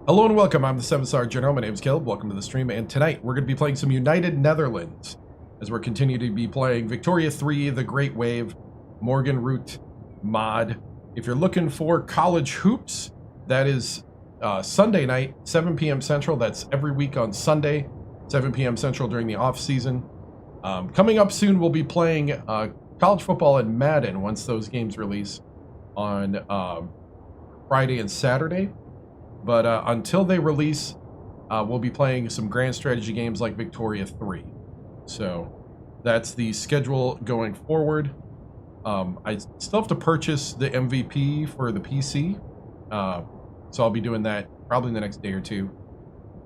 Hello and welcome, I'm the 7-Star General, my name is Caleb, welcome to the stream, and tonight we're going to be playing some United Netherlands, as we're continuing to be playing Victoria 3, The Great Wave, Morgenröte mod. If you're looking for college hoops, that is Sunday night, 7 p.m. Central, that's every week on Sunday, 7 p.m. Central during the off season. Coming up soon, we'll be playing college football and Madden once those games release on Friday and Saturday. But until they release, we'll be playing some grand strategy games like Victoria 3. So that's the schedule going forward. I still have to purchase the MVP for the PC. So I'll be doing that probably in the next day or two.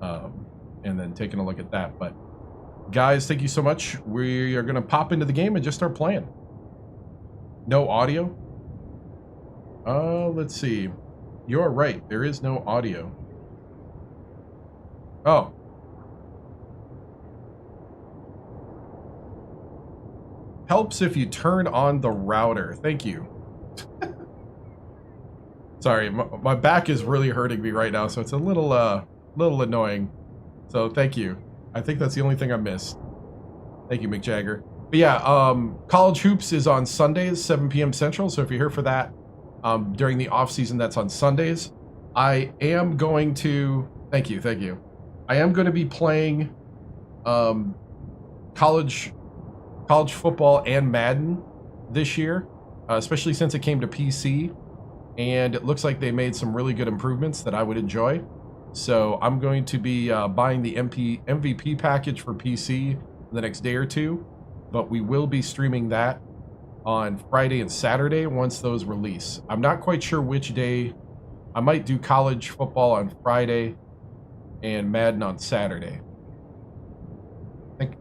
And then taking a look at that. But guys, thank you so much. We are going to pop into the game and just start playing. No audio? Let's see. You're right, there is no audio. Oh. Helps if you turn on the router. Thank you. Sorry, my back is really hurting me right now, so it's a little annoying. So thank you. I think that's the only thing I missed. Thank you, Mick Jagger. But yeah, College Hoops is on Sundays, 7 p.m. Central, so if you're here for that, during the off season, that's on Sundays. I am going to thank you. I am going to be playing college football and Madden this year, especially since it came to PC, and it looks like they made some really good improvements that I would enjoy. So I'm going to be buying the MVP package for PC in the next day or two, but we will be streaming that on Friday and Saturday once those release. I'm not quite sure which day. I might do college football on Friday and Madden on Saturday.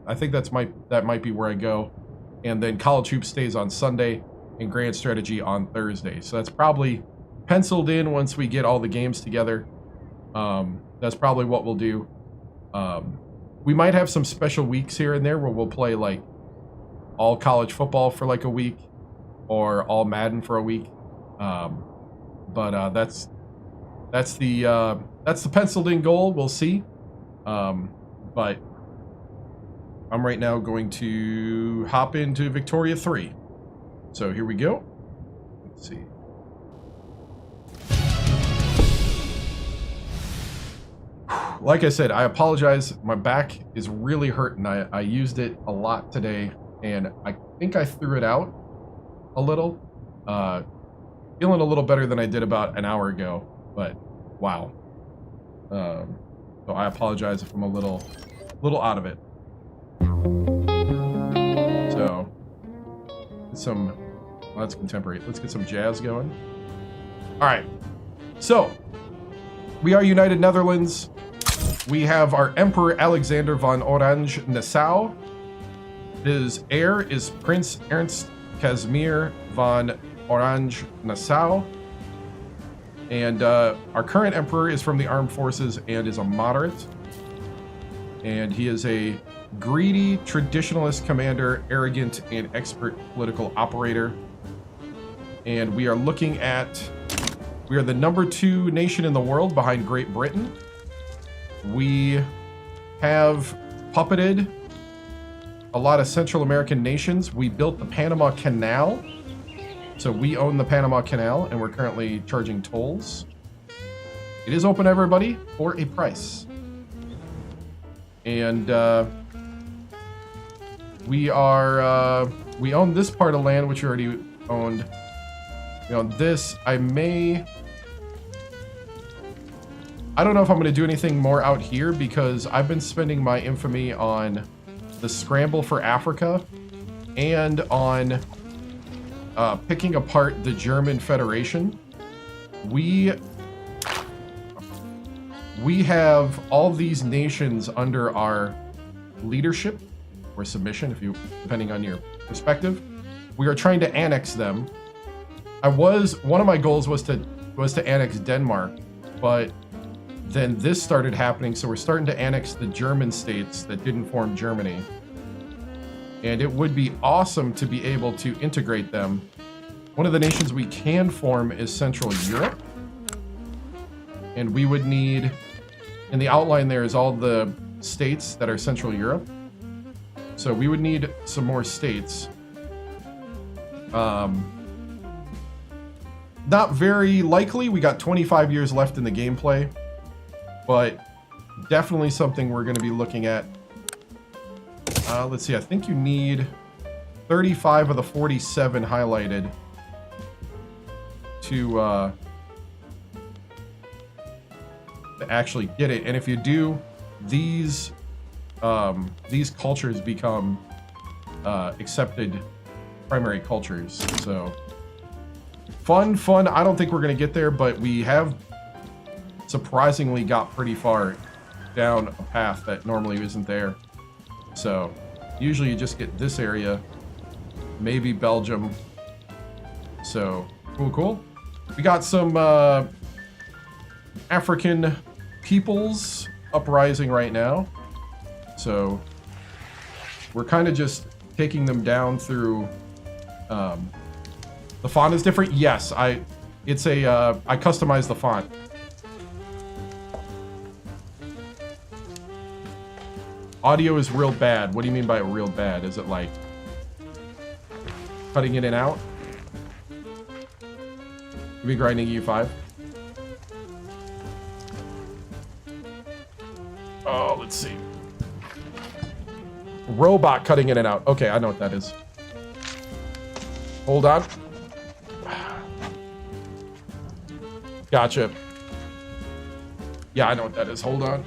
I think that might be where I go. And then College Hoops stays on Sunday and Grand Strategy on Thursday. So that's probably penciled in once we get all the games together. That's probably what we'll do. We might have some special weeks here and there where we'll play like all college football for like a week or all Madden for a week. But that's the penciled in goal. We'll see. But I'm right now going to hop into Victoria 3. So here we go. Let's see. Like I said, I apologize. My back is really hurting. I used it a lot today, and I think I threw it out a little. Feeling a little better than I did about an hour ago, but wow. So I apologize if I'm a little out of it. So that's contemporary. Let's get some jazz going. All right. So we are United Netherlands. We have our Emperor Alexander von Orange-Nassau. His heir is Prince Ernst Casimir von Orange-Nassau. And our current emperor is from the armed forces and is a moderate. And he is a greedy traditionalist commander, arrogant and expert political operator. And we are the number 2 nation in the world behind Great Britain. We have puppeted a lot of Central American nations. We built the Panama Canal. So we own the Panama Canal, and we're currently charging tolls. It is open to everybody for a price. And we own this part of land, which we already owned. We own this. I don't know if I'm going to do anything more out here because I've been spending my infamy on the scramble for Africa and on picking apart the German Federation. We have all these nations under our leadership or submission, depending on your perspective. We are trying to annex them. One of my goals was to annex Denmark, but then this started happening, so we're starting to annex the German states that didn't form Germany. And it would be awesome to be able to integrate them. One of the nations we can form is Central Europe. And we would need In the outline there is all the states that are Central Europe. So we would need some more states. Not very likely. We got 25 years left in the gameplay, but definitely something we're going to be looking at. Let's see. I think you need 35 of the 47 highlighted to actually get it. And if you do, these cultures become accepted primary cultures. So fun. I don't think we're going to get there, but we have surprisingly got pretty far down a path that normally isn't there. So usually you just get this area, maybe Belgium. So cool. We got some African peoples uprising right now. So we're kind of just taking them down through. The font is different. Yes, I customized the font. Audio is real bad. What do you mean by real bad? Is it like cutting in and out? You be grinding EU5? Oh, let's see. Robot cutting in and out. Okay, I know what that is. Hold on. Gotcha. Yeah, I know what that is. Hold on.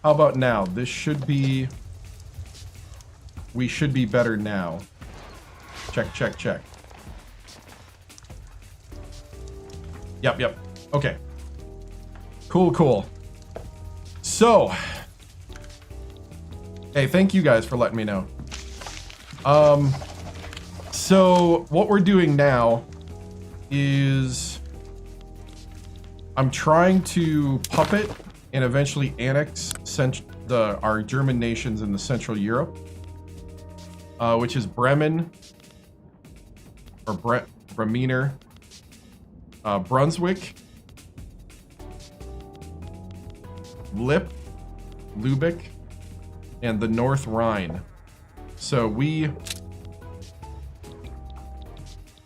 How about now? This should be... We should be better now. Check. Yep. Okay. Cool. So... Hey, thank you guys for letting me know. So what we're doing now is... I'm trying to puppet and eventually annex our German nations in the Central Europe, which is Bremen, or Bremener, Brunswick, Lübeck, and the North Rhine. So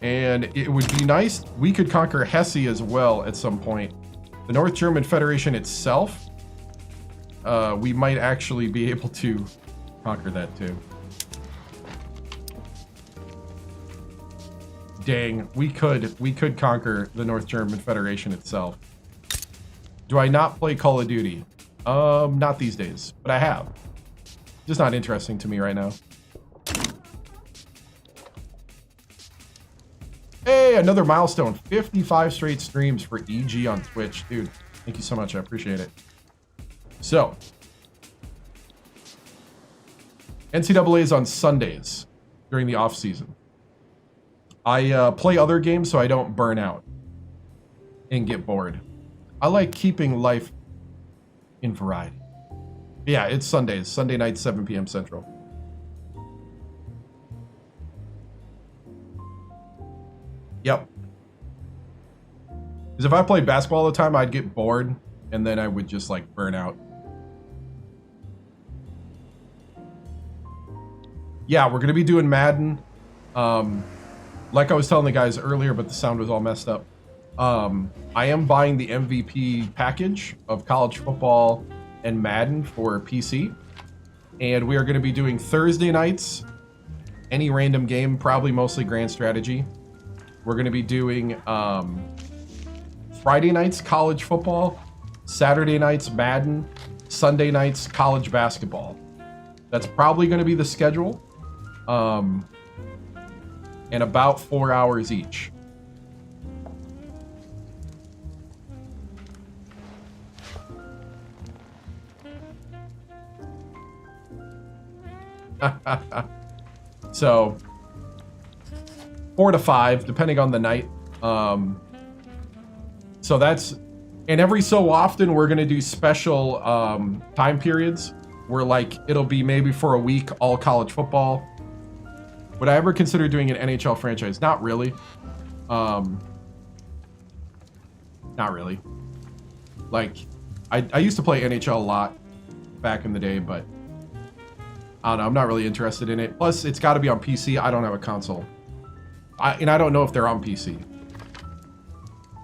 and it would be nice, we could conquer Hesse as well at some point. The North German Federation itself, we might actually be able to conquer that too. Dang, we could conquer the North German Federation itself. Do I not play Call of Duty? Not these days, but I have. Just not interesting to me right now. Hey, another milestone. 55 straight streams for EG on Twitch. Dude, thank you so much. I appreciate it. So, NCAA is on Sundays during the off season. I play other games so I don't burn out and get bored. I like keeping life in variety. Yeah, it's Sundays. Sunday night, 7 p.m. Central. Yep. Because if I played basketball all the time, I'd get bored, and then I would just, like, burn out. Yeah, we're going to be doing Madden. Like I was telling the guys earlier, but the sound was all messed up. I am buying the MVP package of college football and Madden for PC. And we are going to be doing Thursday nights, any random game, probably mostly Grand Strategy. We're going to be doing Friday nights, college football, Saturday nights, Madden, Sunday nights, college basketball. That's probably going to be the schedule. And about 4 hours each. So 4 to 5, depending on the night. So that's And every so often, we're going to do special time periods where, like, it'll be maybe for a week, all college football. Would I ever consider doing an NHL franchise? Not really. Not really. Like, I used to play NHL a lot back in the day, but I don't know. I'm not really interested in it. Plus, it's got to be on PC. I don't have a console. And I don't know if they're on PC.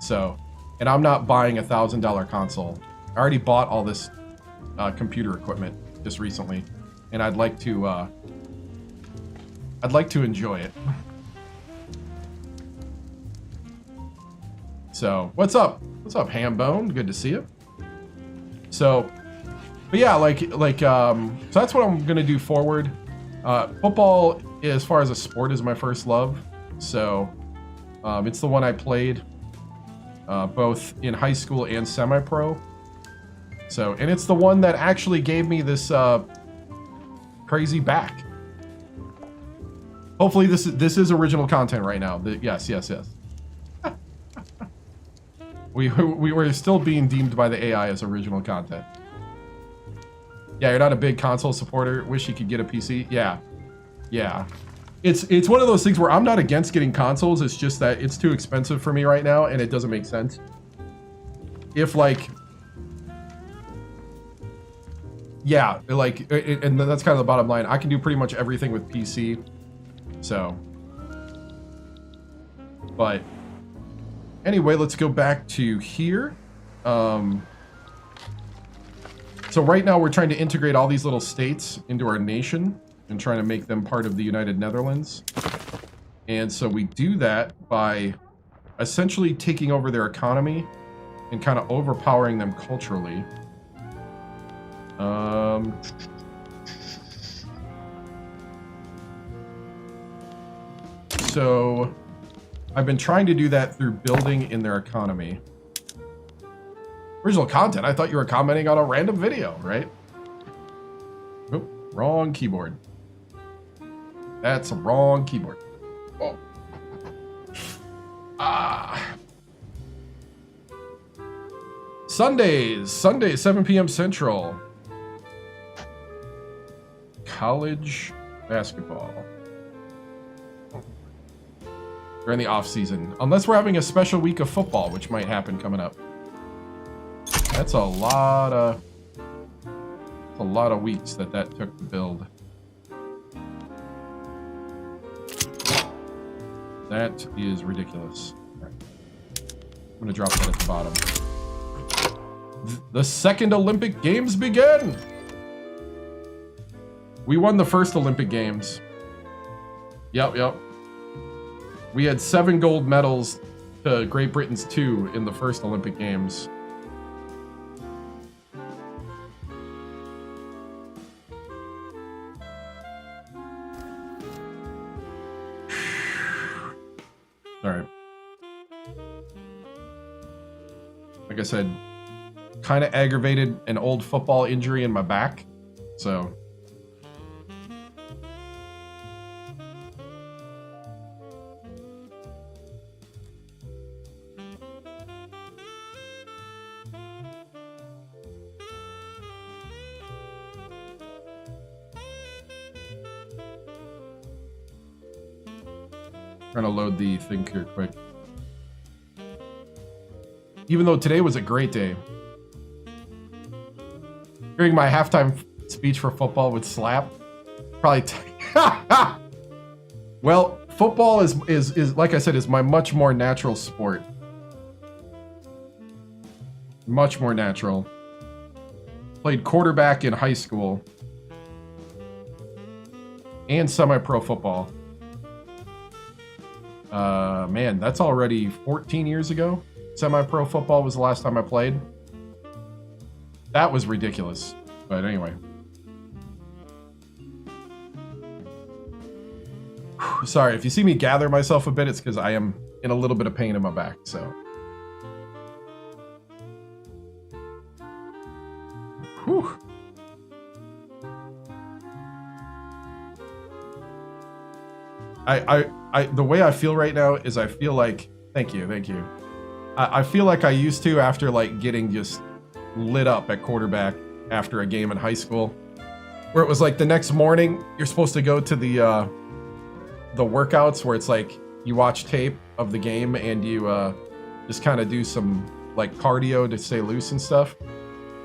So, and I'm not buying a $1,000 console. I already bought all this computer equipment just recently, and I'd like to enjoy it. So, what's up? What's up, Hambone? Good to see you. So, but yeah, so that's what I'm gonna do forward. Football, as far as a sport, is my first love. So, it's the one I played both in high school and semi-pro. So, and it's the one that actually gave me this crazy back. Hopefully, this is original content right now. Yes. We were still being deemed by the AI as original content. Yeah, you're not a big console supporter. Wish you could get a PC. Yeah. It's one of those things where I'm not against getting consoles. It's just that it's too expensive for me right now, and it doesn't make sense. If like, yeah, like, and that's kind of the bottom line. I can do pretty much everything with PC. So, but anyway, let's go back to here. So right now we're trying to integrate all these little states into our nation and trying to make them part of the United Netherlands. And so we do that by essentially taking over their economy and kind of overpowering them culturally. So I've been trying to do that through building in their economy. Original content? I thought you were commenting on a random video, right? Oop, wrong keyboard. That's a wrong keyboard. Oh. Sunday, 7 p.m. Central. College basketball. We're in the off season, unless we're having a special week of football, which might happen coming up. That's a lot of weeks that took to build. That is ridiculous. All right. I'm gonna drop that at the bottom. The second Olympic Games begin. We won the first Olympic Games. Yep. We had 7 gold medals to Great Britain's 2 in the first Olympic Games. Sorry. Like I said, kind of aggravated an old football injury in my back, so. Trying to load the thing here quick. Even though today was a great day. Hearing my halftime speech for football would slap. Probably. Well, football is like I said, is my much more natural sport. Much more natural. Played quarterback in high school. And semi-pro football. Man, that's already 14 years ago. Semi-pro football was the last time I played. That was ridiculous. But anyway. Sorry, if you see me gather myself a bit, it's because I am in a little bit of pain in my back, so. Whew. The way I feel right now is I feel like, thank you. I feel like I used to after like getting just lit up at quarterback after a game in high school, where it was like the next morning you're supposed to go to the workouts where it's like you watch tape of the game and you just kind of do some like cardio to stay loose and stuff.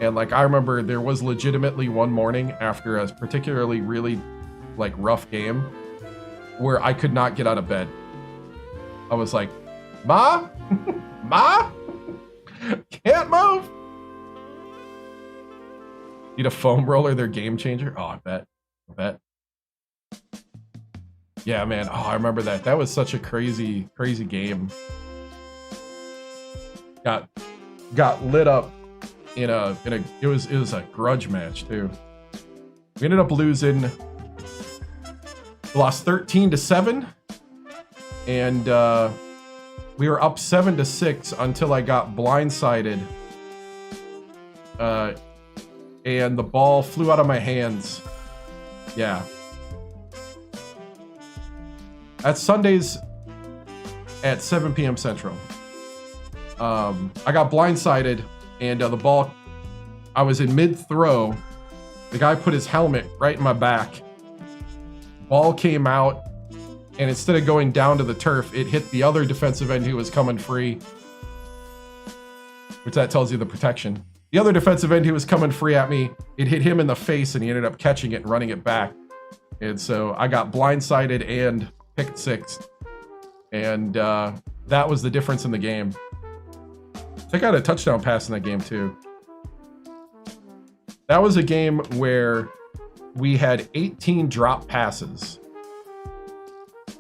And like I remember there was legitimately one morning after a particularly really like rough game where I could not get out of bed. I was like, Ma? Ma? Can't move? Need a foam roller, their game changer? Oh, I bet. Yeah, man. Oh, I remember that. That was such a crazy game. Got lit up in a it was a grudge match too. We ended up losing. We lost 13-7, and we were up 7-6 until I got blindsided. And the ball flew out of my hands. Yeah. That's Sundays at 7 p.m. Central. I got blindsided, and the ball, I was in mid-throw. The guy put his helmet right in my back. Ball came out, and instead of going down to the turf, it hit the other defensive end who was coming free. Which that tells you the protection. The other defensive end who was coming free at me, it hit him in the face, and he ended up catching it and running it back. And so I got blindsided and picked six. And that was the difference in the game. I think I had a touchdown pass in that game too. That was a game where we had 18 drop passes. Do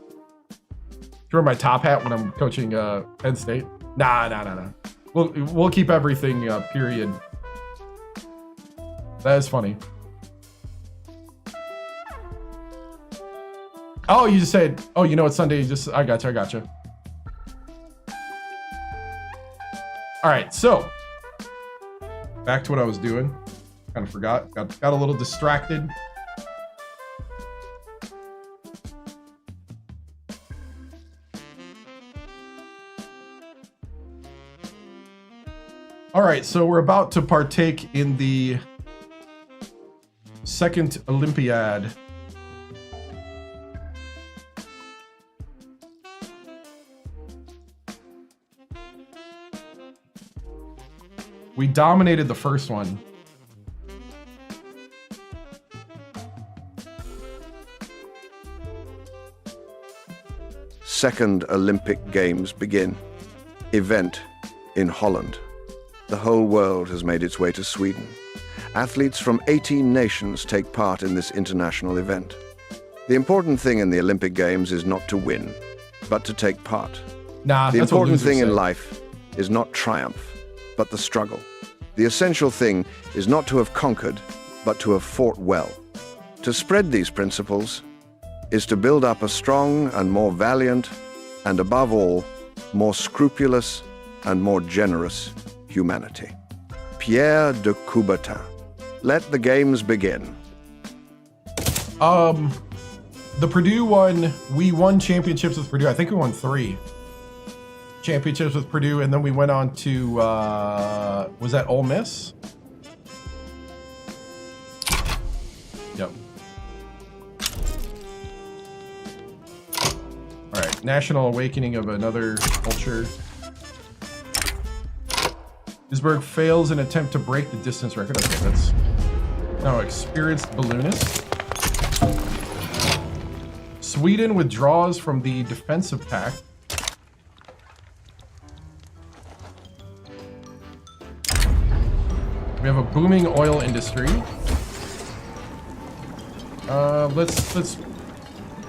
you wear my top hat when I'm coaching Penn State? Nah. We'll keep everything period. That is funny. Oh, you just said, oh, you know it's Sunday. I gotcha. All right, so back to what I was doing. Kind of forgot. Got a little distracted. All right, so we're about to partake in the second Olympiad. We dominated the first one. Second Olympic Games begin. Event in Holland. The whole world has made its way to Sweden. Athletes from 18 nations take part in this international event. The important thing in the Olympic Games is not to win, but to take part. The important thing in life is not triumph, but the struggle. The essential thing is not to have conquered, but to have fought well. To spread these principles is to build up a strong and more valiant, and above all, more scrupulous and more generous humanity. Pierre de Coubertin. Let the games begin. The Purdue one, we won championships with Purdue. I think we won 3 championships with Purdue, and then we went on to, was that Ole Miss? Yep. All right, national awakening of another culture. Duisburg fails in attempt to break the distance record. Okay, that's now experienced balloonist. Sweden withdraws from the defensive pact. We have a booming oil industry.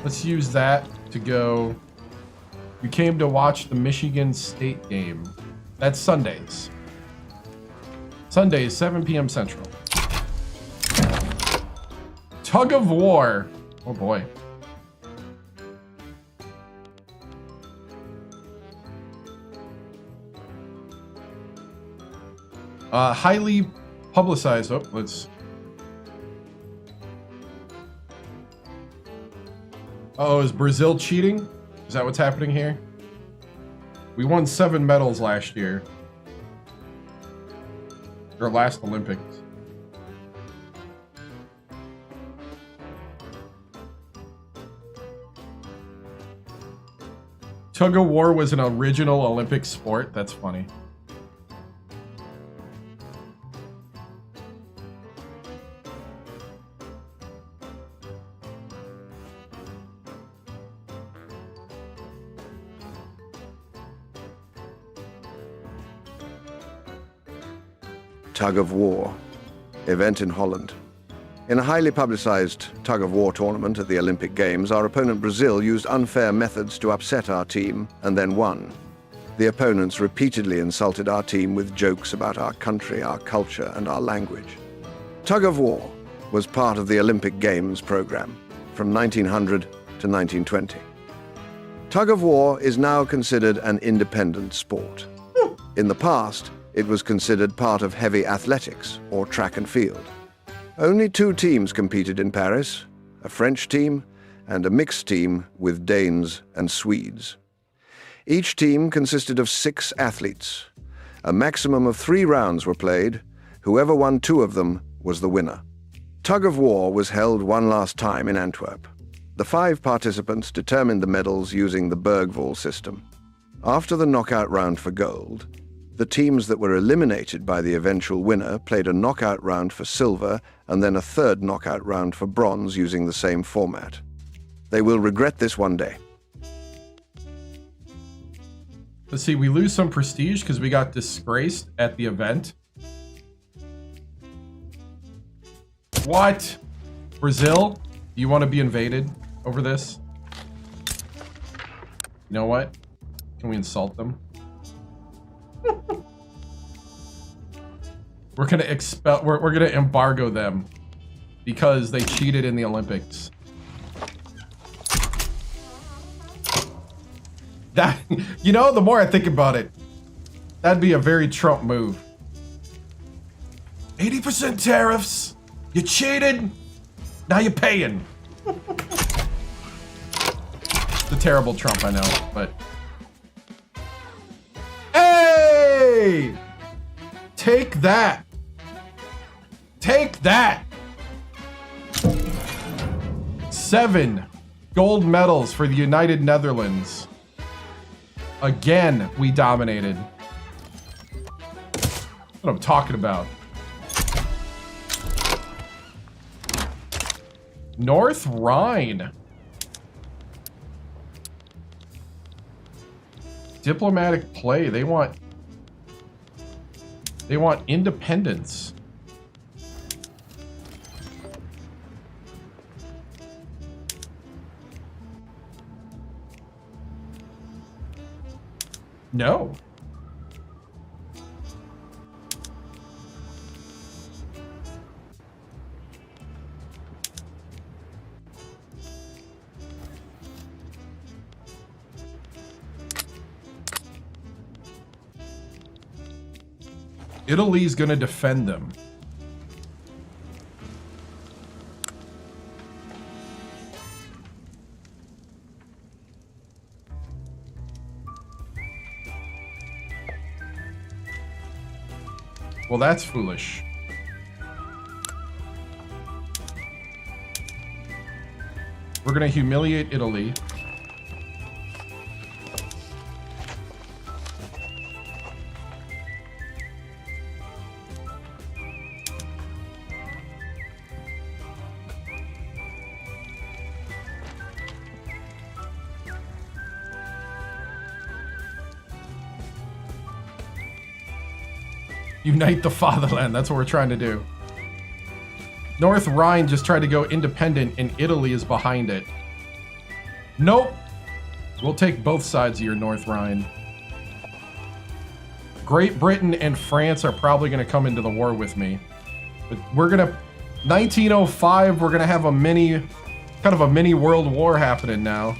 Let's use that to go. We came to watch the Michigan State game. That's Sundays. Sundays, 7 p.m. Central. Tug of War. Oh boy. Highly publicized. Oh, let's. Oh, is Brazil cheating? Is that what's happening here? We won 7 medals last year. Or last Olympics. Tug of war was an original Olympic sport. That's funny. Tug of war, event in Holland. In a highly publicized tug-of-war tournament at the Olympic Games, our opponent Brazil used unfair methods to upset our team and then won. The opponents repeatedly insulted our team with jokes about our country, our culture, and our language. Tug-of-war was part of the Olympic Games program from 1900 to 1920. Tug-of-war is now considered an independent sport. In the past, it was considered part of heavy athletics or track and field. Only 2 teams competed in Paris, a French team and a mixed team with Danes and Swedes. Each team consisted of 6 athletes. A maximum of 3 rounds were played. Whoever won 2 of them was the winner. Tug of war was held one last time in Antwerp. The 5 participants determined the medals using the Bergvall system. After the knockout round for gold, the teams that were eliminated by the eventual winner played a knockout round for silver and then a 3rd knockout round for bronze using the same format. They will regret this one day. Let's see, we lose some prestige because we got disgraced at the event. What? Brazil? Do you want to be invaded over this? You know what? Can we insult them? We're gonna expel. We're gonna embargo them because they cheated in the Olympics. That, you know, the more I think about it, that'd be a very Trump move. 80% tariffs. You cheated. Now you're paying. It's a terrible Trump, I know, but. Hey! Take that. Take that. 7 gold medals for the United Netherlands. Again, we dominated. That's what I'm talking about. North Rhine. Diplomatic play. They want independence. No. Italy's gonna defend them. Well, that's foolish. We're gonna humiliate Italy. Unite the fatherland. That's what we're trying to do. North Rhine just tried to go independent and Italy is behind it. Nope. We'll take both sides of your North Rhine. Great Britain and France are probably going to come into the war with me. But we're going to... 1905, we're going to have a mini... kind of a mini world war happening now.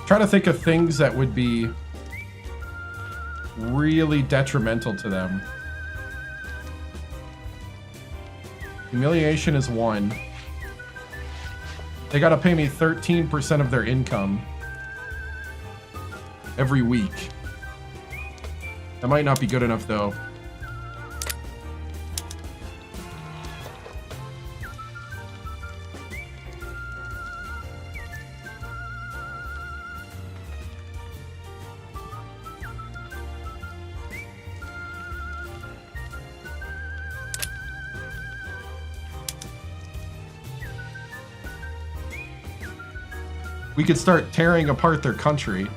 Trying to think of things that would be really detrimental to them. Humiliation is 1. They gotta pay me 13% of their income every week. That might not be good enough, though. We could start tearing apart their country.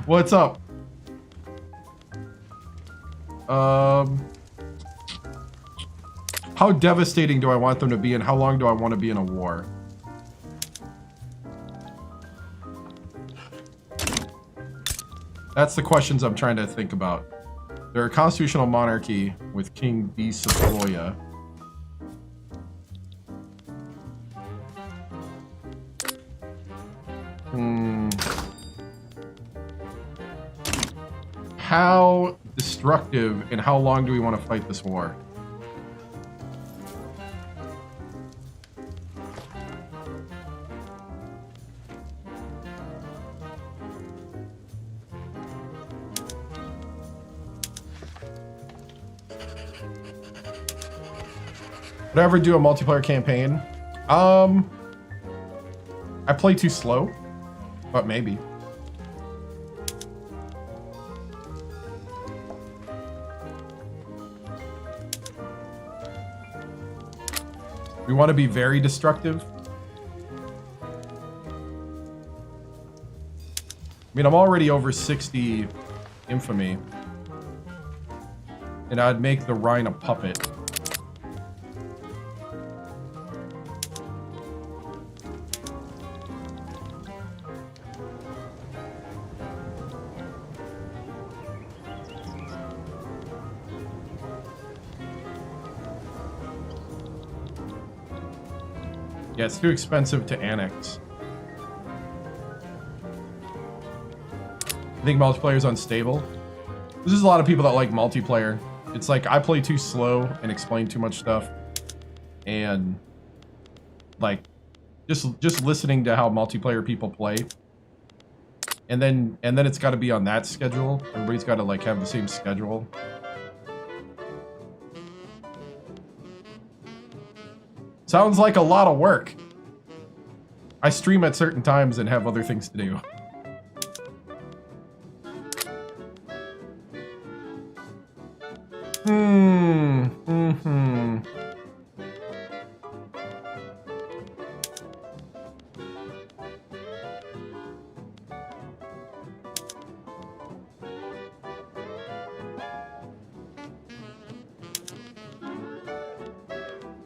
What's up? How devastating do I want them to be, and how long do I want to be in a war? That's the questions I'm trying to think about. They're a constitutional monarchy with King D. Savoya. How destructive and how long do we want to fight this war? Would I ever do a multiplayer campaign? I play too slow, but maybe. We want to be very destructive. I mean, I'm already over 60 infamy. And I'd make the Rhine a puppet. Yeah, it's too expensive to annex. I think multiplayer's unstable. This is a lot of people that like multiplayer. It's like I play too slow and explain too much stuff. And like just listening to how multiplayer people play. And then it's gotta be on that schedule. Everybody's gotta like have the same schedule. Sounds like a lot of work. I stream at certain times and have other things to do.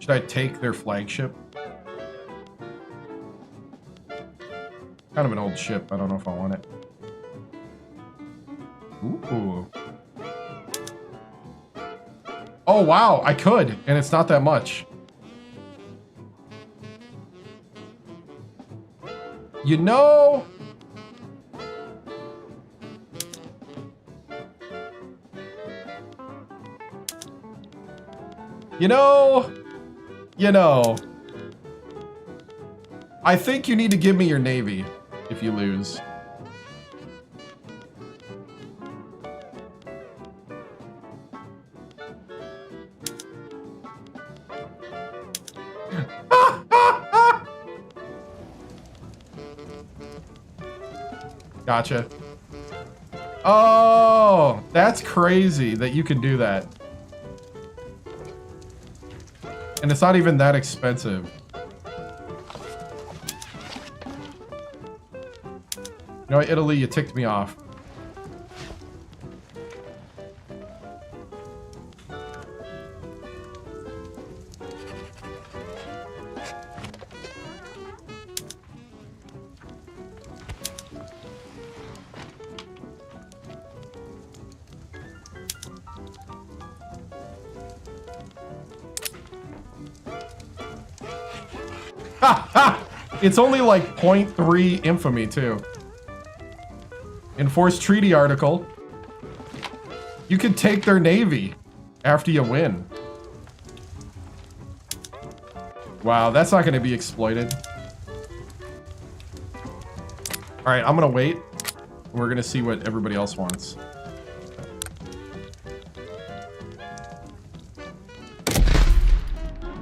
Should I take their flagship? Kind of an old ship. I don't know if I want it. Ooh. Oh, wow. I could. And it's not that much. You know... You know, I think you need to give me your navy if you lose. Gotcha. Oh, that's crazy that you can do that. And it's not even that expensive. You know what, Italy, you ticked me off. It's only like 0.3 infamy, too. Enforced treaty article. You can take their navy after you win. Wow, that's not going to be exploited. All right, I'm going to wait. We're going to see what everybody else wants.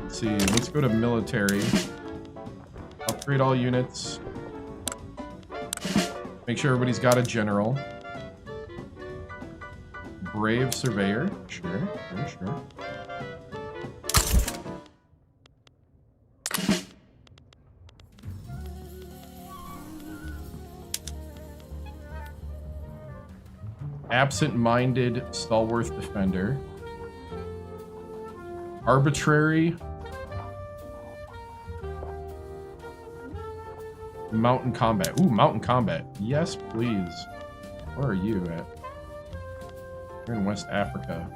Let's see. Let's go to military. Upgrade all units. Make sure everybody's got a general. Brave surveyor. Sure. Absent-minded stalwart defender. Arbitrary. Mountain combat. Ooh, mountain combat. Yes, please. Where are you at? You're in West Africa.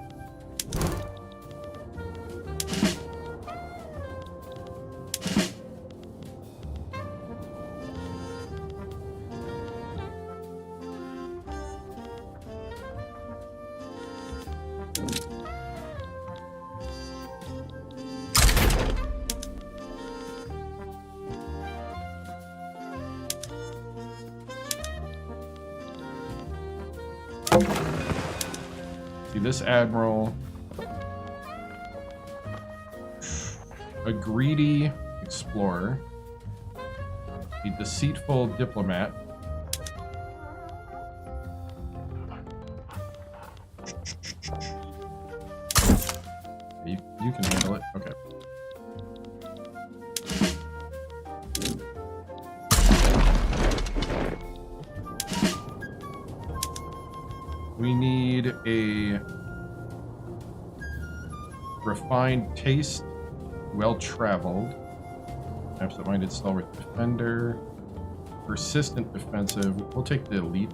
This admiral, a greedy explorer, a deceitful diplomat, you can handle it. Okay. We need a refined taste, well-traveled, absent-minded stalwart defender, persistent defensive. We'll take the elite.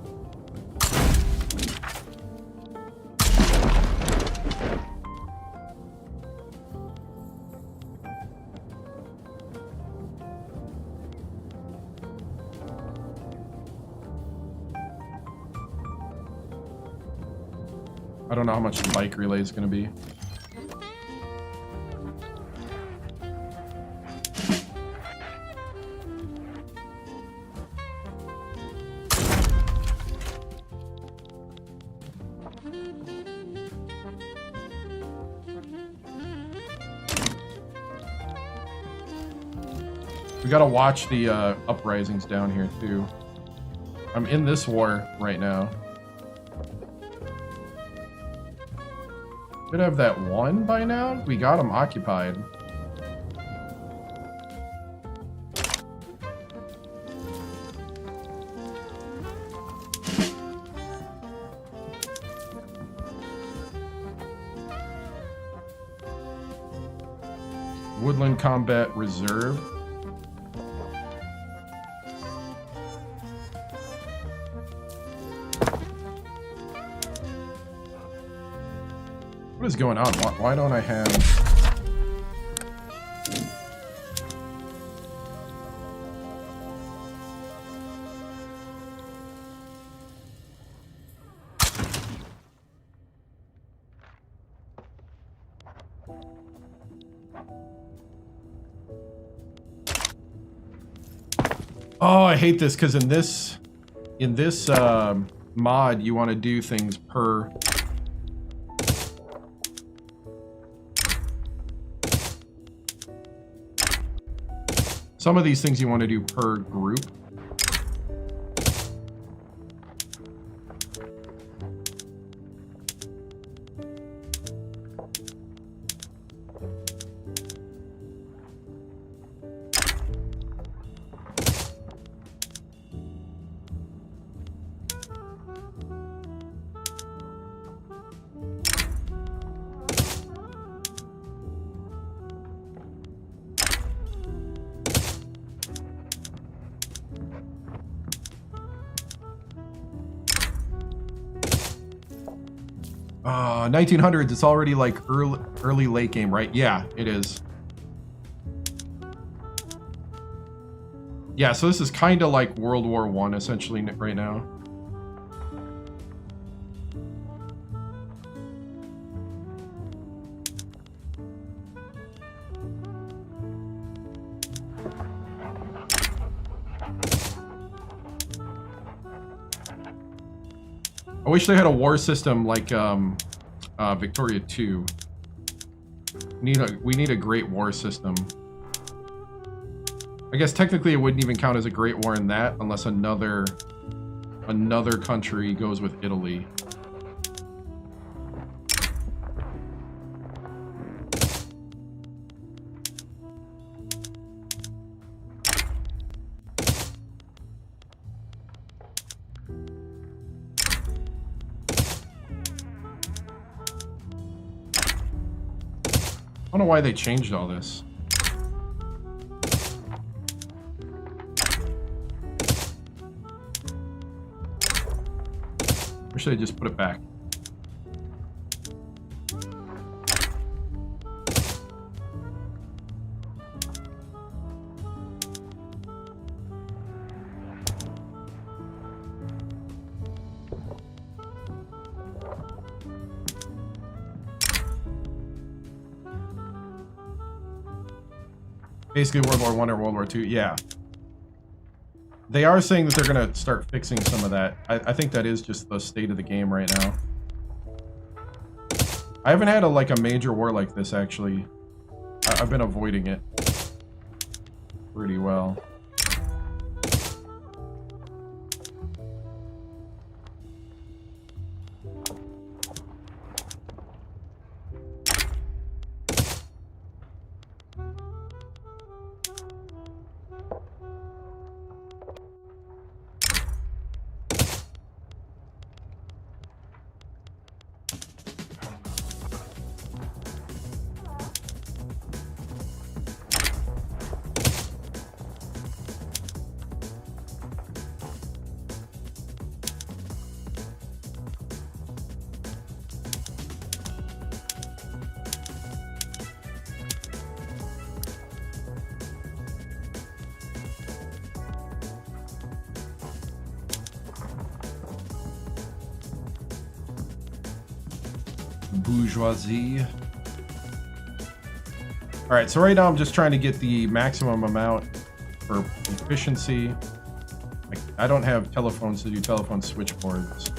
I don't know how much the bike relay is going to be. We gotta watch the uprisings down here too. I'm in this war right now. Should have that one by now. We got them occupied. Woodland Combat Reserve. What is going on? Why don't I have... Oh, I hate this because in this mod you want to do things per... Some of these things you want to do per group. Uh, 1900s, it's already like early late game, right? Yeah, it is. Yeah, so this is kind of like World War I, essentially, right now. I wish they had a war system like Victoria 2. We need a great war system. I guess technically it wouldn't even count as a great war in that unless another country goes with Italy. I don't know why they changed all this. Or should I just put it back? Basically World War I or World War II, yeah. They are saying that they're going to start fixing some of that. I think that is just the state of the game right now. I haven't had a major war like this, actually. I've been avoiding it pretty well. Bourgeoisie. Alright, so right now I'm just trying to get the maximum amount for efficiency. I don't have telephones to do telephone switchboards.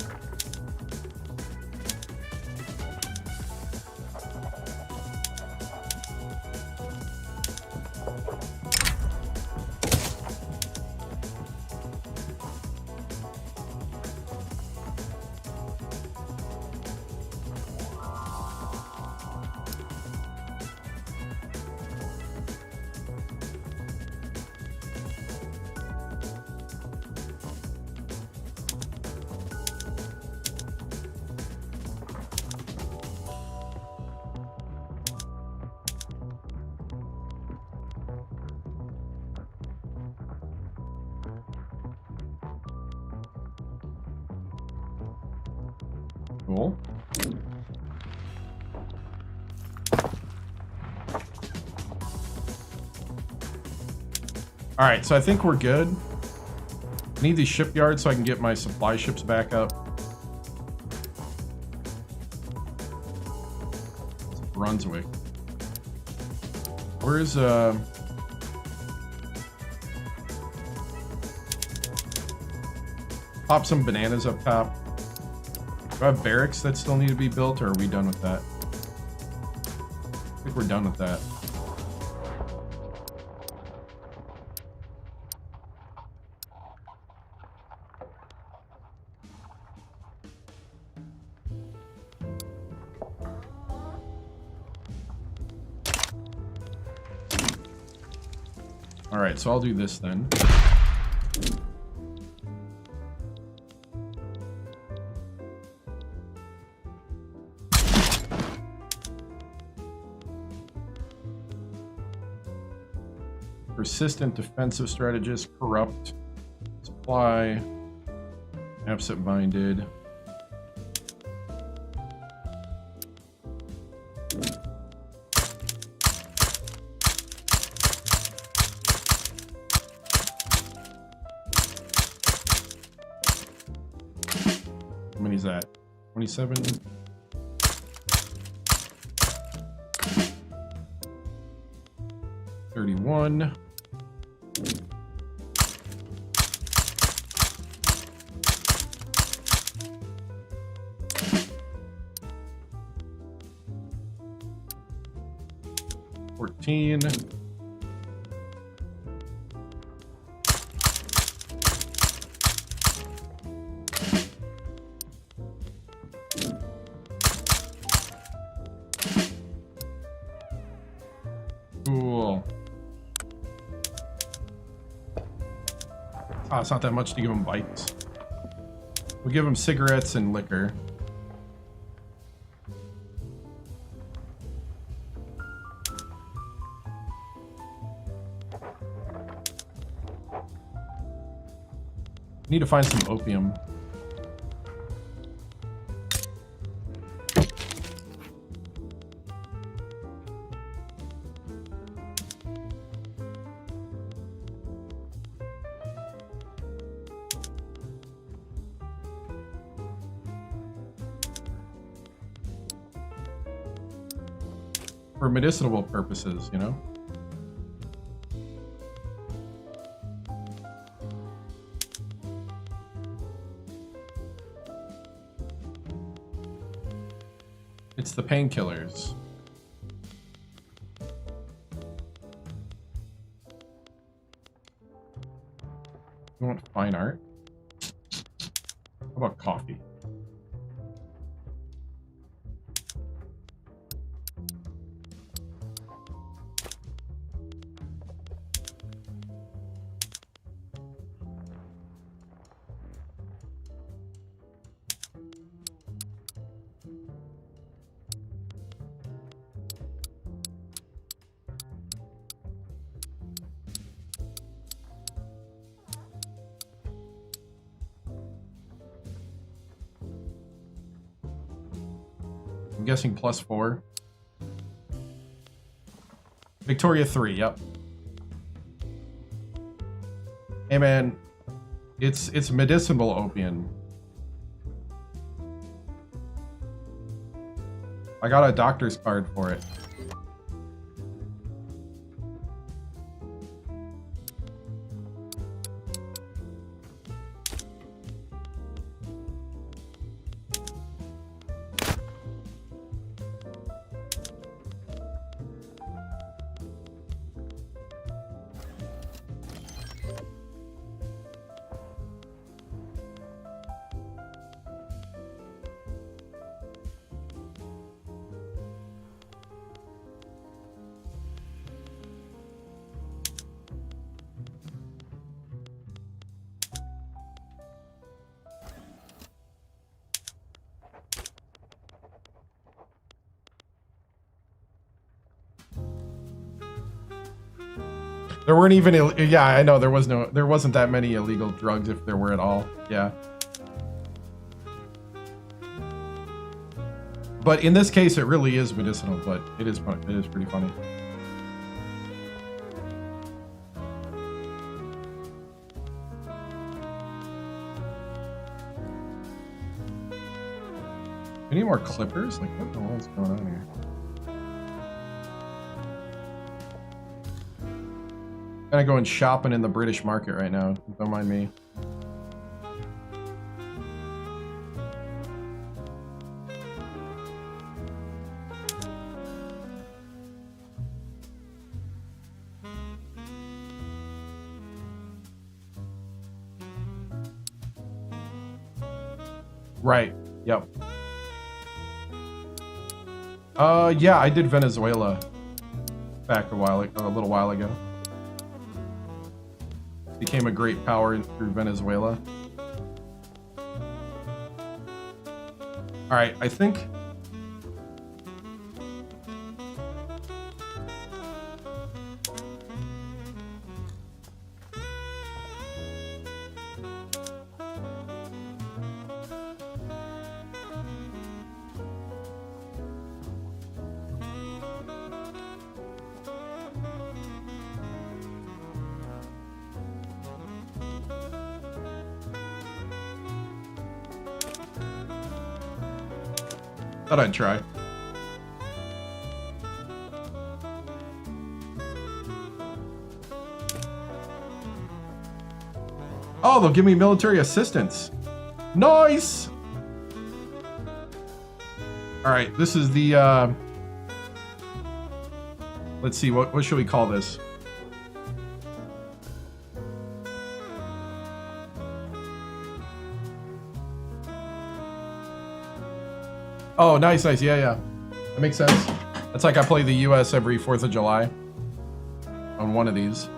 Cool. Alright, so I think we're good. I need these shipyards so I can get my supply ships back up. It's Brunswick. Where's pop some bananas up top. Do I have barracks that still need to be built, or are we done with that? I think we're done with that. All right, so I'll do this then. Persistent defensive strategist, corrupt, supply, absent-minded. is that? 27. 31. $14. Cool. Oh, it's not that much to give them bikes. We'll give them cigarettes and liquor. Need to find some opium. For medicinal purposes, you know? It's the painkillers. You want fine art? How about coffee? I'm guessing +4. Victoria 3, yep. Hey man, it's medicinal opium. I got a doctor's card for it. There weren't even, yeah, I know there wasn't that many illegal drugs if there were at all. Yeah. But in this case, it really is medicinal, but it is pretty funny. Any more clippers? Like, what the hell is going on here? Kind of going shopping in the British market right now. Don't mind me. Right. Yep. Yeah, I did Venezuela back a little while ago. Became a great power through Venezuela. All right, I think. Thought I'd try. Oh, they'll give me military assistance. Nice! Alright, this is the, let's see, what should we call this? Oh, nice, nice, yeah. That makes sense. That's like I play the US every 4th of July. On one of these.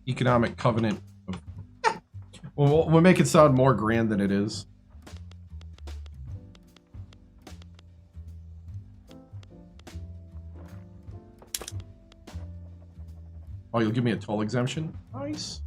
Economic covenant. Well, we'll make it sound more grand than it is. Oh, you'll give me a toll exemption? Nice.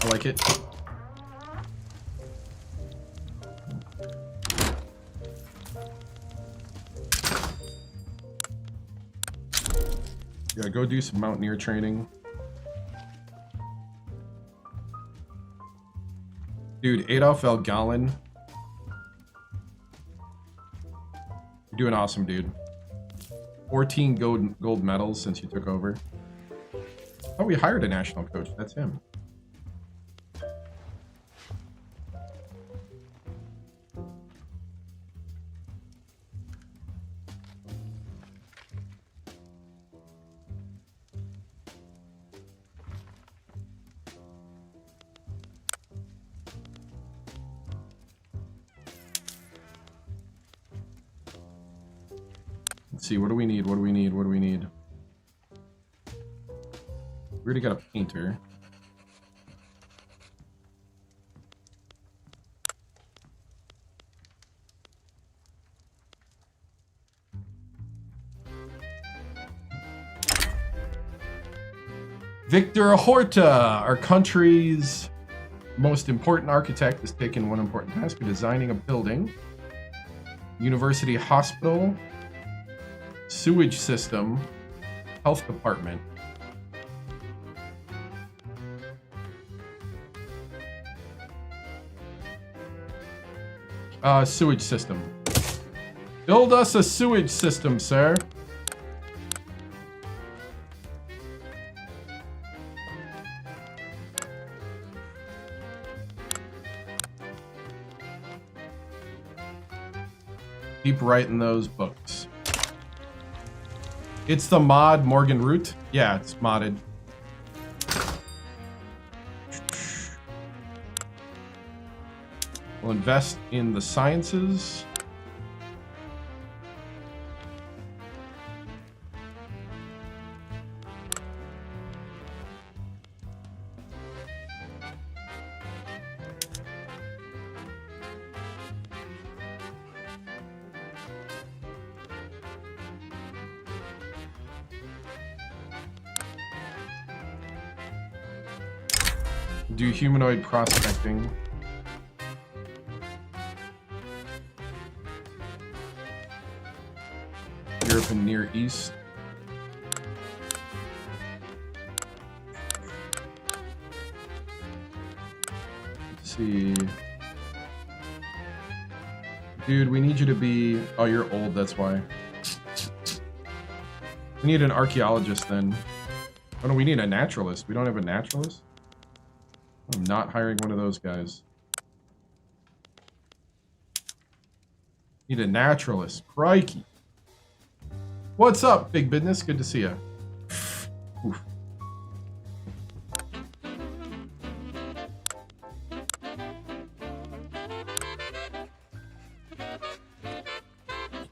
I like it. Yeah, go do some mountaineer training. Dude, Adolf L. Gallon. You're doing awesome, dude. 14 gold medals since you took over. Oh, we hired a national coach. That's him. Let's see, what do we need? What do we need? What do we need? We already got a painter. Victor Horta, our country's most important architect, has taken one important task of designing a building, university hospital, sewage system, health department. Sewage system. Build us a sewage system, sir. Keep writing those books. It's the mod Morgenröte. Yeah, it's modded. We'll invest in the sciences. Do humanoid prospecting. Europe and Near East. Let's see. Dude, we need you to be... Oh, you're old, that's why. We need an archaeologist then. Oh no, we need a naturalist. We don't have a naturalist? I'm not hiring one of those guys. Need a naturalist. Crikey. What's up, big business? Good to see you. Oof.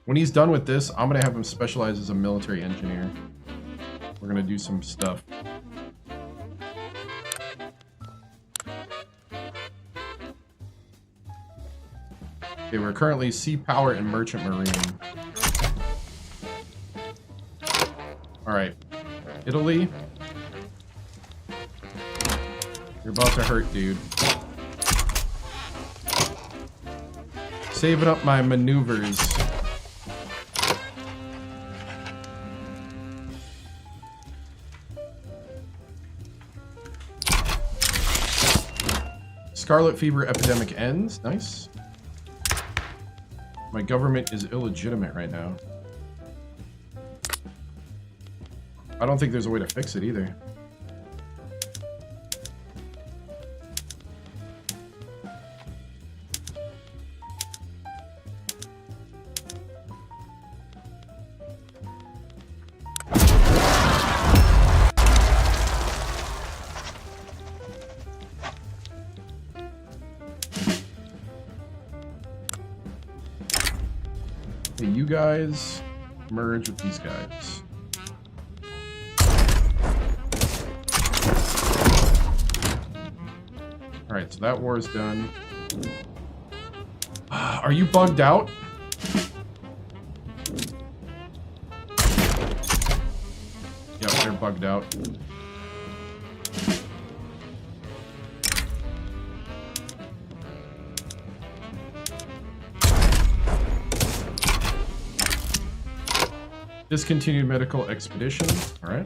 When he's done with this, I'm going to have him specialize as a military engineer. We're going to do some stuff. Okay, we're currently sea power and merchant marine. Alright. Italy. You're about to hurt, dude. Saving up my maneuvers. Scarlet fever epidemic ends. Nice. My government is illegitimate right now. I don't think there's a way to fix it either. Hey, you guys merge with these guys. Alright, so that war is done. Are you bugged out? Yep, they're bugged out. Discontinued medical expedition. Alright.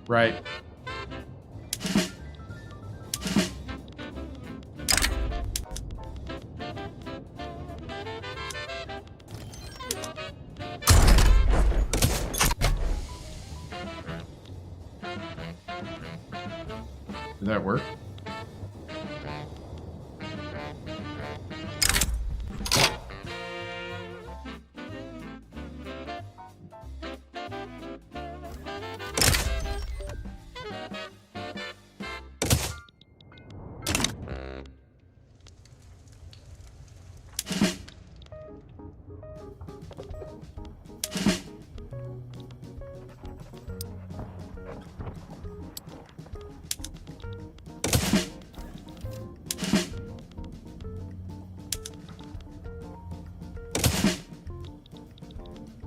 Right. Did that work?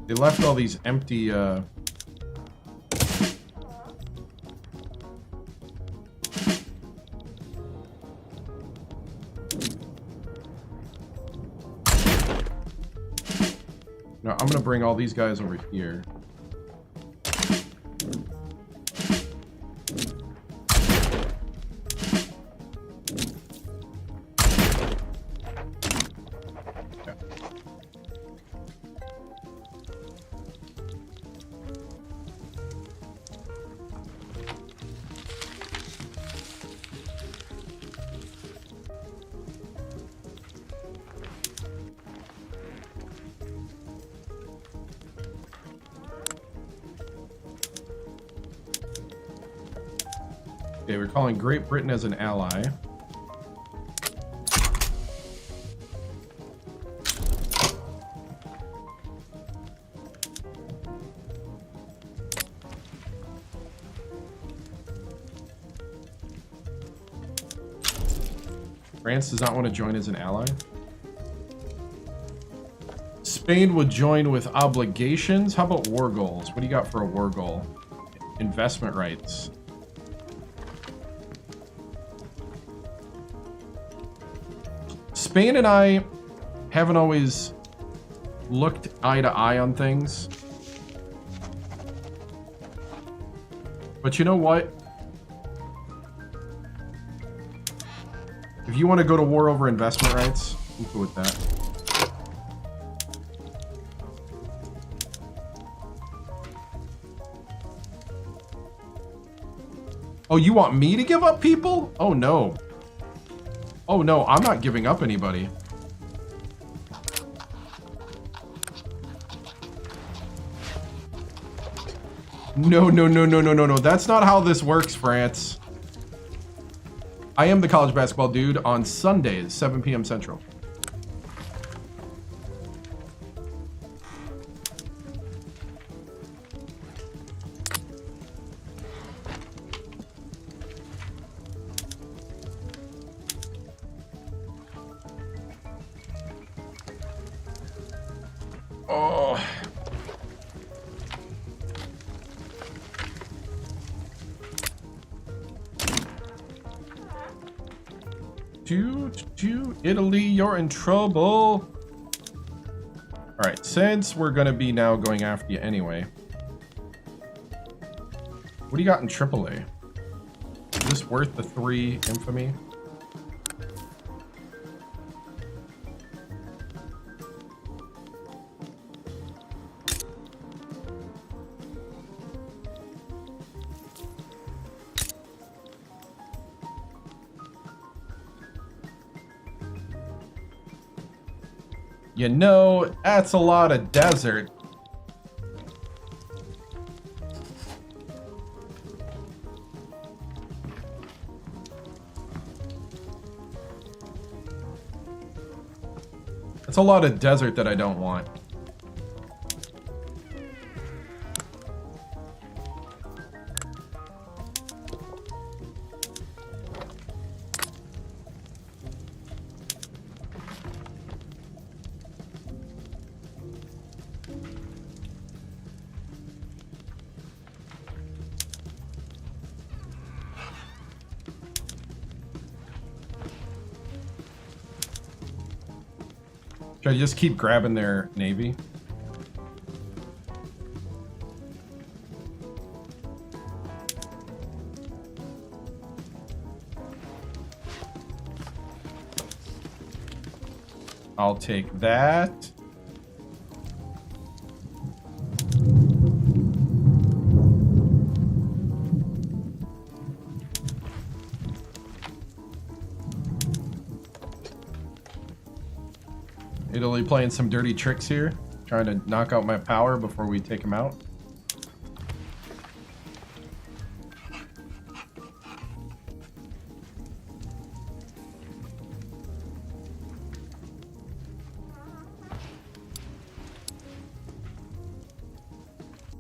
They left all these empty, No, I'm gonna bring all these guys over here. Okay, we're calling Great Britain as an ally. France does not want to join as an ally. Spain would join with obligations. How about war goals? What do you got for a war goal? Investment rights. Spain and I haven't always looked eye to eye on things. But you know what? If you want to go to war over investment rights, I'm cool with that. Oh, you want me to give up people? Oh, no. Oh, no, I'm not giving up anybody. No, no, no, no, no, no, no. That's not how this works, France. I am the college basketball dude on Sundays, 7 p.m. Central. Oh. Italy, you're in trouble. All right, since we're gonna be now going after you anyway, what do you got in AAA? Is this worth the 3 infamy? You know, that's a lot of desert. That's a lot of desert that I don't want. Should I just keep grabbing their navy? I'll take that. Italy playing some dirty tricks here, trying to knock out my power before we take him out.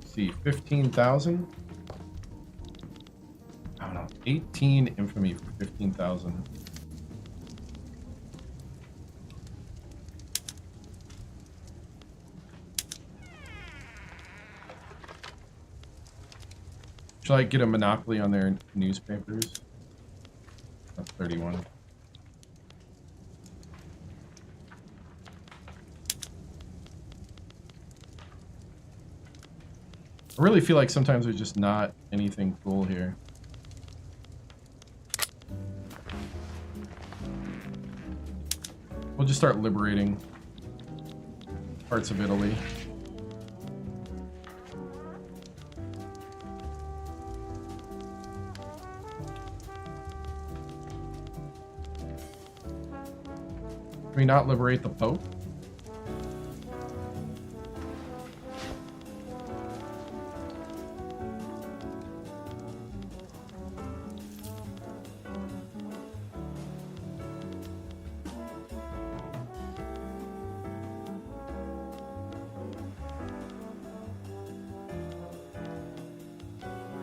See, 15,000. I don't know, 18 infamy for 15,000. Should I get a monopoly on their newspapers? That's 31. I really feel like sometimes there's just not anything cool here. We'll just start liberating parts of Italy. Can we not liberate the Pope?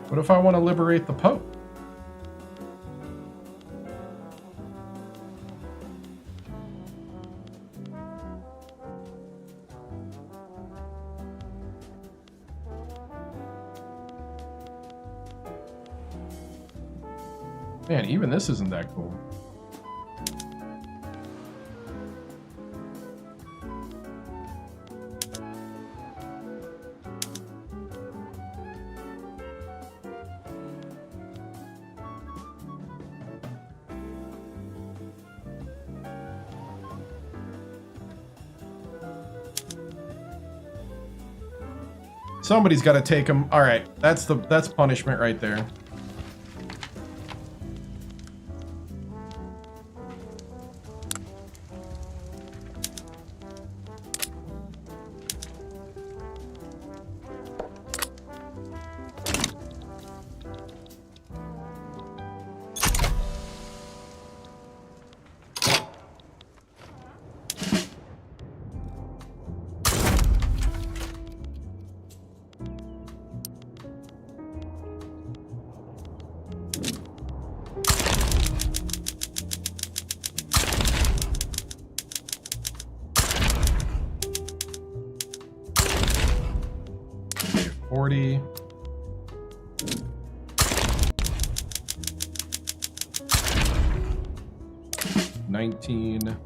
What if I want to liberate the Pope? Man, even this isn't that cool. Somebody's got to take him. All right, that's punishment right there. Okay, 40. 19.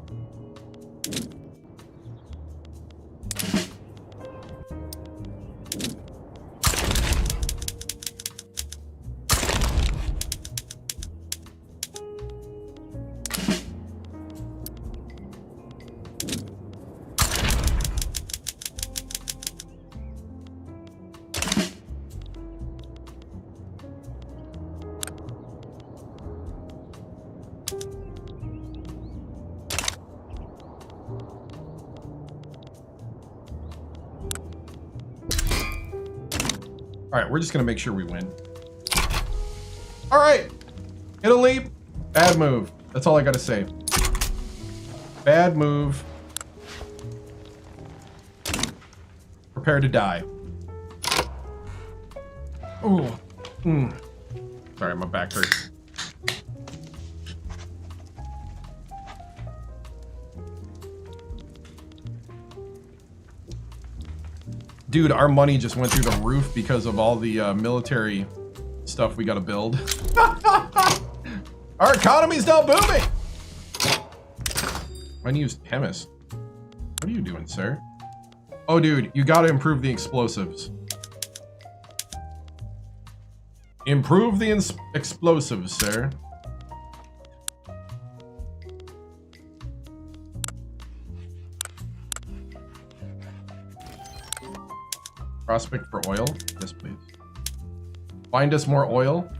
All right, we're just gonna make sure we win. All right, Italy, bad move. That's all I gotta say. Bad move. Prepare to die. Ooh. Sorry, my back hurts. Dude, our money just went through the roof because of all the military stuff we gotta build. Our economy's now booming! When you use chemist. What are you doing, sir? Oh, dude, you gotta improve the explosives. Improve the explosives, sir. Prospect for oil? Yes, please. Find us more oil.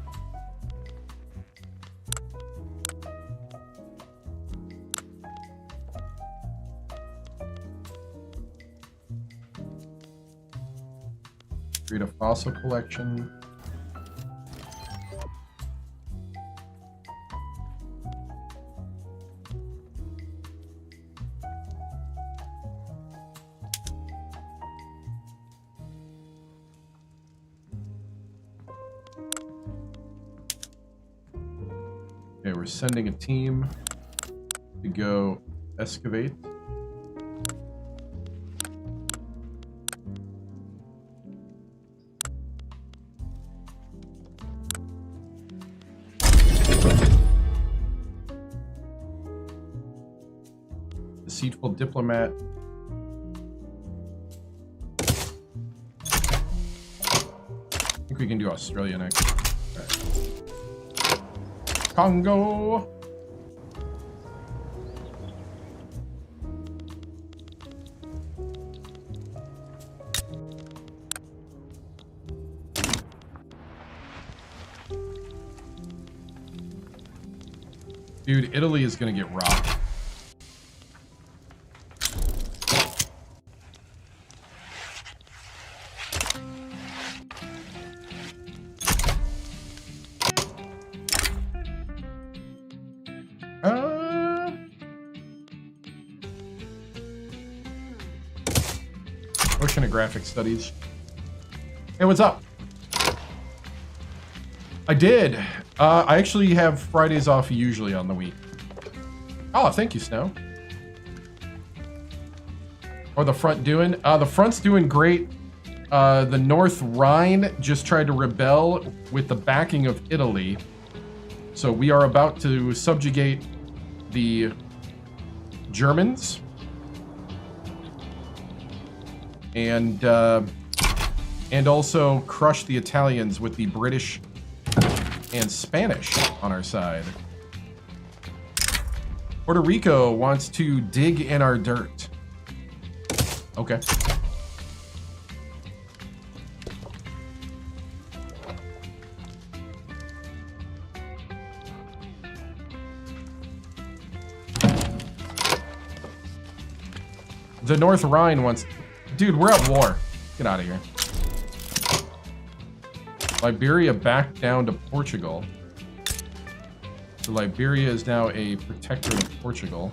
Create a fossil collection. Okay, we're sending a team to go excavate. Deceitful diplomat. I think we can do Australia next. Congo. Dude, Italy is gonna get rocked. Oceanographic studies. Hey, what's up? I did. I actually have Fridays off usually on the week. Oh, thank you, Snow. Or the front doing? The front's doing great. The North Rhine just tried to rebel with the backing of Italy. So we are about to subjugate the Germans. And also crush the Italians with the British and Spanish on our side. Puerto Rico wants to dig in our dirt. Okay. The North Rhine wants... Dude, we're at war. Get out of here. Liberia backed down to Portugal. So Liberia is now a protectorate of Portugal.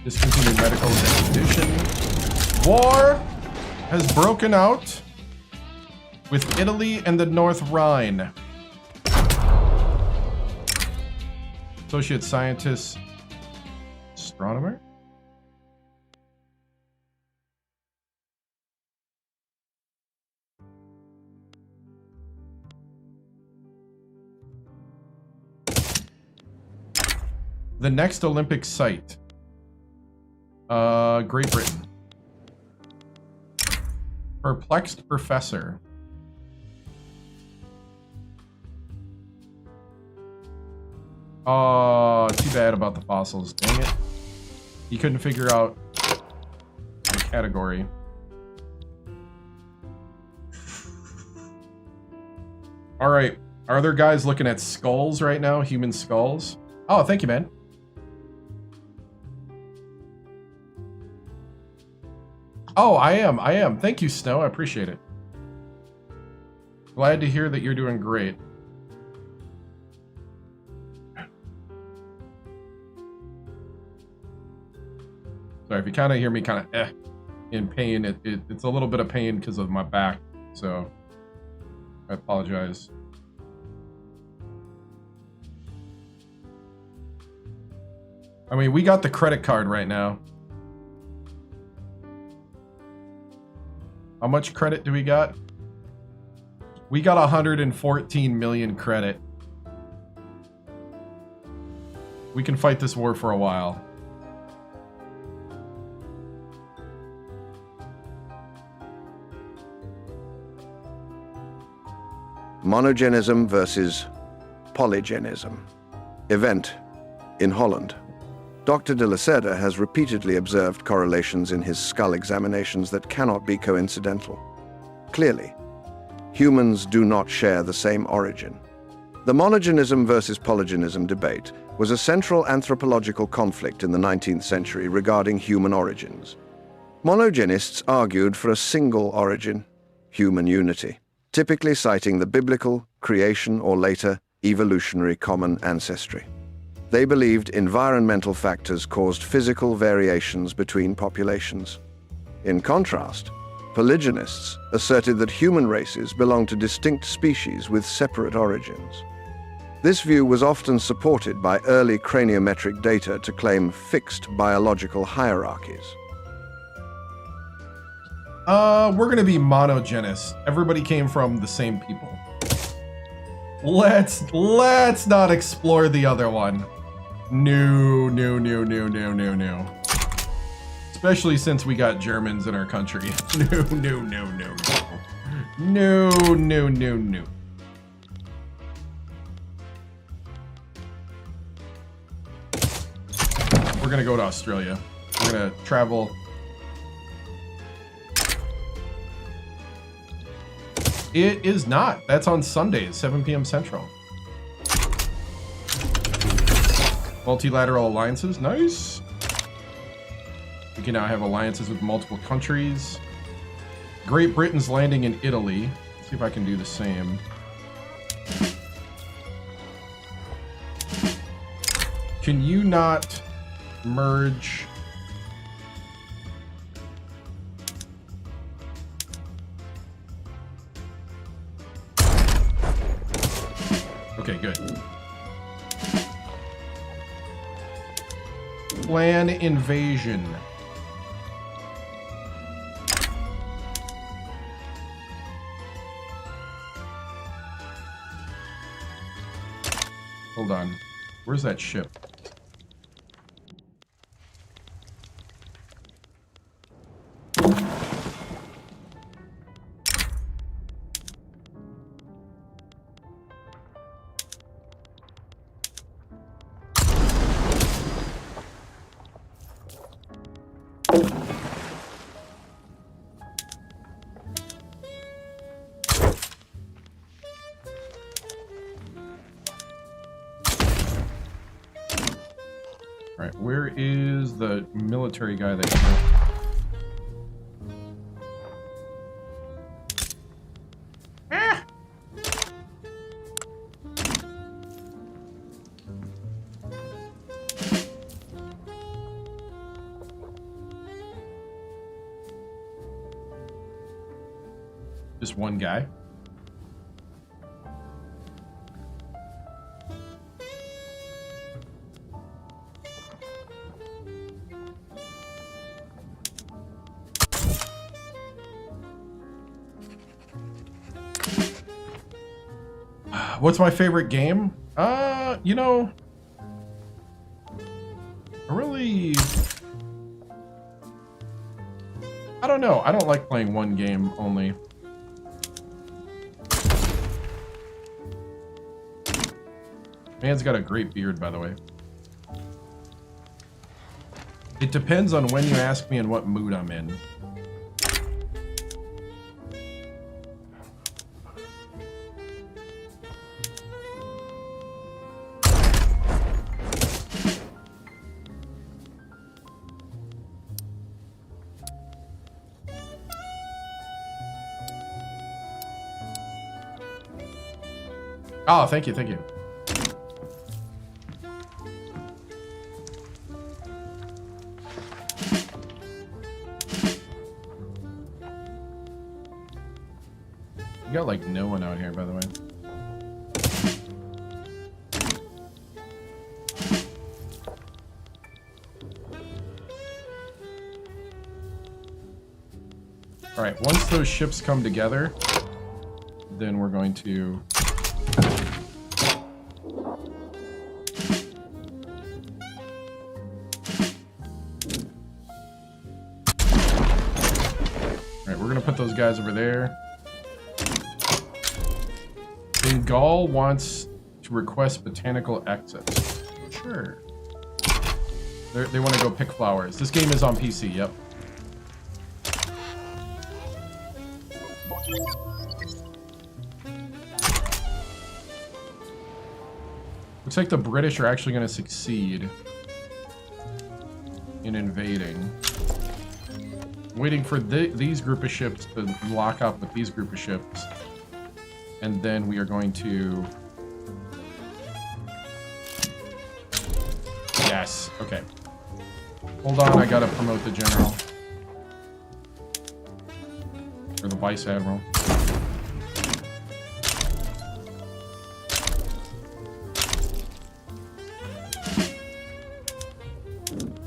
Discontinued medical expedition. War has broken out with Italy and the North Rhine. Associate scientist, astronomer. The next Olympic site. Great Britain. Perplexed professor. Oh, too bad about the fossils. Dang it. He couldn't figure out the category. Alright. Are there guys looking at skulls right now? Human skulls? Oh, thank you, man. Oh, I am. Thank you, Snow. I appreciate it. Glad to hear that you're doing great. Sorry, if you kind of hear me kind of in pain, it's a little bit of pain because of my back, so I apologize. I mean, we got the credit card right now. How much credit do we got? We got 114 million credit. We can fight this war for a while. Monogenism versus polygenism. Event in Holland. Dr. de Lacerda has repeatedly observed correlations in his skull examinations that cannot be coincidental. Clearly, humans do not share the same origin. The monogenism versus polygenism debate was a central anthropological conflict in the 19th century regarding human origins. Monogenists argued for a single origin, human unity, typically citing the biblical, creation, or later, evolutionary common ancestry. They believed environmental factors caused physical variations between populations. In contrast, polygynists asserted that human races belong to distinct species with separate origins. This view was often supported by early craniometric data to claim fixed biological hierarchies. We're gonna be monogenous. Everybody came from the same people. Let's not explore the other one. No. Especially since we got Germans in our country. No. We're gonna go to Australia. We're gonna travel. It is not. That's on Sundays, 7 p.m. Central. Multilateral alliances. Nice. We can now have alliances with multiple countries. Great Britain's landing in Italy. Let's see if I can do the same. Can you not merge? Okay, good. Plan invasion. Hold on. Where's that ship? Alright, where is the military guy that killed? Just one guy? What's my favorite game? You know, I don't know. I don't like playing one game only. Man's got a great beard, by the way. It depends on when you ask me and what mood I'm in. Oh, thank you, thank you. You got like no one out here, by the way. All right, once those ships come together, then we're going to... Put those guys over there. Bengal wants to request botanical access. Sure. They want to go pick flowers. This game is on PC, yep. Looks like the British are actually going to succeed in invading. Waiting for these group of ships to lock up with these group of ships. And then we are going to... Yes, okay. Hold on, I gotta promote the general. Or the vice admiral.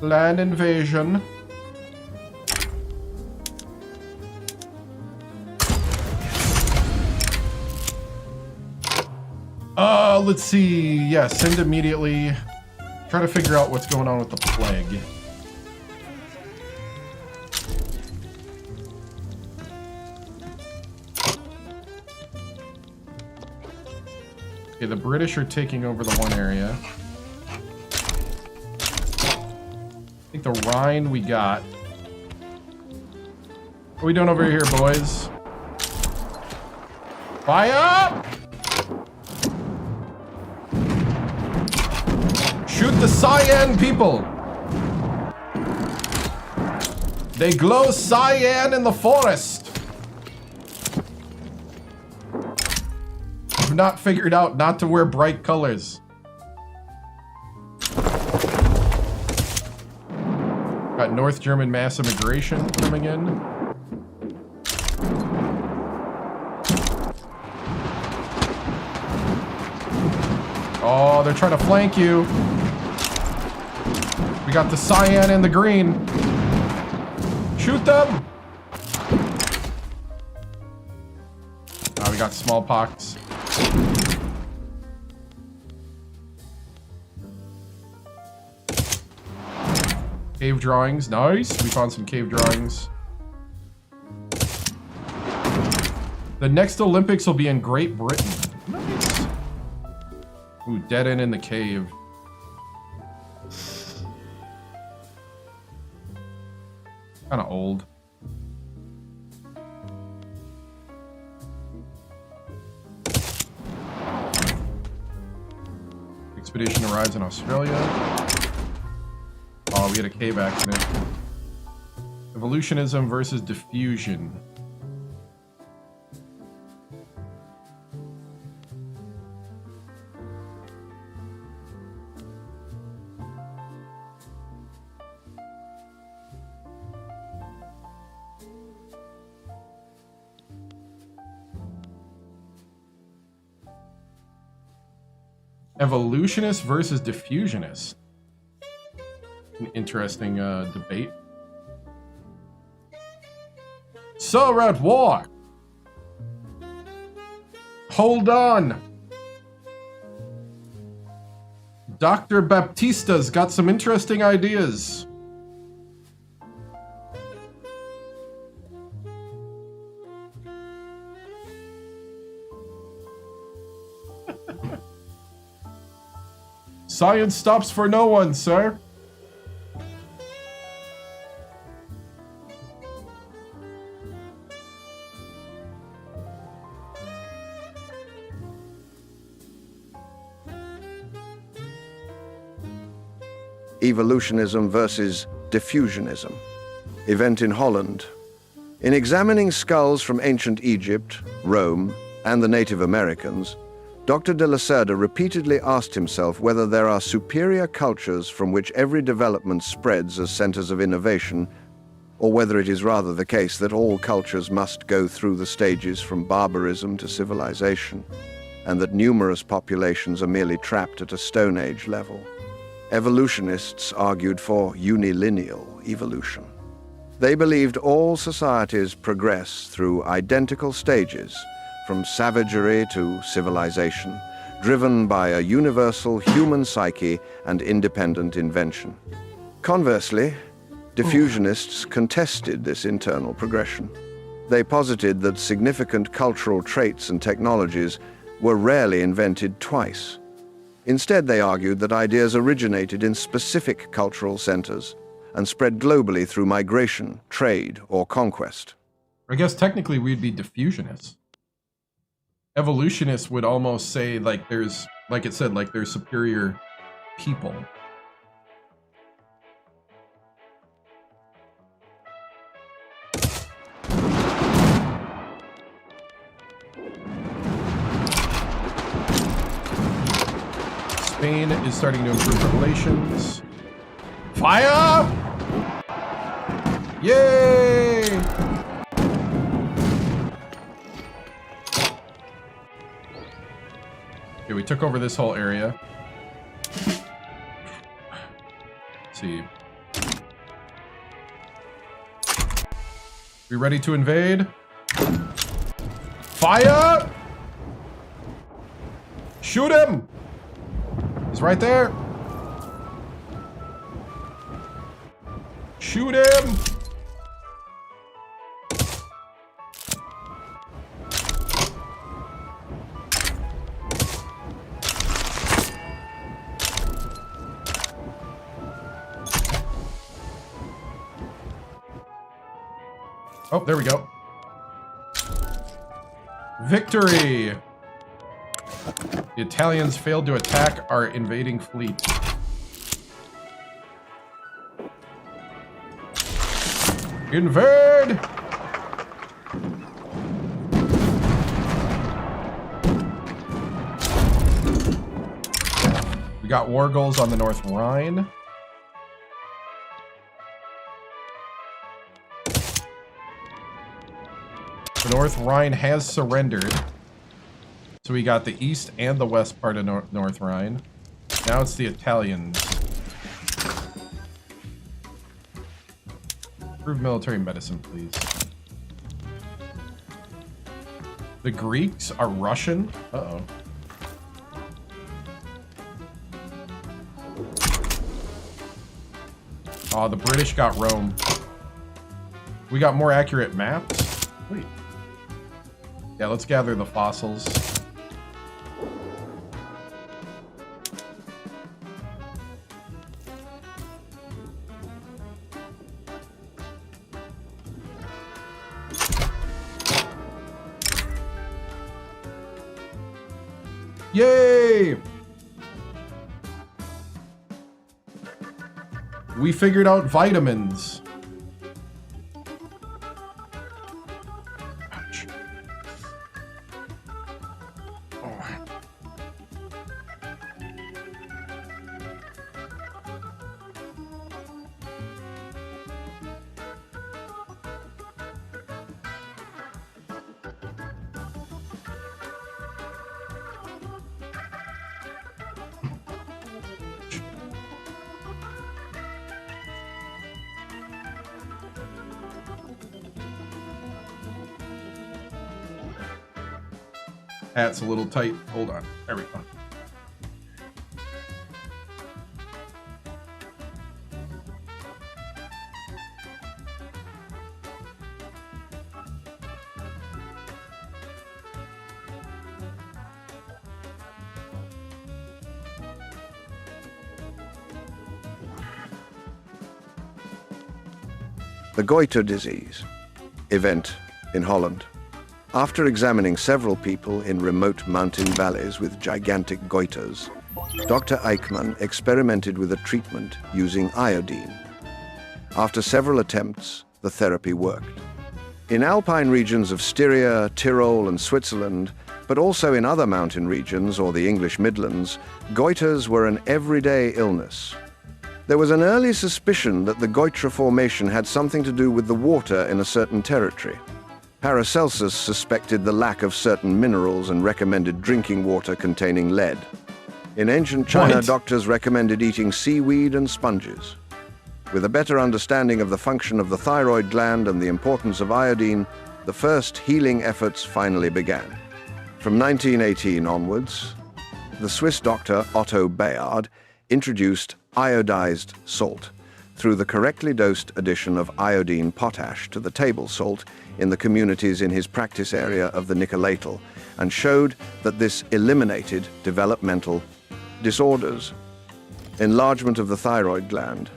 Land invasion. Let's see. Yeah, send immediately. Try to figure out what's going on with the plague. Okay, the British are taking over the one area. I think the Rhine we got. What are we doing over here, boys? Fire! Shoot the cyan people! They glow cyan in the forest! I've not figured out not to wear bright colors. Got North German mass immigration coming in. Oh, they're trying to flank you. We got the cyan and the green. Shoot them! Oh, we got smallpox. Cave drawings, nice. We found some cave drawings. The next Olympics will be in Great Britain. Nice. Ooh, dead end in the cave. Kind of old. Expedition arrives in Australia. Oh, we had a cave accident. Evolutionism versus diffusion. Evolutionist versus diffusionist. An interesting debate. So we're at war. Hold on. Dr. Baptista's got some interesting ideas. Science stops for no one, sir. Evolutionism versus diffusionism. Event in Holland. In examining skulls from ancient Egypt, Rome, and the Native Americans, Dr. de Lacerda repeatedly asked himself whether there are superior cultures from which every development spreads as centers of innovation, or whether it is rather the case that all cultures must go through the stages from barbarism to civilization, and that numerous populations are merely trapped at a Stone Age level. Evolutionists argued for unilineal evolution. They believed all societies progress through identical stages, from savagery to civilization, driven by a universal human psyche and independent invention. Conversely, diffusionists contested this internal progression. They posited that significant cultural traits and technologies were rarely invented twice. Instead, they argued that ideas originated in specific cultural centers and spread globally through migration, trade, or conquest. I guess technically we'd be diffusionists. Evolutionists would almost say, like, there's, like it said, like there's superior people. Spain is starting to improve relations. Fire! Yay! Okay, we took over this whole area. Let's see. We ready to invade? Fire! Shoot him! He's right there. Shoot him! Oh, there we go. Victory! The Italians failed to attack our invading fleet. Invade! We got war goals on the North Rhine. The North Rhine has surrendered. So we got the east and the west part of North Rhine. Now it's the Italians. Improve military medicine, please. The Greeks are Russian? Uh-oh. Oh, the British got Rome. We got more accurate maps? Wait. Yeah, let's gather the fossils. Yay! We figured out vitamins. Ouch. Oh. Hat's a little tight. Hold on. There we go. The goiter disease, event in Holland. After examining several people in remote mountain valleys with gigantic goiters, Dr. Eichmann experimented with a treatment using iodine. After several attempts, the therapy worked. In alpine regions of Styria, Tyrol, and Switzerland, but also in other mountain regions or the English Midlands, goiters were an everyday illness. There was an early suspicion that the goiter formation had something to do with the water in a certain territory. Paracelsus suspected the lack of certain minerals and recommended drinking water containing lead. In ancient China, doctors recommended eating seaweed and sponges. With a better understanding of the function of the thyroid gland and the importance of iodine, the first healing efforts finally began. From 1918 onwards, the Swiss doctor Otto Bayard introduced iodized salt through the correctly dosed addition of iodine potash to the table salt in the communities in his practice area of the Nicoletal, and showed that this eliminated developmental disorders, enlargement of the thyroid gland,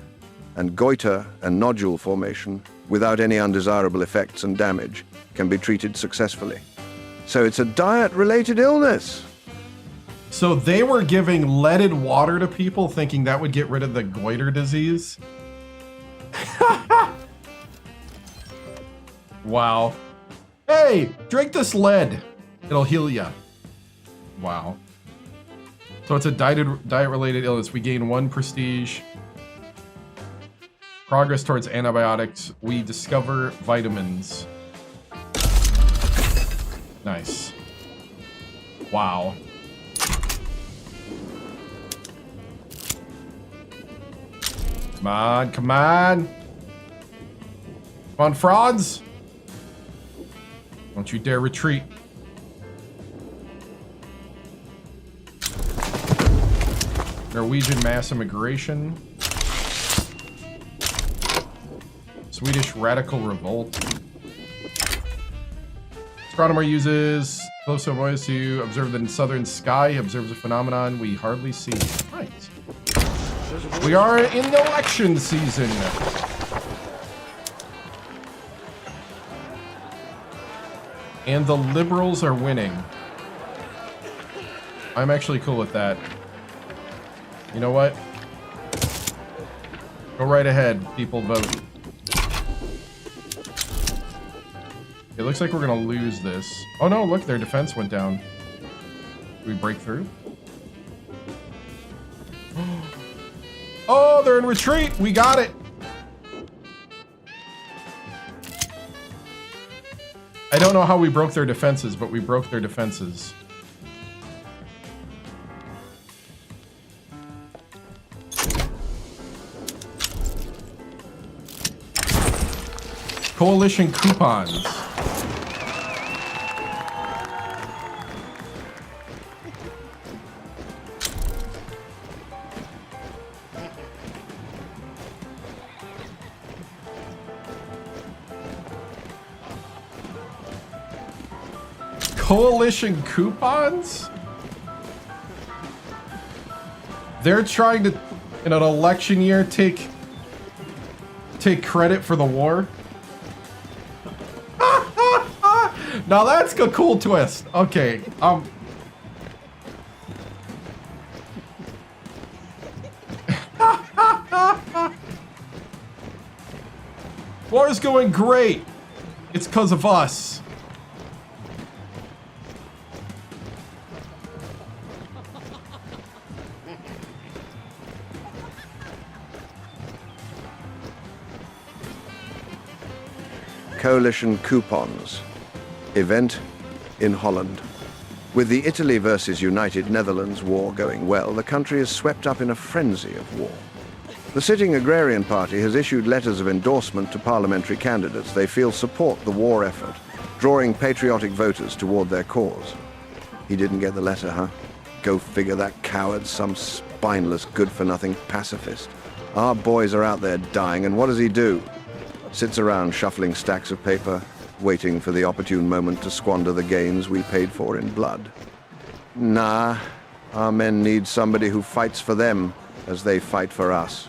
and goiter and nodule formation without any undesirable effects and damage can be treated successfully. So it's a diet-related illness. So they were giving leaded water to people thinking that would get rid of the goiter disease? Wow. Hey, drink this lead. It'll heal ya. Wow. So it's a diet-related illness. We gain 1 prestige. Progress towards antibiotics. We discover vitamins. Nice. Wow. Come on, come on. Come on, frauds. Don't you dare retreat. Norwegian mass immigration. Swedish radical revolt. Astronomer uses close avoidance to observe the southern sky. He observes a phenomenon we hardly see. Right. We are in election season. And the liberals are winning. I'm actually cool with that. You know what? Go right ahead, people, vote. It looks like we're gonna lose this. Oh no, look, their defense went down. Did we break through? Oh, they're in retreat. We got it. I don't know how we broke their defenses, but we broke their defenses. Coalition coupons. Coalition coupons? They're trying to, in an election year, take credit for the war? Now that's a cool twist. Okay, is going great. It's because of us. Coalition coupons. Event in Holland. With the Italy versus United Netherlands war going well, the country is swept up in a frenzy of war. The sitting Agrarian Party has issued letters of endorsement to parliamentary candidates they feel support the war effort, drawing patriotic voters toward their cause. He didn't get the letter, huh? Go figure, that coward's some spineless, good-for-nothing pacifist. Our boys are out there dying, and what does he do? Sits around shuffling stacks of paper, waiting for the opportune moment to squander the gains we paid for in blood. Nah, our men need somebody who fights for them as they fight for us.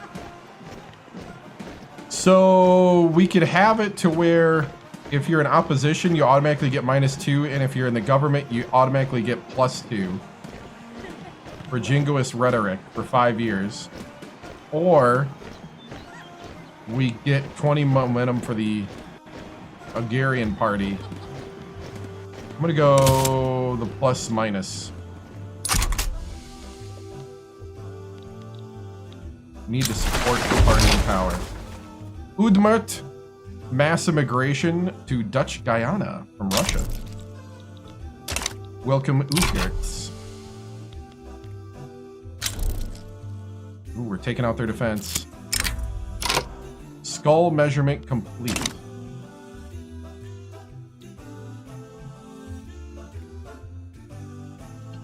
So we could have it to where if you're in opposition, you automatically get -2, and if you're in the government, you automatically get +2 for jingoist rhetoric for 5 years. Or we get 20 momentum for the Hungarian party. I'm gonna go the ±. Need to support the party in power. Udmurt, mass immigration to Dutch Guyana from Russia. Welcome Uyghurs. Ooh, we're taking out their defense. Skull measurement complete.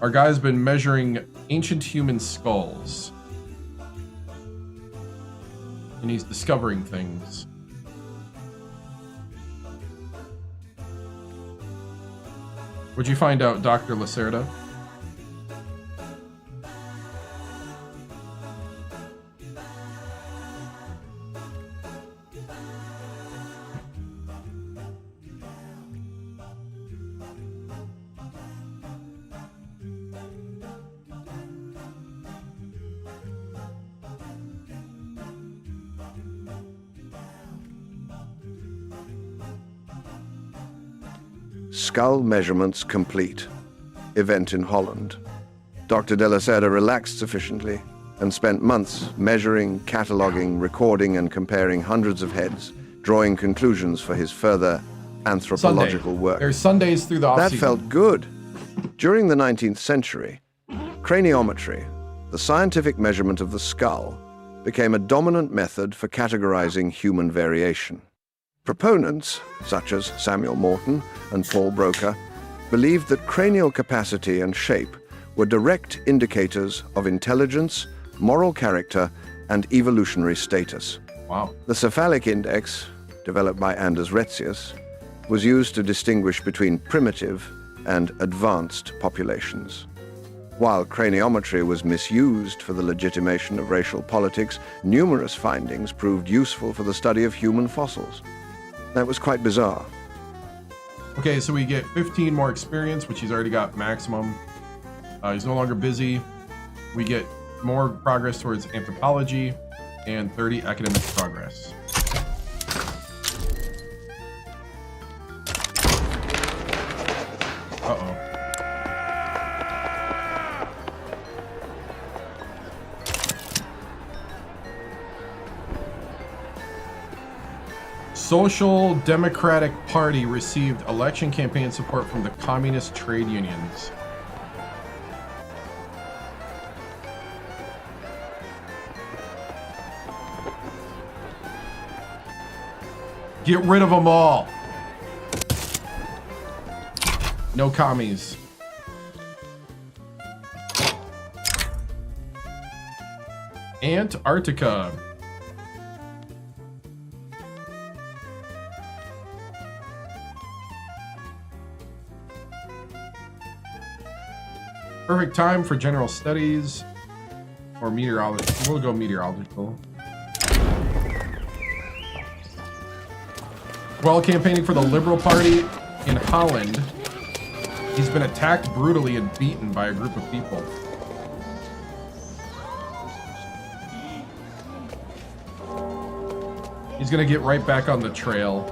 Our guy's been measuring ancient human skulls. And he's discovering things. What'd you find out, Dr. Lacerda? Skull measurements complete. Event in Holland. Dr. de la Cerda relaxed sufficiently and spent months measuring, cataloging, recording, and comparing hundreds of heads, drawing conclusions for his further anthropological work. There's Sundays through the off-season. That felt good. During the 19th century, craniometry, the scientific measurement of the skull, became a dominant method for categorizing human variation. Proponents, such as Samuel Morton and Paul Broca, believed that cranial capacity and shape were direct indicators of intelligence, moral character, and evolutionary status. Wow. The cephalic index, developed by Anders Retzius, was used to distinguish between primitive and advanced populations. While craniometry was misused for the legitimation of racial politics, numerous findings proved useful for the study of human fossils. That was quite bizarre. Okay, so we get 15 more experience, which he's already got maximum. He's no longer busy. We get more progress towards anthropology and 30 academic progress. Uh-oh. Social Democratic Party received election campaign support from the communist trade unions. Get rid of them all. No commies. Antarctica. Perfect time for general studies or meteorology. We'll go meteorological. While campaigning for the Liberal Party in Holland, he's been attacked brutally and beaten by a group of people. He's He's gonna get right back on the trail.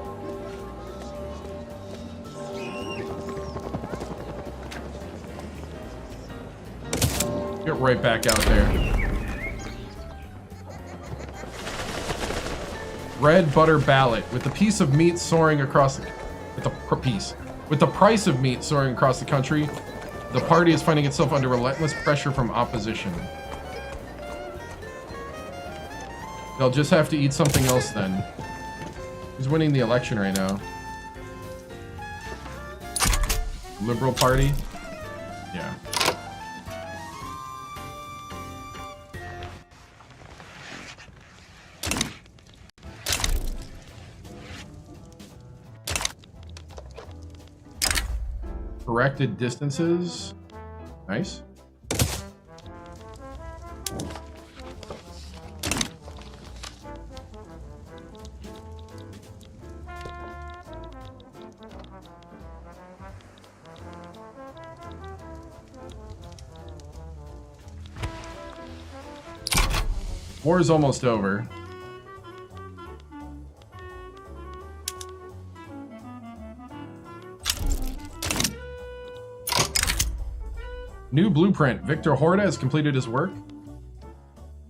Get right back out there. Red butter ballot. With the piece of meat soaring across the... With the price of meat soaring across the country, the party is finding itself under relentless pressure from opposition. They'll just have to eat something else then. Who's winning the election right now? Liberal Party? Yeah. Corrected distances. Nice. War is almost over. New blueprint. Victor Horta has completed his work.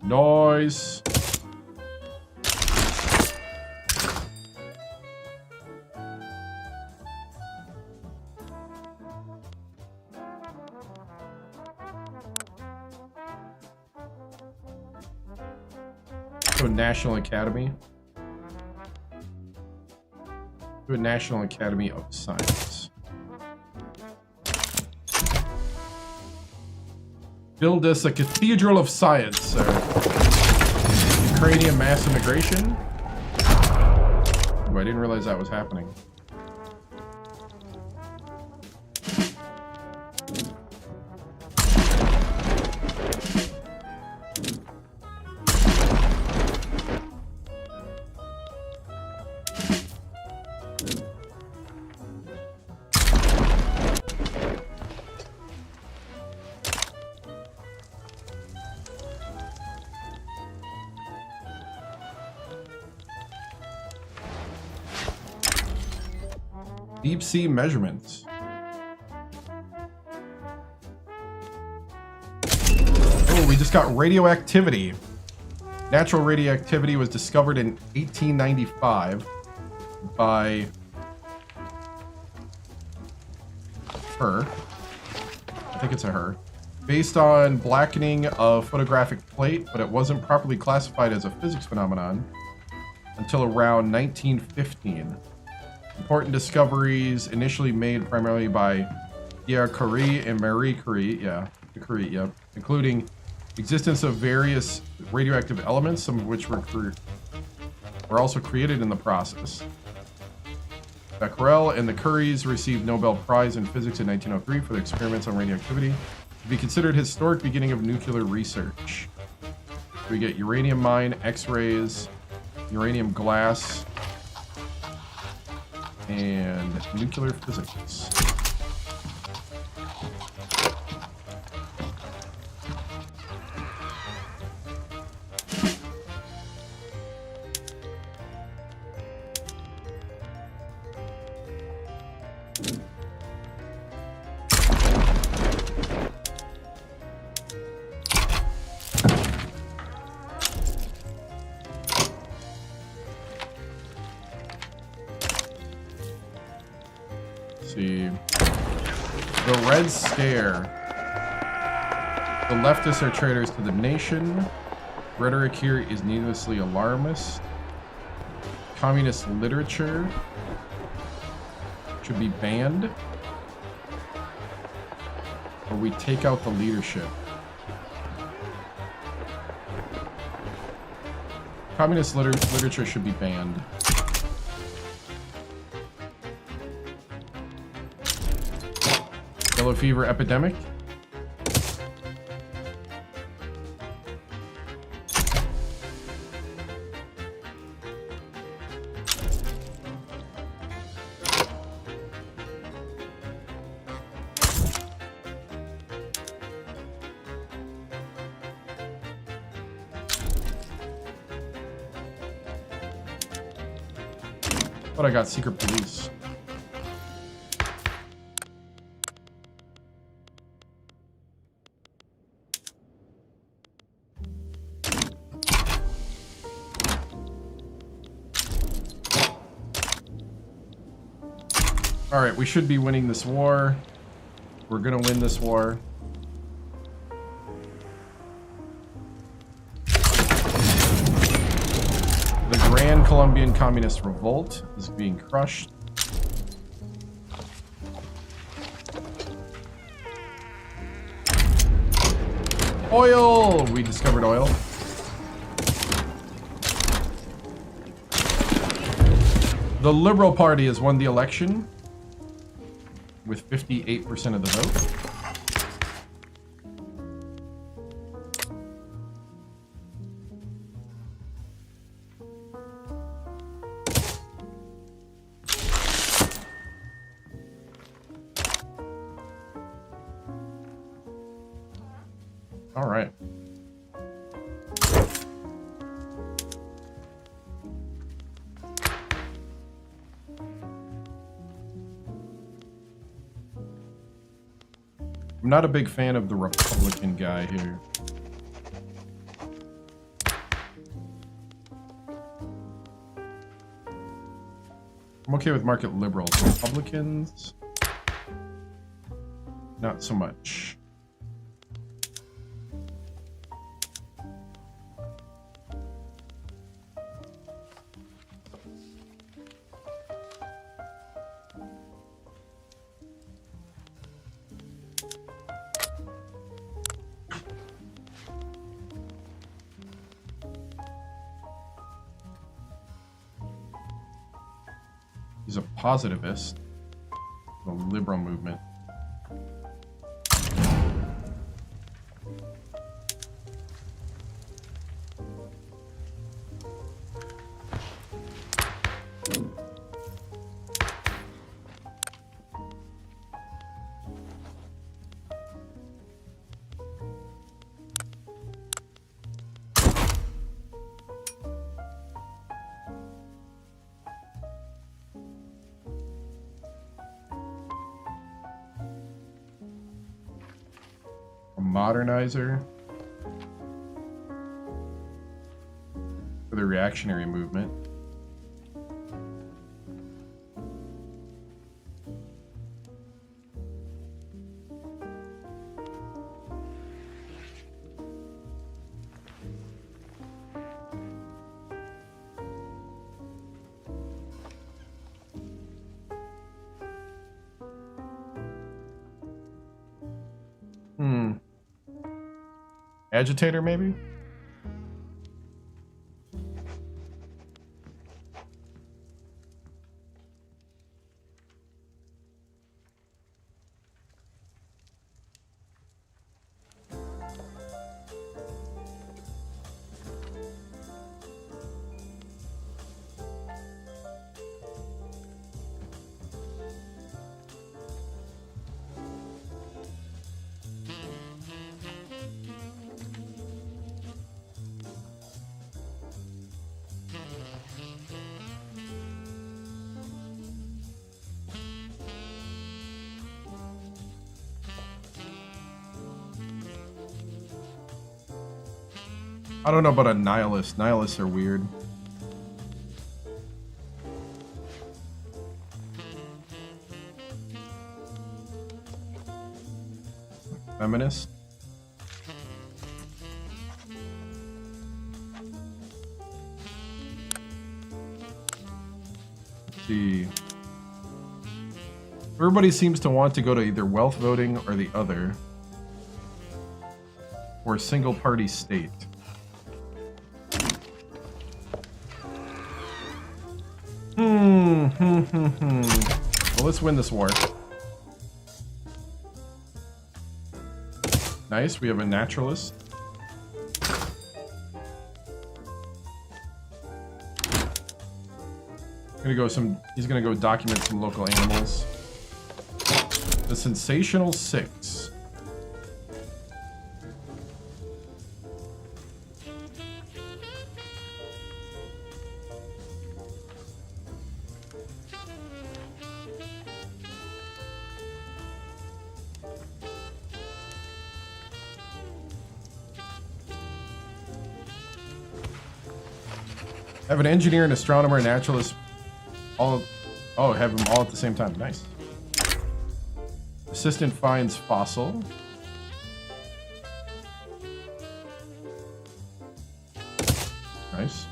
Nice. To a National Academy. To a National Academy of Science. Build us a cathedral of science, sir. Ukrainian mass immigration? Oh, I didn't realize that was happening. Deep sea measurements. Oh, we just got radioactivity. Natural radioactivity was discovered in 1895 by her. I think it's a her. Based on blackening of photographic plate, but it wasn't properly classified as a physics phenomenon until around 1915. Important discoveries initially made primarily by Pierre Curie and Marie Curie, including existence of various radioactive elements, some of which were also created in the process. Becquerel and the Curies received Nobel Prize in Physics in 1903 for their experiments on radioactivity, to be considered historic beginning of nuclear research. We get uranium mine, X-rays, uranium glass, and nuclear physics. The Red Scare. The leftists are traitors to the nation. Rhetoric here is needlessly alarmist. Communist literature should be banned. Or we take out the leadership. Communist literature should be banned. Yellow fever epidemic. But I got secret police. All right, we should be winning this war. We're gonna win this war. The Grand Colombian Communist Revolt is being crushed. Oil! We discovered oil. The Liberal Party has won the election with 58% of the vote. All right. I'm not a big fan of the Republican guy here. I'm okay with market liberals. Republicans, not so much. He's a positivist, the liberal movement. Modernizer for the reactionary movement. Agitator, maybe? I don't know about a nihilist. Nihilists are weird. Feminist? Let's see. Everybody seems to want to go to either wealth voting or the other. Or a single party state. Well, let's win this war. Nice, we have a naturalist. He's gonna go document some local animals. The Sensational Six. Have an engineer, an astronomer, a naturalist, all... Oh, have them all at the same time. Nice. Assistant finds fossil. Nice.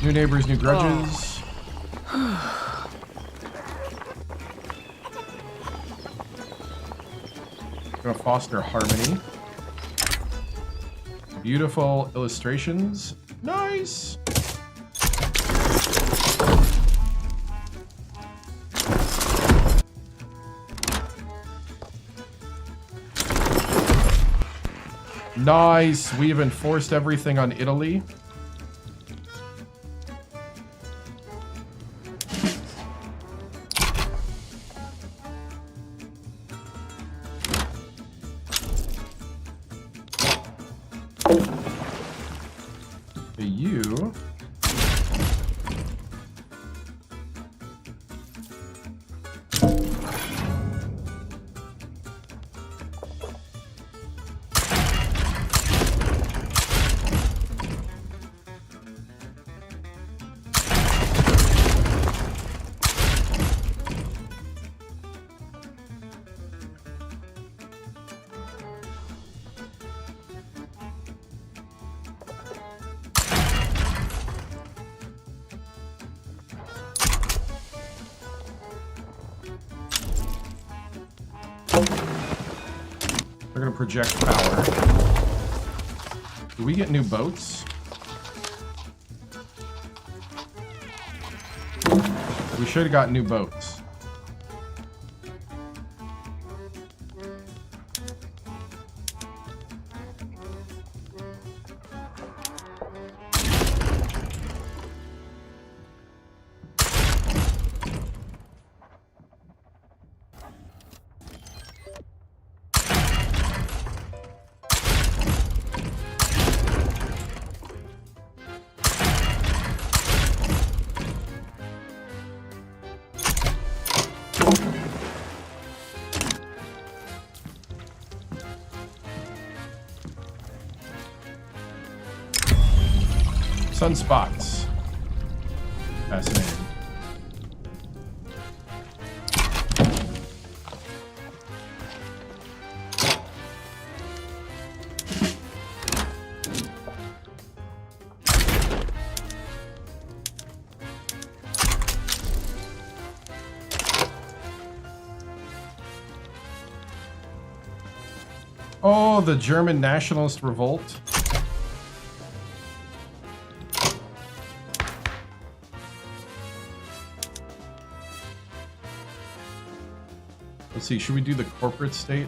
New neighbors, new grudges. Gonna foster harmony. Beautiful illustrations. Nice. Nice. We've enforced everything on Italy. You. They're gonna project power. Do we get new boats? We should have got new boats. Sunspots. Fascinating. Oh, the German nationalist revolt. Let's see, should we do the corporate state?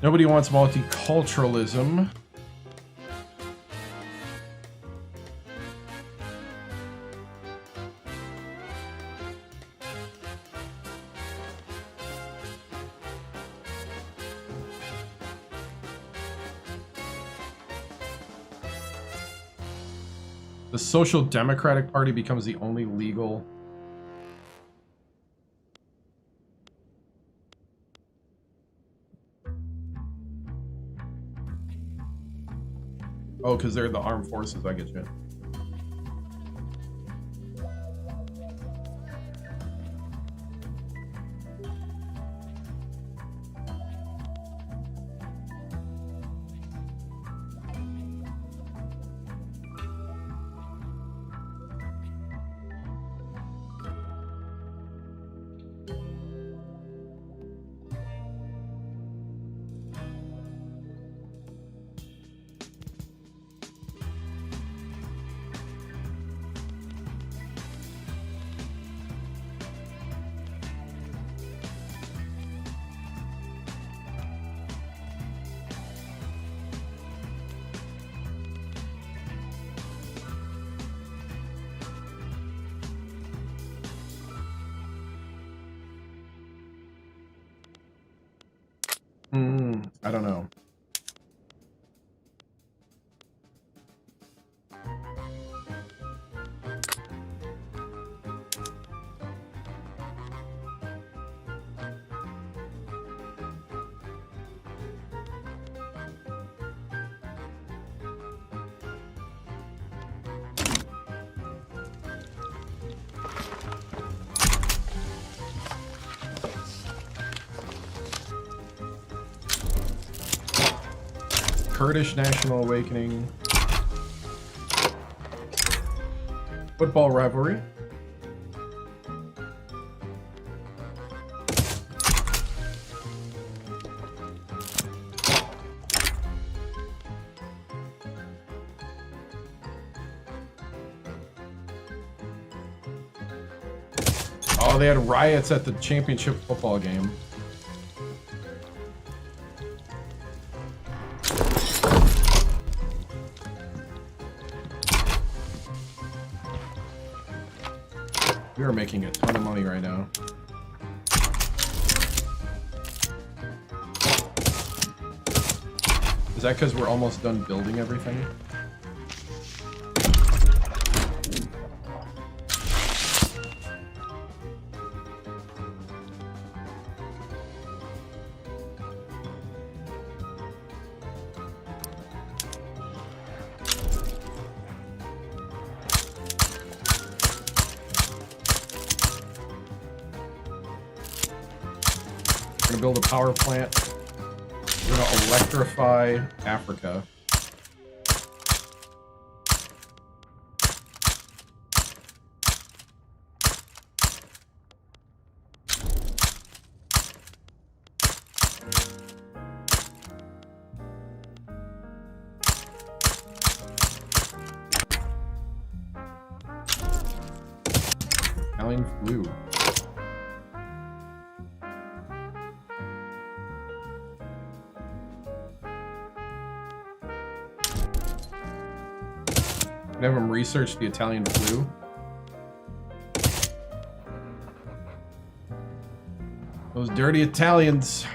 Nobody wants multiculturalism. The Social Democratic Party becomes the only legal... Oh, because they're the armed forces, I get you. I don't know. Kurdish National Awakening. Football rivalry. Oh, they had riots at the championship football game. We are making a ton of money right now. Is that because we're almost done building everything? Build a power plant. We're gonna electrify Africa. Italian flu. Have them research the Italian flu. Those dirty Italians.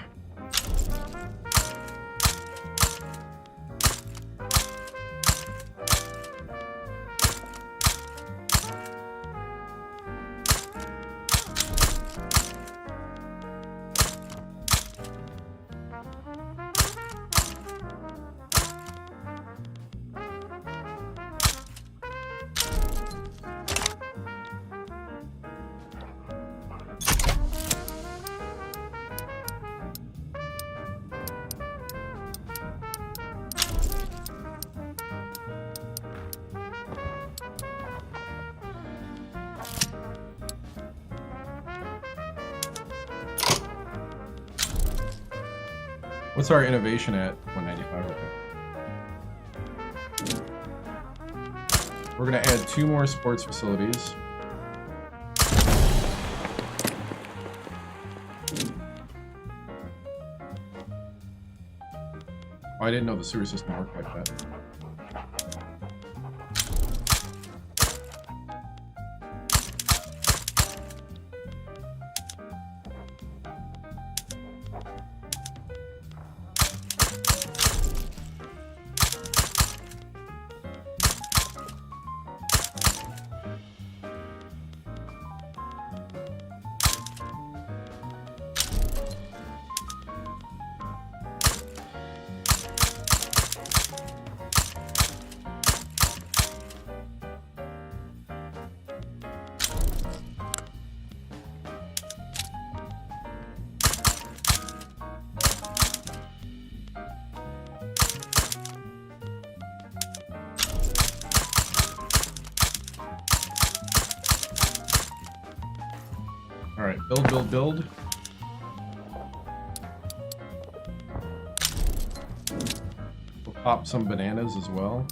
What's our innovation at? 195. Okay. We're gonna add 2 more sports facilities. Oh, I didn't know the sewer system worked like that. Alright, build. We'll pop some bananas as well.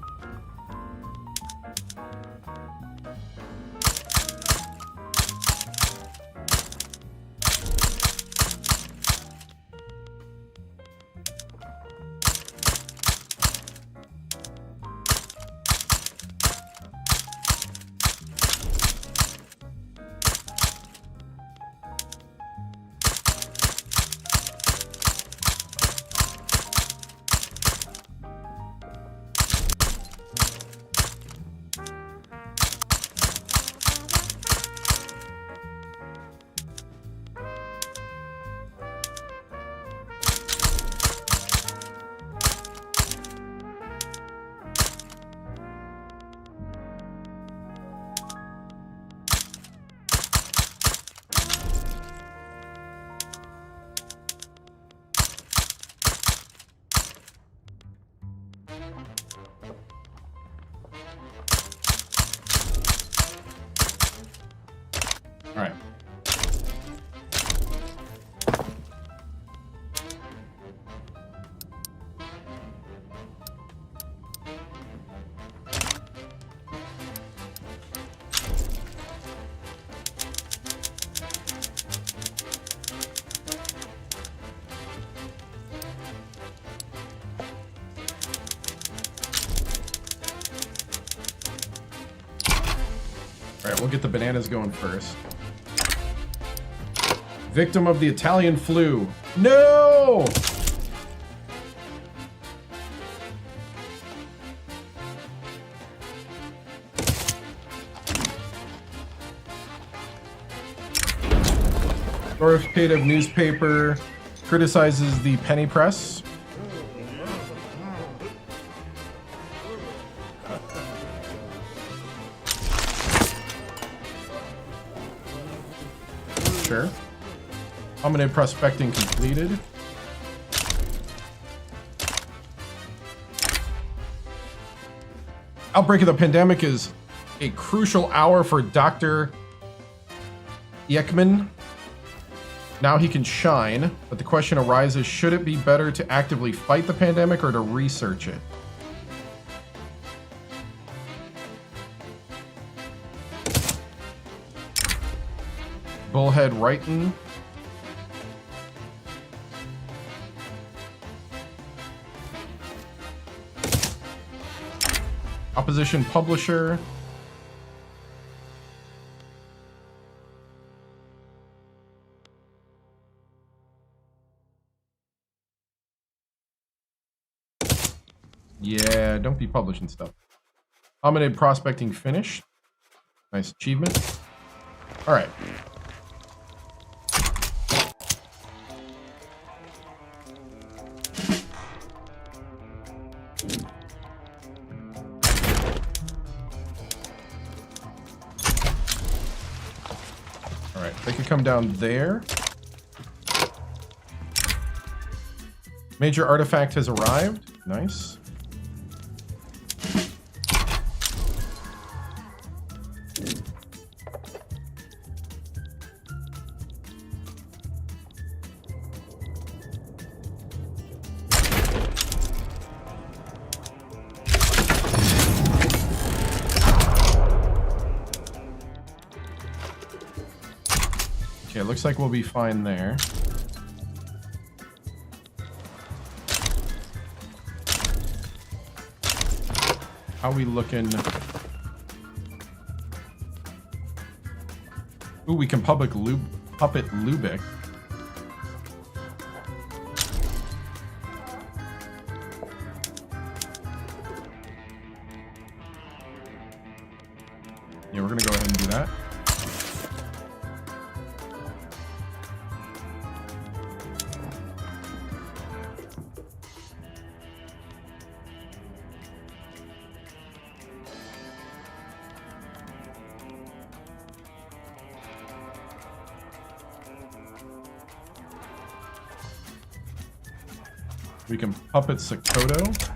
we'll get the bananas going first. Victim of the Italian flu. No! Authoritative newspaper criticizes the penny press. Sure. Hominid prospecting completed. Outbreak of the pandemic is a crucial hour for Dr. Ekman. Now he can shine, but the question arises, should it be better to actively fight the pandemic or to research it? Bullhead Wrighton. Opposition publisher. Yeah, don't be publishing stuff. Hominid prospecting finished. Nice achievement. All right. All right, they could come down there. Major artifact has arrived. Nice. Okay, it looks like we'll be fine there. How we looking? Ooh, we can puppet Lubeck. Yeah, we're gonna go ahead and do that. We can puppet Sokoto.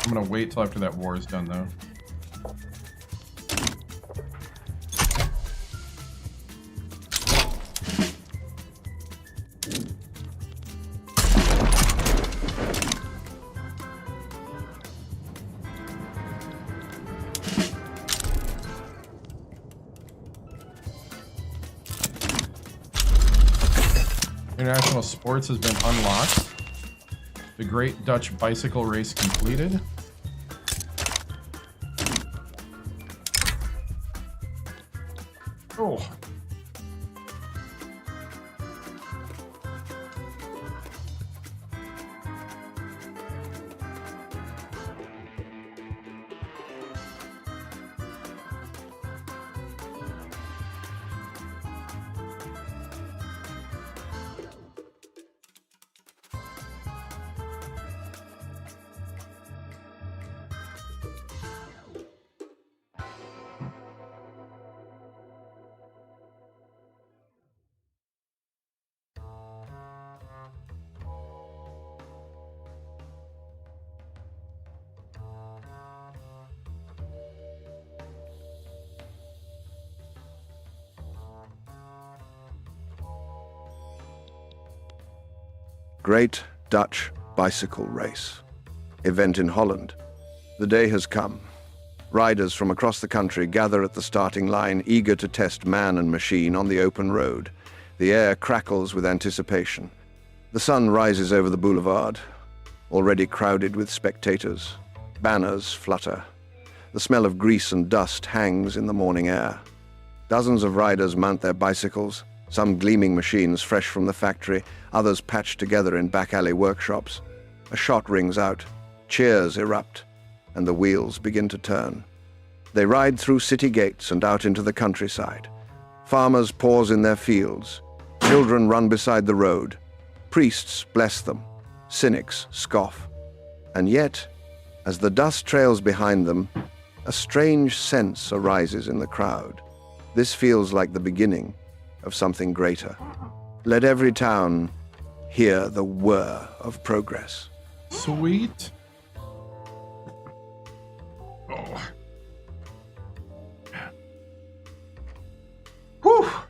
I'm gonna wait till after that war is done, though. International sports has been unlocked. The Great Dutch Bicycle Race completed. Oh. Great Dutch Bicycle Race. Event in Holland. The day has come. Riders from across the country gather at the starting line, eager to test man and machine on the open road. The air crackles with anticipation. The sun rises over the boulevard, already crowded with spectators. Banners flutter. The smell of grease and dust hangs in the morning air. Dozens of riders mount their bicycles, some gleaming machines fresh from the factory, others patched together in back-alley workshops. A shot rings out, cheers erupt, and the wheels begin to turn. They ride through city gates and out into the countryside. Farmers pause in their fields. Children run beside the road. Priests bless them. Cynics scoff. And yet, as the dust trails behind them, a strange sense arises in the crowd. This feels like the beginning of something greater. Let every town hear the whir of progress. Sweet. Oh. Whew. All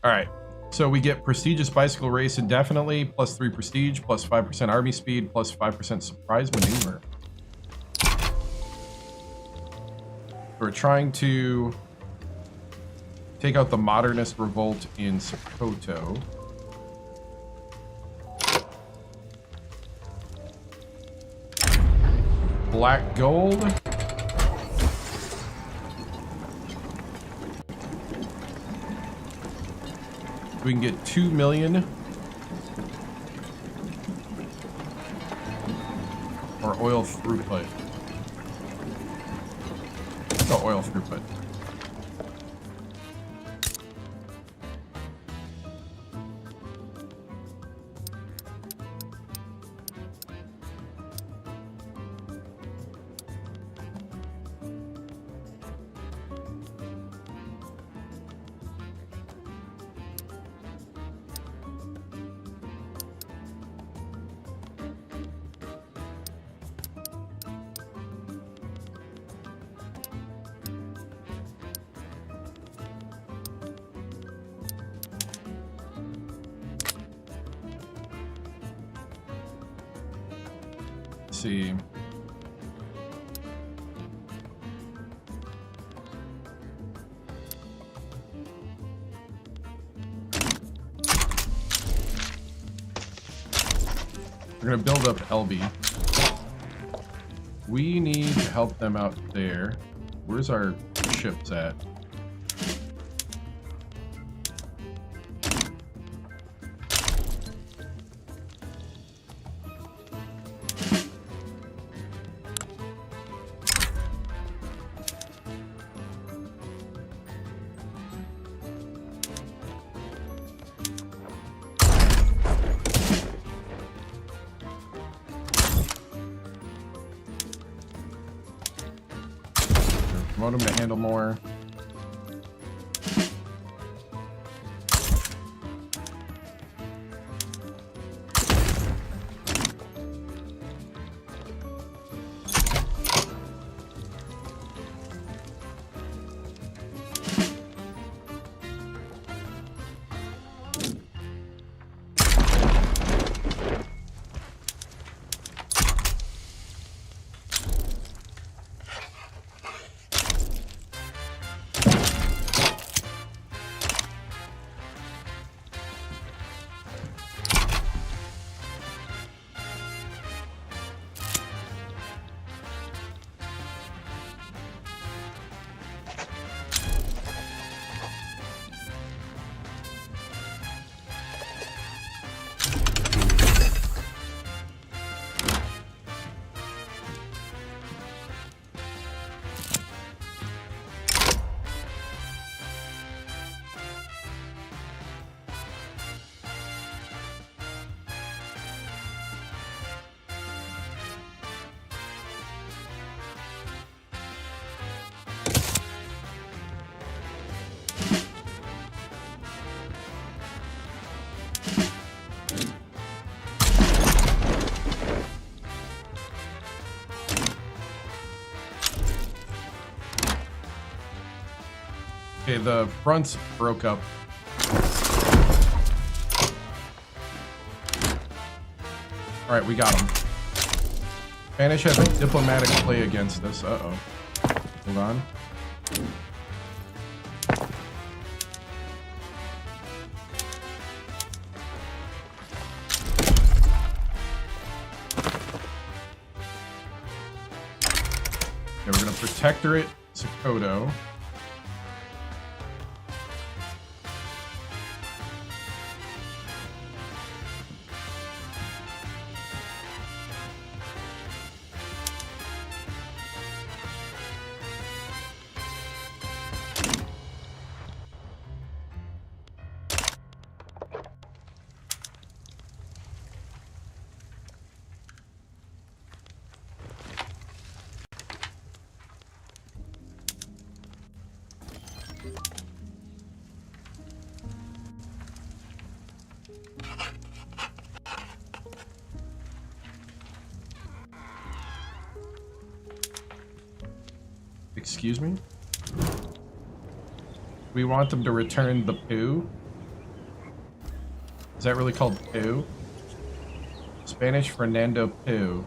right. So we get prestigious bicycle race indefinitely, plus 3 prestige, plus 5% army speed, plus 5% surprise maneuver. We're trying to take out the modernist revolt in Sapoto. Black gold. We can get 2 million. Or oil throughput. No, oil throughput. See. We're gonna build up LB. We need to help them out there. Where's our ships at? Promote him to handle more. Okay, the fronts broke up. All right, we got them. Spanish have a diplomatic play against us. Uh-oh. Hold on. Protectorate, Sokoto. Excuse me? We want them to return the poo? Is that really called poo? Spanish Fernando Poo.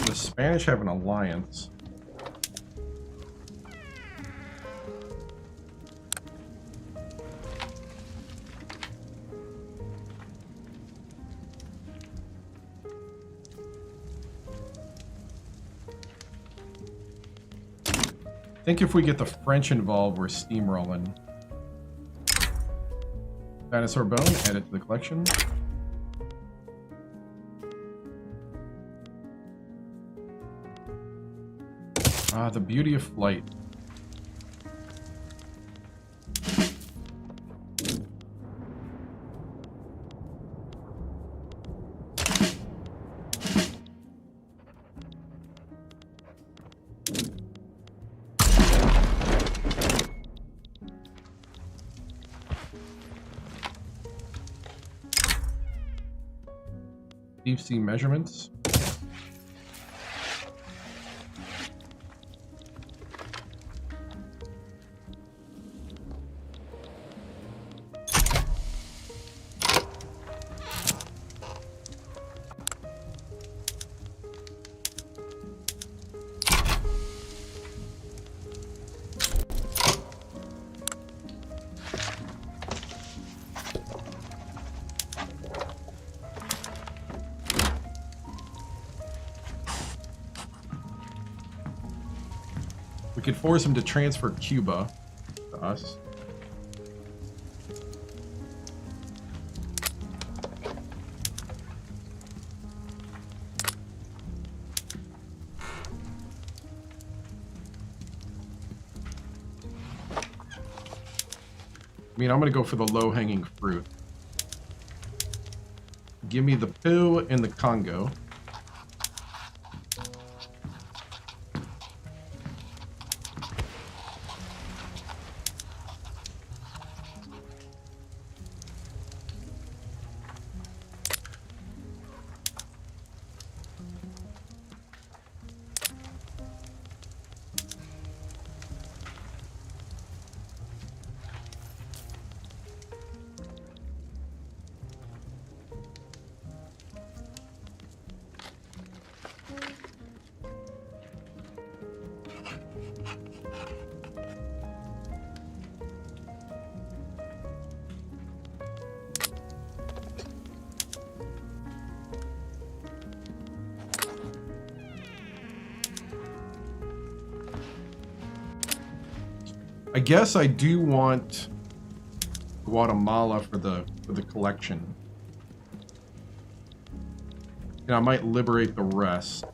The Spanish have an alliance. I think if we get the French involved, we're steamrolling. Dinosaur bone, add it to the collection. Ah, the beauty of flight. Deep sea measurements. We could force him to transfer Cuba to us. I mean, I'm going to go for the low-hanging fruit. Give me the poo in the Congo. I guess I do want Guatemala for the collection. And I might liberate the rest.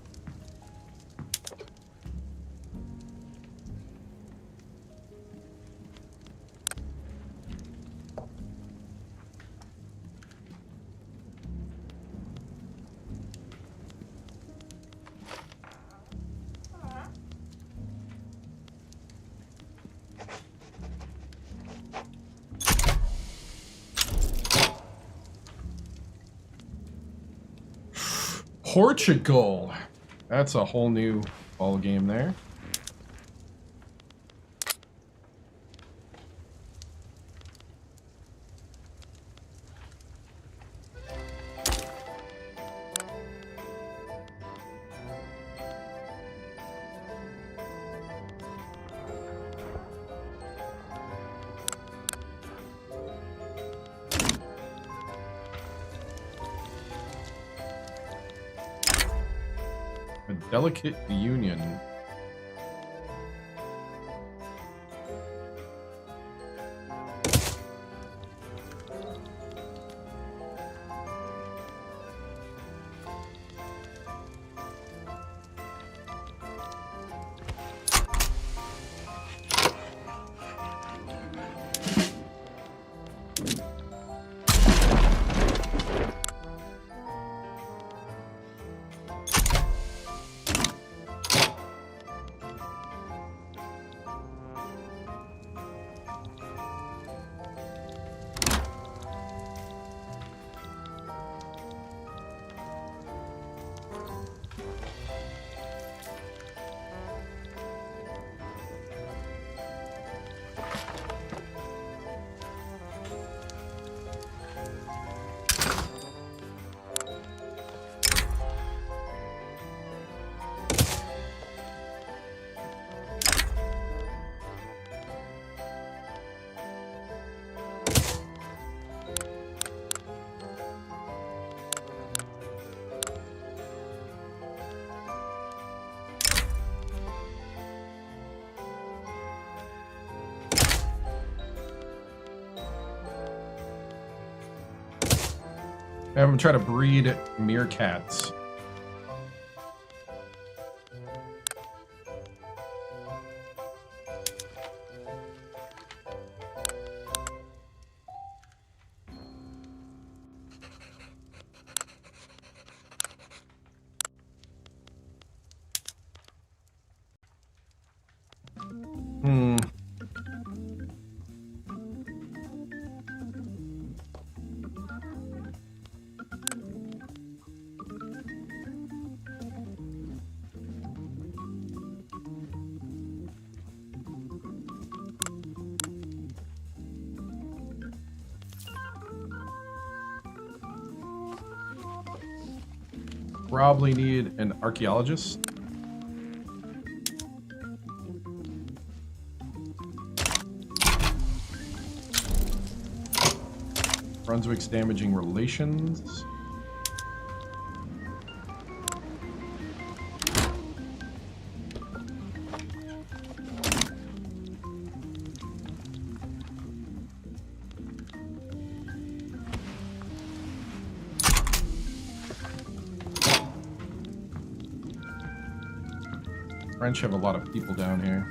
Portugal. That's a whole new ball game there. A delicate union. Have them try to breed meerkats. Probably need an archaeologist. Brunswick's damaging relations. French have a lot of people down here.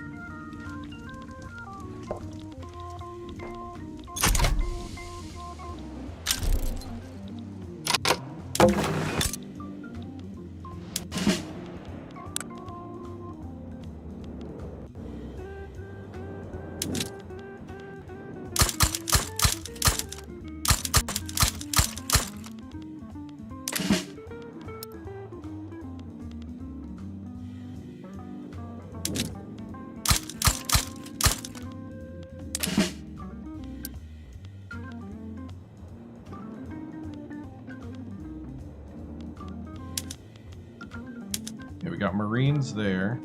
Yeah, we got Marines there.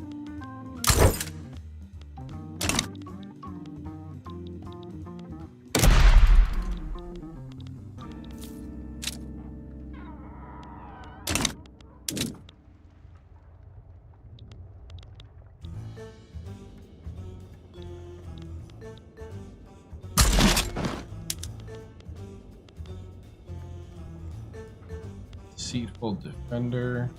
Deceitful defender.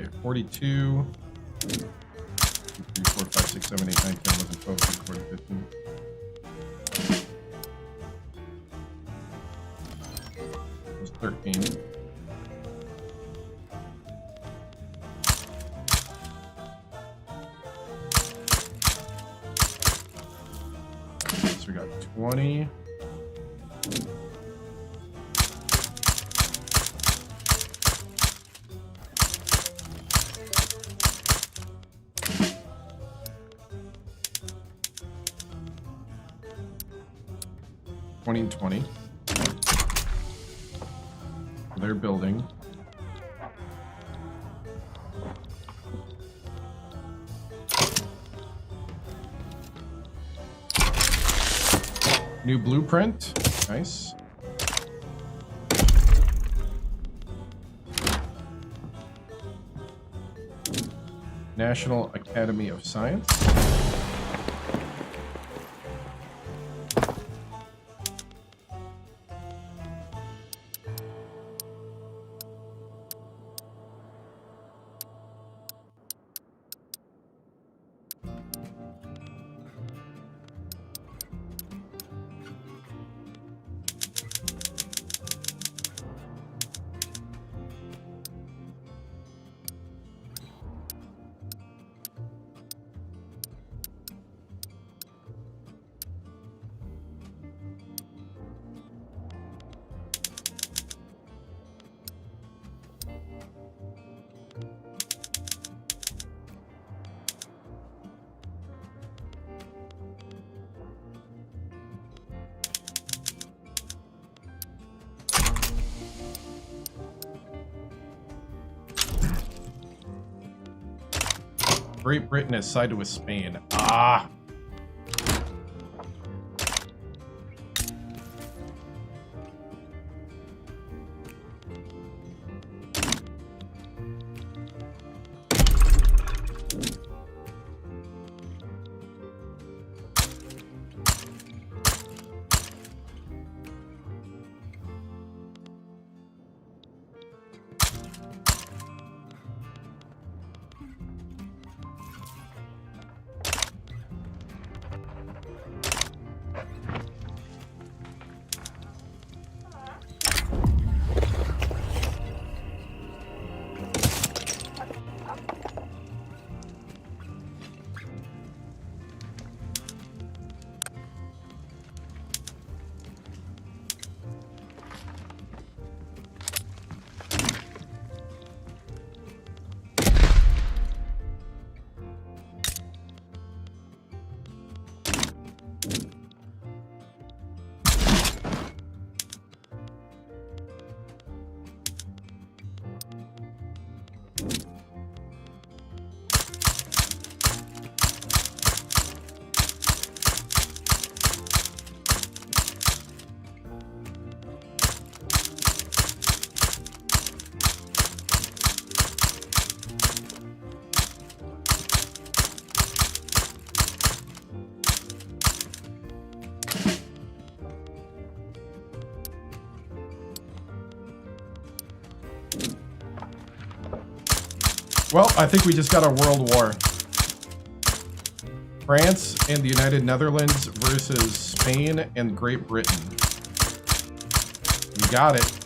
Okay, 42. 2, 3, 4, 5, 6, 7, 8, 9, 10, 11, 12, 13, 14, 15. That's 13. So we got 20. And 20. They're building. New blueprint. Nice. National Academy of Science. Great Britain has sided with Spain. Ah! Well, I think we just got a world war. France and the United Netherlands versus Spain and Great Britain. You got it.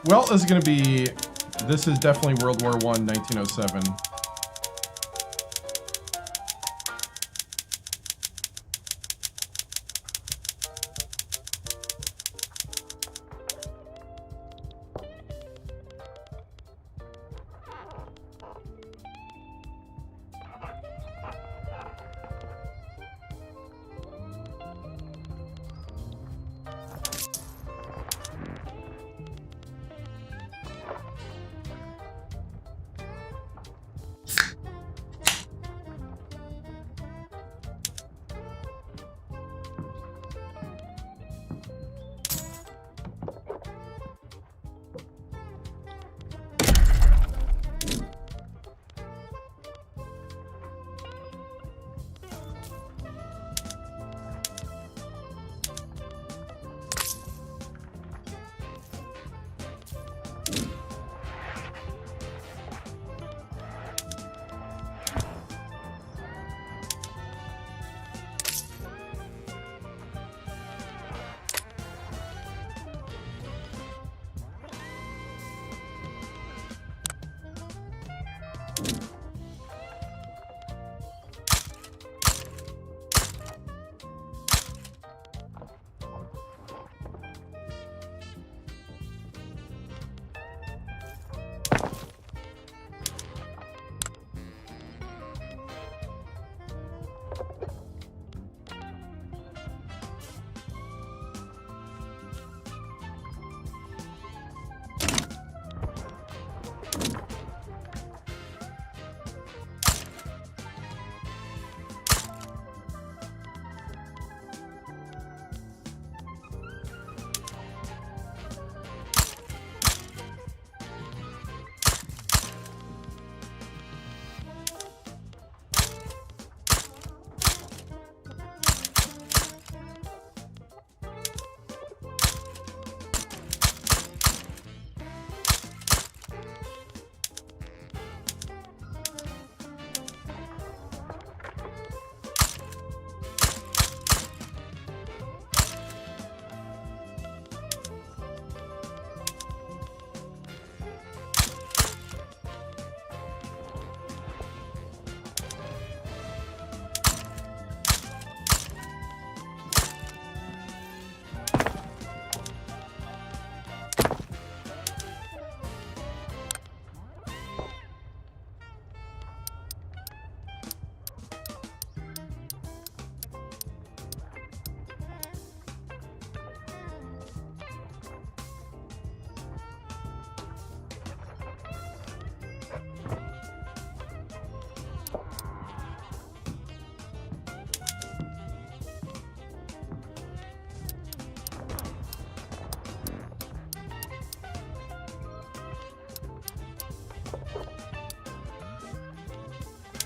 Well, this is going to be... This is definitely World War I, 1907.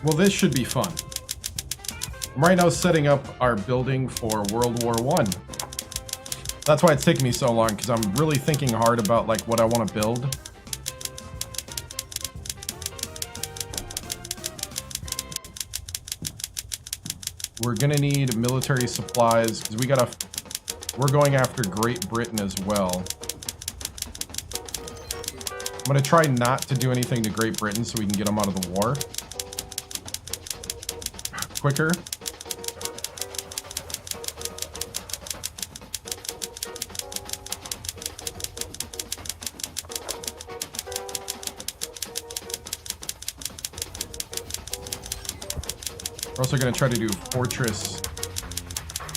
Well, this should be fun. I'm right now setting up our building for World War I. That's why it's taking me so long, because I'm really thinking hard about like what I want to build. We're gonna need military supplies because we're going after Great Britain as well. I'm gonna try not to do anything to Great Britain so we can get them out of the war quicker. We're also going to try to do Fortress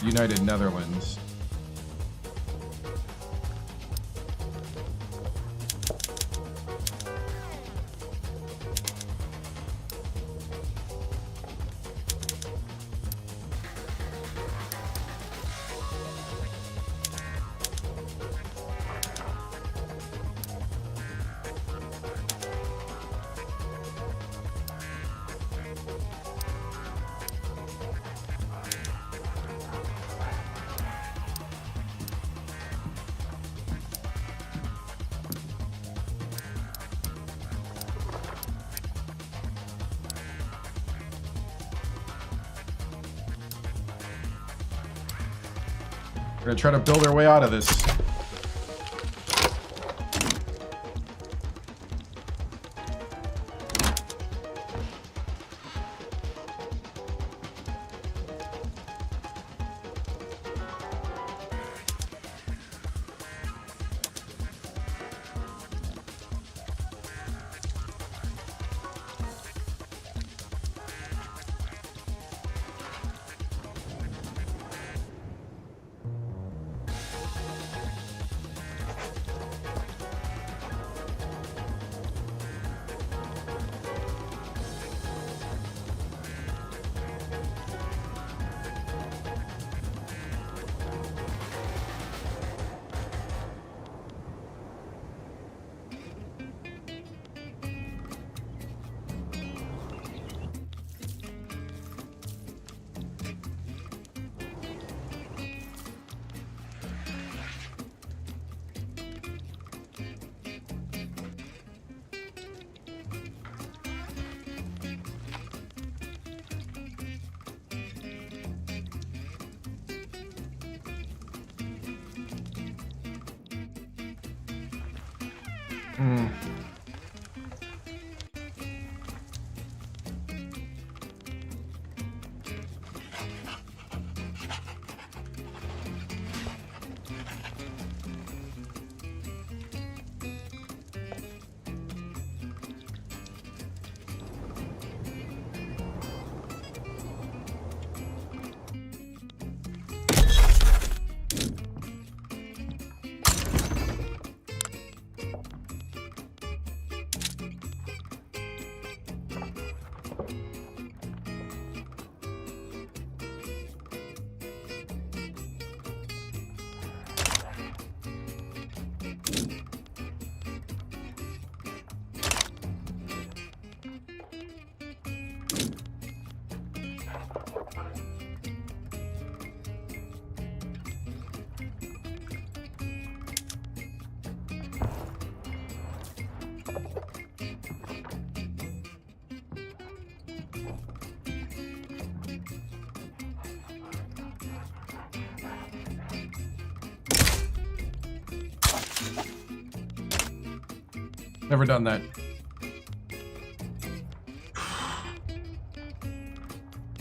United Netherlands. We're gonna try to build our way out of this. Mm. Never done that.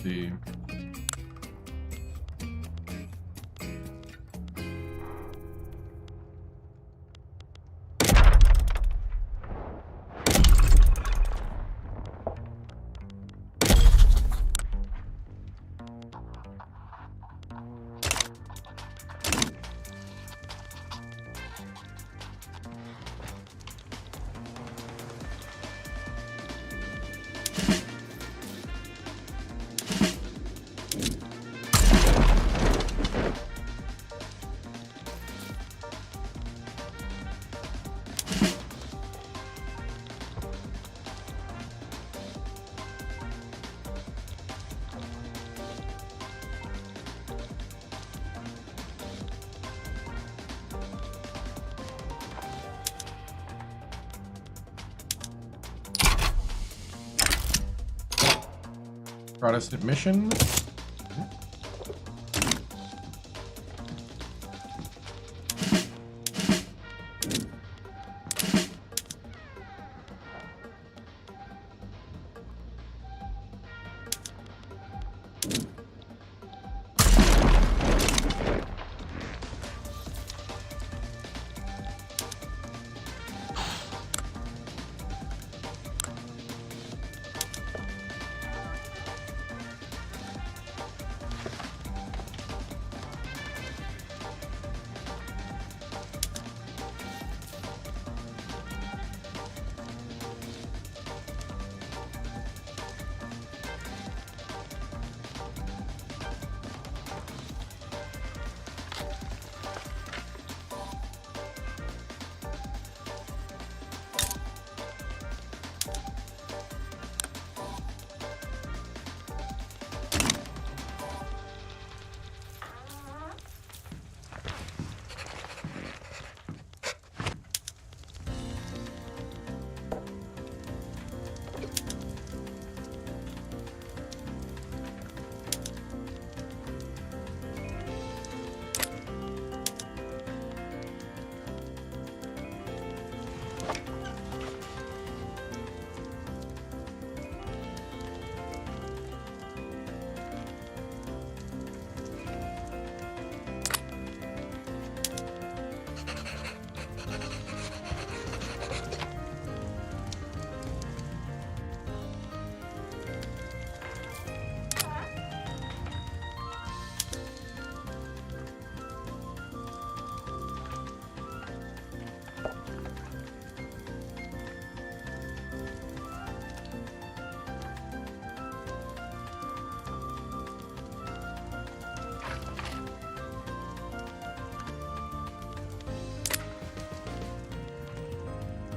See. Protestant mission.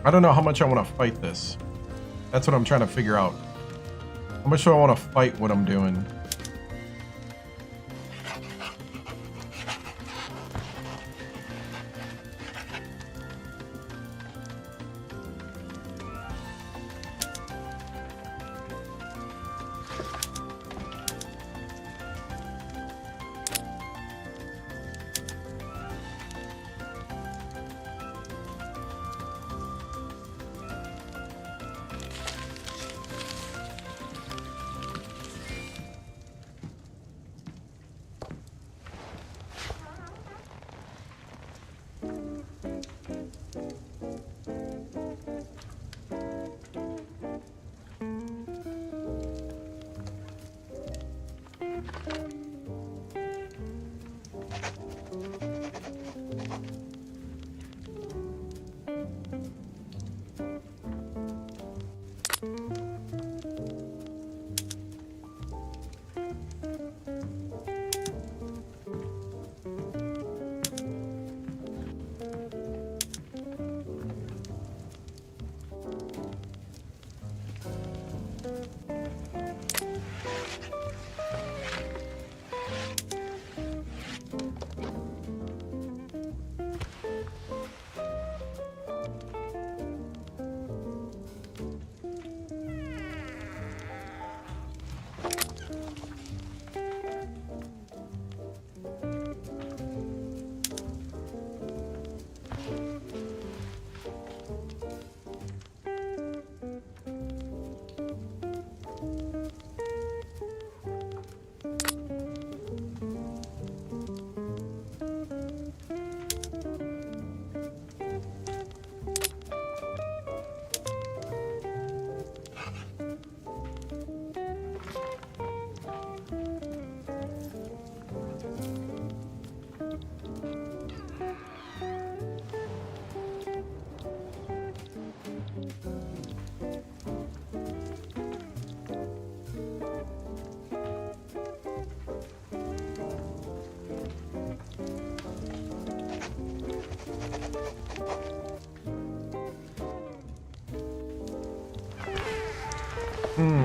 I don't know how much I want to fight this. That's what I'm trying to figure out. How much do I want to fight what I'm doing?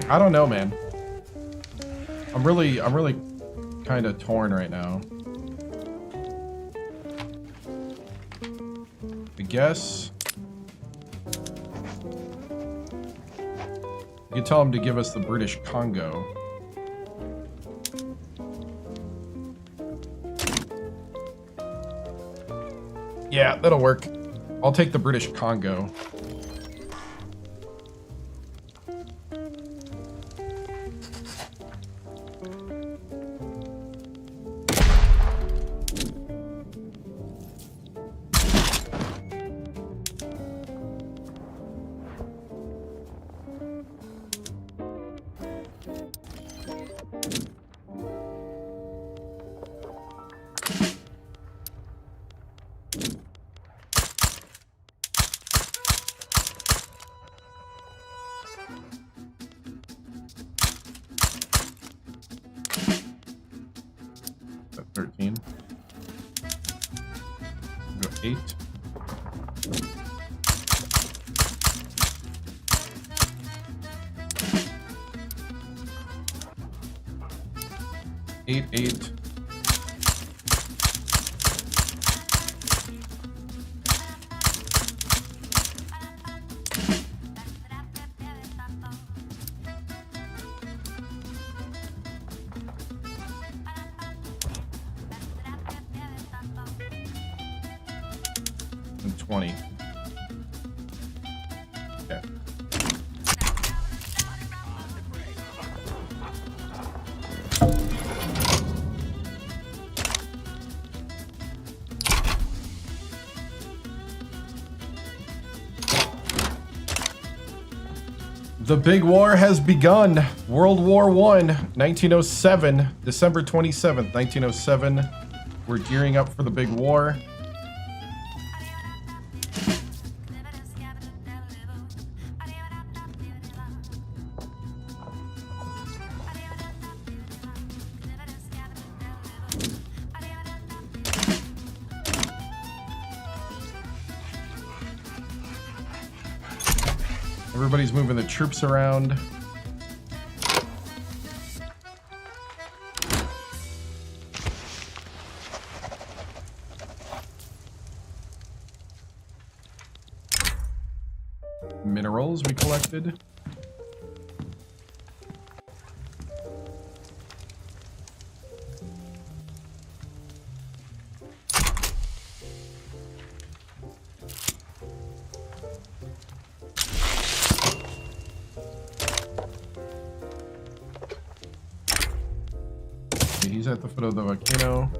I don't know, man. I'm really kind of torn right now. I guess you could tell him to give us the British Congo. Yeah, that'll work. I'll take the British Congo. That's 13. Go 8. Eight. And 20. Okay. The big war has begun. World War I, 1907, December 27th, 1907. We're gearing up for the big war. Everybody's moving the troops around. Minerals we collected. He's at the foot of the volcano.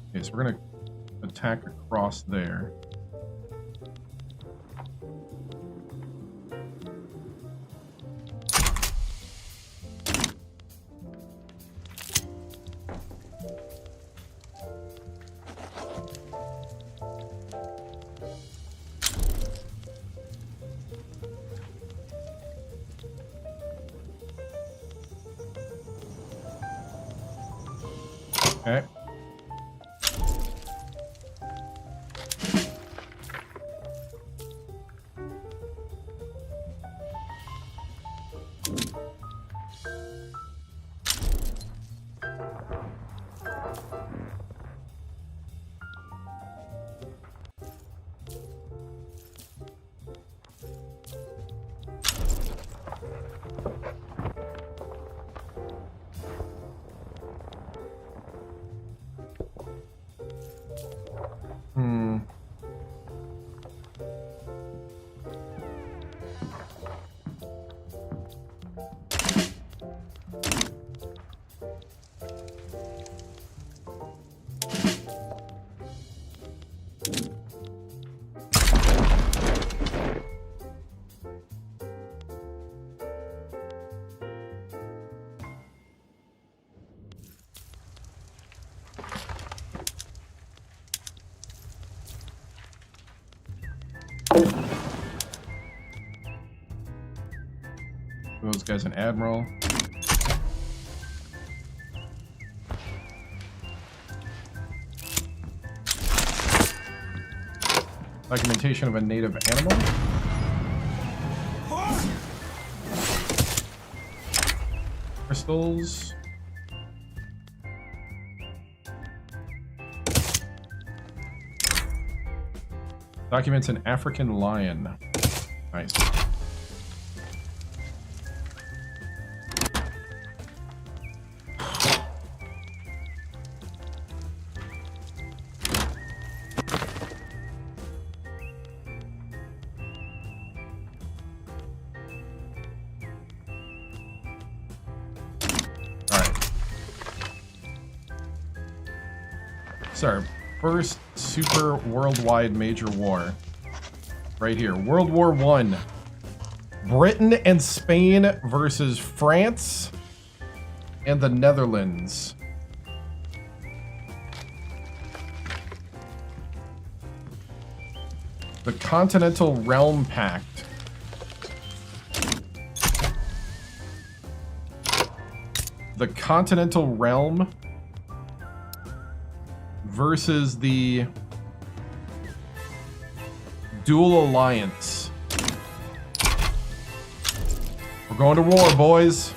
Okay, so we're gonna attack across there. Okay. Those guy's an admiral. Documentation of a native animal. Crystals. Documents an African lion. Nice. It's our first super worldwide major war. Right here. World War I. Britain and Spain versus France and the Netherlands. The Continental Realm Pact. The Continental Realm versus the Dual Alliance. We're going to war, boys.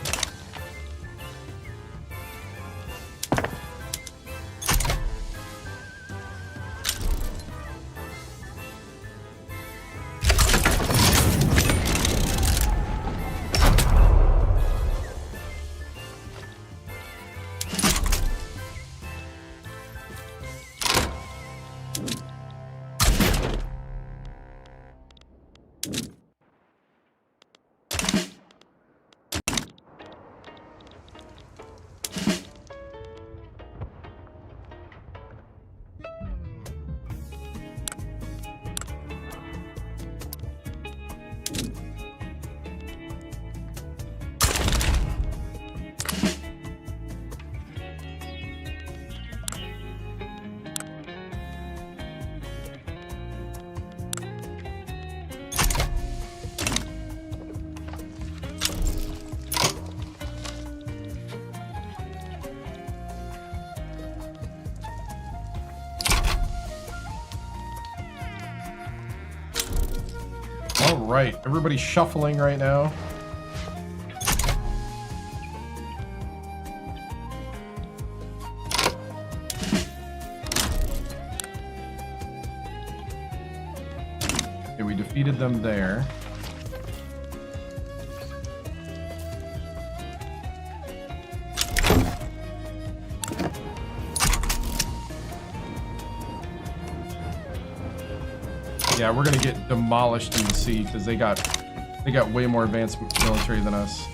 Right, everybody's shuffling right now. Okay, we defeated them there. Yeah, we're gonna get demolished in the sea because they got way more advanced military than us.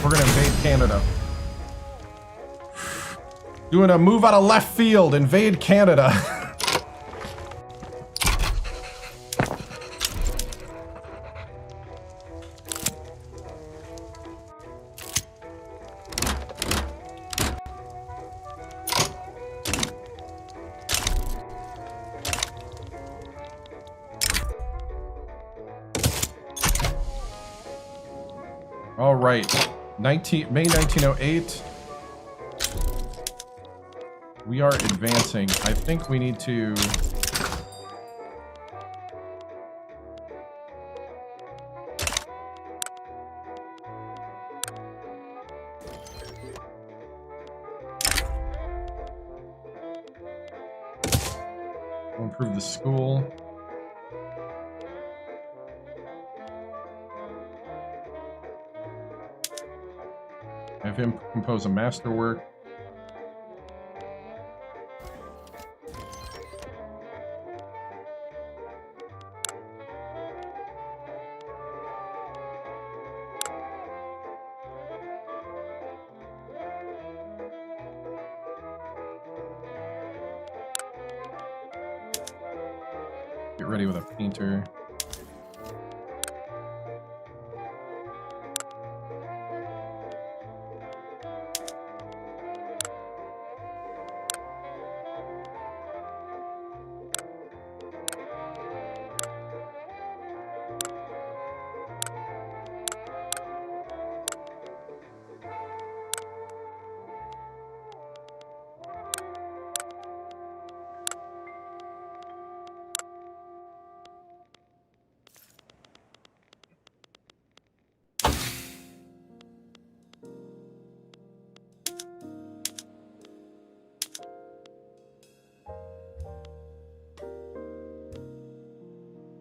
We're gonna invade Canada. Doing a move out of left field, invade Canada. All right. May 1908. We are advancing. I think we need to... We'll improve the school. Have him compose a masterwork. Get ready with a painter.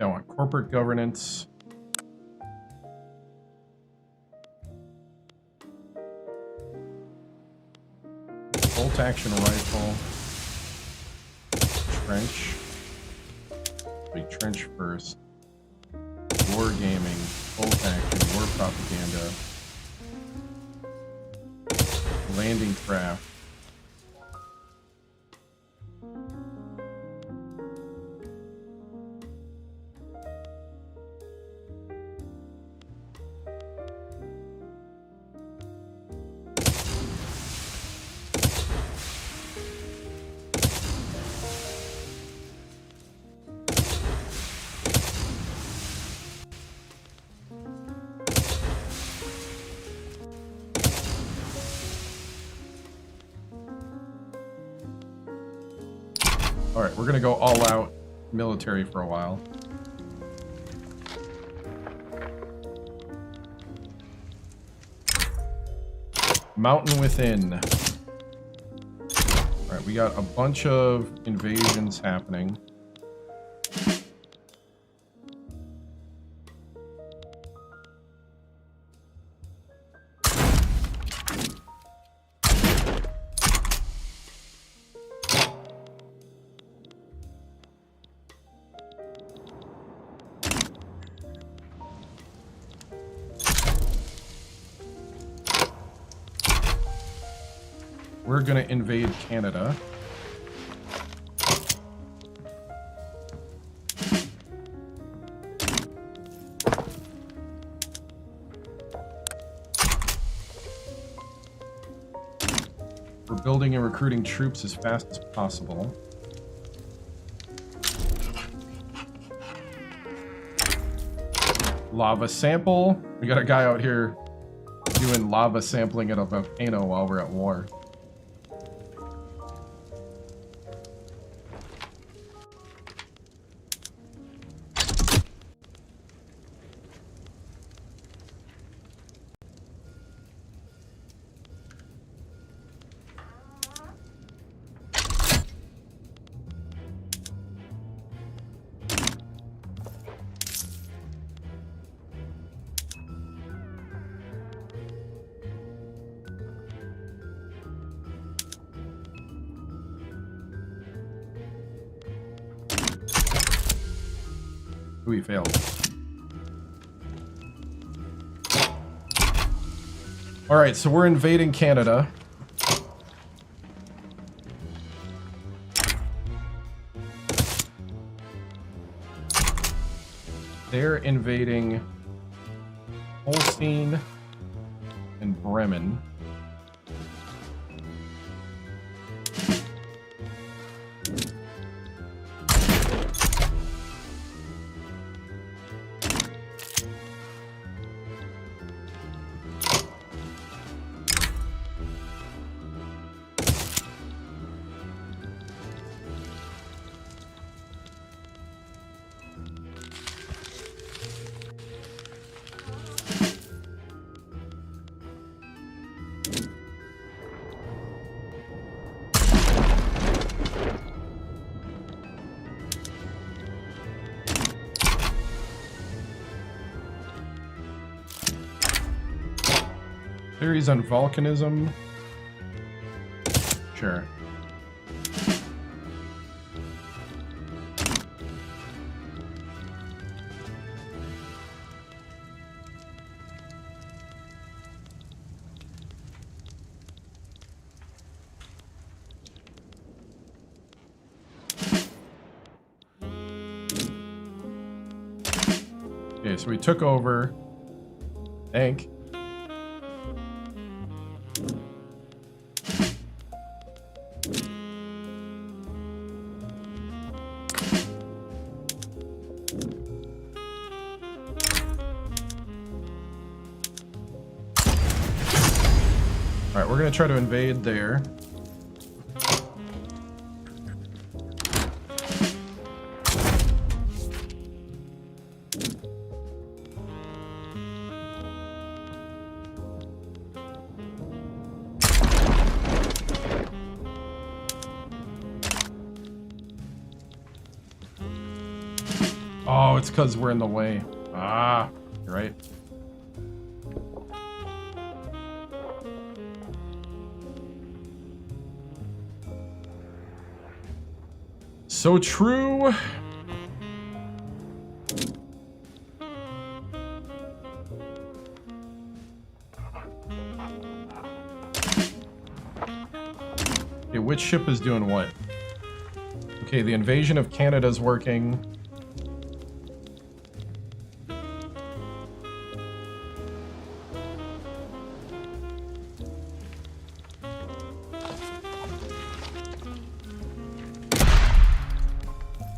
I want corporate governance. Bolt action rifle. Trench. Wait, trench first. War gaming. Bolt action. War propaganda. Landing craft. Alright, we're gonna go all out military for a while. Mountain Within. Alright, we got a bunch of invasions happening. We're gonna invade Canada. We're building and recruiting troops as fast as possible. Lava sample. We got a guy out here doing lava sampling at a volcano while we're at war. We failed. All right, so we're invading Canada. They're invading Holstein and Bremen. Theories on volcanism. Sure. Okay, so we took over. Tank. Alright, we're gonna try to invade there. Oh, it's because we're in the way. Ah, you're right. So true. Okay, which ship is doing what? Okay, the invasion of Canada is working.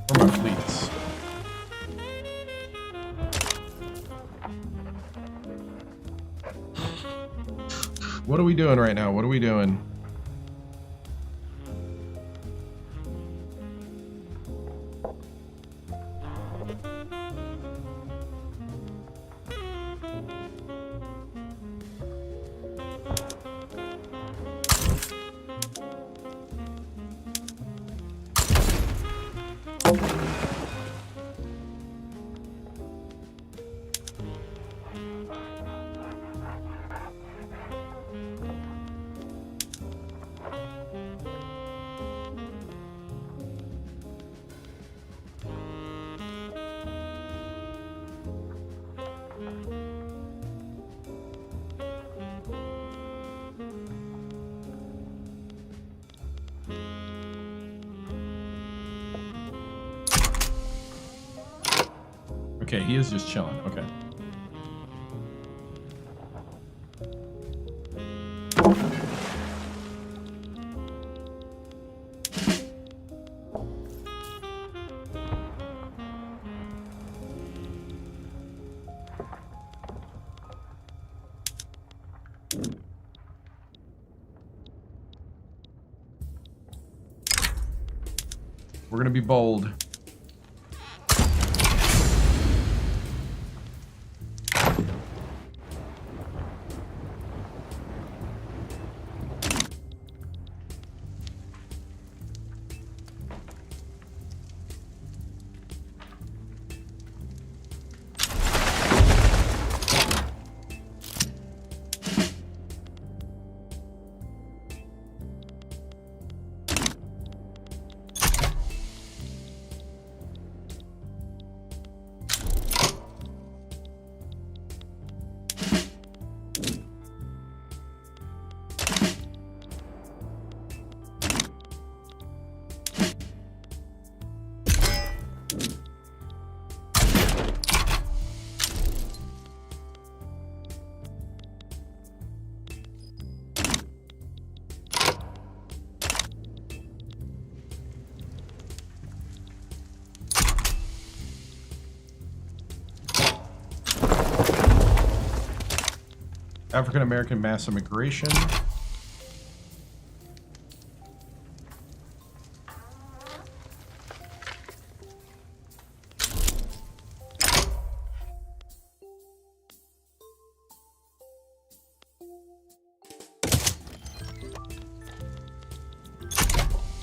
Where are my fleets? What are we doing right now? What are we doing? Okay, he is just chilling. Okay. We're gonna be bold. African American mass immigration.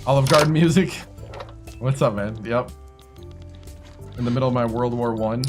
Olive Garden music. What's up, man? Yep. In the middle of my World War I.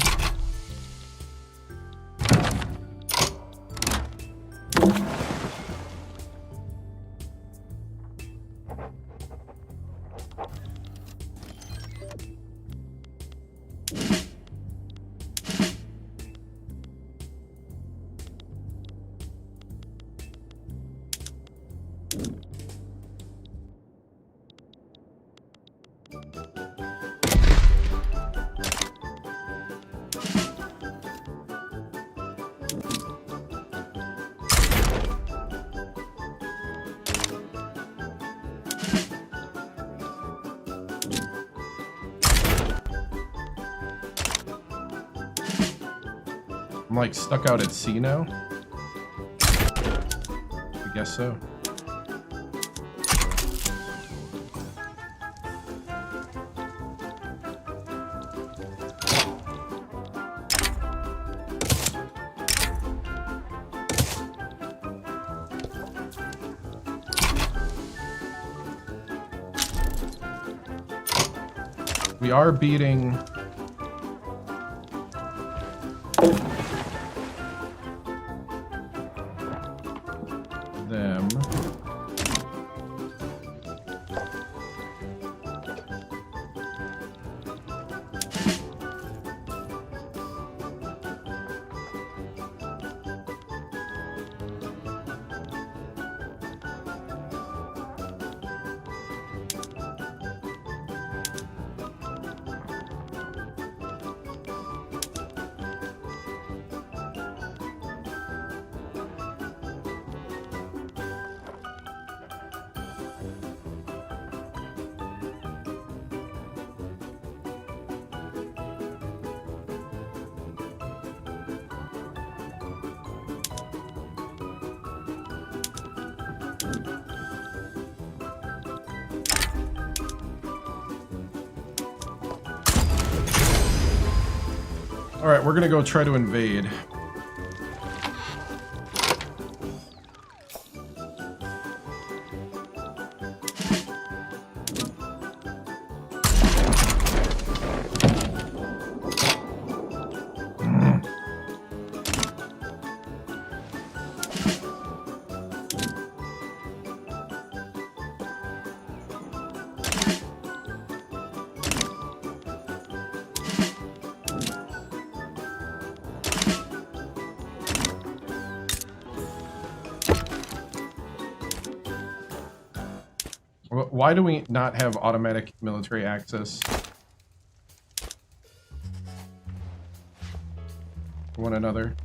I'm like stuck out at sea now. I guess so. We are beating them. All right, we're gonna go try to invade. Why do we not have automatic military access? One another.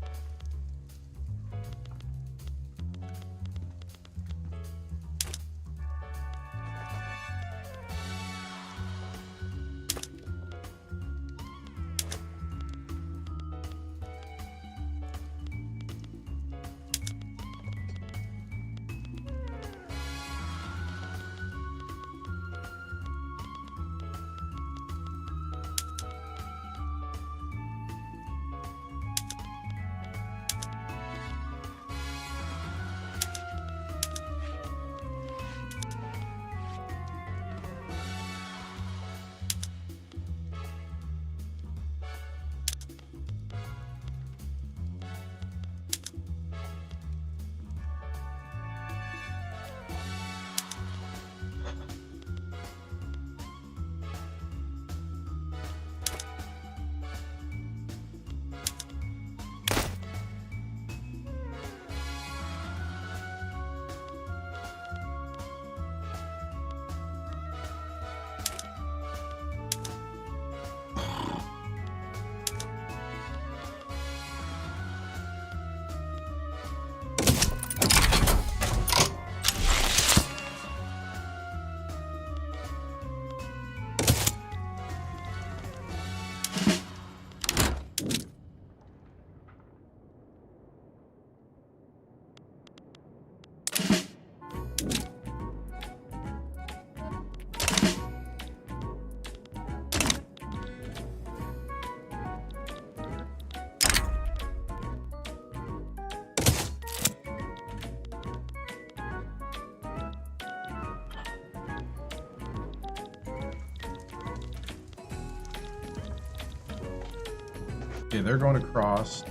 Okay, they're going across.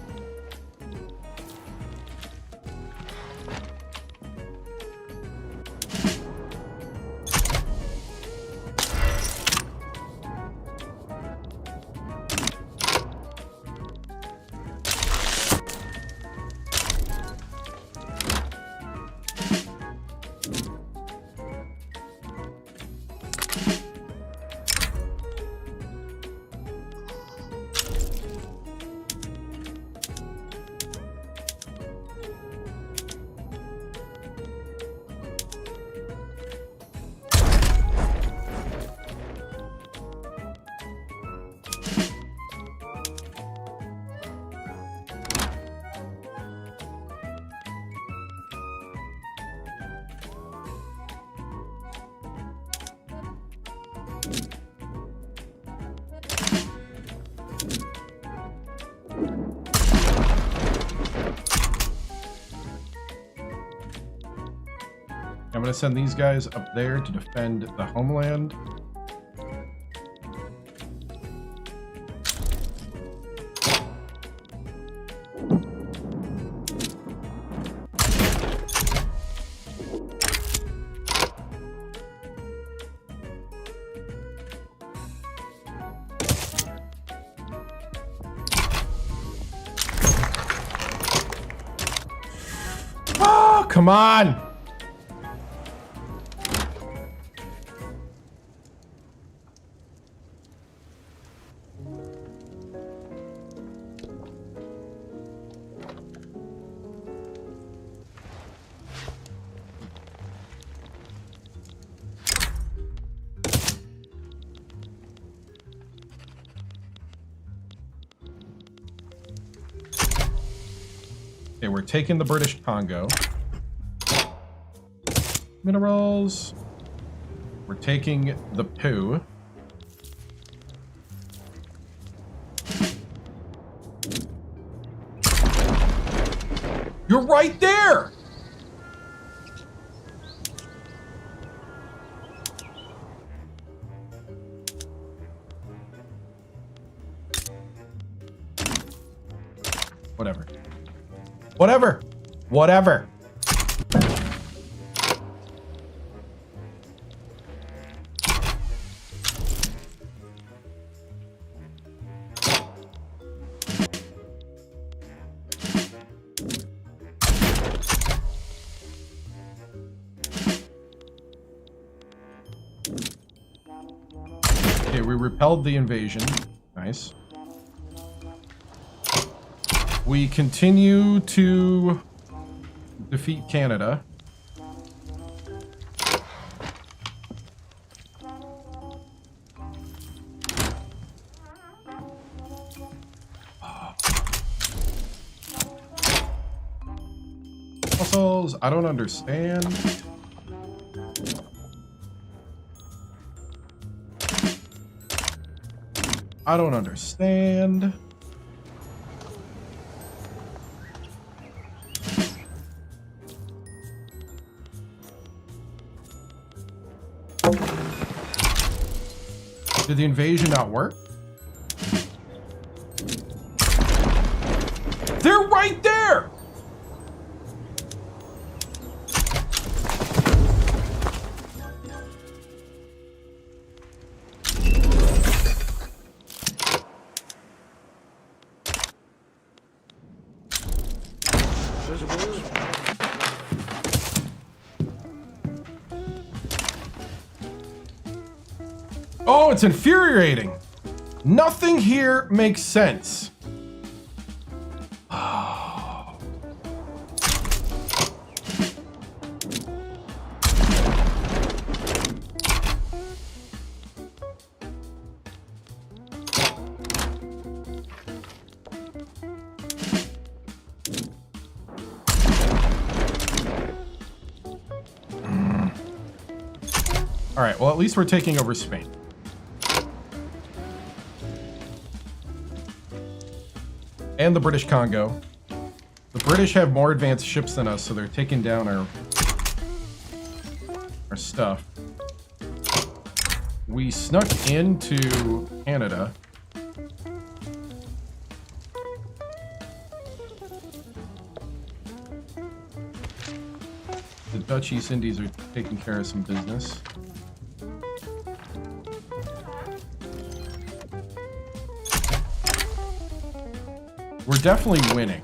going to send these guys up there to defend the homeland. Oh, come on! Okay, we're taking the British Congo. Minerals. We're taking the poo. You're right there! Whatever. Whatever. Whatever. Okay, we repelled the invasion. Nice. We continue to defeat Canada. Muscles, I don't understand. I don't understand. Did the invasion not work? They're right there! Oh, it's infuriating. Nothing here makes sense. Oh. All right, well, at least we're taking over Spain. And the British Congo. The British have more advanced ships than us, so they're taking down our stuff. We snuck into Canada. The Dutch East Indies are taking care of some business. We're definitely winning.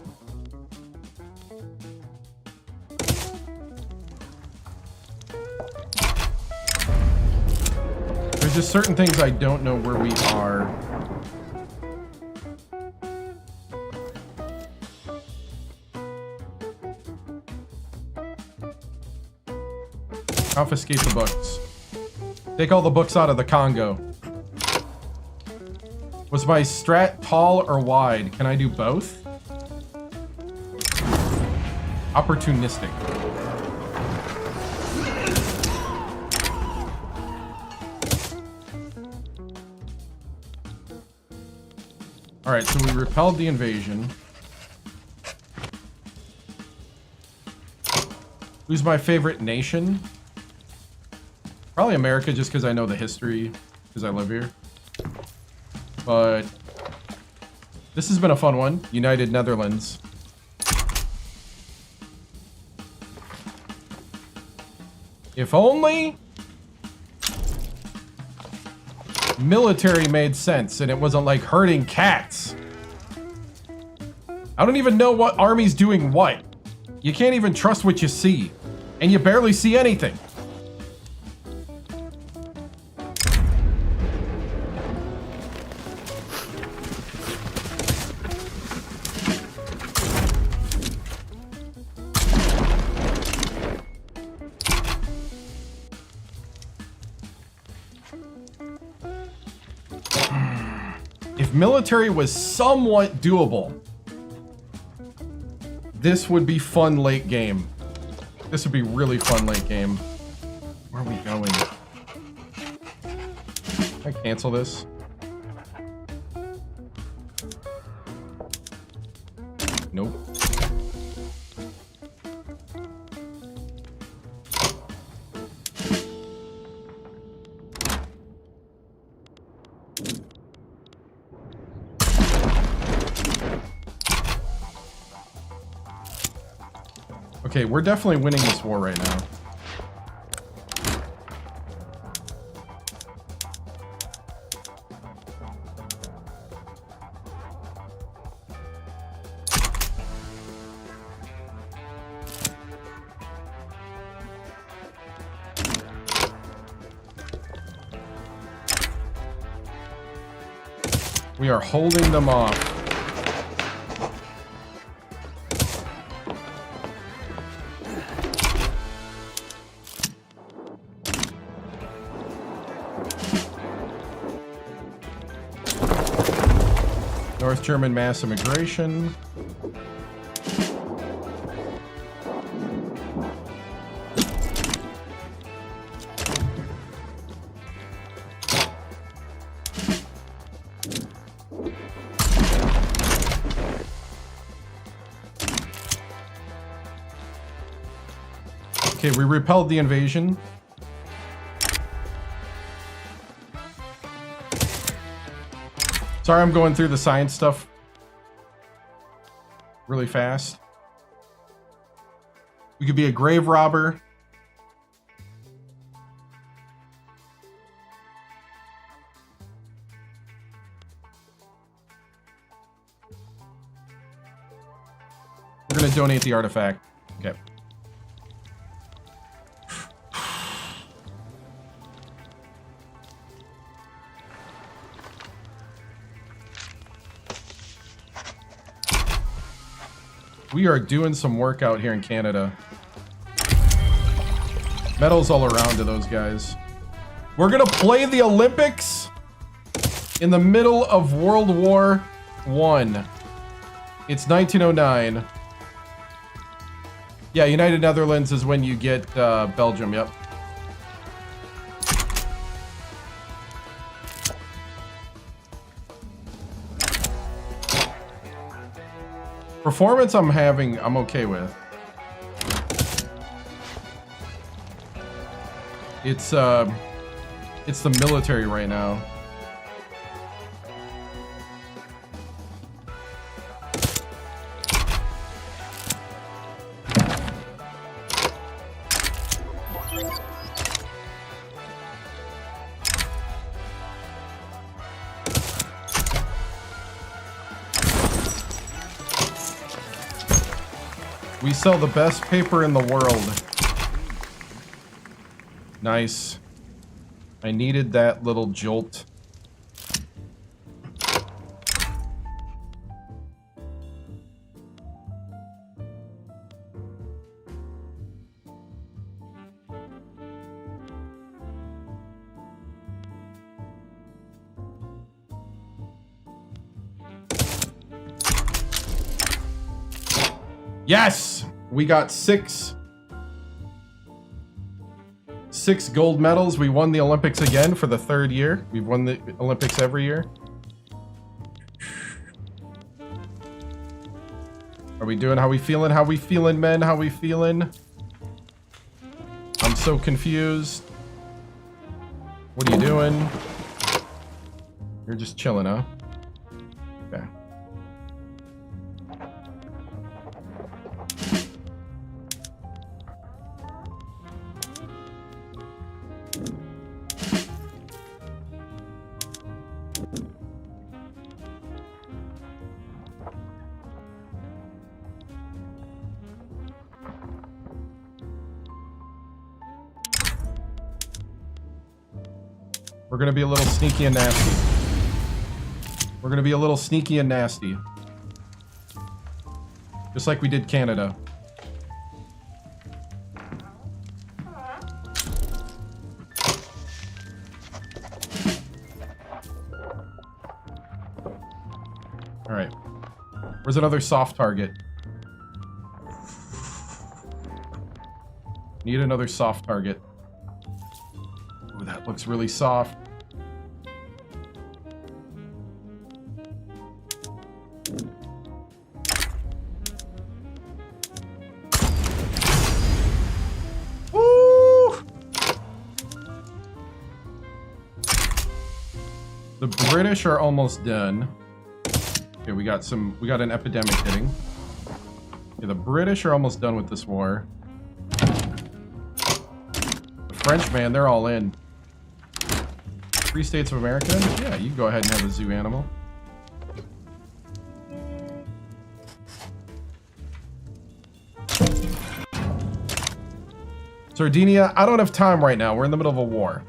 There's just certain things I don't know where we are. Confiscate the books. Take all the books out of the Congo. Was my strat tall or wide? Can I do both? Opportunistic. Alright, so we repelled the invasion. Who's my favorite nation? Probably America, just because I know the history, because I live here. But this has been a fun one. United Netherlands. If only military made sense and it wasn't like herding cats. I don't even know what army's doing what. You can't even trust what you see, and you barely see anything. If military was somewhat doable, this would be fun late game. This would be really fun late game. Where are we going? Can I cancel this? Nope. Okay, we're definitely winning this war right now. We are holding them off. North German mass immigration. Okay, we repelled the invasion. Sorry, I'm going through the science stuff really fast. We could be a grave robber. We're going to donate the artifact. Okay. We are doing some work out here in Canada. Medals all around to those guys. We're gonna play the Olympics in the middle of World War I. It's 1909. Yeah, United Netherlands is when you get Belgium, yep. Performance I'm okay with. It's the military right now. We sell the best paper in the world. Nice. I needed that little jolt. Yes! We got six gold medals. We won the Olympics again for the third year. We've won the Olympics every year. Are we doing? How we feeling? How we feeling, men? How we feeling? I'm so confused. What are you doing? You're just chilling, huh? Okay. We're gonna be a little sneaky and nasty. We're gonna be a little sneaky and nasty. Just like we did Canada. Alright. Where's another soft target? Need another soft target. Ooh, that looks really soft. The British are almost done. Okay, we got an epidemic hitting. Okay, the British are almost done with this war. The French, man, they're all in. Free States of America? Yeah, you can go ahead and have a zoo animal. Sardinia, I don't have time right now. We're in the middle of a war.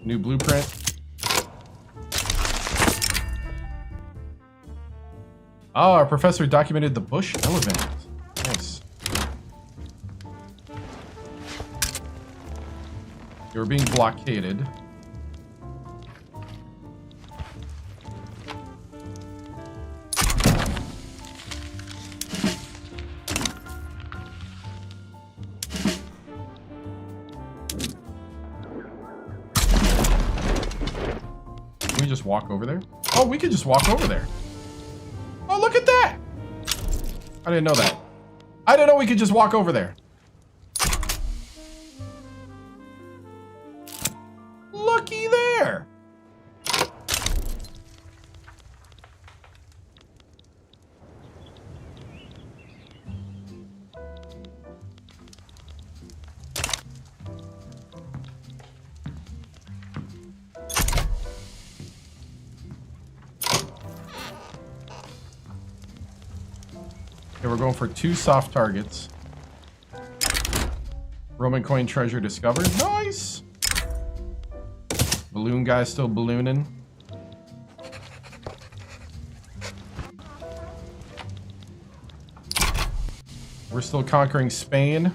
New blueprint. Oh, our professor documented the bush elephant. Nice. They were being blockaded. Can we just walk over there? Oh, we could just walk over there. Oh, look at that! I didn't know that. I didn't know we could just walk over there. Looky there! Okay, we're going for 2 soft targets. Roman coin treasure discovered. Nice! Balloon guy still ballooning. We're still conquering Spain.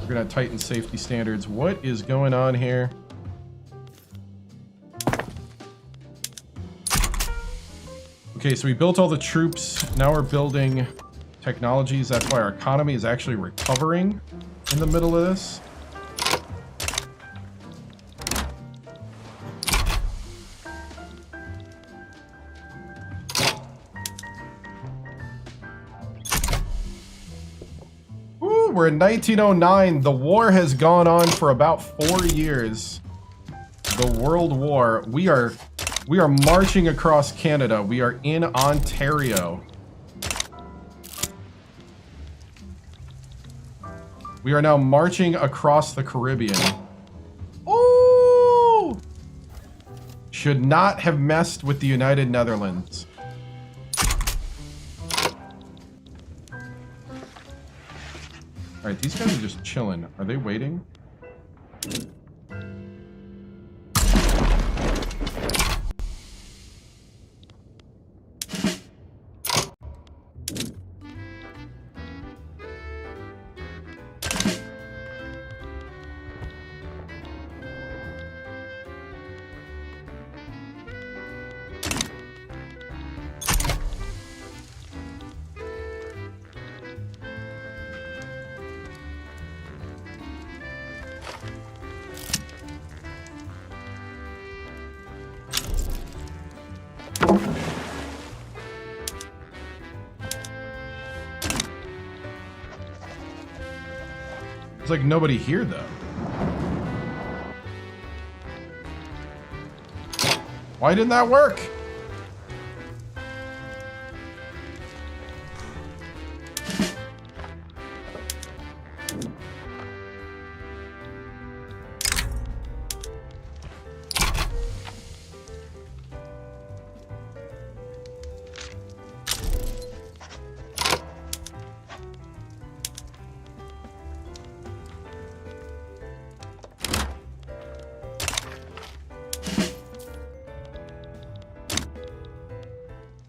We're gonna tighten safety standards. What is going on here? Okay, so we built all the troops. Now we're building technologies. That's why our economy is actually recovering in the middle of this. Ooh, we're in 1909. The war has gone on for about 4 years. The World War. We are marching across Canada. We are in Ontario. We are now marching across the Caribbean. Ooh! Should not have messed with the United Netherlands. Alright, these guys are just chilling. Are they waiting? There's like nobody here though. Why didn't that work?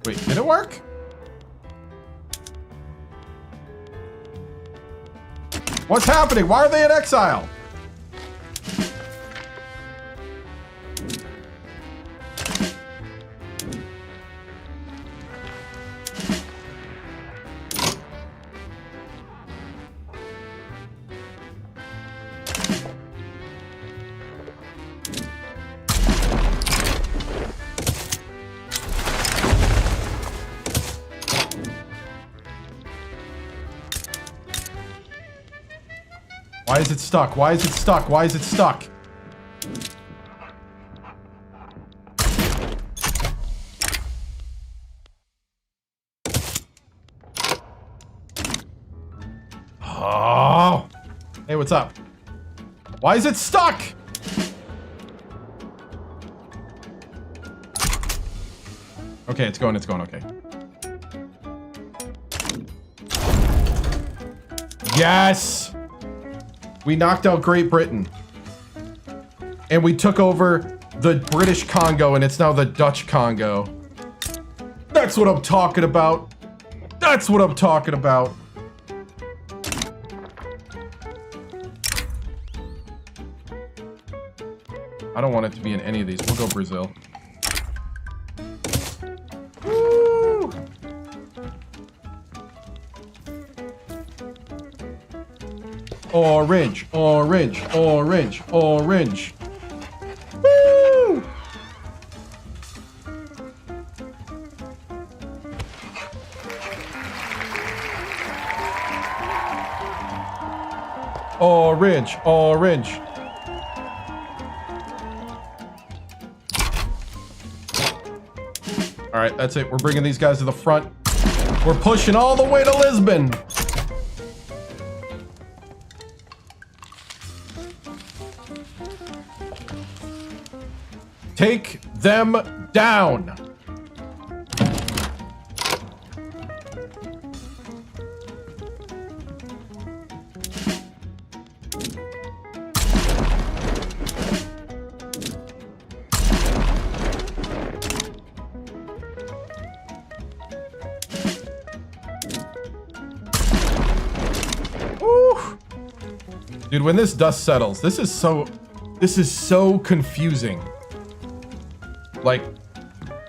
Wait, did it work? What's happening? Why are they in exile? Why is it stuck? Why is it stuck? Why is it stuck? Oh. Hey, what's up? Why is it stuck? Okay, it's going, okay. Yes! We knocked out Great Britain. And we took over the British Congo, and it's now the Dutch Congo. That's what I'm talking about. That's what I'm talking about. I don't want it to be in any of these. We'll go Brazil. Woo! Orange, orange, orange, orange. Woo! Orange, orange. All right, that's it. We're bringing these guys to the front. We're pushing all the way to Lisbon. Take them down. Ooh. Dude, when this dust settles, this is so confusing. Like,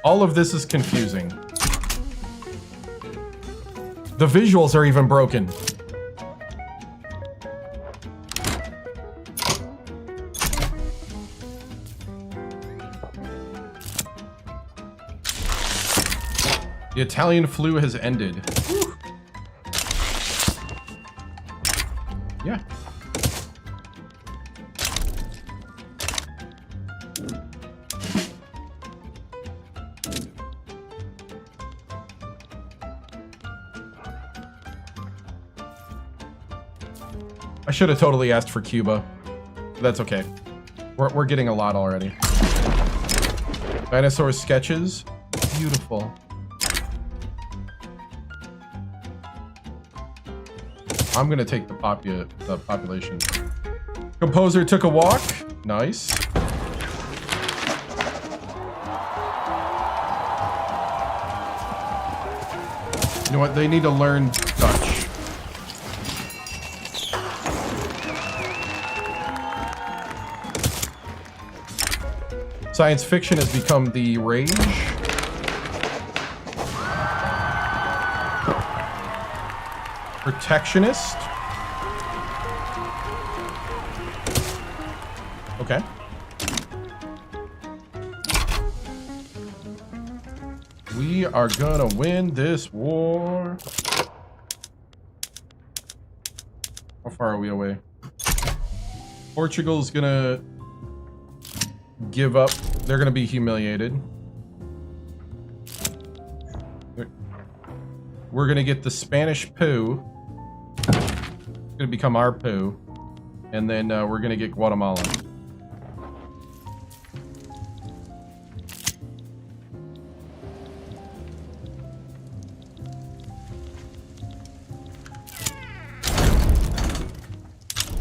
all of this is confusing. The visuals are even broken. The Italian flu has ended. Whew. Yeah. I should have totally asked for Cuba. That's okay. We're getting a lot already. Dinosaur sketches. Beautiful. I'm gonna take the population. Composer took a walk. Nice. You know what? They need to learn Dutch. Science fiction has become the rage. Protectionist. Okay. We are gonna win this war. How far are we away? Portugal's gonna give up. They're gonna be humiliated. We're gonna get the Spanish poo. It's gonna become our poo. And then we're gonna get Guatemala.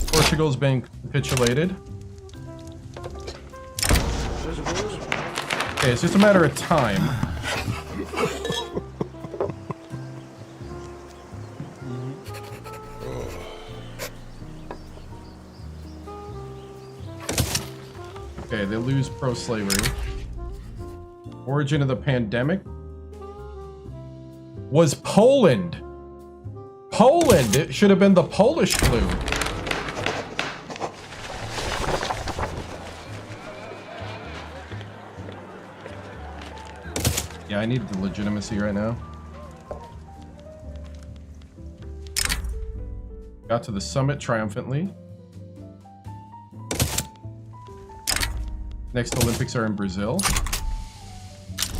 Portugal's been capitulated. Okay, it's just a matter of time. Okay, they lose pro-slavery. Origin of the pandemic was Poland. Poland! It should have been the Polish flu. Yeah, I need the legitimacy right now. Got to the summit triumphantly. Next Olympics are in Brazil.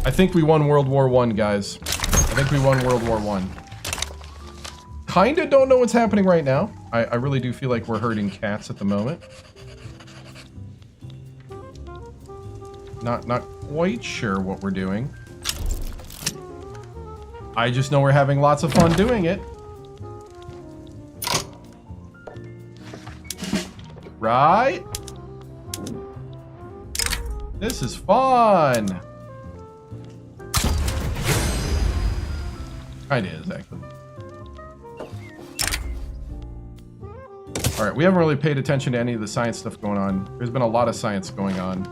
I think we won World War I, guys. I think we won World War I. Kinda don't know what's happening right now. I really do feel like we're herding cats at the moment. Not quite sure what we're doing. I just know we're having lots of fun doing it. Right? This is fun. Kinda is, actually. Alright, we haven't really paid attention to any of the science stuff going on. There's been a lot of science going on.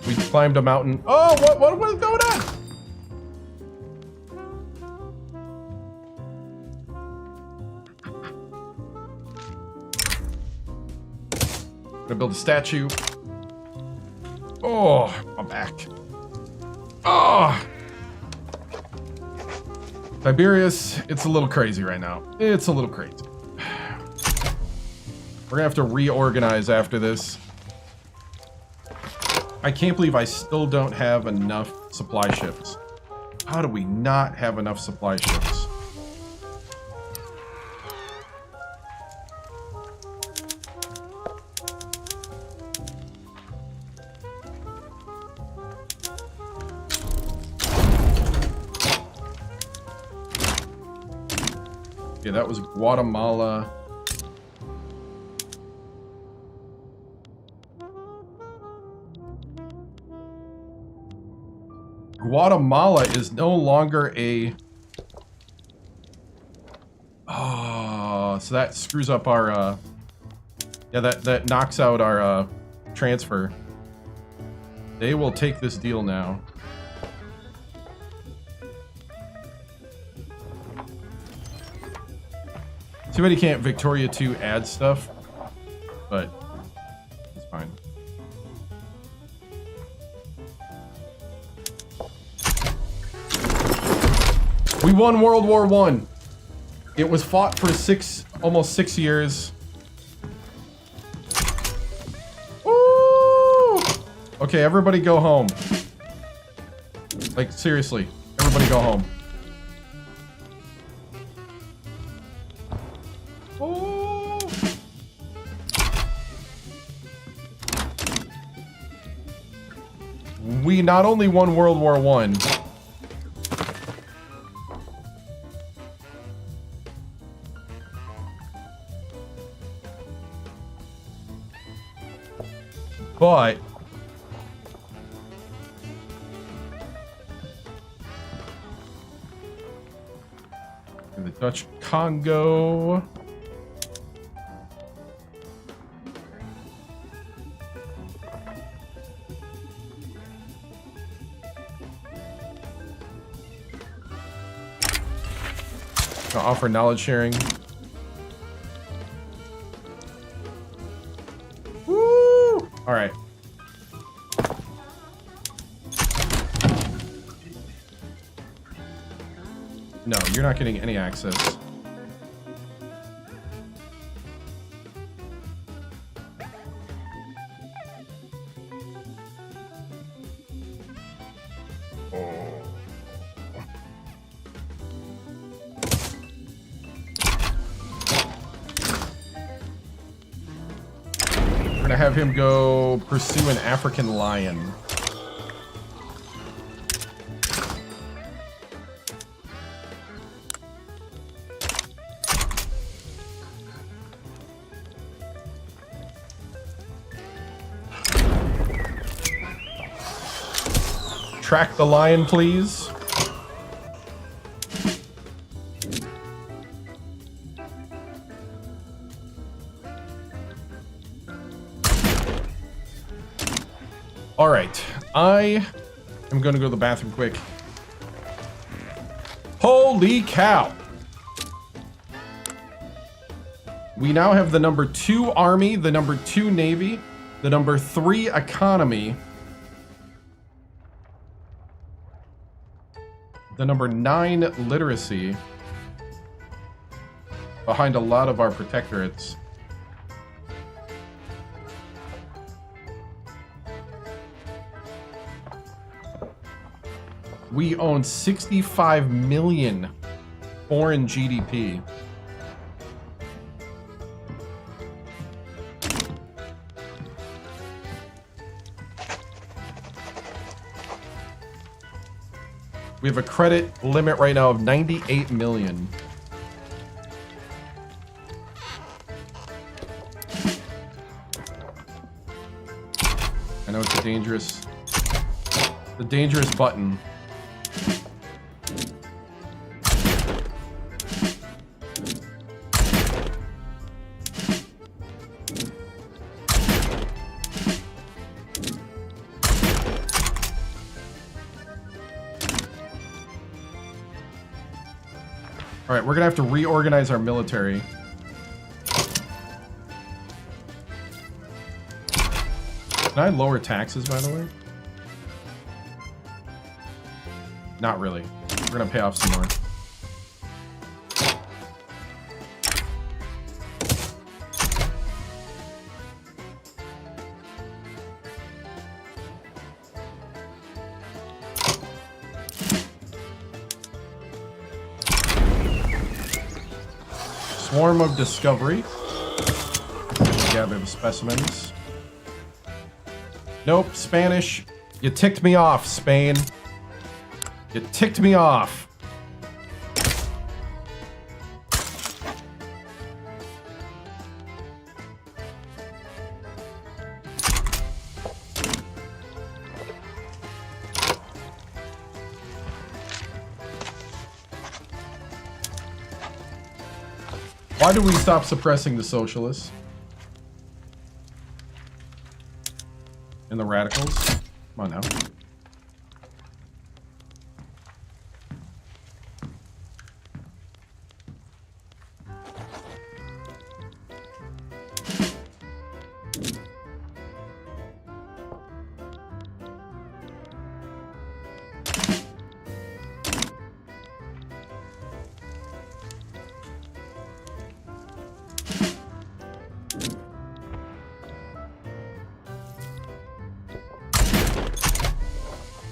We climbed a mountain. Oh, what was going on? Gonna build a statue. Oh, my back. Oh! Tiberius, it's a little crazy right now. It's a little crazy. We're gonna have to reorganize after this. I can't believe I still don't have enough supply ships. How do we not have enough supply ships? Okay, that was Guatemala. Guatemala is no longer a... Oh, so that screws up our, yeah, that knocks out our, transfer. They will take this deal now. Too bad you can't Victoria 2 add stuff, but it's fine. We won World War I. It was fought for almost 6 years. Woo! Okay, everybody go home. Like, seriously, everybody go home. Oh! We not only won World War I, but in the Dutch Congo, to offer knowledge sharing. All right. No, you're not getting any access. We're gonna have him go pursue an African lion. Track the lion, please. All right, I am going to go to the bathroom quick. Holy cow. We now have the number 2 army, the number 2 navy, the number 3 economy, the number 9 literacy behind a lot of our protectorates. We own 65 million foreign GDP. We have a credit limit right now of 98 million. I know it's a dangerous button. All right, we're gonna have to reorganize our military. Can I lower taxes, by the way? Not really. We're gonna pay off some more. Swarm of Discovery. Gather the specimens. Nope, Spanish. You ticked me off, Spain. You ticked me off. Why do we stop suppressing the socialists? And the radicals? Come on now.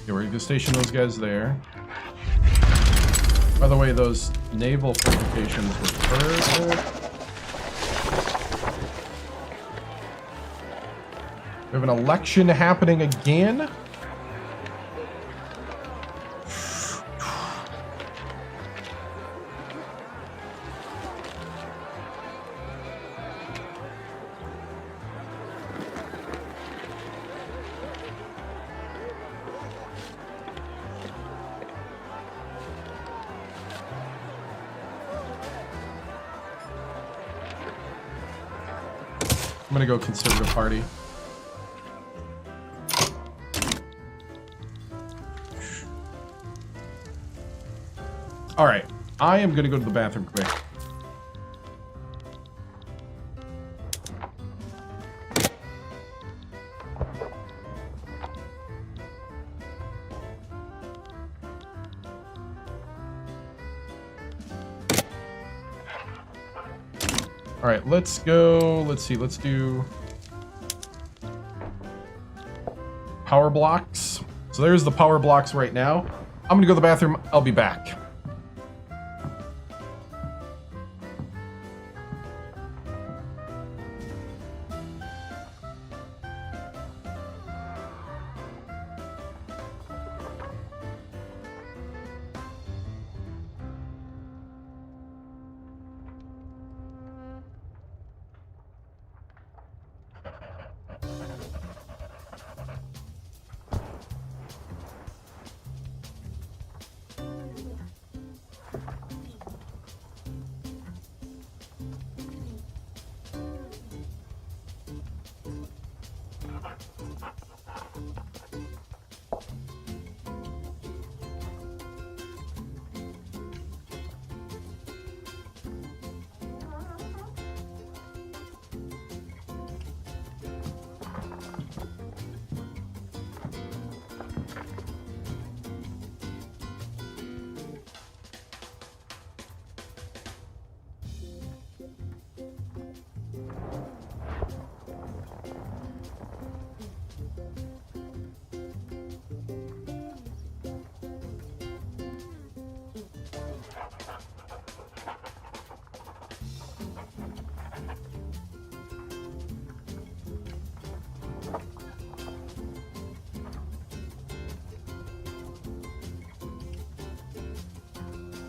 We're going to station those guys there. By the way, those naval fortifications were perfect. We have an election happening again. I'm gonna go Conservative Party. All right, I am gonna go to the bathroom quick. All right, let's go. Let's see. Let's do power blocks. So there's the power blocks right now. I'm gonna go to the bathroom. I'll be back.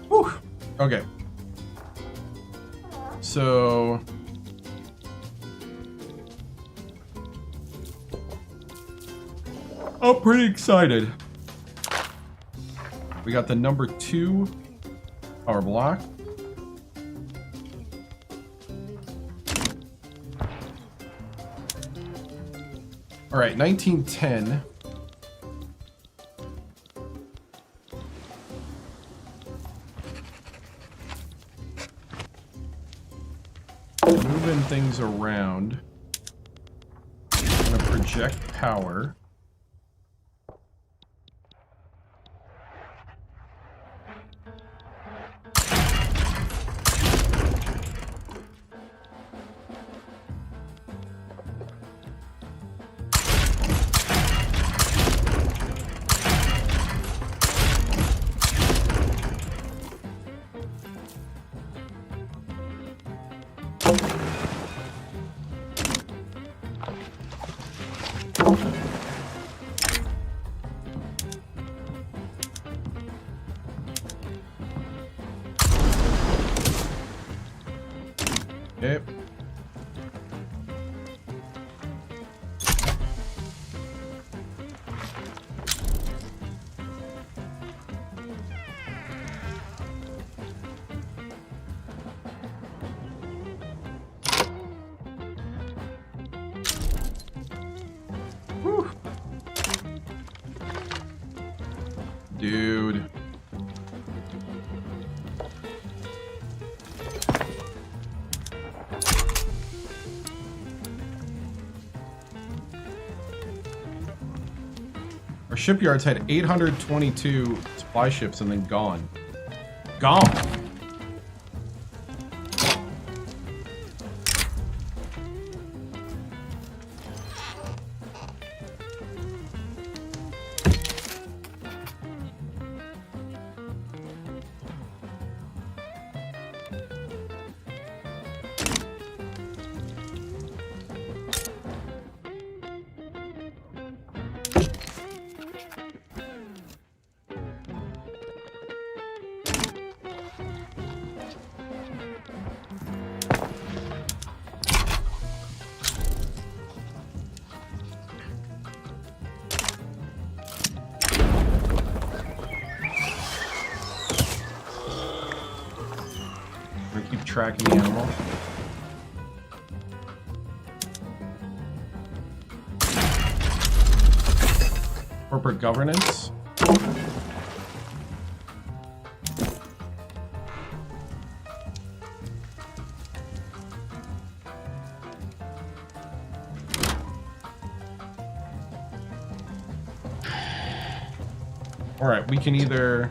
Whew. Okay. So I'm pretty excited. We got the number 2 power block. All right, 1910. Moving things around. I'm gonna project power. Okay. Whew. Dude. Our shipyards had 822 supply ships and then gone. Gone. Keep tracking the animal. Corporate governance. All right, we can either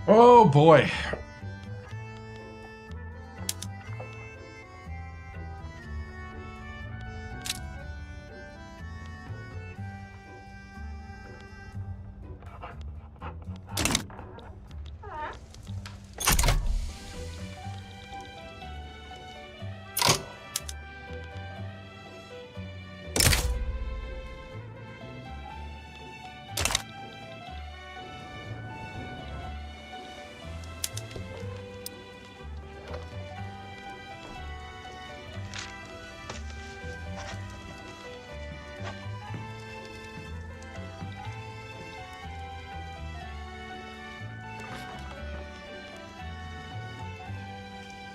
Oh boy.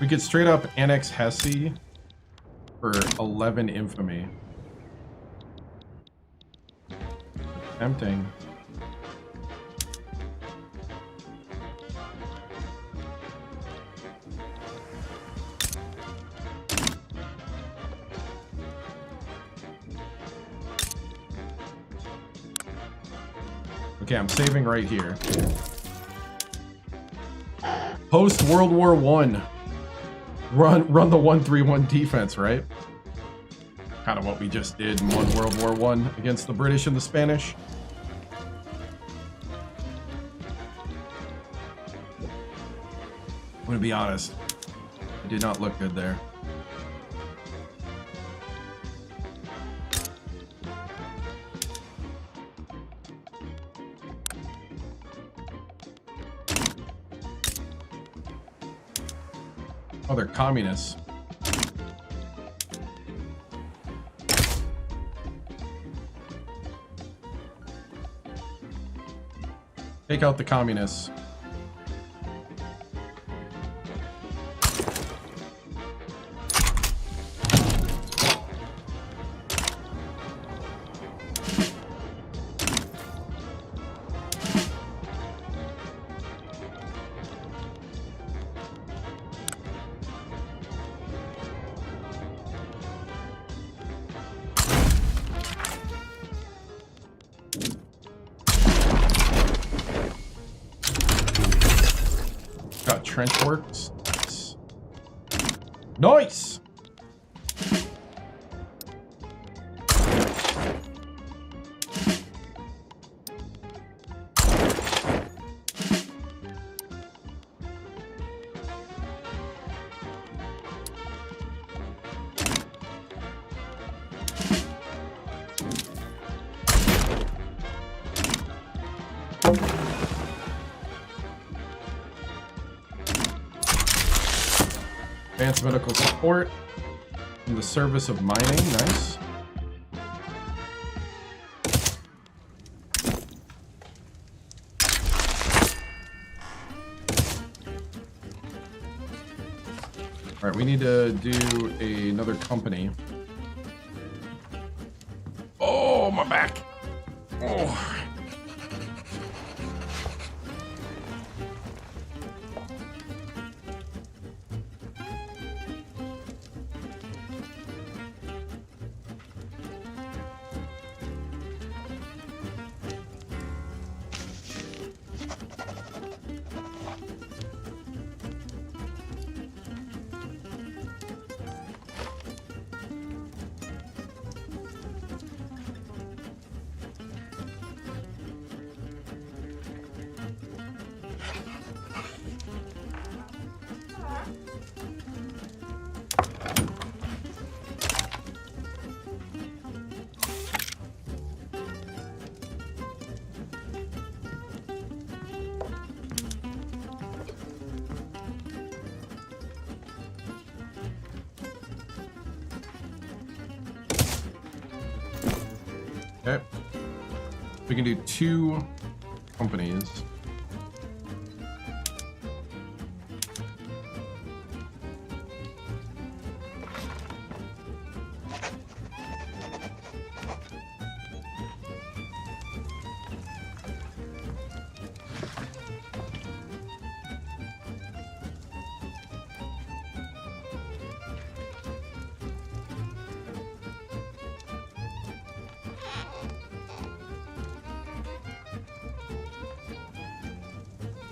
We could straight up annex Hesse for 11 infamy. Tempting. Okay, I'm saving right here. Post World War I. Run the 1-3-1 defense, right? Kind of what we just did in World War I against the British and the Spanish. I'm gonna be honest, it did not look good there. Oh, they're communists. Take out the communists. Got trench works. Nice. Nice. Advanced medical support in the service of mining. Nice. All right, we need to do another company. Oh, my back. Oh. Okay. We can do 2 companies.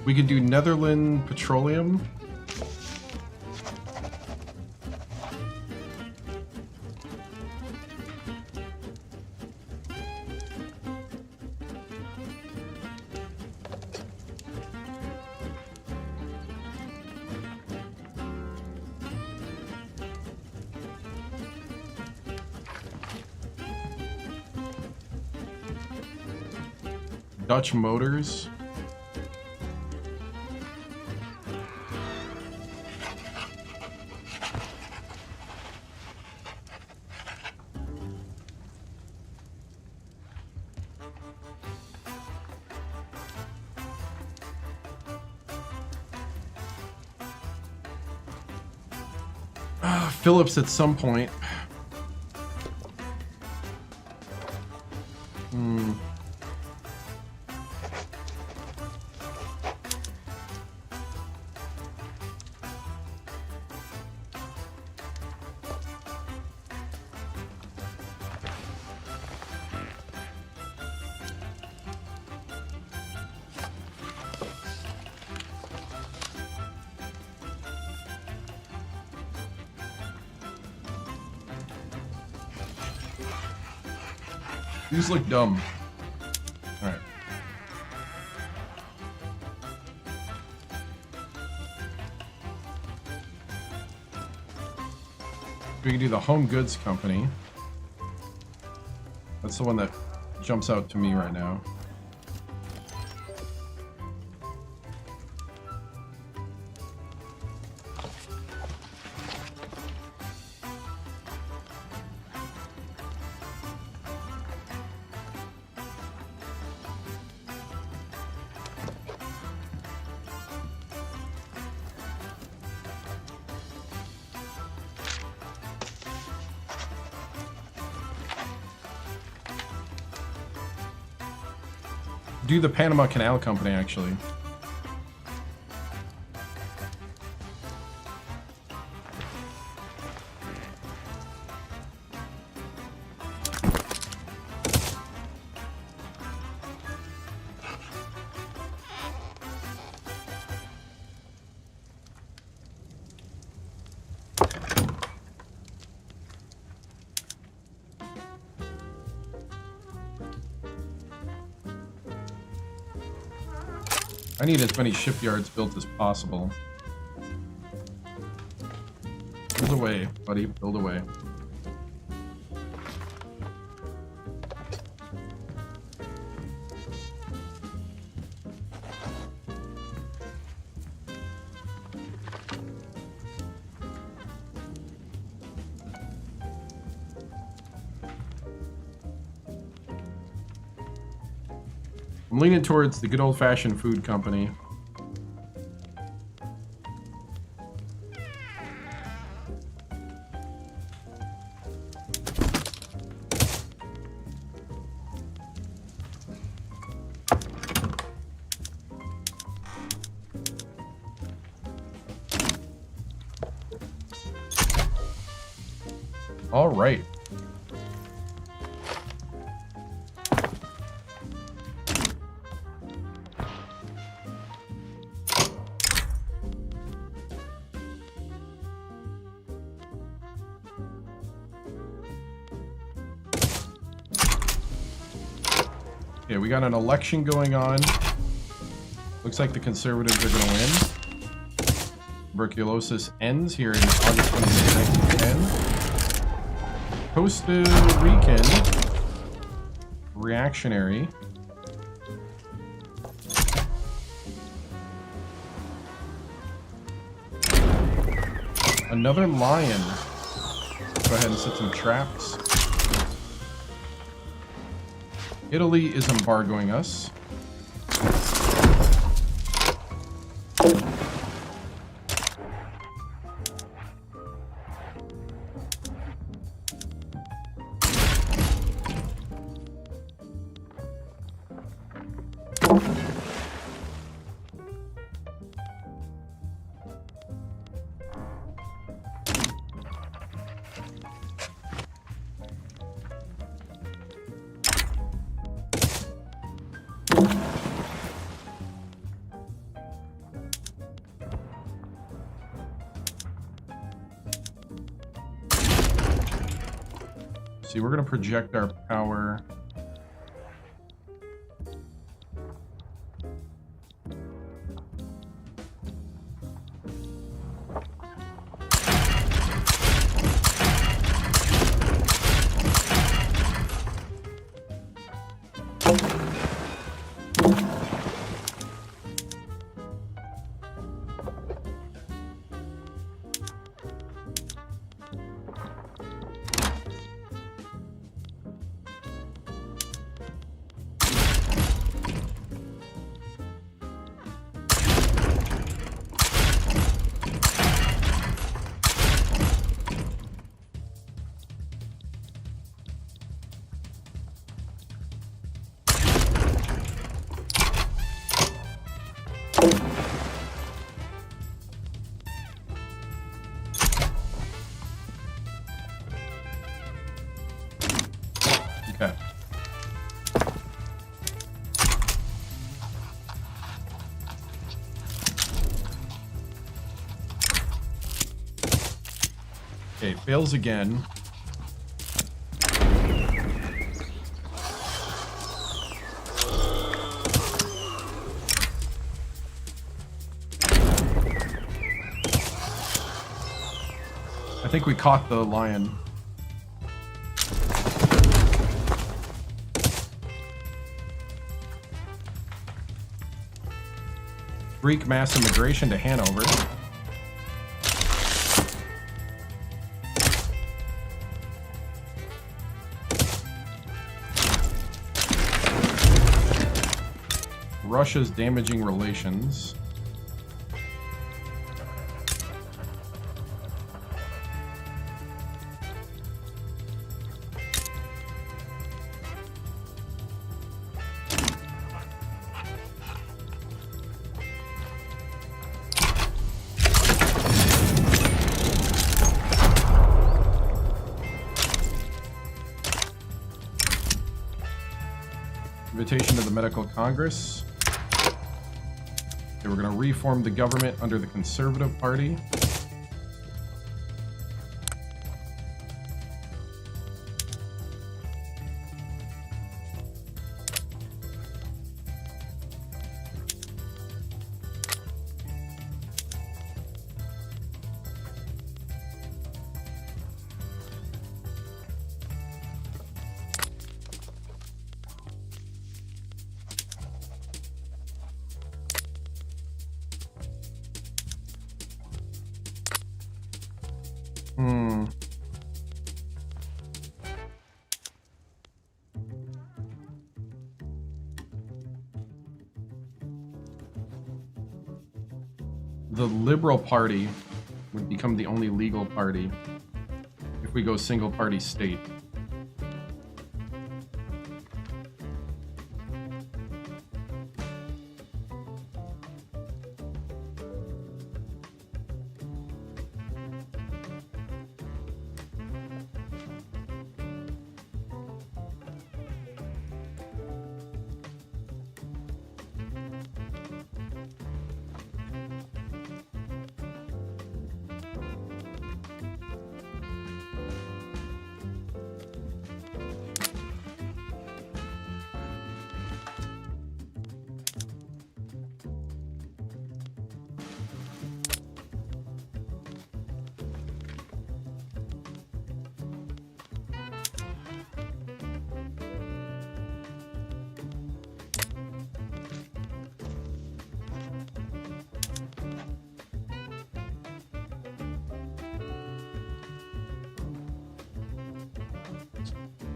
We could do Netherlands Petroleum. Dutch Motors. Phillips at some point. These look dumb. Alright. We can do the Home Goods Company. That's the one that jumps out to me right now. Do the Panama Canal Company, actually. I need as many shipyards built as possible. Build away, buddy. Build away. I'm leaning towards the good old-fashioned food company. All right. Okay, we got an election going on. Looks like the Conservatives are going to win. Tuberculosis ends here in August 26, 1910. Costa Rican reactionary. Another lion. Go ahead and set some traps. Italy is embargoing us. See, we're going to project our power. Okay. Okay, fails again. I think we caught the lion. Greek mass immigration to Hanover. Russia's damaging relations. Invitation to the Medical Congress. Okay, we're going to reform the government under the Conservative Party. The Liberal Party would become the only legal party if we go single party state.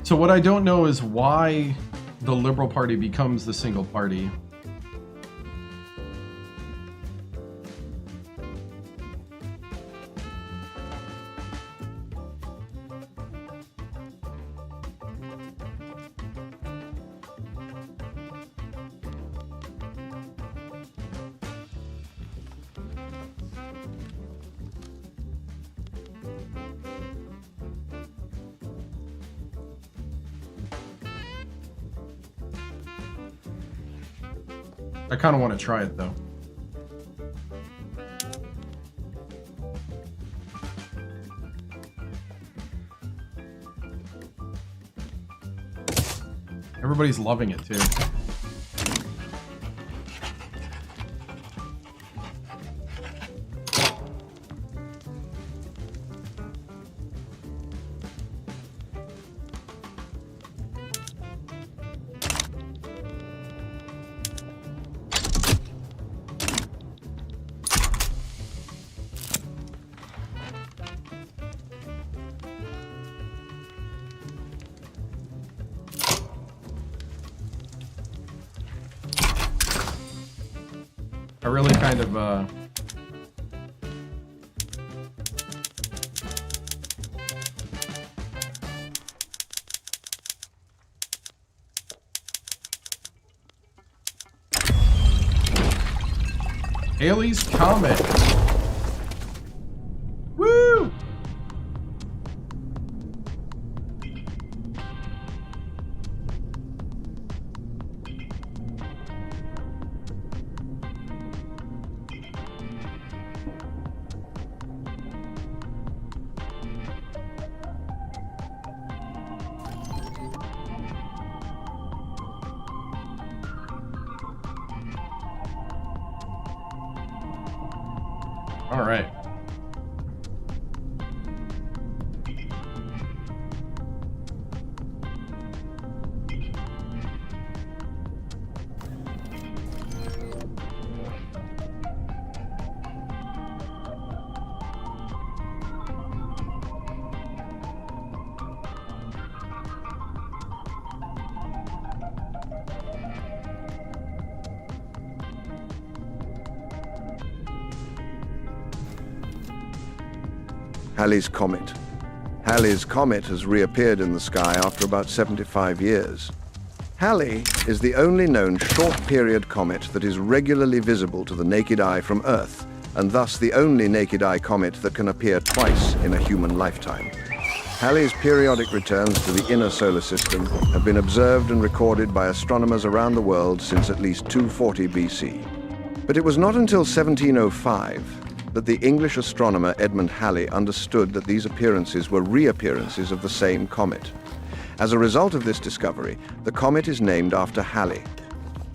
So what I don't know is why the Liberal Party becomes the single party. I kind of want to try it though. Everybody's loving it too. I really kind of, Halley's Comet. Woo! All right. Halley's Comet. Halley's Comet has reappeared in the sky after about 75 years. Halley is the only known short-period comet that is regularly visible to the naked eye from Earth, and thus the only naked-eye comet that can appear twice in a human lifetime. Halley's periodic returns to the inner solar system have been observed and recorded by astronomers around the world since at least 240 BC. But it was not until 1705 that the English astronomer Edmund Halley understood that these appearances were reappearances of the same comet. As a result of this discovery, the comet is named after Halley.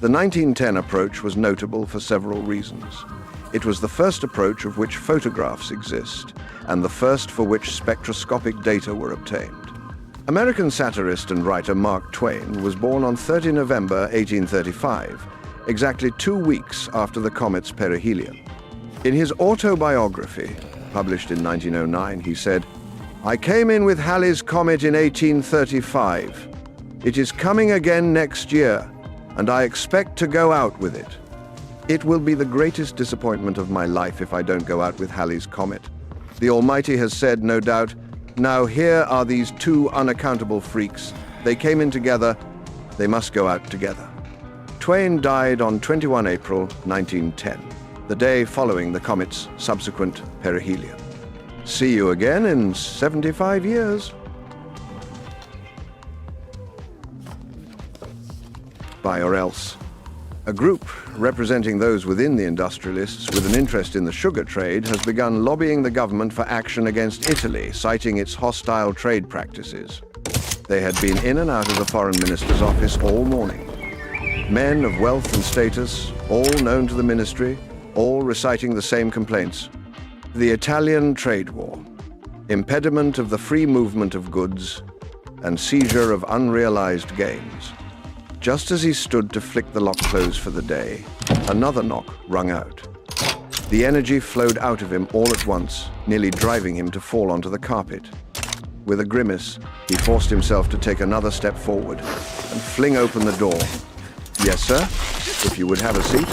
The 1910 approach was notable for several reasons. It was the first approach of which photographs exist, and the first for which spectroscopic data were obtained. American satirist and writer Mark Twain was born on 30 November 1835, exactly 2 weeks after the comet's perihelion. In his autobiography, published in 1909, he said, "I came in with Halley's Comet in 1835. It is coming again next year, and I expect to go out with it. It will be the greatest disappointment of my life if I don't go out with Halley's Comet. The Almighty has said, no doubt, now here are these two unaccountable freaks. They came in together, they must go out together." Twain died on 21 April 1910. The day following the comet's subsequent perihelion. See you again in 75 years. Buy or else. A group representing those within the industrialists with an interest in the sugar trade has begun lobbying the government for action against Italy, citing its hostile trade practices. They had been in and out of the foreign minister's office all morning. Men of wealth and status, all known to the ministry, all reciting the same complaints. The Italian trade war, impediment of the free movement of goods, and seizure of unrealized gains. Just as he stood to flick the lock close for the day, another knock rung out. The energy flowed out of him all at once, nearly driving him to fall onto the carpet. With a grimace, he forced himself to take another step forward and fling open the door. "Yes, sir, if you would have a seat."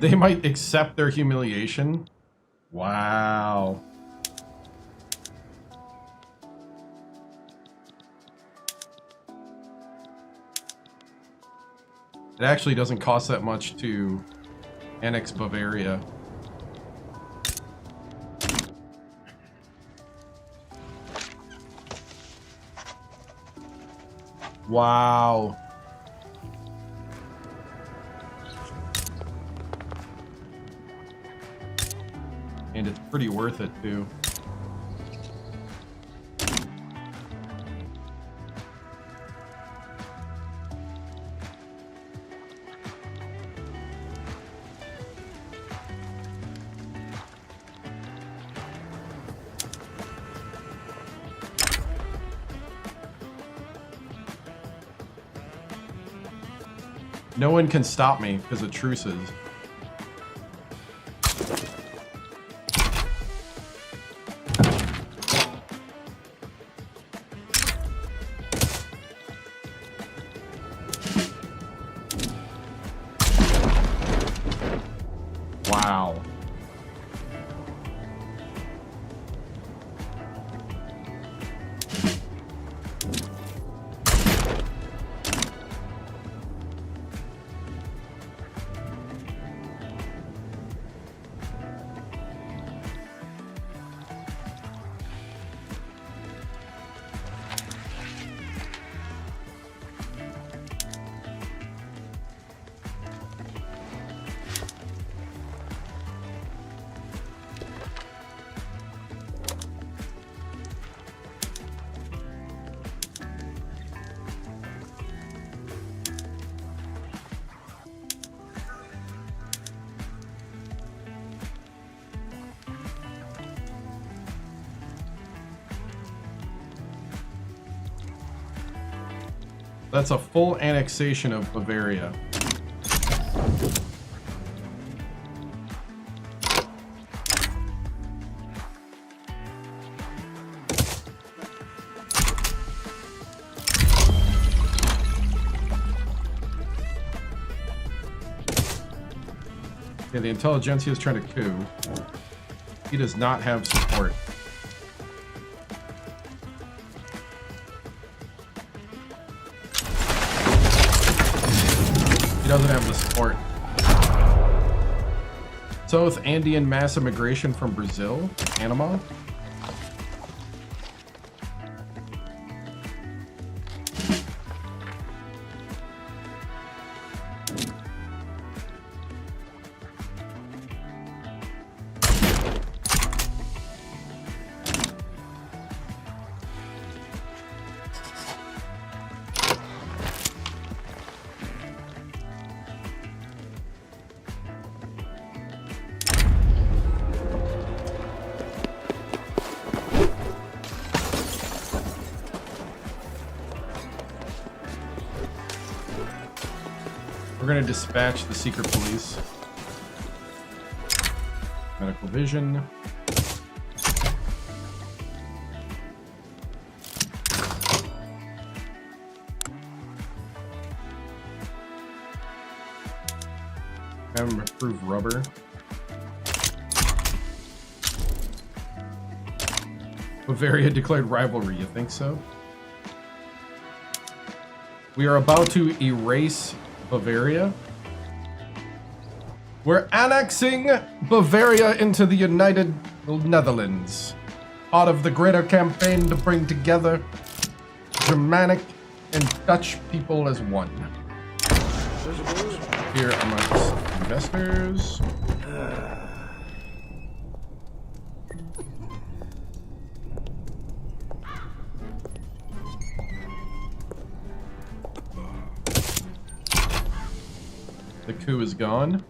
They might accept their humiliation. Wow. It actually doesn't cost that much to annex Bavaria. Wow. And it's pretty worth it, too. No one can stop me because of truces. Wow. That's a full annexation of Bavaria. Yeah, the Intelligentsia is trying to coup. He does not have support. Doesn't have the support. South Andean mass immigration from Brazil, Panama. We're going to dispatch the secret police. Medical vision. Have them approve rubber. Bavaria declared rivalry, you think so? We are about to erase Bavaria. We're annexing Bavaria into the United Netherlands. Part of the greater campaign to bring together Germanic and Dutch people as one. Here amongst investors. The coup is gone.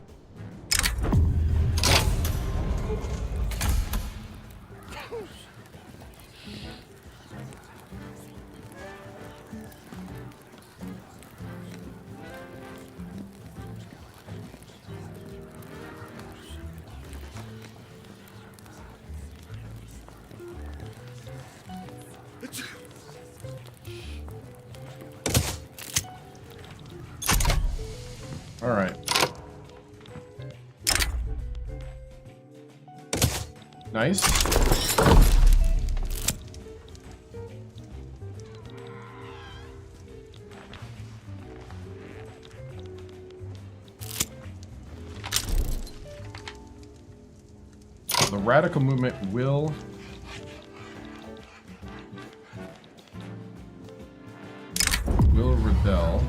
All right. Nice. radical movement will rebel.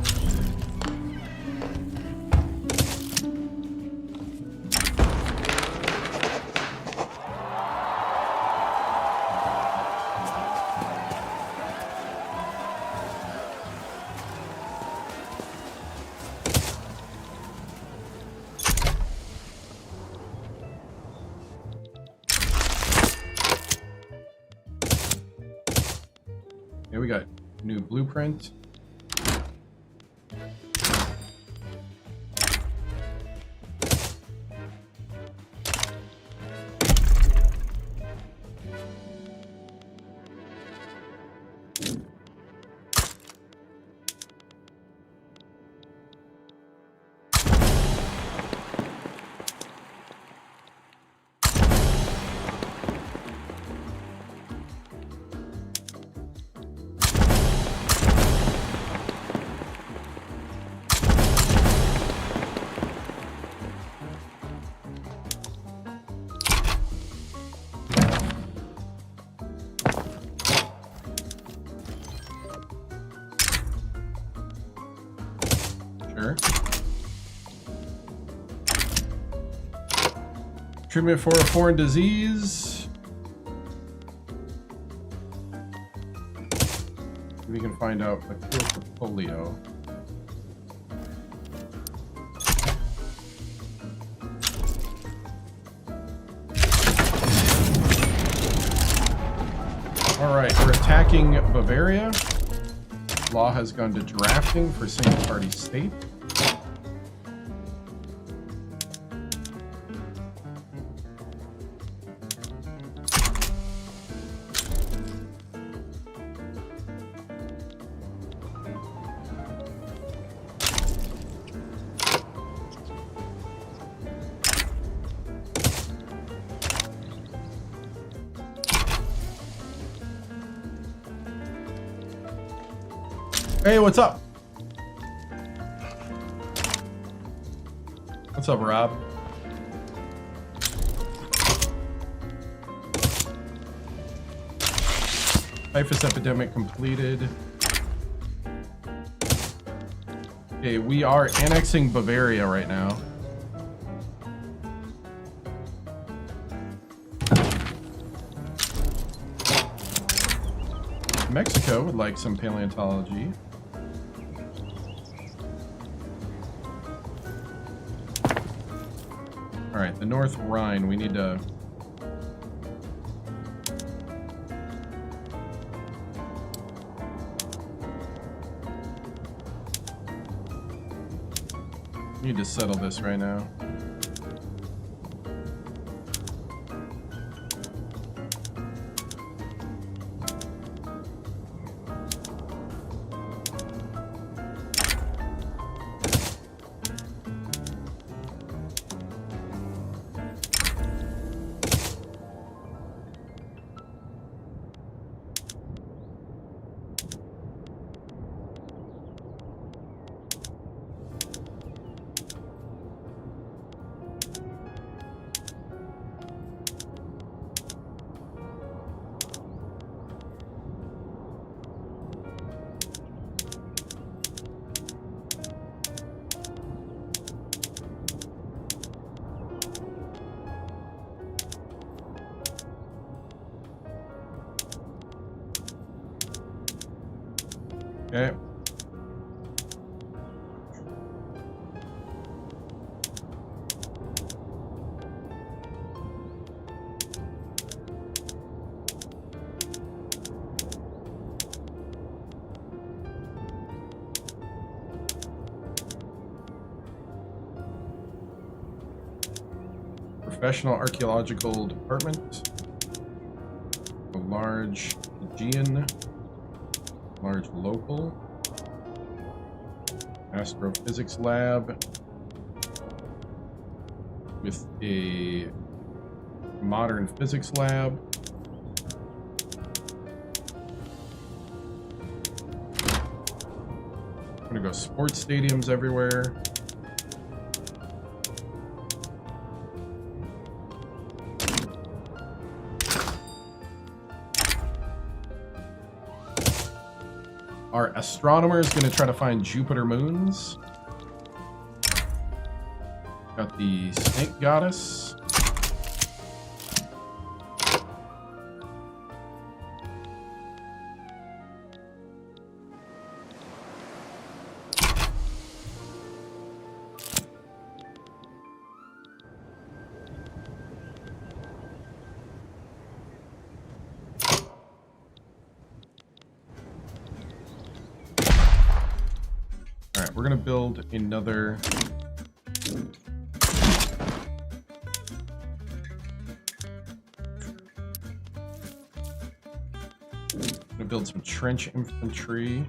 Here we got new blueprint. Treatment for a foreign disease. We can find out a cure for polio. All right, we're attacking Bavaria. Law has gone to drafting for single-party state. Hey, what's up? What's up, Rob? Typhus epidemic completed. Okay, we are annexing Bavaria right now. Mexico would like some paleontology. Alright, the North Rhine, we need to... need to settle this right now. Okay. Professional Archaeological Department. A large Aegean. Large local. Astrophysics lab. With a modern physics lab. I'm gonna go sports stadiums everywhere. Our astronomer is going to try to find Jupiter moons. Got the snake goddess. Alright, we're going to build another... build some trench infantry.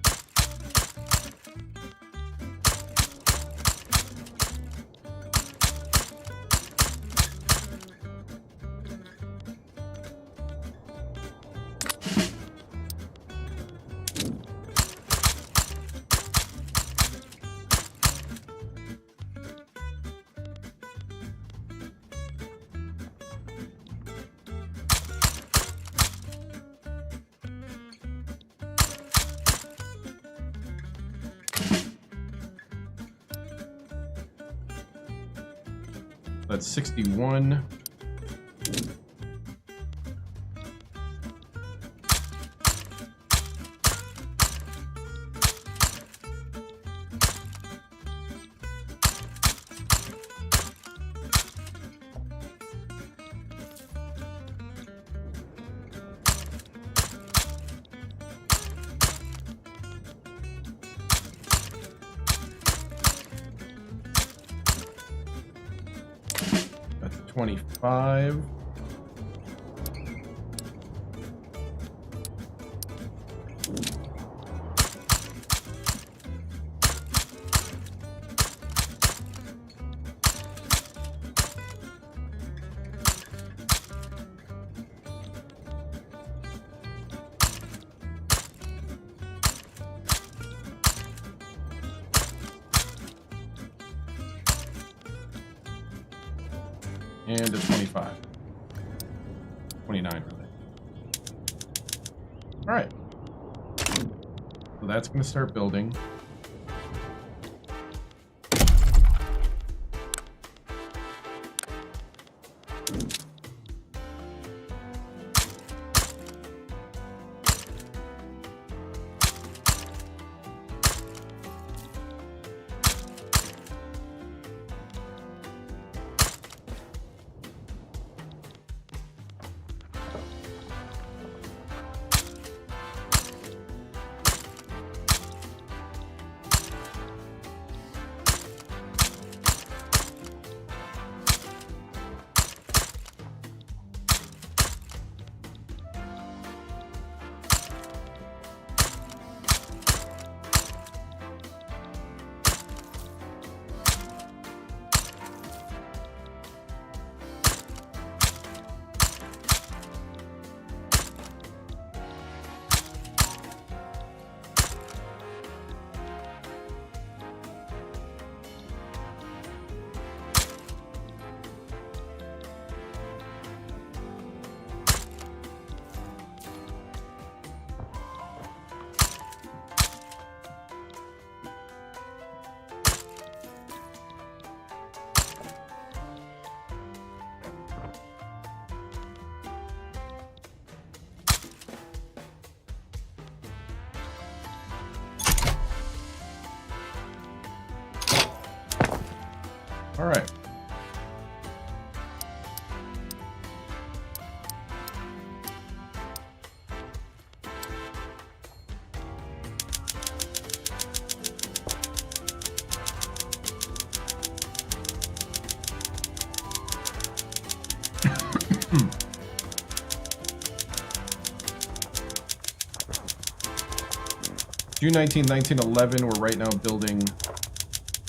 That's 61. That's 25. And a 25. 29, really. Alright. So that's going to start building. All right. June 19, 1911, we're right now building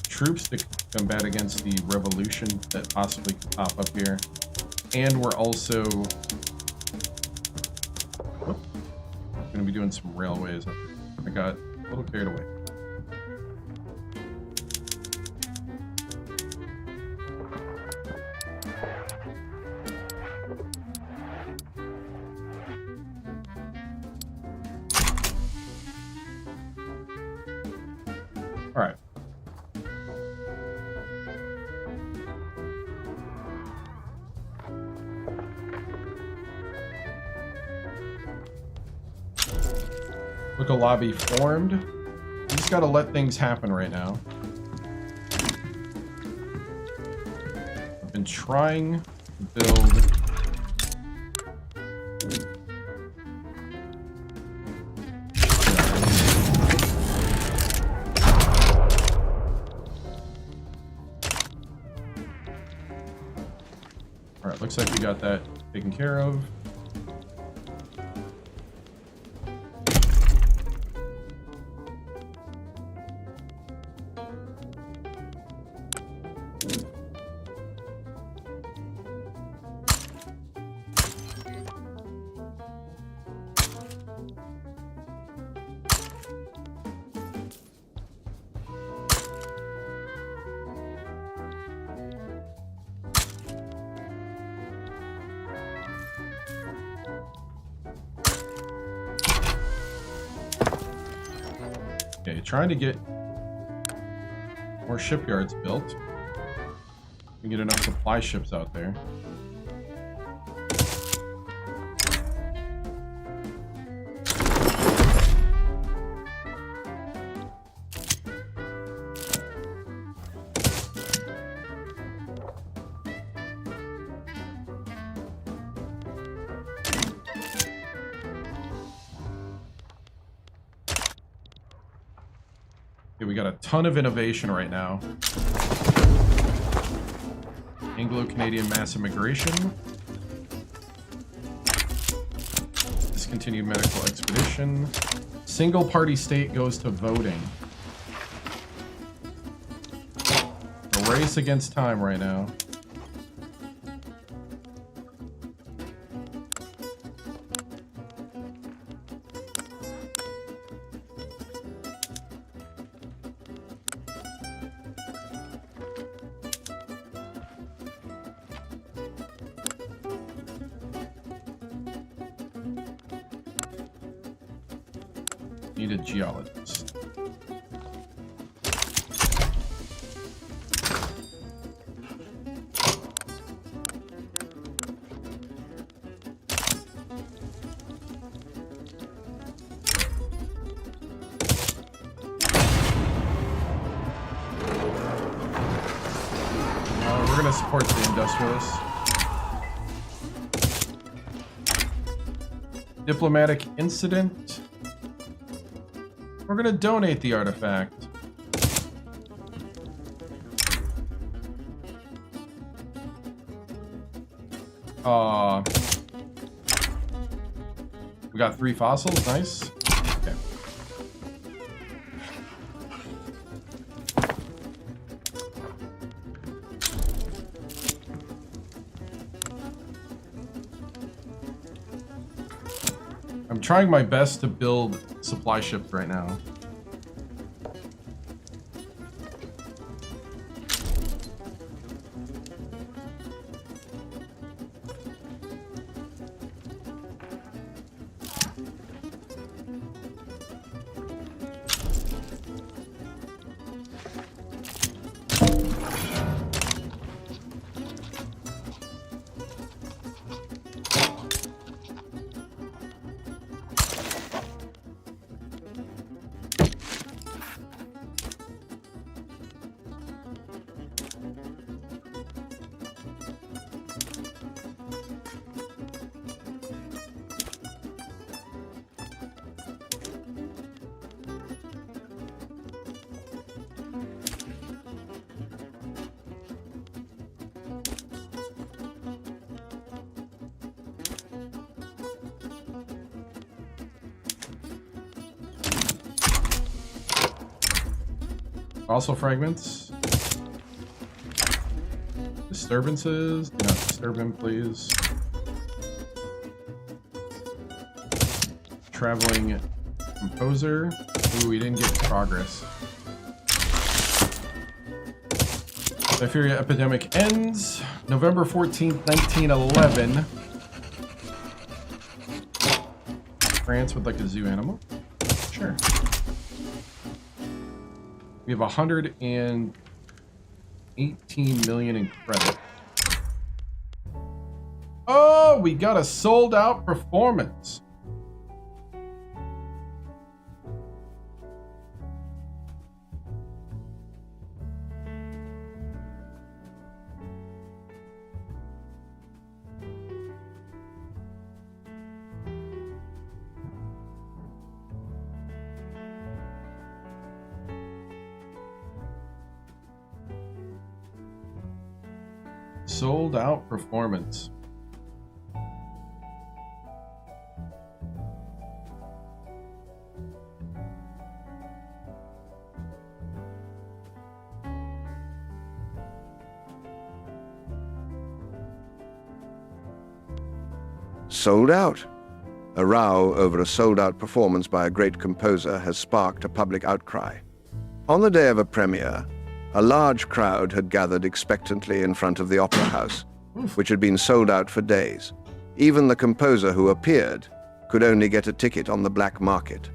troops to combat against the revolution that possibly could pop up here. And we're also going to be doing some railways. I got a little carried away. All right. Look, a lobby formed. We just gotta let things happen right now. I've been trying to build. All right, looks like we got that taken care of. Okay, trying to get more shipyards built. We get enough supply ships out there. We got a ton of innovation right now. Anglo-Canadian mass immigration. Discontinued medical expedition. Single party state goes to voting. A race against time right now. Need a geologist. We're going to support the industrialists. Diplomatic incident. We're gonna donate the artifact. We got 3 fossils, nice. Okay. I'm trying my best to build supply ships right now. Also fragments. Disturbances. Do not disturb him, please. Traveling composer. Ooh, we didn't get progress. Diphtheria epidemic ends November 14th, 1911. France would like a zoo animal. Sure. We have 118 million in credit. Oh, we got a sold out performance. Sold out performance. Sold out. A row over a sold-out performance by a great composer has sparked a public outcry. On the day of a premiere, a large crowd had gathered expectantly in front of the Opera House, which had been sold out for days. Even the composer who appeared could only get a ticket on the black market.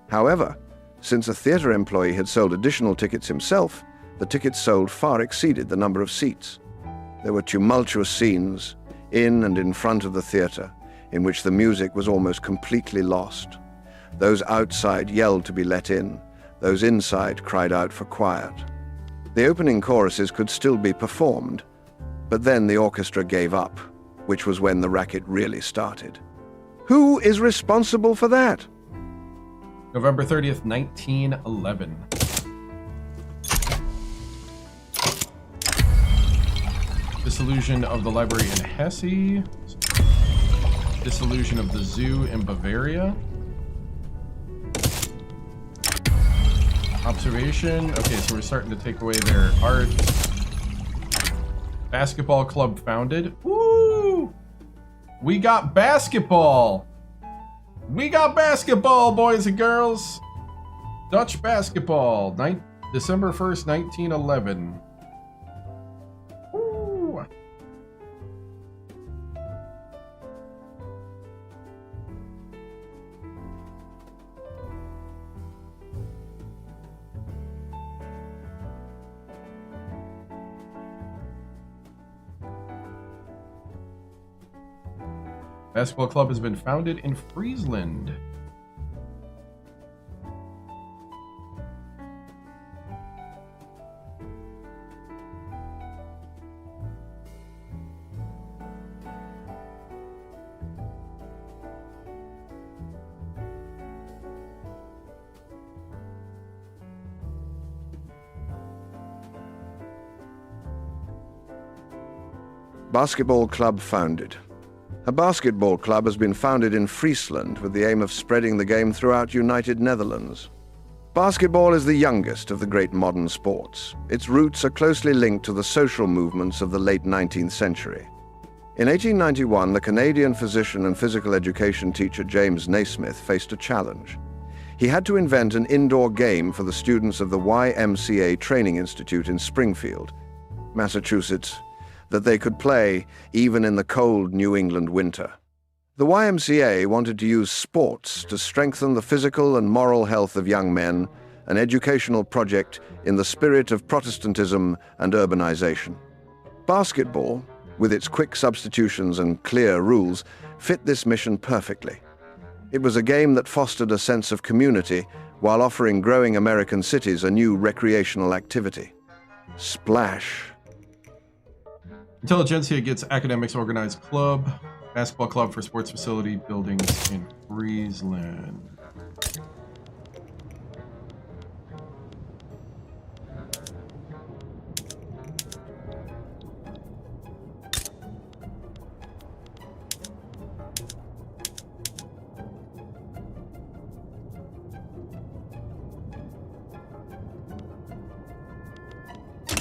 However, since a theatre employee had sold additional tickets himself, the tickets sold far exceeded the number of seats. There were tumultuous scenes in and in front of the theatre, in which the music was almost completely lost. Those outside yelled to be let in, those inside cried out for quiet. The opening choruses could still be performed, but then the orchestra gave up, which was when the racket really started. Who is responsible for that? November 30th, 1911. Dissolution of the library in Hesse. Dissolution of the zoo in Bavaria. Observation. Okay, so we're starting to take away their art. Basketball club founded. Woo! We got basketball! We got basketball, boys and girls! Dutch basketball. December 1st, 1911. Woo! Basketball club has been founded in Friesland. Basketball club founded. A basketball club has been founded in Friesland with the aim of spreading the game throughout United Netherlands. Basketball is the youngest of the great modern sports. Its roots are closely linked to the social movements of the late 19th century. In 1891, the Canadian physician and physical education teacher James Naismith faced a challenge. He had to invent an indoor game for the students of the YMCA Training Institute in Springfield, Massachusetts, that they could play even in the cold New England winter. The YMCA wanted to use sports to strengthen the physical and moral health of young men, an educational project in the spirit of Protestantism and urbanization. Basketball, with its quick substitutions and clear rules, fit this mission perfectly. It was a game that fostered a sense of community while offering growing American cities a new recreational activity. Splash. Intelligentsia gets academics organized club, basketball club for sports facility buildings in Friesland.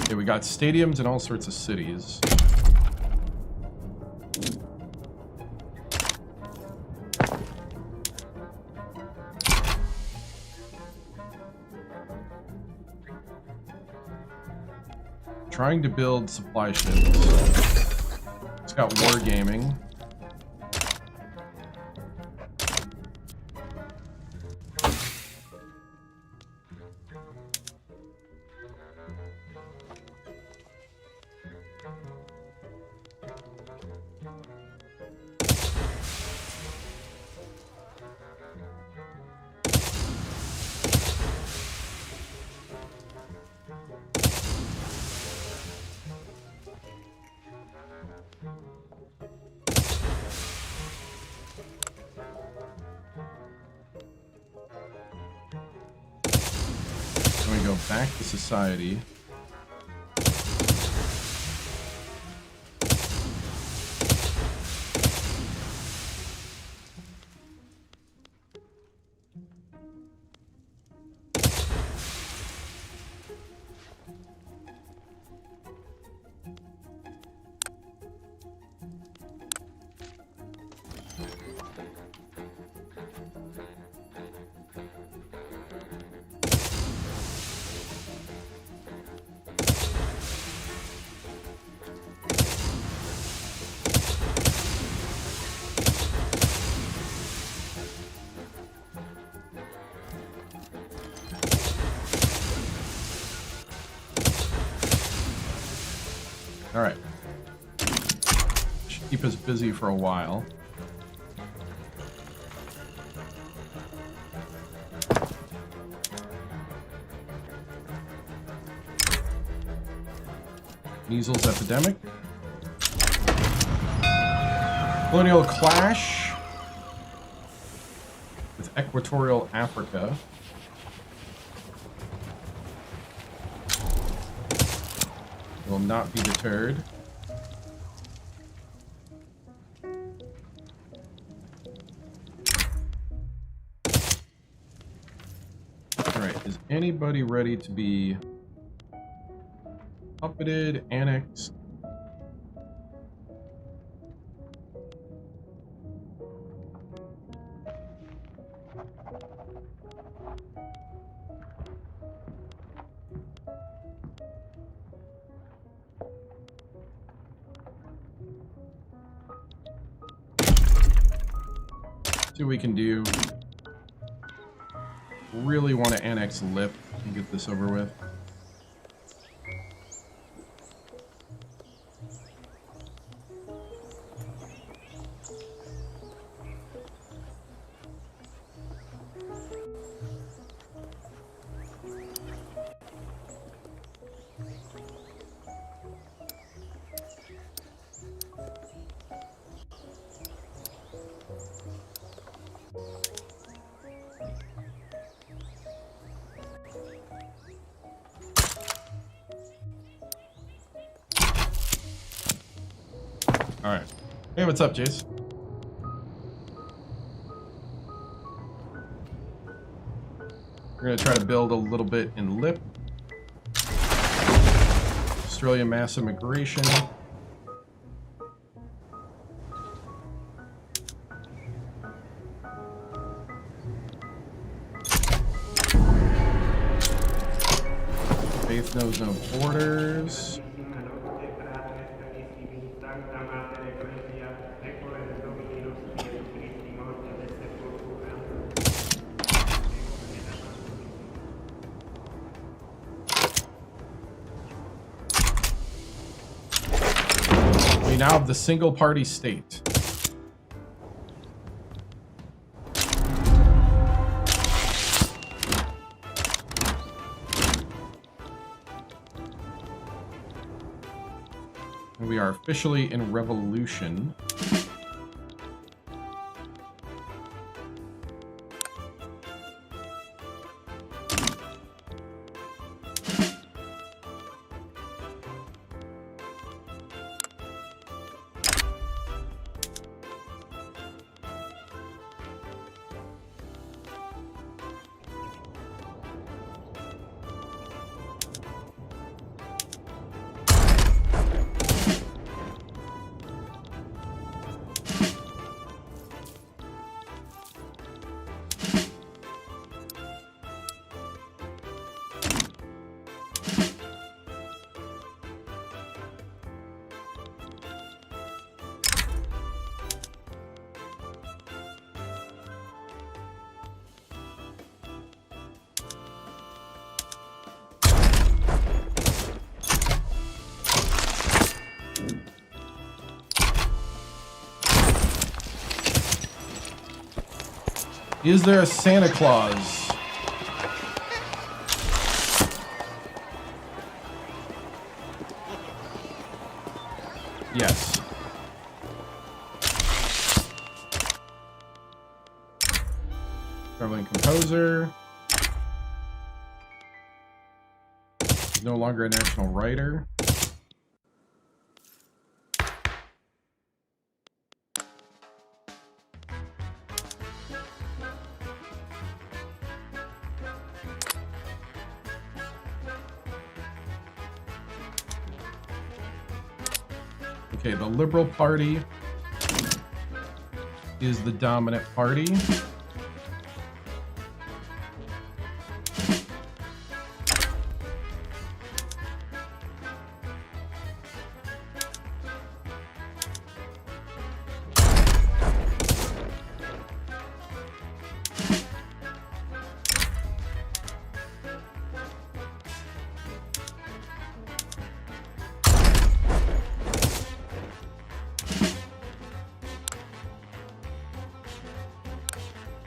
Okay, we got stadiums in all sorts of cities. Trying to build supply ships. It's got wargaming. we go back to society. All right. Should keep us busy for a while. Measles epidemic. Colonial clash with Equatorial Africa. Will not be deterred. Alright, is anybody ready to be puppeted, annexed? See what we can do. Really want to annex Lip and get this over with. Alright. Hey, what's up, Jace? We're going to try to build a little bit in Lip. Australia mass immigration. Faith knows no borders. We now have the single party state. And we are officially in revolution. Is there a Santa Claus? Yes. Traveling composer. no longer a national writer. Okay, the Liberal Party is the dominant party.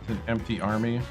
An empty army.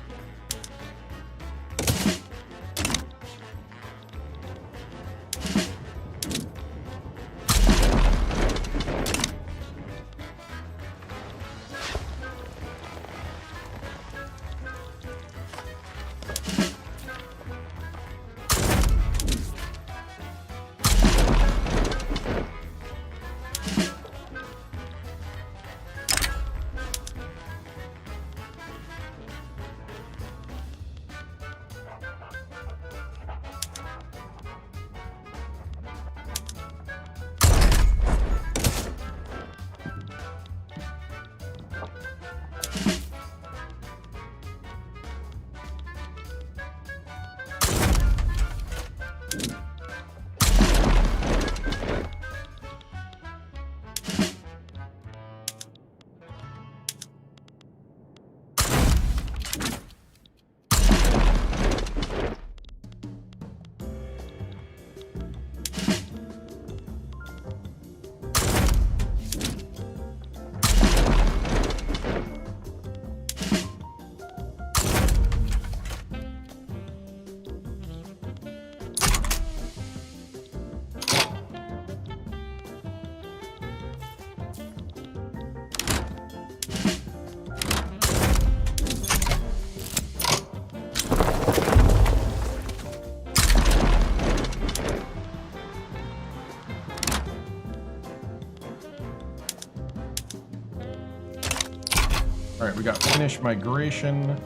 All right, we got Finnish migration.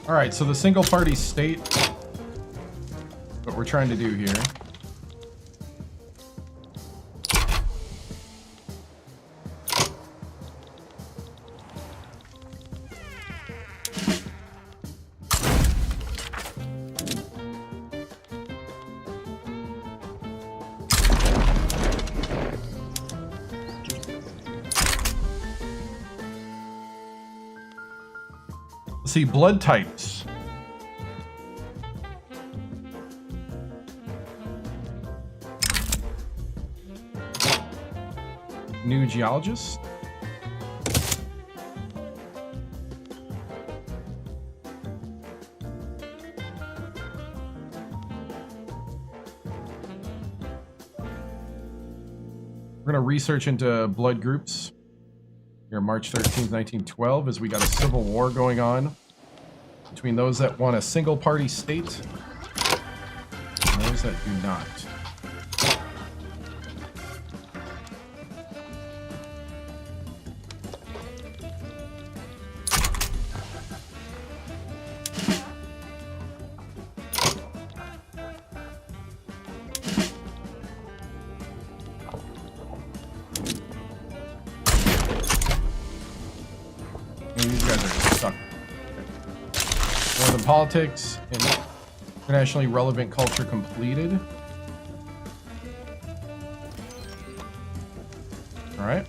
All right, so the single party state, what we're trying to do here. See, blood types. New geologist. We're going to research into blood groups. Here, March 13th, 1912, as we got a civil war going on between those that want a single-party state and those that do not. And these guys are stuck. Northern politics and internationally relevant culture completed. All right.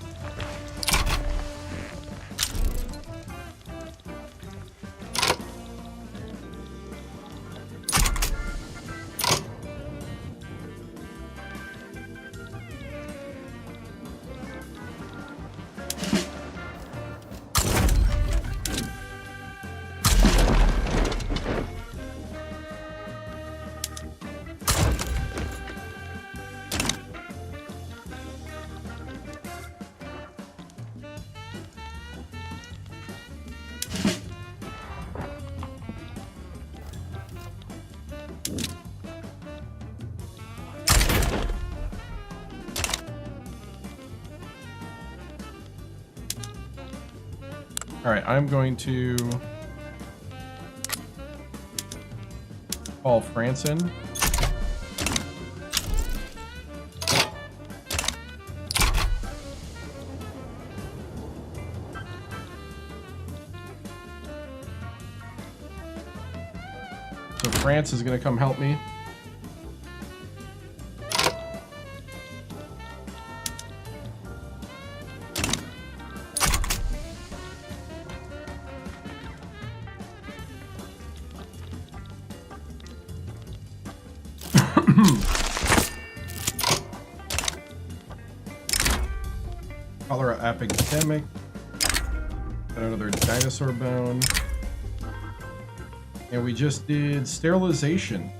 All right, I'm going to call France in. So France is going to come help me. Cholera epidemic. Got another dinosaur bone. And we just did sterilization.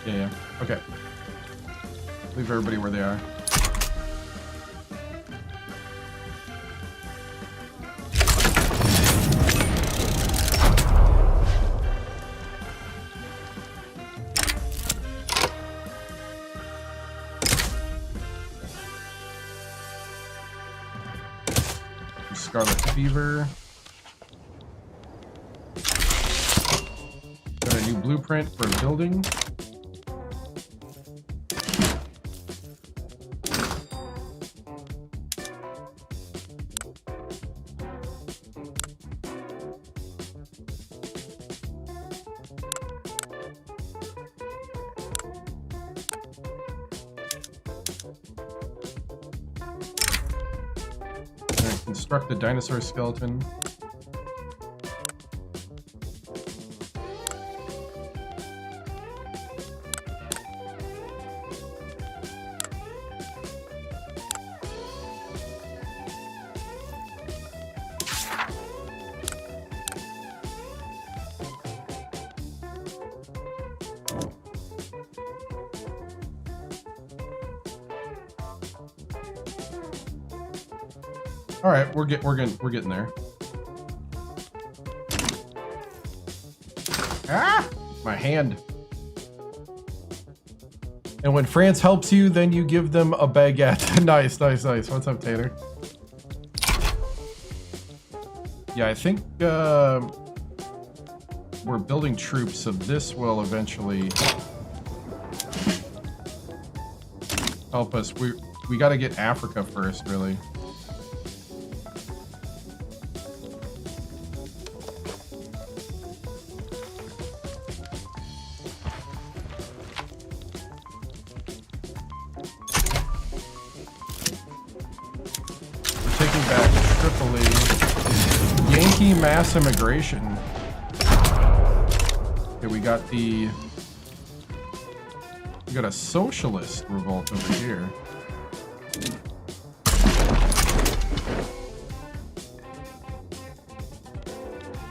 Yeah. Okay. Leave everybody where they are. Scarlet fever. Got a new blueprint for a building. Construct the dinosaur skeleton. All right, we're getting there. Ah, my hand. And when France helps you, then you give them a baguette. Nice. What's up, Tater? Yeah, I think we're building troops, so this will eventually help us. We got to get Africa first, really. Taking back Tripoli. Yankee mass immigration. Okay, we got a socialist revolt over here.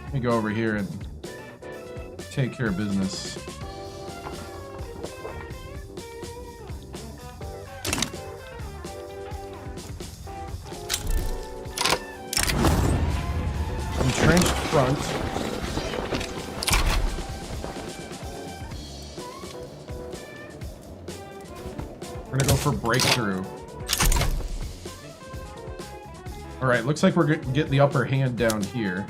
Let me go over here and take care of business. Entrenched front. We're gonna go for breakthrough. All right, looks like we're getting the upper hand down here.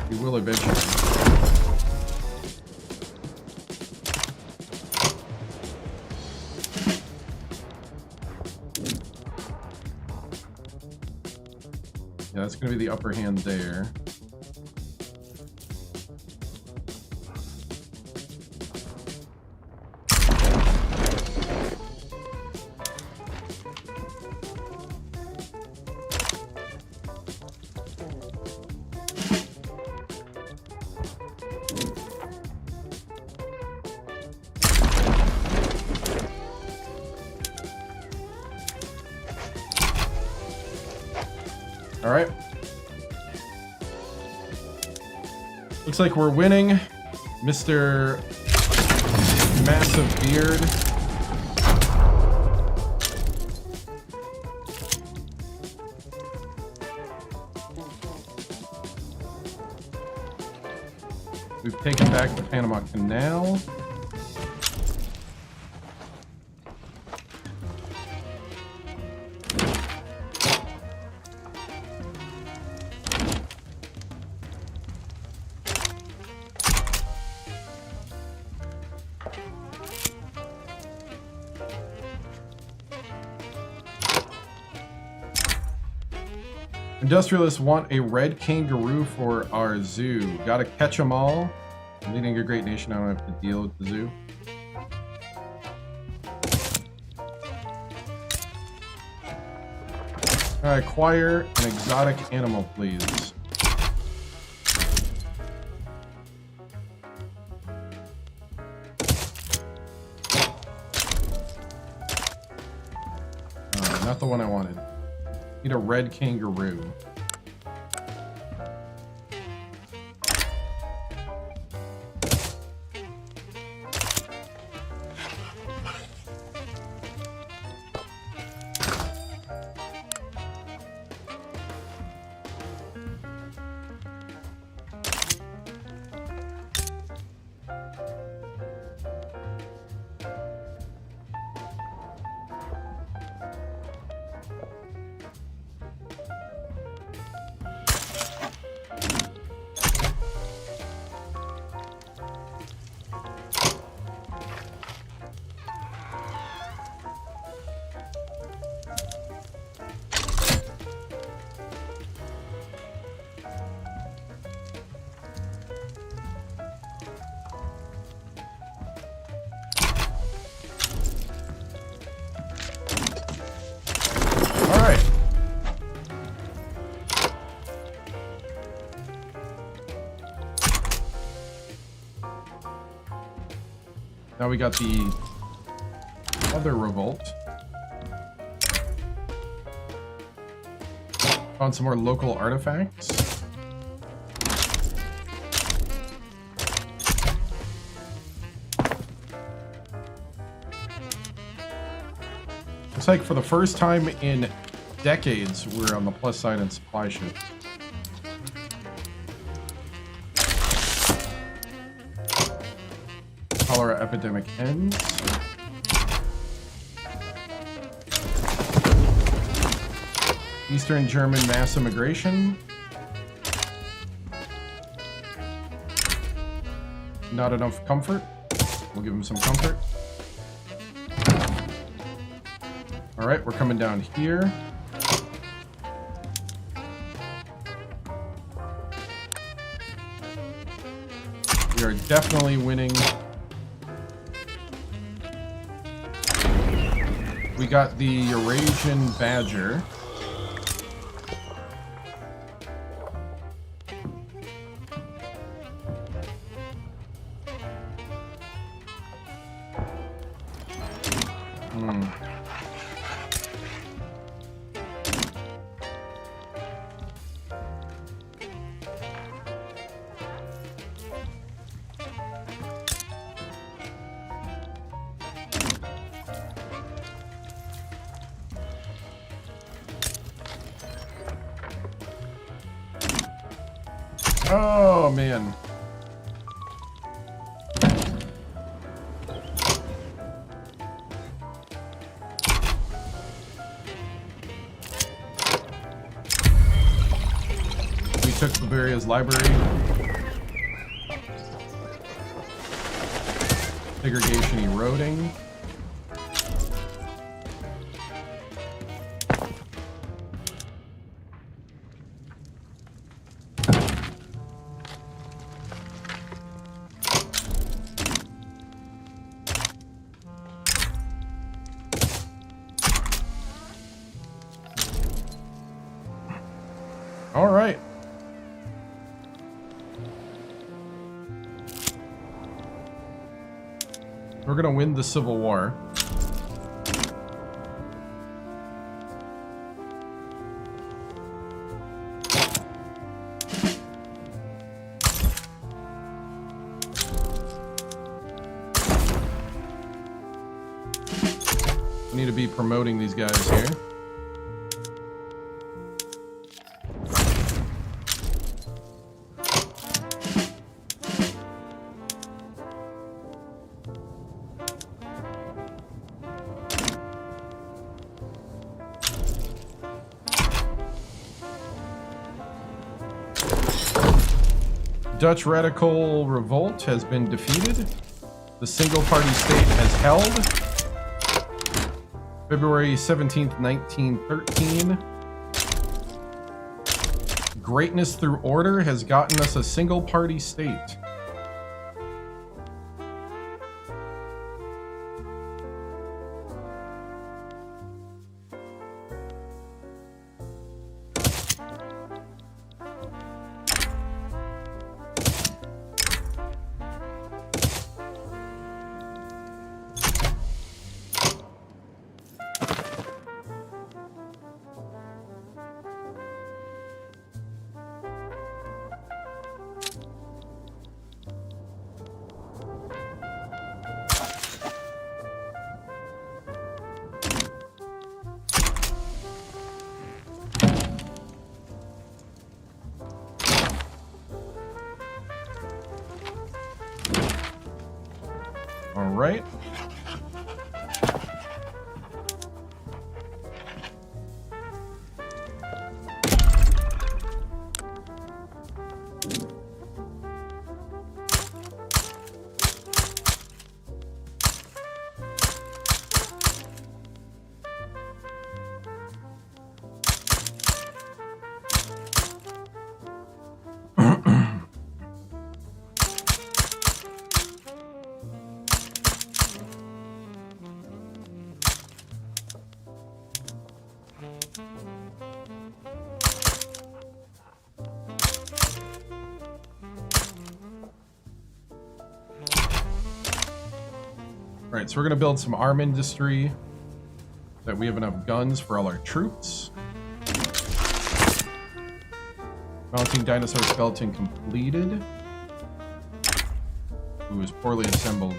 We will eventually. Yeah, that's going to be the upper hand there. All right. Looks like we're winning. Mr. Massive Beard. We've taken back the Panama Canal. Industrialists want a red kangaroo for our zoo. Gotta catch them all. Leading a great nation, I don't have to deal with the zoo. Acquire an exotic animal, please. Not the one I wanted. Need a red kangaroo. Now we got the other revolt. Found some more local artifacts. Looks like for the first time in decades, we're on the plus side in supply ships. Cholera epidemic ends. Eastern German mass immigration. Not enough comfort. We'll give him some comfort. All right, we're coming down here. We are definitely winning. We got the Eurasian badger. Oh, man. We took Bavaria's library. Segregation eroding. All right. We're gonna win the Civil War. We need to be promoting these guys here. Dutch radical revolt has been defeated. The single-party state has held. February 17th, 1913. Greatness through order has gotten us a single-party state. All right. All right, so we're gonna build some arm industry so that we have enough guns for all our troops. Mounting dinosaur skeleton completed. It was poorly assembled.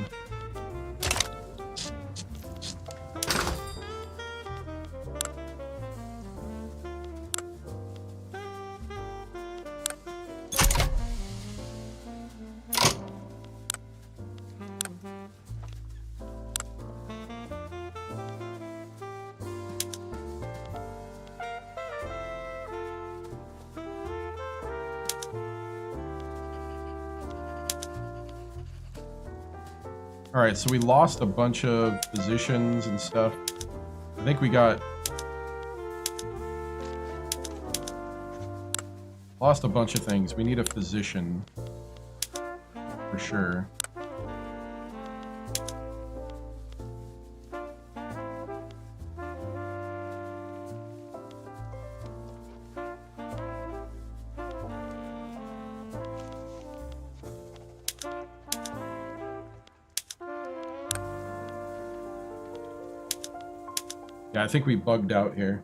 All right, so we lost a bunch of positions and stuff. I think we lost a bunch of things. We need a physician for sure. Yeah, I think we bugged out here.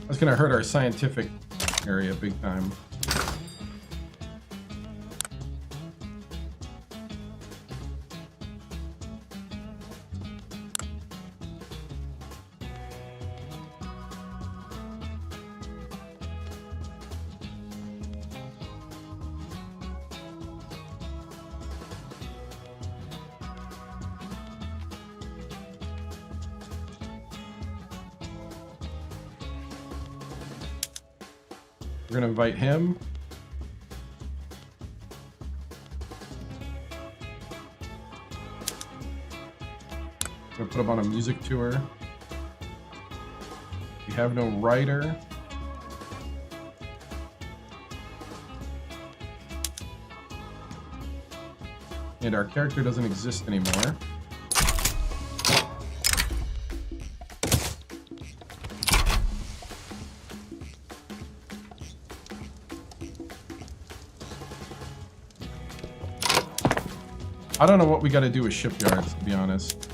That's gonna hurt our scientific area big time. We're gonna invite him. We're gonna put him on a music tour. We have no writer. And our character doesn't exist anymore. I don't know what we gotta do with shipyards, to be honest.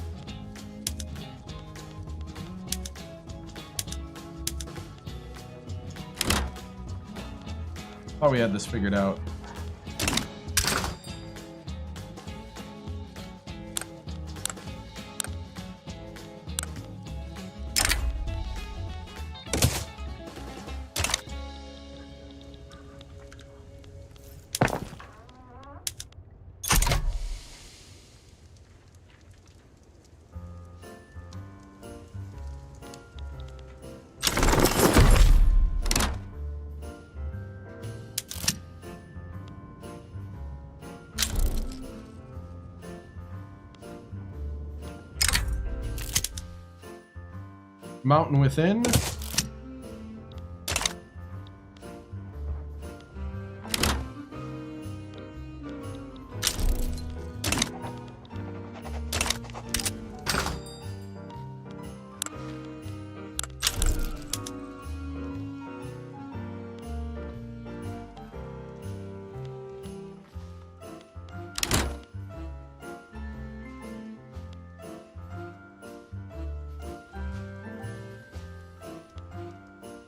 Thought we had this figured out. Mountain within.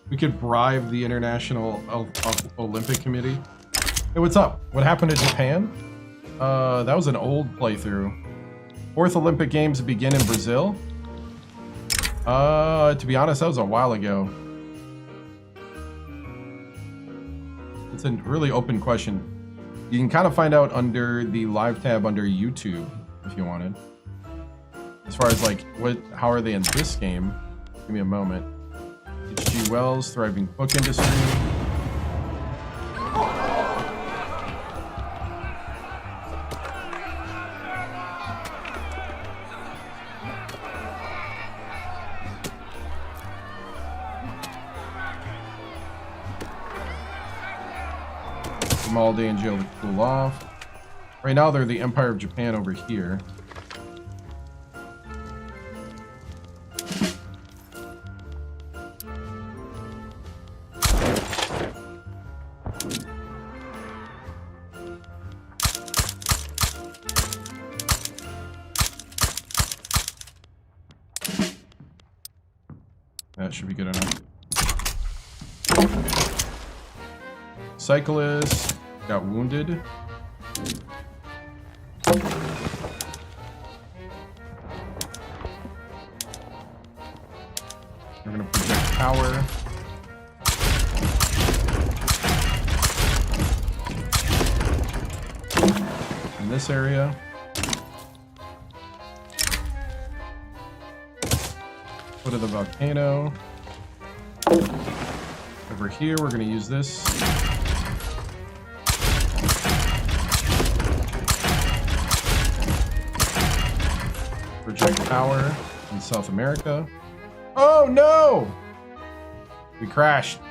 We could bribe the International Olympic Committee. Hey, what's up? What happened to Japan? That was an old playthrough. 4th Olympic Games begin in Brazil? To be honest, that was a while ago. It's a really open question. You can kind of find out under the live tab under YouTube if you wanted. As far as like, how are they in this game? Give me a moment. H.G. Wells, thriving book industry. Them all day in jail to cool off. Right now they're the Empire of Japan over here. That should be good enough. Cyclist got wounded. We're gonna project power. In this area. Foot of the volcano. Over here, we're going to use this. Project power in South America. Oh no! We crashed.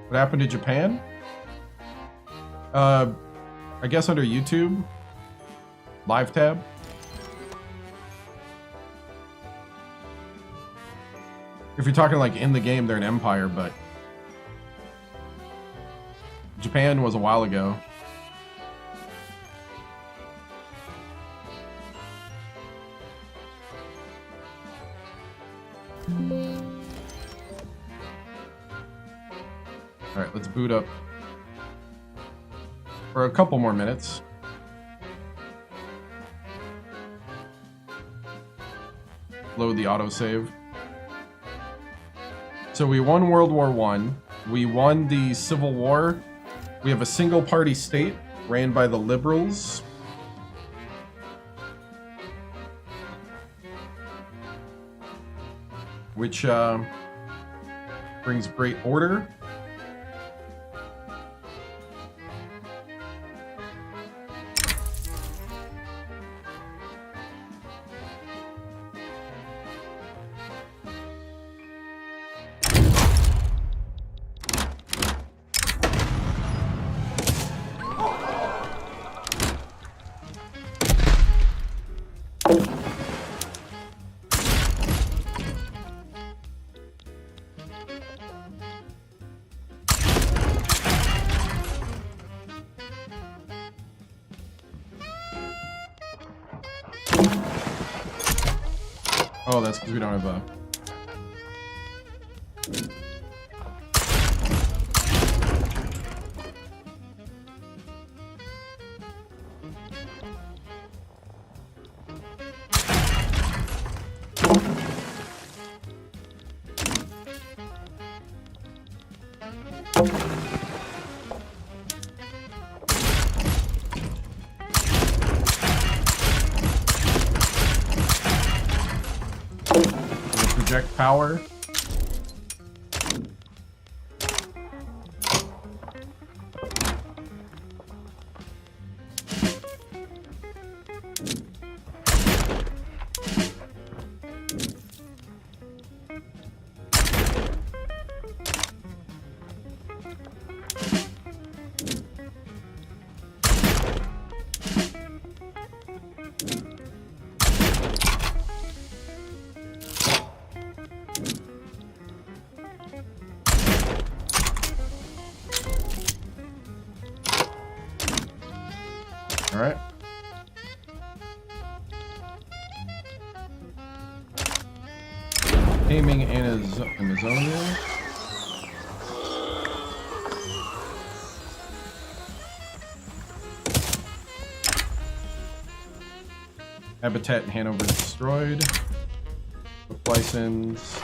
What happened to Japan? I guess under YouTube. Live tab. If you're talking like in the game, they're an empire, but Japan was a while ago. All right, let's boot up for a couple more minutes. Load the autosave. So we won World War I. We won the Civil War. We have a single-party state ran by the liberals. Which brings great order. Oh, that's because we don't have a... project power. All right. Aiming Amazonia. Habitat in Hanover destroyed. License.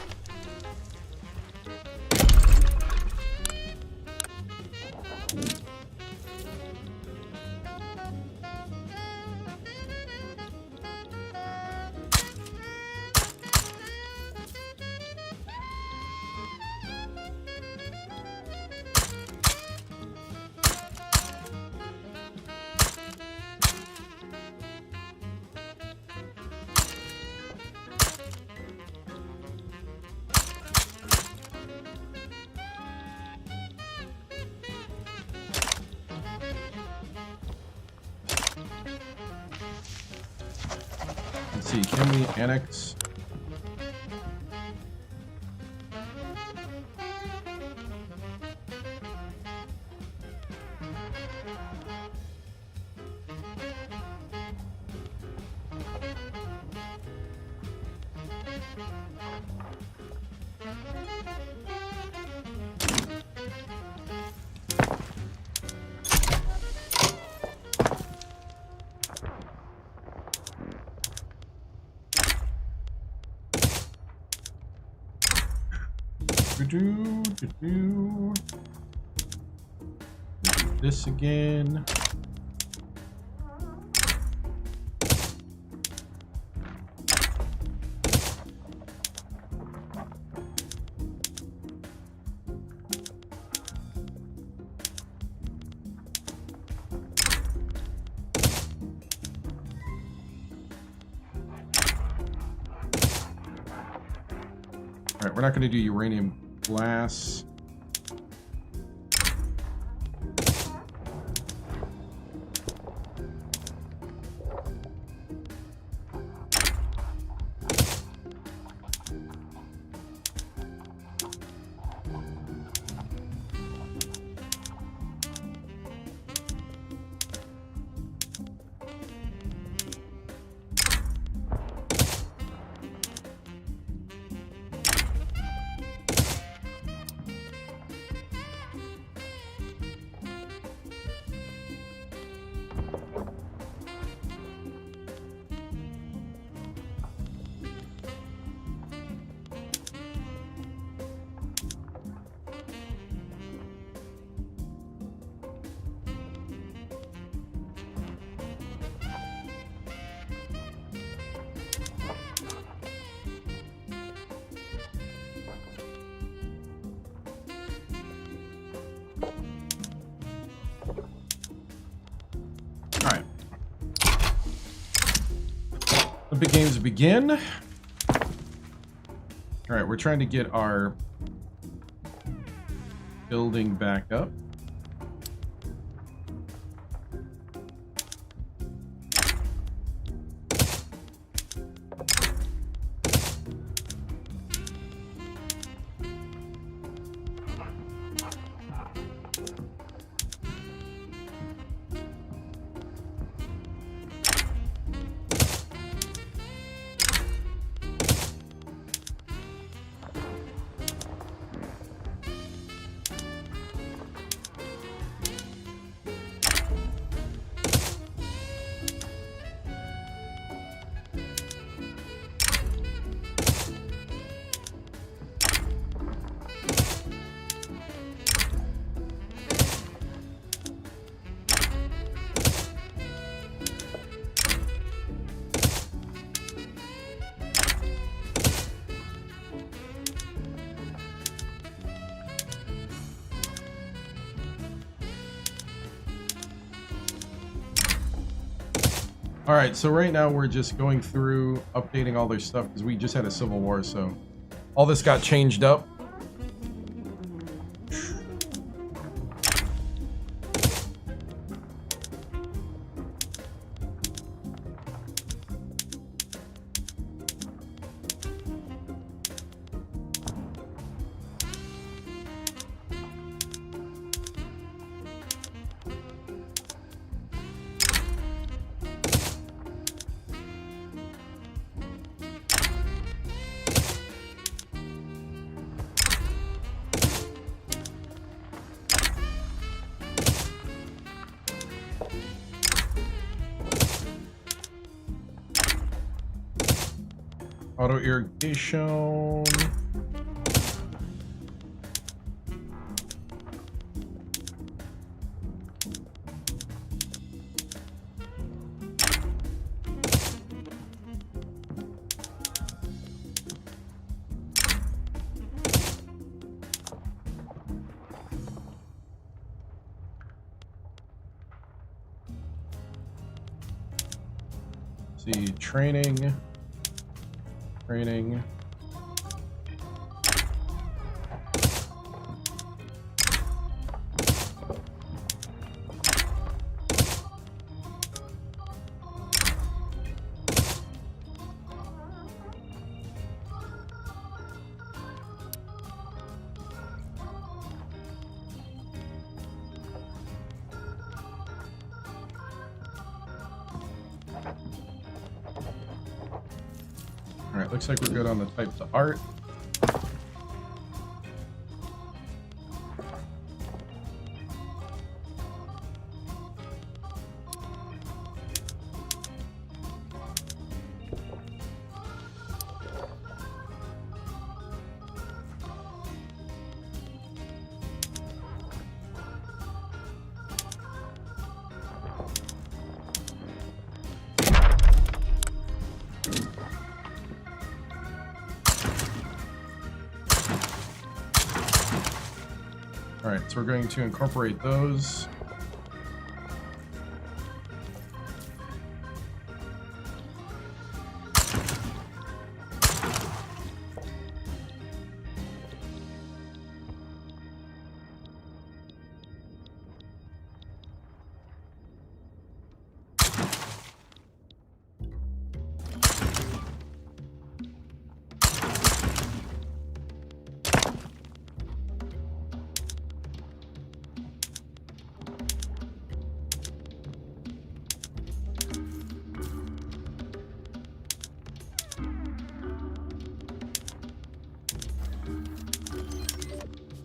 Let's see, can we annex? Do this again. All right, we're not going to do uranium glass. Alright. Olympic Games begin. Alright, we're trying to get our building back up. All right, so right now we're just going through updating all their stuff because we just had a civil war, so all this got changed up. Auto irrigation. See, training. Training. Alright, looks like we're good on the types of art. All right, so we're going to incorporate those.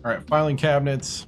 All right, filing cabinets.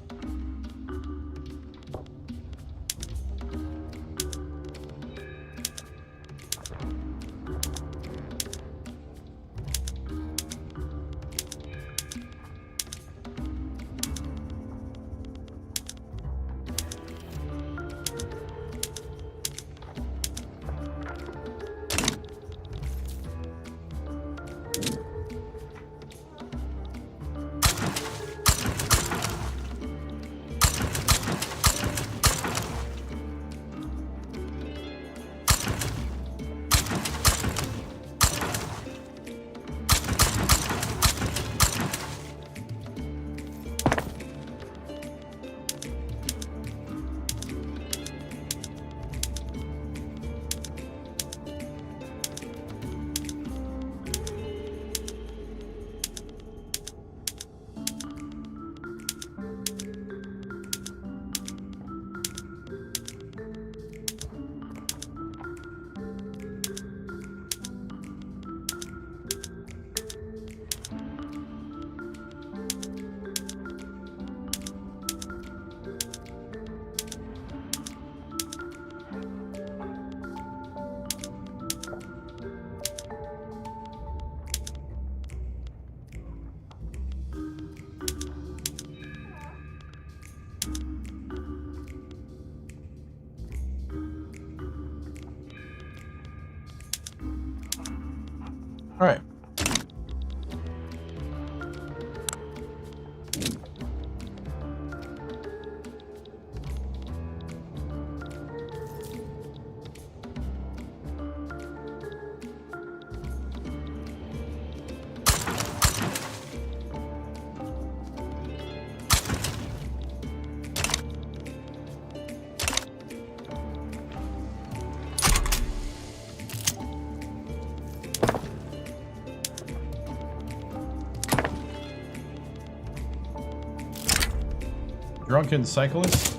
All right. Drunken cyclist.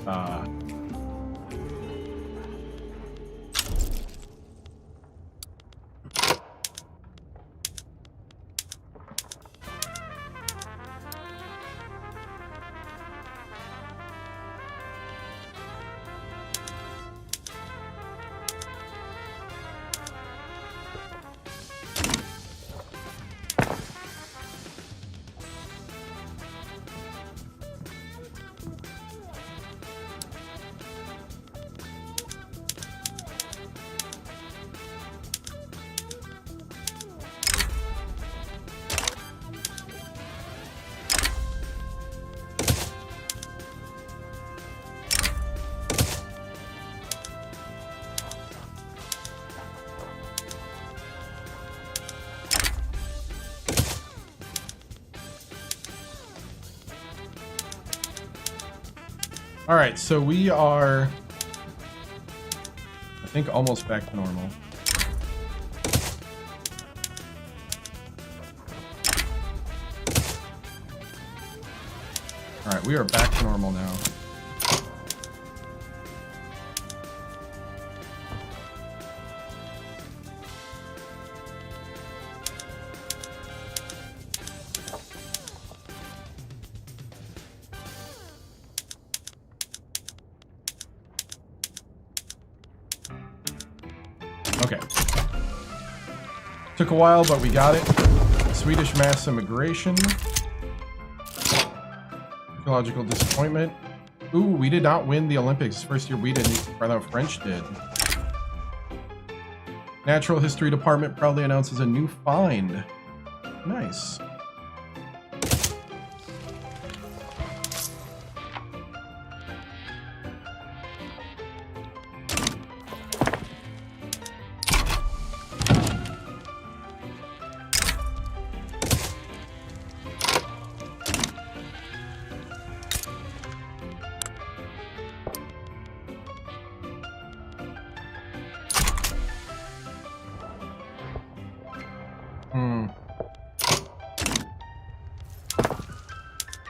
All right, so we are, I think, almost back to normal. All right, we are back to normal now. Okay. Took a while, but we got it. Swedish mass immigration. Ecological disappointment. Ooh, we did not win the Olympics. First year we didn't, rather French did. Natural History Department proudly announces a new find. Nice.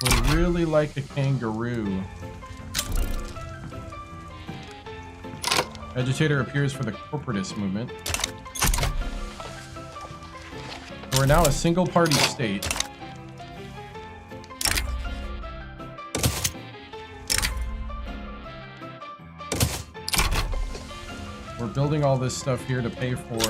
Would really like a kangaroo. Agitator appears for the corporatist movement. We're now a single-party state. We're building all this stuff here to pay for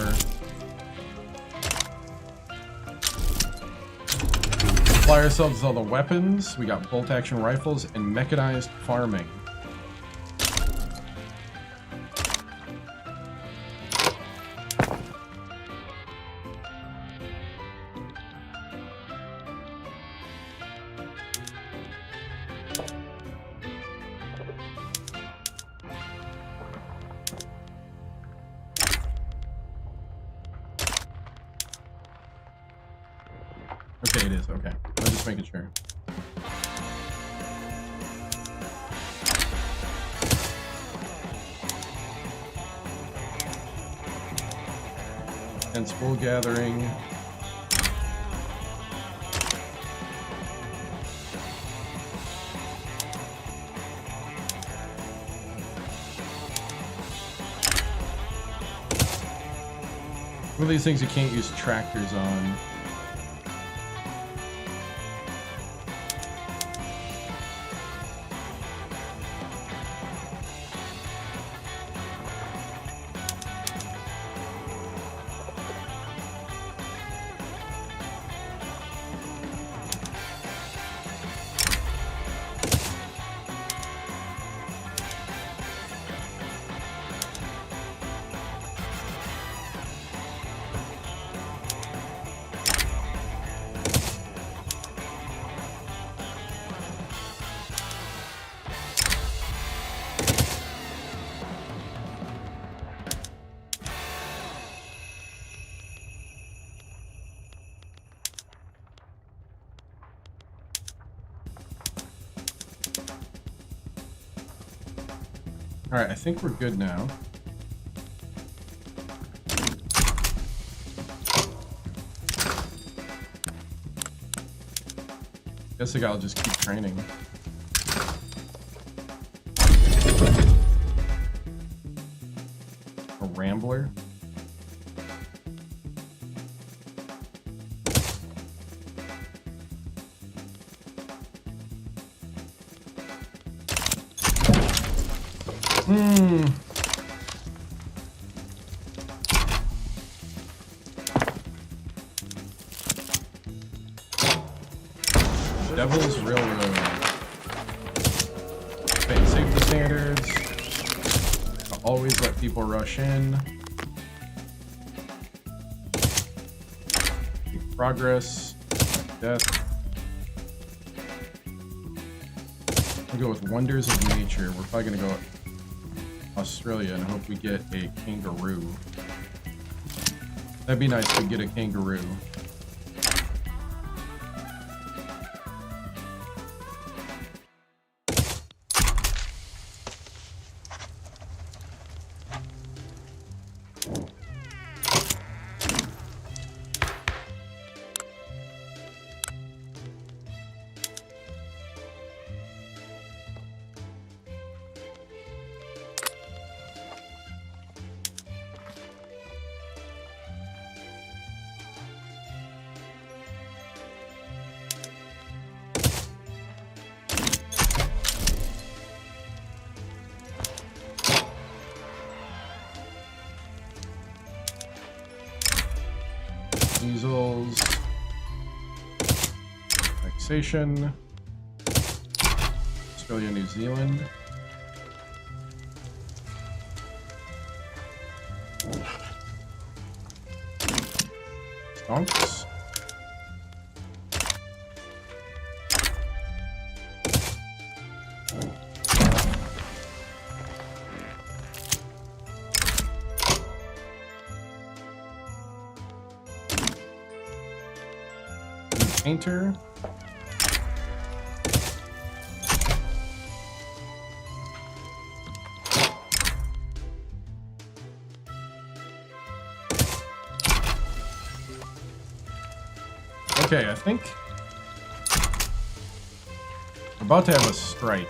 supply ourselves with all the weapons. We got bolt-action rifles and mechanized farming. Okay, it is. Okay. I'm just making sure. And spool gathering. One of these things you can't use tractors on. Alright, I think we're good now. Guess I'll just keep training. A Rambler. Devil's Railroad. Okay, safety standards. I'll always let people rush in. Progress. Death. I'll go with Wonders of Nature. We're probably gonna go Australia and hope we get a kangaroo. That'd be nice to get a kangaroo. Measles, Annexation, Australia, New Zealand. Stonks. Painter. Okay, I think we're about to have a strike.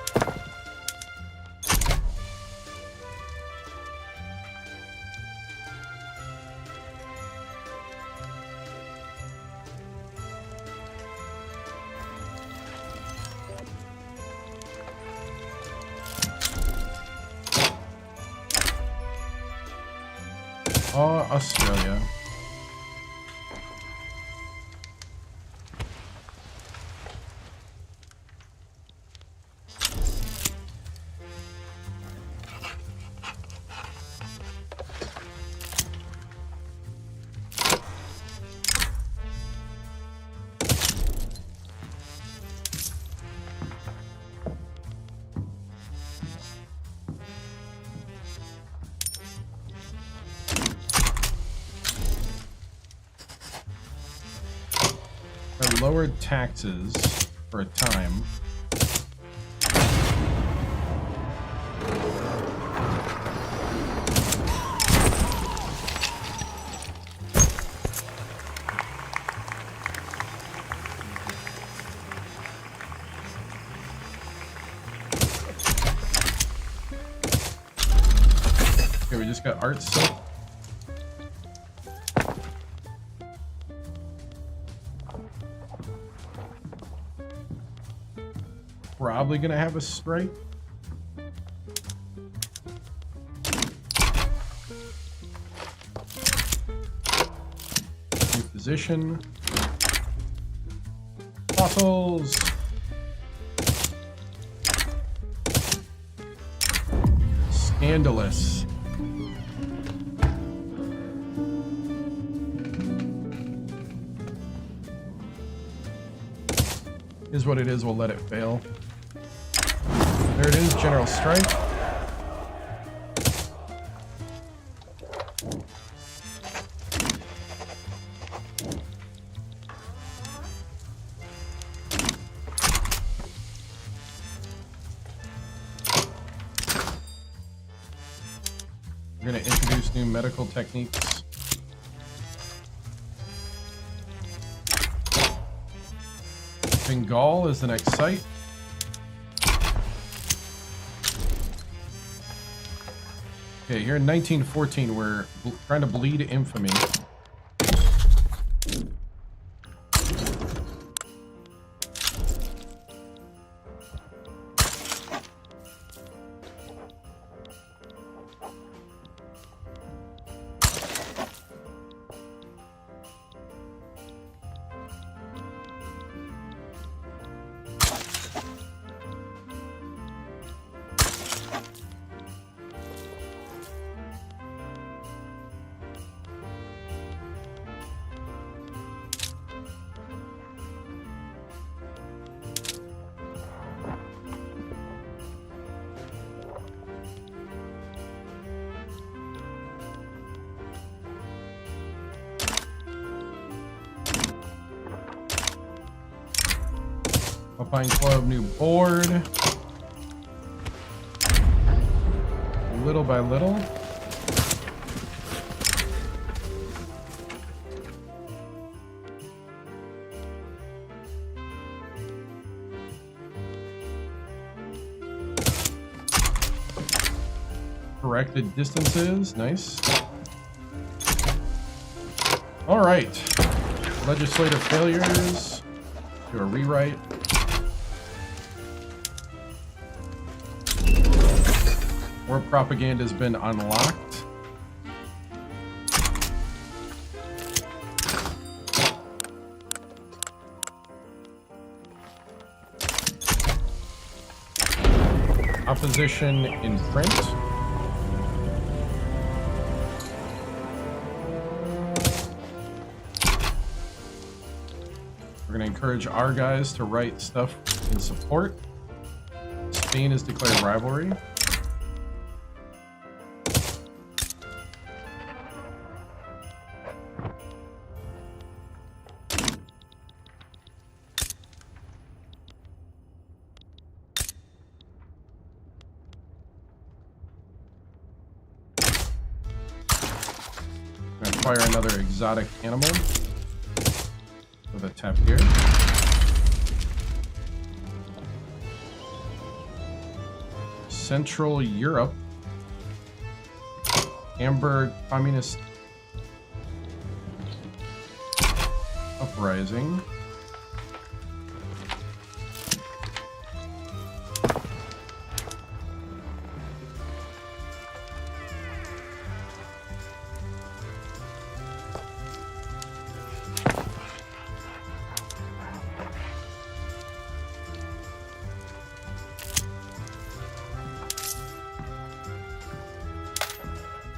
Australia. Lowered taxes for a time. Okay, we just got art silk. Probably gonna have a strike. New position. Fossils. Scandalous. Is what it is, we'll let it fail. There it is, General Strike. We're going to introduce new medical techniques. Bengal is the next site. Okay, here in 1914, we're trying to bleed infamy. Alpine Club, new board. Little by little. Corrected distances, nice. All right, legislative failures. Do a rewrite. War propaganda has been unlocked. Opposition in print. We're going to encourage our guys to write stuff in support. Spain has declared rivalry. Acquire another exotic animal with a tap here. Central Europe. Hamburg Communist Uprising.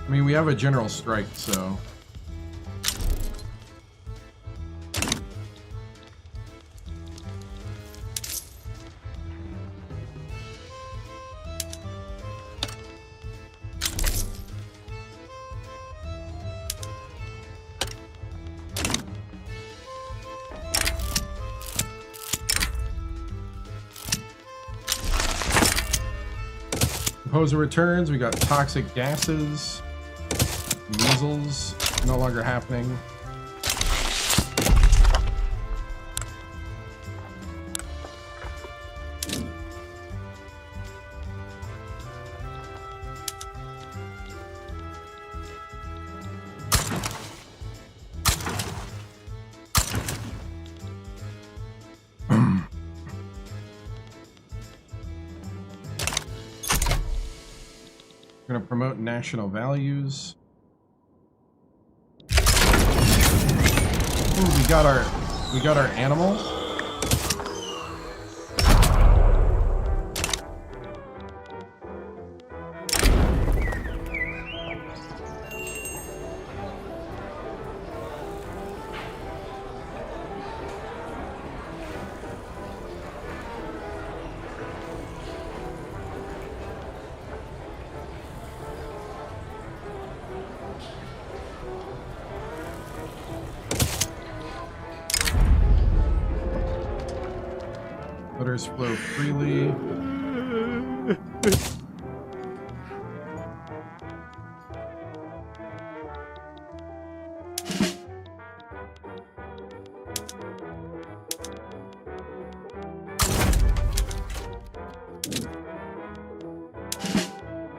I mean, we have a general strike, so... Composer returns, we got toxic gases. Measles, no longer happening. We're going to promote national values. Ooh, we got our animal. Waters flow freely.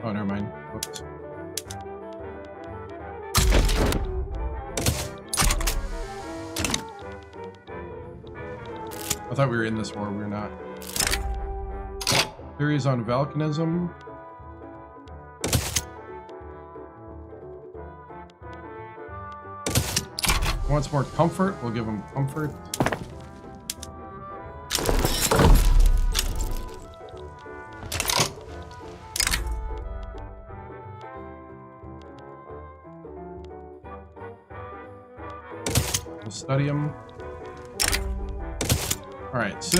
Oh, never mind. Whoops. I thought we were in this war. We're not. Theories on volcanism. Wants more comfort. We'll give him comfort. We'll study him. All right, so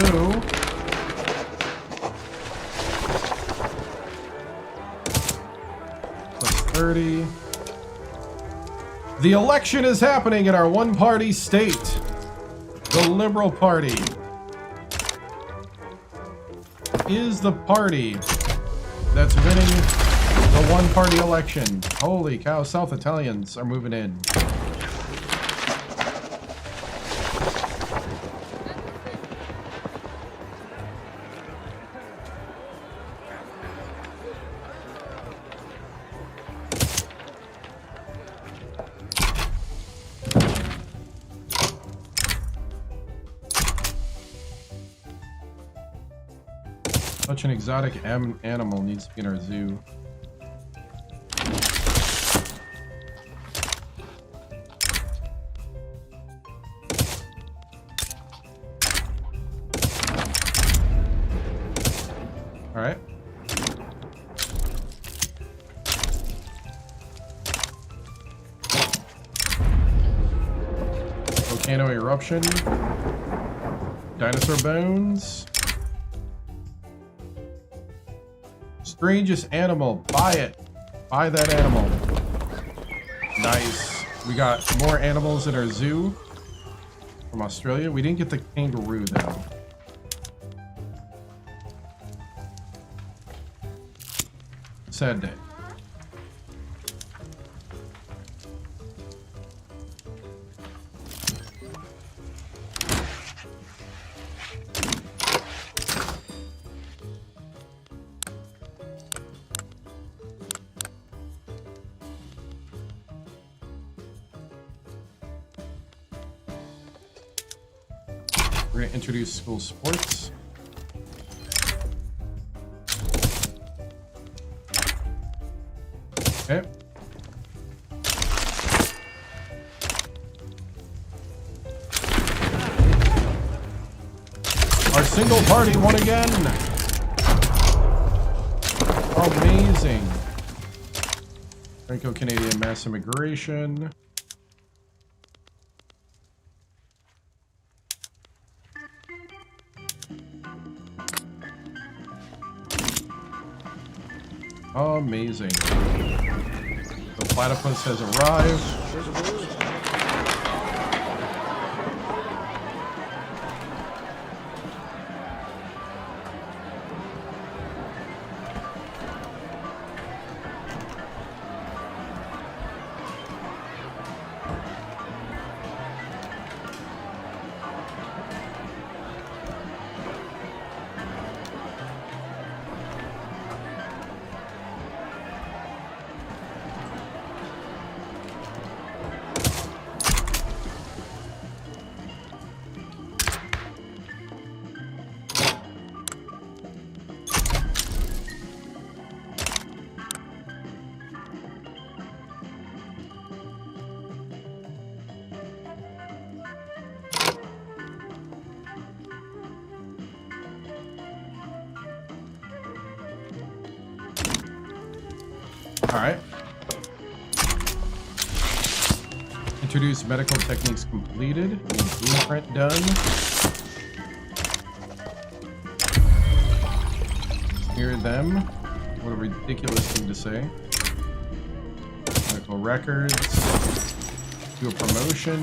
plus 30. The election is happening in our one-party state, the Liberal Party is the party that's winning the one-party election. Holy cow, South Italians are moving in. Such an exotic animal needs to be in our zoo. All right. Volcano eruption. Dinosaur bones. Strangest animal. Buy it. Buy that animal. Nice. We got more animals in our zoo from Australia. We didn't get the kangaroo though. Sad day. We're gonna introduce school sports. Okay. Our single party won again. Amazing. Franco-Canadian mass immigration. Amazing. The platypus has arrived. All right. Introduce medical techniques completed. Blueprint done. Hear them. What a ridiculous thing to say. Medical records. Do a promotion.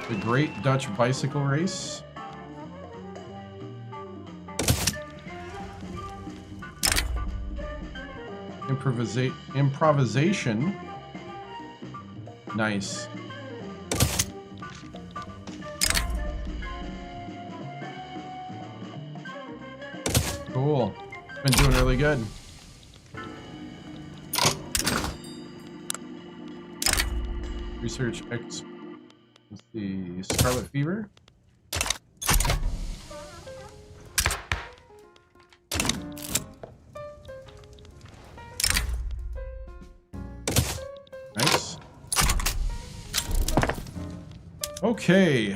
The Great Dutch Bicycle Race. Improvisation. Nice. Cool. Been doing really good. Research X. Let's see. Scarlet Fever. Nice. Okay.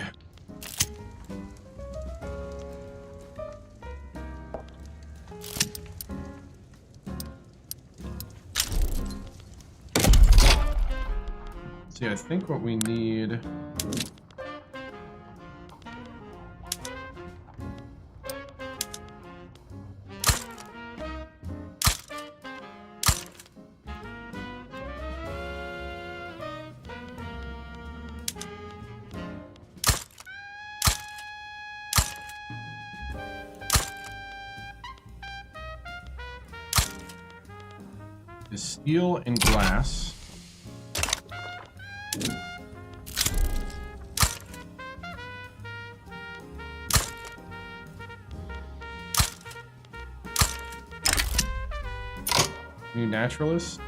See, I think what we need. Is steel and glass. New naturalist.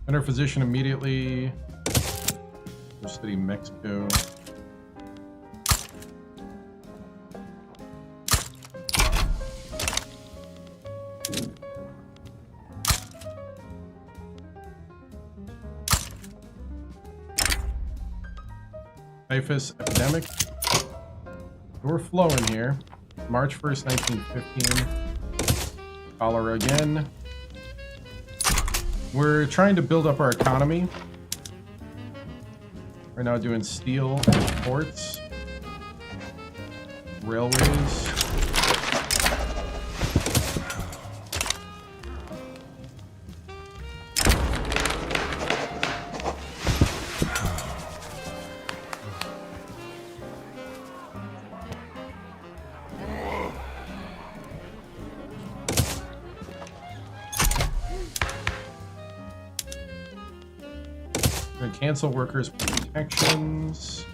Enter physician immediately. Go study Mexico. Typhus epidemic. We're flowing here. March 1st, 1915. Cholera again. We're trying to build up our economy. Right now doing steel, ports, railways. Cancel workers' protections.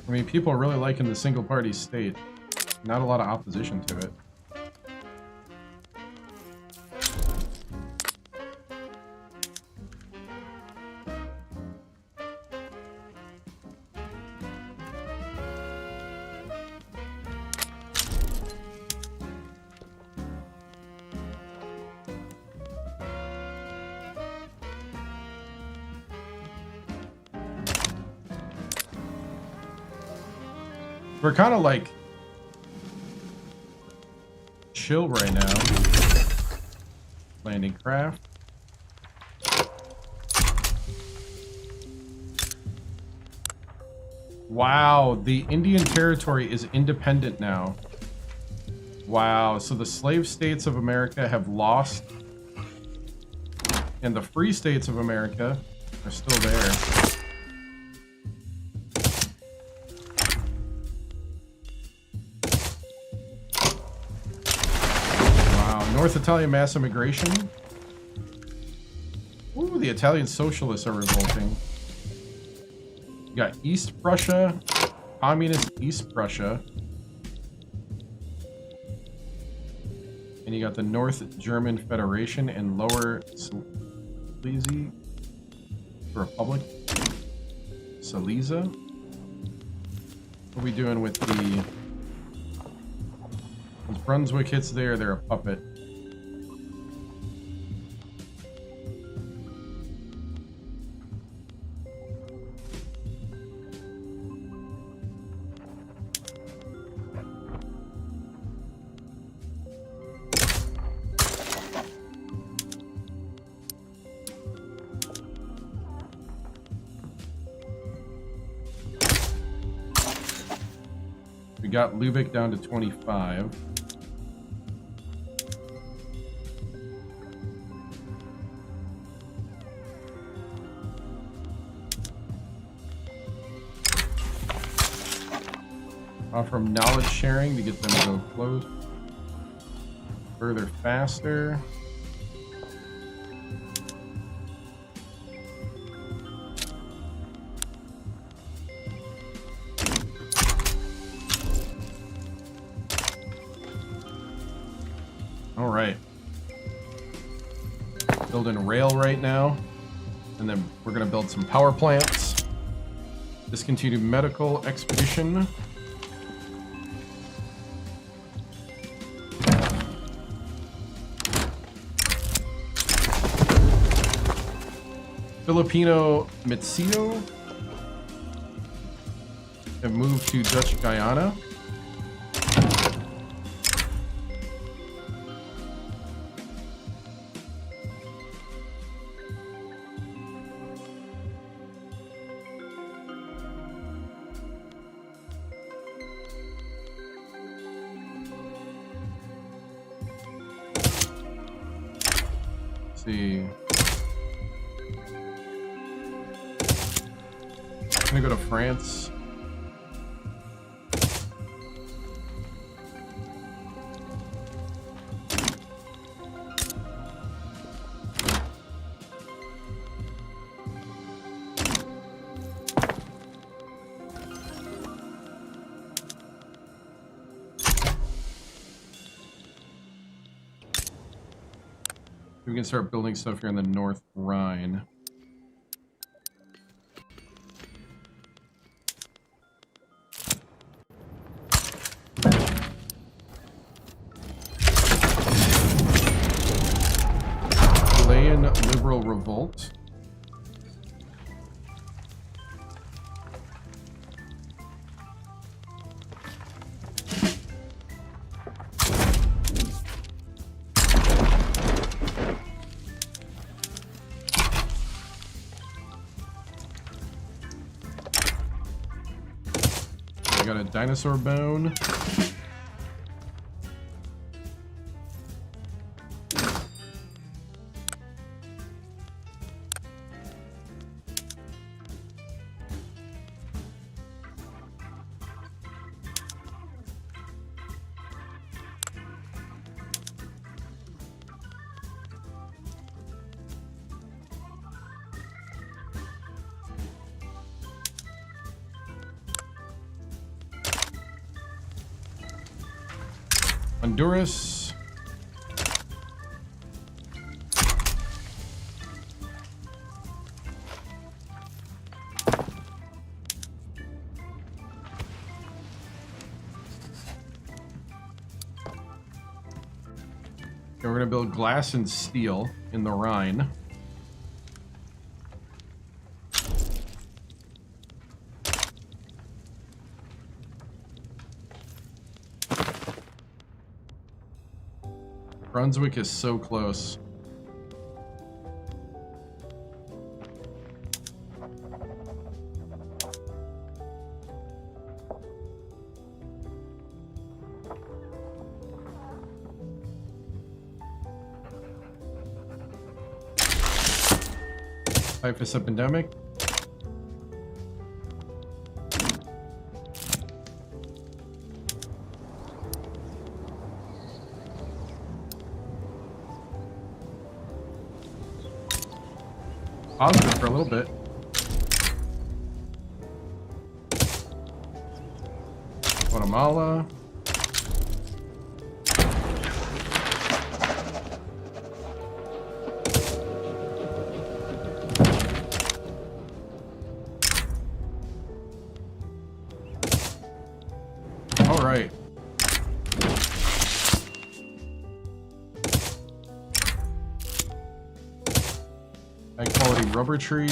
I mean, people are really liking the single-party state. Not a lot of opposition to it. We're kind of like chill right now. Landing craft. Wow, the Indian Territory is independent now. Wow, so the slave states of America have lost, and the free states of America are still there. North Italian mass immigration. Ooh, the Italian socialists are revolting. You got East Prussia, Communist East Prussia. And you got the North German Federation and Lower Silesia Republic. Silesia. What are we doing with the... Once Brunswick hits there, they're a puppet. We got Lubeck down to 25. Offer them knowledge sharing to get them to go close. Further faster. All right. Building rail right now. And then we're going to build some power plants. Discontinued medical expedition. Filipino Mitsio have moved to Dutch Guyana. Let's see. I'm gonna go to France. We can start building stuff here in the North Rhine. Liberal revolt. I got a dinosaur bone. Honduras. Okay, we're going to build glass and steel in the Rhine. Brunswick is so close. Typhus epidemic. Positive for a little bit. Guatemala. quality rubber trees.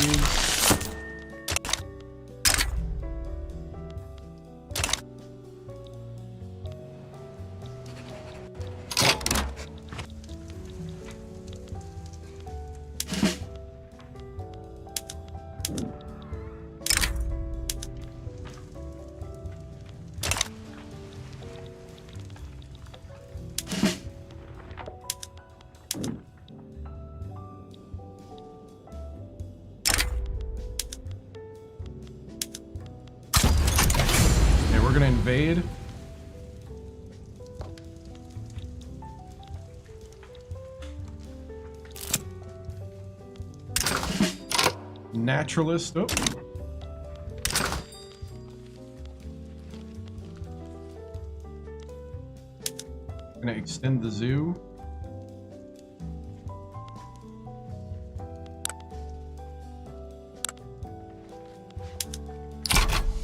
We're gonna invade. Naturalist. Oh. Gonna extend the zoo.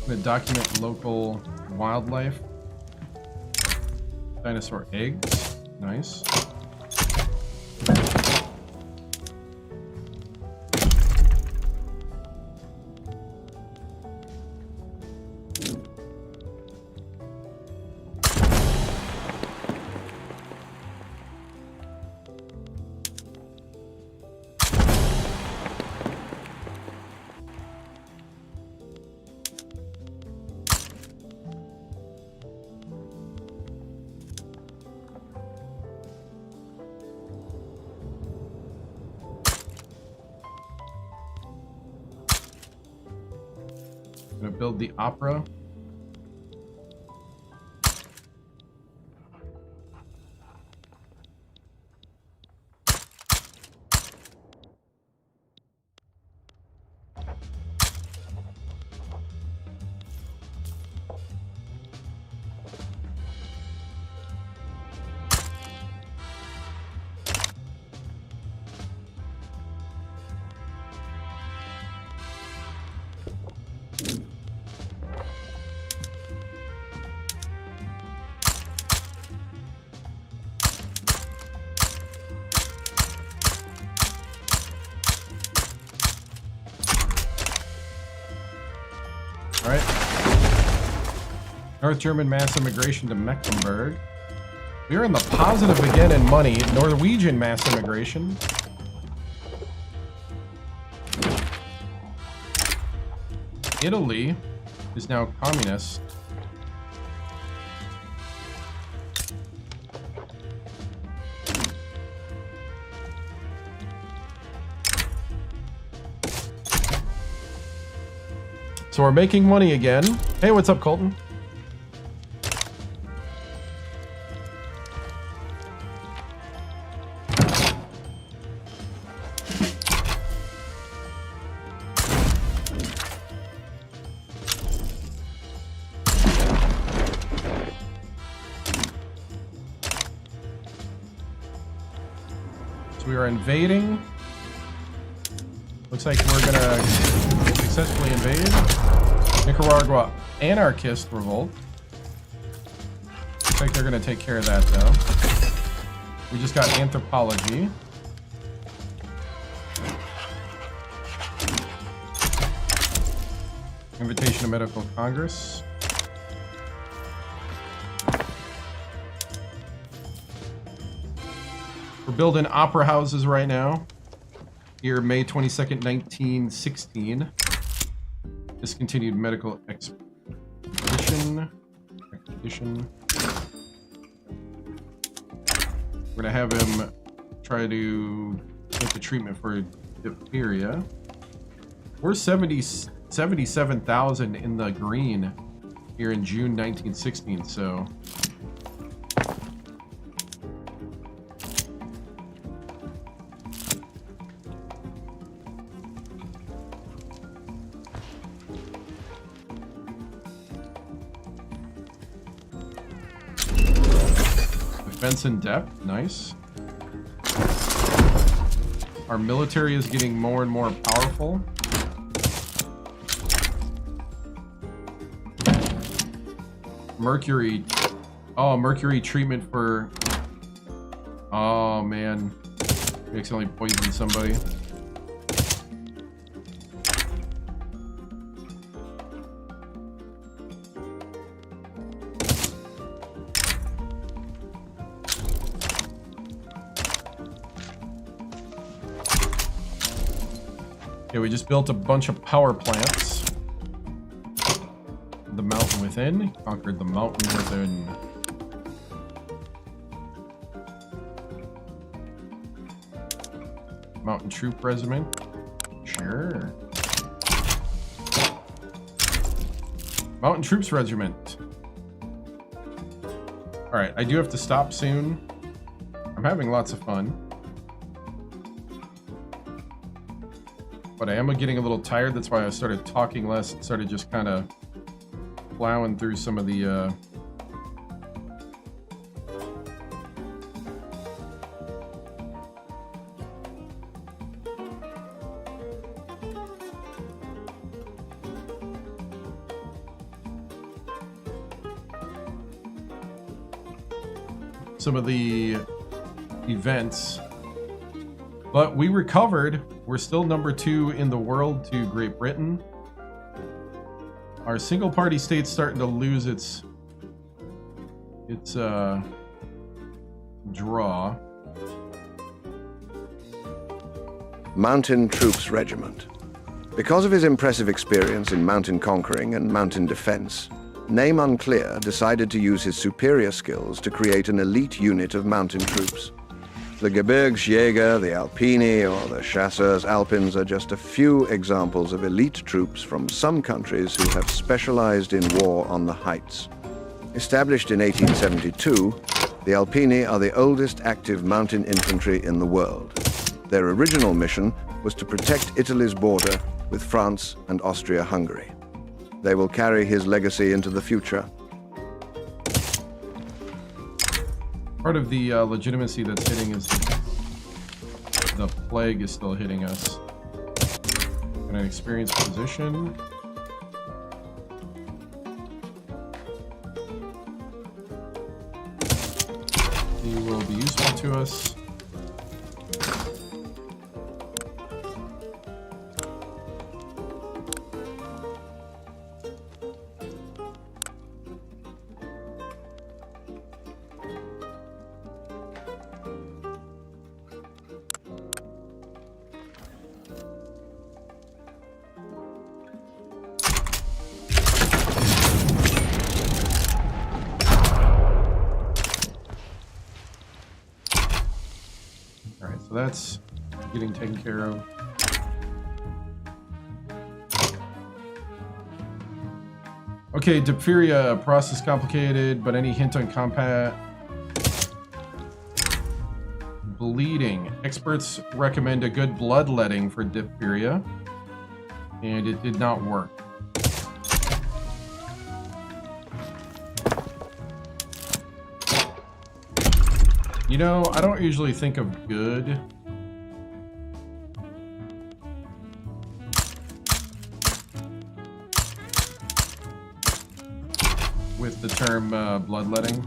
Gonna document local wildlife. Dinosaur eggs. Nice. Gonna build the opera. Alright. North German mass immigration to Mecklenburg. We are in the positive again in money. Norwegian mass immigration. Italy is now communist. So we're making money again. Hey, what's up, Colton? So we are invading. Looks like we're gonna successfully invade. Nicaragua anarchist revolt. Looks like they're gonna take care of that though. We just got anthropology. Invitation to Medical Congress. We're building opera houses right now. Here, May 22nd, 1916. Discontinued medical expedition. We're gonna have him try to get the treatment for diphtheria. We're 77,000 in the green here in June 1916, so defense in depth, nice. Our military is getting more and more powerful. Mercury. Oh, mercury treatment for... Oh, man. We accidentally poisoned somebody. Okay, we just built a bunch of power plants. The mountain within. Conquered the mountain within. Mountain Troop Regiment. Sure. Mountain Troops Regiment. Alright, I do have to stop soon. I'm having lots of fun. But I am getting a little tired. That's why I started talking less. Started just kind of plowing through some of the events. But we recovered. We're still number 2 in the world to Great Britain. Our single party state's starting to lose its draw. Mountain Troops Regiment. Because of his impressive experience in mountain conquering and mountain defense, name unclear, decided to use his superior skills to create an elite unit of mountain troops. The Gebirgsjäger, the Alpini, or the Chasseurs Alpins are just a few examples of elite troops from some countries who have specialized in war on the heights. Established in 1872, the Alpini are the oldest active mountain infantry in the world. Their original mission was to protect Italy's border with France and Austria-Hungary. They will carry his legacy into the future. Part of the legitimacy that's hitting is the plague is still hitting us. And an experienced position. He will be useful to us. So that's getting taken care of. Okay, Diphtheria, process complicated, but any hint on combat? Bleeding. Experts recommend a good bloodletting for diphtheria, and it did not work. You know, I don't usually think of good. With the term bloodletting.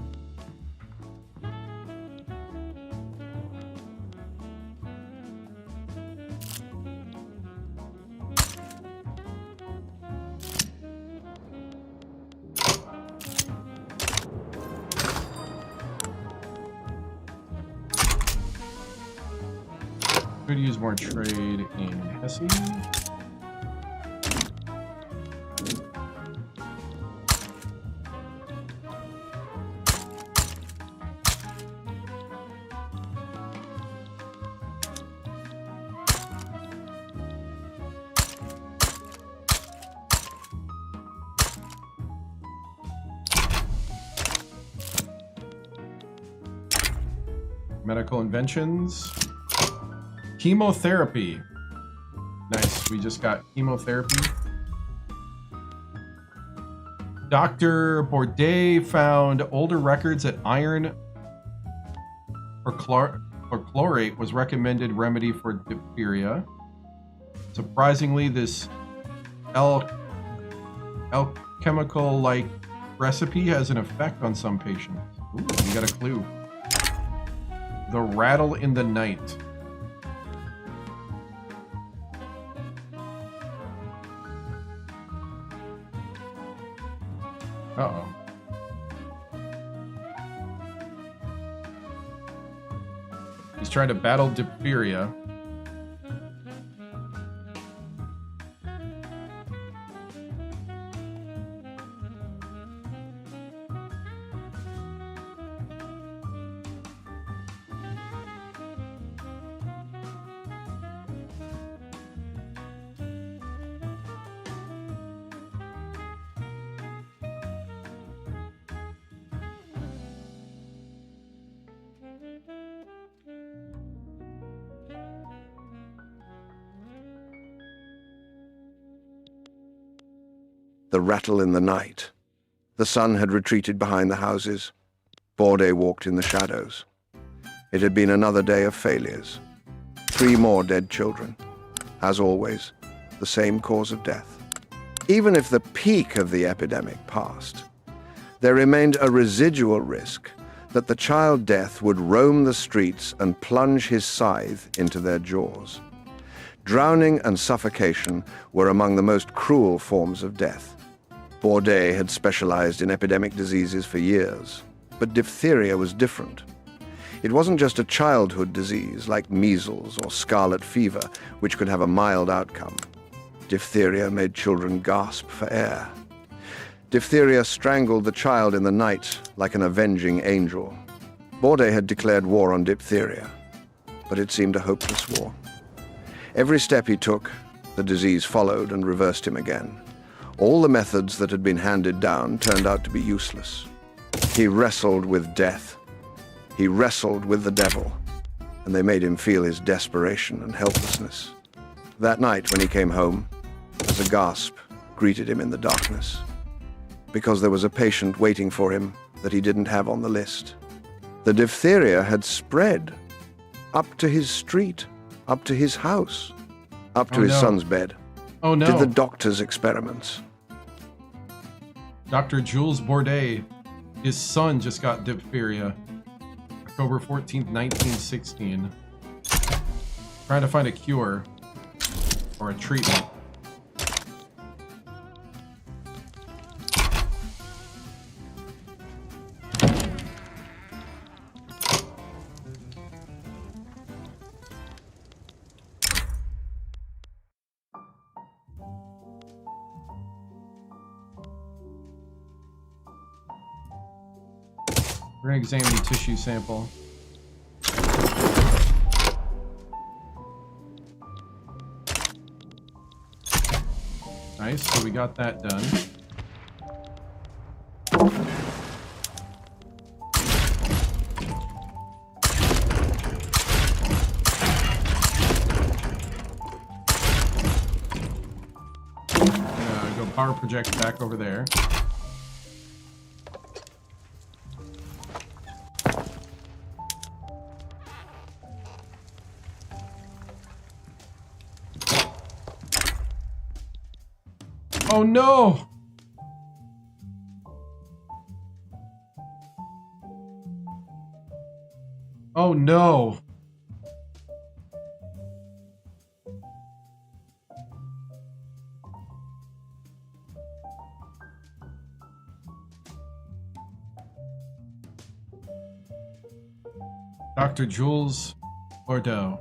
Could use more trade in Hesse. Medical inventions. Chemotherapy. Nice, we just got chemotherapy. Dr. Bourdet found older records that iron perchlorate was recommended remedy for diphtheria. Surprisingly, this alchemical-like recipe has an effect on some patients. Ooh, we got a clue. The rattle in the night. Uh-oh. He's trying to battle diphtheria. the rattle in the night. The sun had retreated behind the houses. Bordet walked in the shadows. It had been another day of failures. 3 more dead children. As always, the same cause of death. Even if the peak of the epidemic passed, there remained a residual risk that the child death would roam the streets and plunge his scythe into their jaws. Drowning and suffocation were among the most cruel forms of death. Bordet had specialized in epidemic diseases for years, but diphtheria was different. It wasn't just a childhood disease like measles or scarlet fever, which could have a mild outcome. Diphtheria made children gasp for air. Diphtheria strangled the child in the night like an avenging angel. Bordet had declared war on diphtheria, but it seemed a hopeless war. Every step he took, the disease followed and reversed him again. All the methods that had been handed down turned out to be useless. He wrestled with death. He wrestled with the devil, and they made him feel his desperation and helplessness. That night when he came home, as a gasp greeted him in the darkness, because there was a patient waiting for him that he didn't have on the list. The diphtheria had spread up to his street, up to his house, up to his son's bed. Oh no. Did the doctor's experiments. Dr. Jules Bordet, his son just got diphtheria. October 14th, 1916. Trying to find a cure or a treatment. We're going to examine the tissue sample. Nice, so we got that done. Go power project back over there. Oh no! Oh no! Dr. Jules Bordeaux.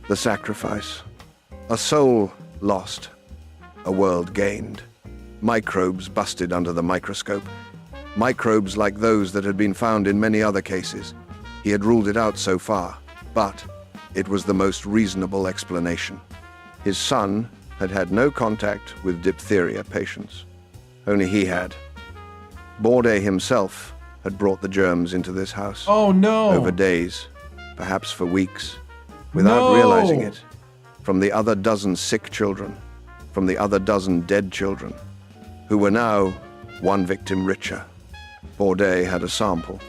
The sacrifice. A soul lost, a world gained. Microbes busted under the microscope. Microbes like those that had been found in many other cases. He had ruled it out so far, but it was the most reasonable explanation. His son had had no contact with diphtheria patients. Only he had. Bordet himself had brought the germs into this house. Oh no! Over days, perhaps for weeks. Without realizing it, from the other dozen sick children, from the other dozen dead children, who were now one victim richer. Bourdais had a sample.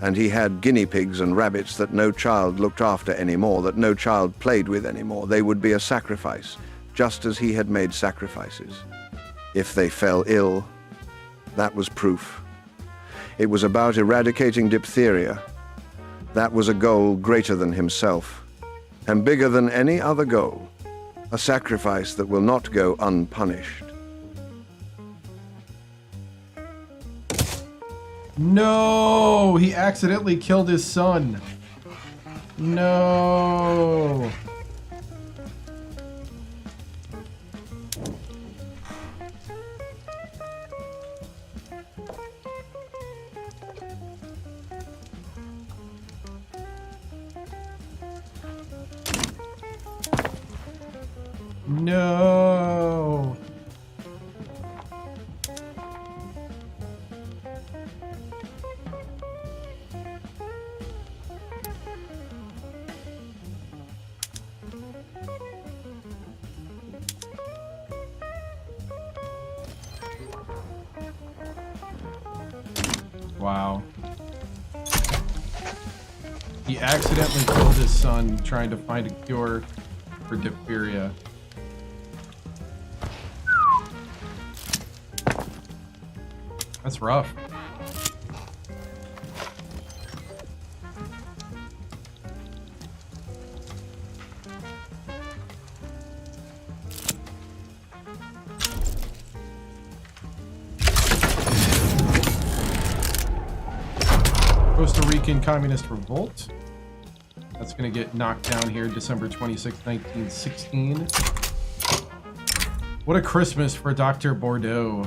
And he had guinea pigs and rabbits that no child looked after anymore, that no child played with anymore. They would be a sacrifice, just as he had made sacrifices. If they fell ill, that was proof. It was about eradicating diphtheria. That was a goal greater than himself, and bigger than any other goal, a sacrifice that will not go unpunished. No! He accidentally killed his son. No! No! Wow. He accidentally killed his son trying to find a cure for diphtheria. That's rough. Costa Rican Communist Revolt. That's going to get knocked down here December 26, 1916. What a Christmas for Dr. Bordeaux.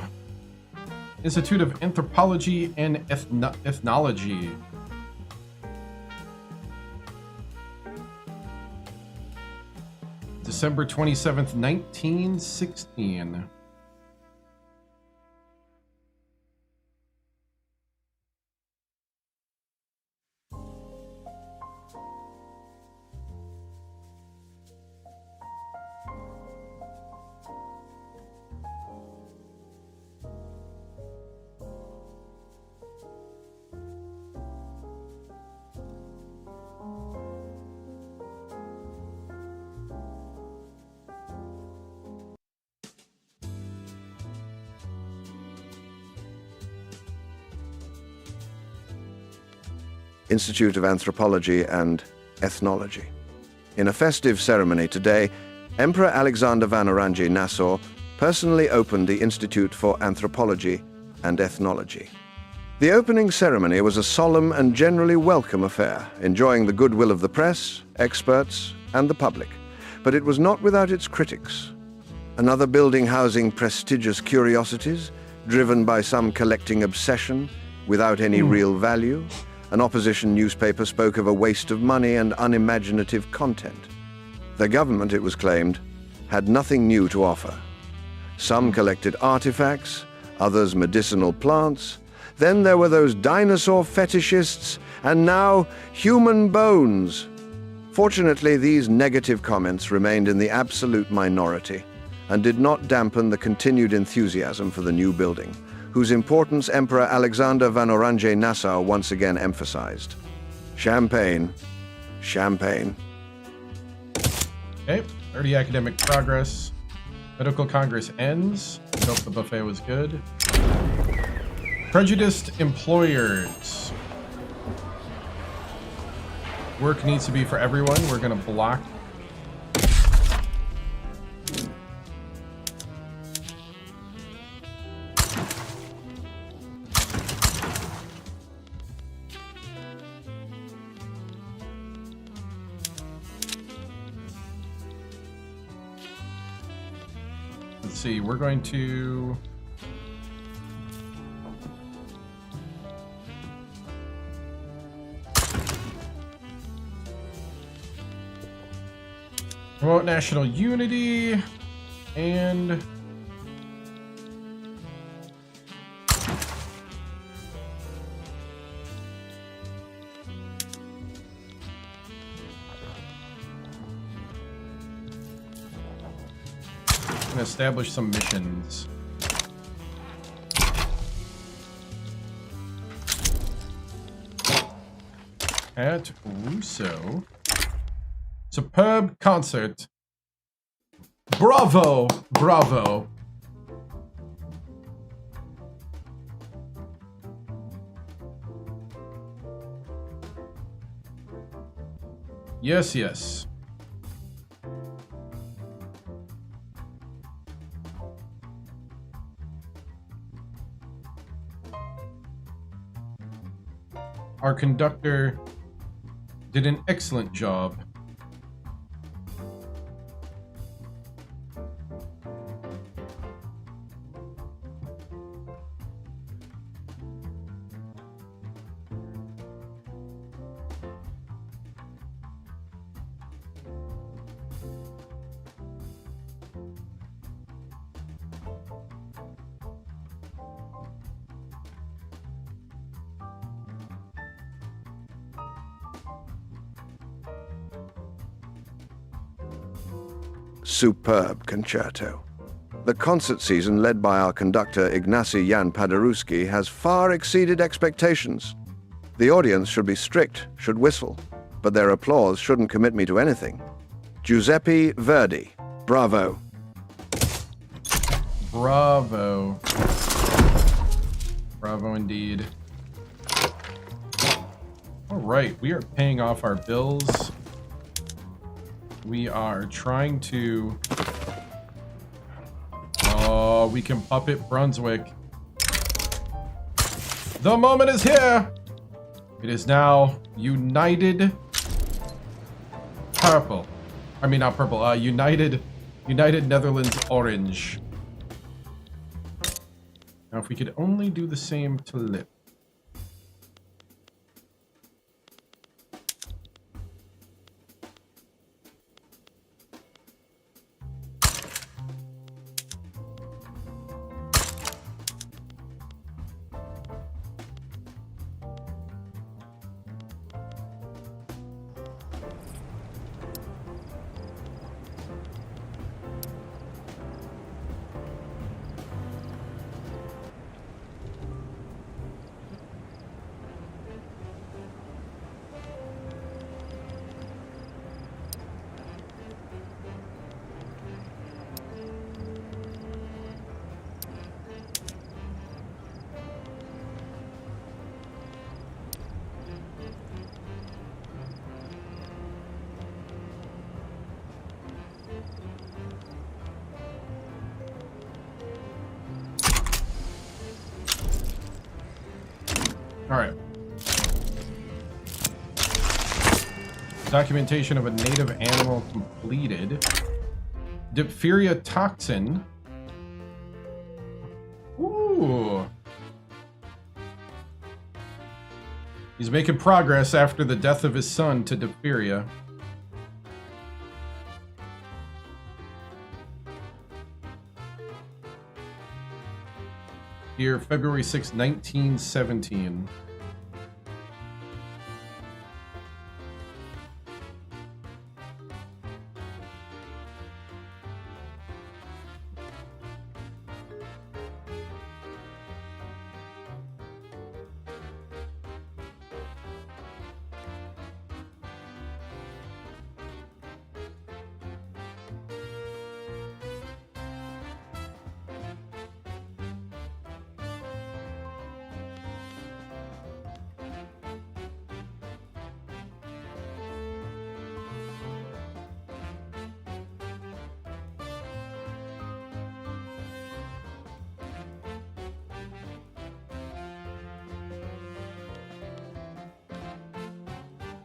Institute of Anthropology and Ethnology. December 27th, 1916. Institute of Anthropology and Ethnology. In a festive ceremony today, Emperor Alexander van Oranje-Nassau personally opened the Institute for Anthropology and Ethnology. The opening ceremony was a solemn and generally welcome affair, enjoying the goodwill of the press, experts, and the public. But it was not without its critics. Another building housing prestigious curiosities, driven by some collecting obsession, without any real value. An opposition newspaper spoke of a waste of money and unimaginative content. The government, it was claimed, had nothing new to offer. Some collected artifacts, others medicinal plants. Then there were those dinosaur fetishists, and now human bones. Fortunately, these negative comments remained in the absolute minority and did not dampen the continued enthusiasm for the new building, whose importance Emperor Alexander van Oranje-Nassau once again emphasized. Champagne. Champagne. Okay, 30 academic progress. Medical Congress ends. I hope the buffet was good. Prejudiced employers. Work needs to be for everyone. We're going to block. Let's see, we're going to promote national unity and can establish some missions. At Russo. Superb concert. Bravo! Bravo. Yes, yes. Our conductor did an excellent job. Superb concerto. The concert season led by our conductor Ignacy Jan Paderewski has far exceeded expectations. The audience should be strict, should whistle, but their applause shouldn't commit me to anything. Giuseppe Verdi. Bravo. Bravo. Bravo indeed. All right, we are paying off our bills. We are trying to... Oh, we can puppet Brunswick. The moment is here! It is now United Purple. I mean, not purple. United Netherlands Orange. Now, if we could only do the same to Lip. All right. Documentation of a native animal completed. Diphtheria toxin. Ooh. He's making progress after the death of his son to diphtheria. Here, February 6, 1917.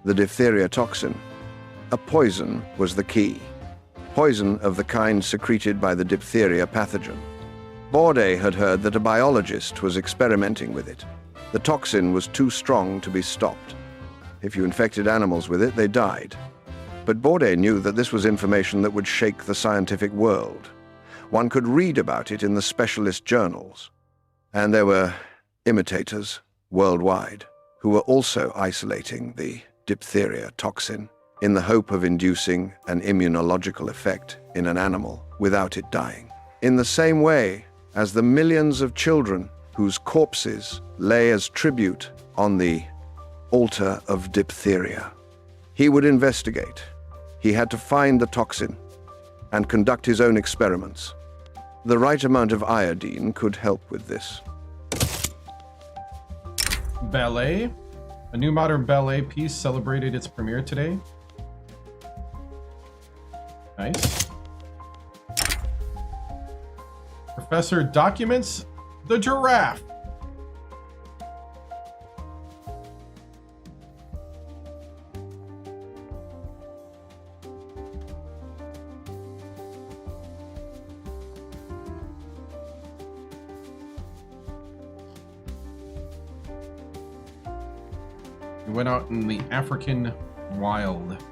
The diphtheria toxin. A poison was the key. Poison of the kind secreted by the diphtheria pathogen. Bourdais had heard that a biologist was experimenting with it. The toxin was too strong to be stopped. If you infected animals with it, they died. But Bourdais knew that this was information that would shake the scientific world. One could read about it in the specialist journals. And there were imitators worldwide who were also isolating the diphtheria toxin in the hope of inducing an immunological effect in an animal without it dying. in the same way as the millions of children whose corpses lay as tribute on the altar of Diphtheria. He would investigate. He had to find the toxin and conduct his own experiments. The right amount of iodine could help with this. Ballet. A new modern ballet piece celebrated its premiere today. Nice. Professor documents the giraffe. We went out in the African wild.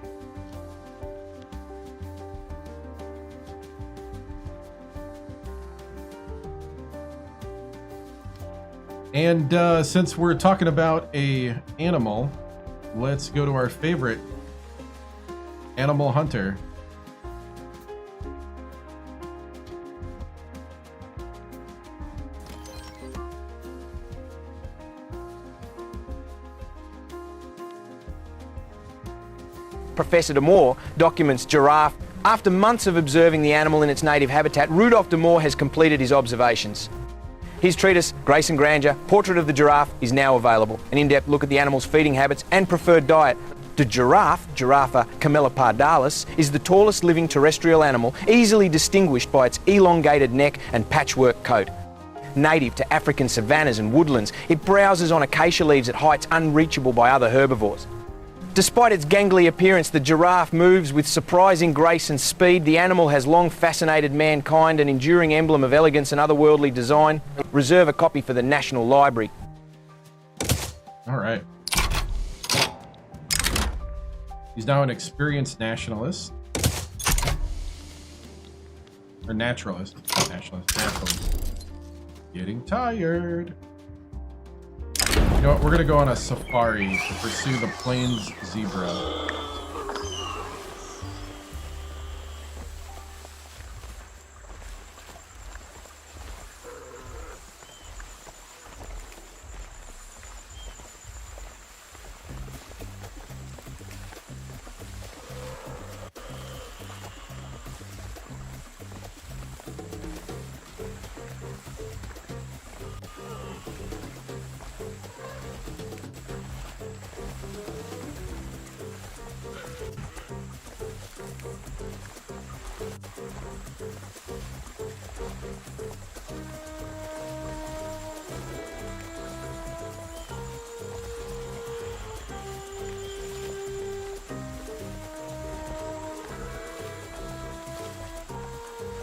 And since we're talking about a animal, let's go to our favorite animal hunter. Professor de Moor documents giraffe. After months of observing the animal in its native habitat, Rudolf de Moor has completed his observations. His treatise, Grace and Grandeur, Portrait of the Giraffe, is now available. An in-depth look at the animal's feeding habits and preferred diet. The giraffe, Giraffa camelopardalis, is the tallest living terrestrial animal, easily distinguished by its elongated neck and patchwork coat. Native to African savannas and woodlands, it browses on acacia leaves at heights unreachable by other herbivores. Despite its gangly appearance, the giraffe moves with surprising grace and speed. The animal has long fascinated mankind, an enduring emblem of elegance and otherworldly design. Reserve a copy for the National Library. All right. He's now an experienced nationalist. Or naturalist. Naturalist. Getting tired. You know what, we're gonna go on a safari to pursue the plains zebra.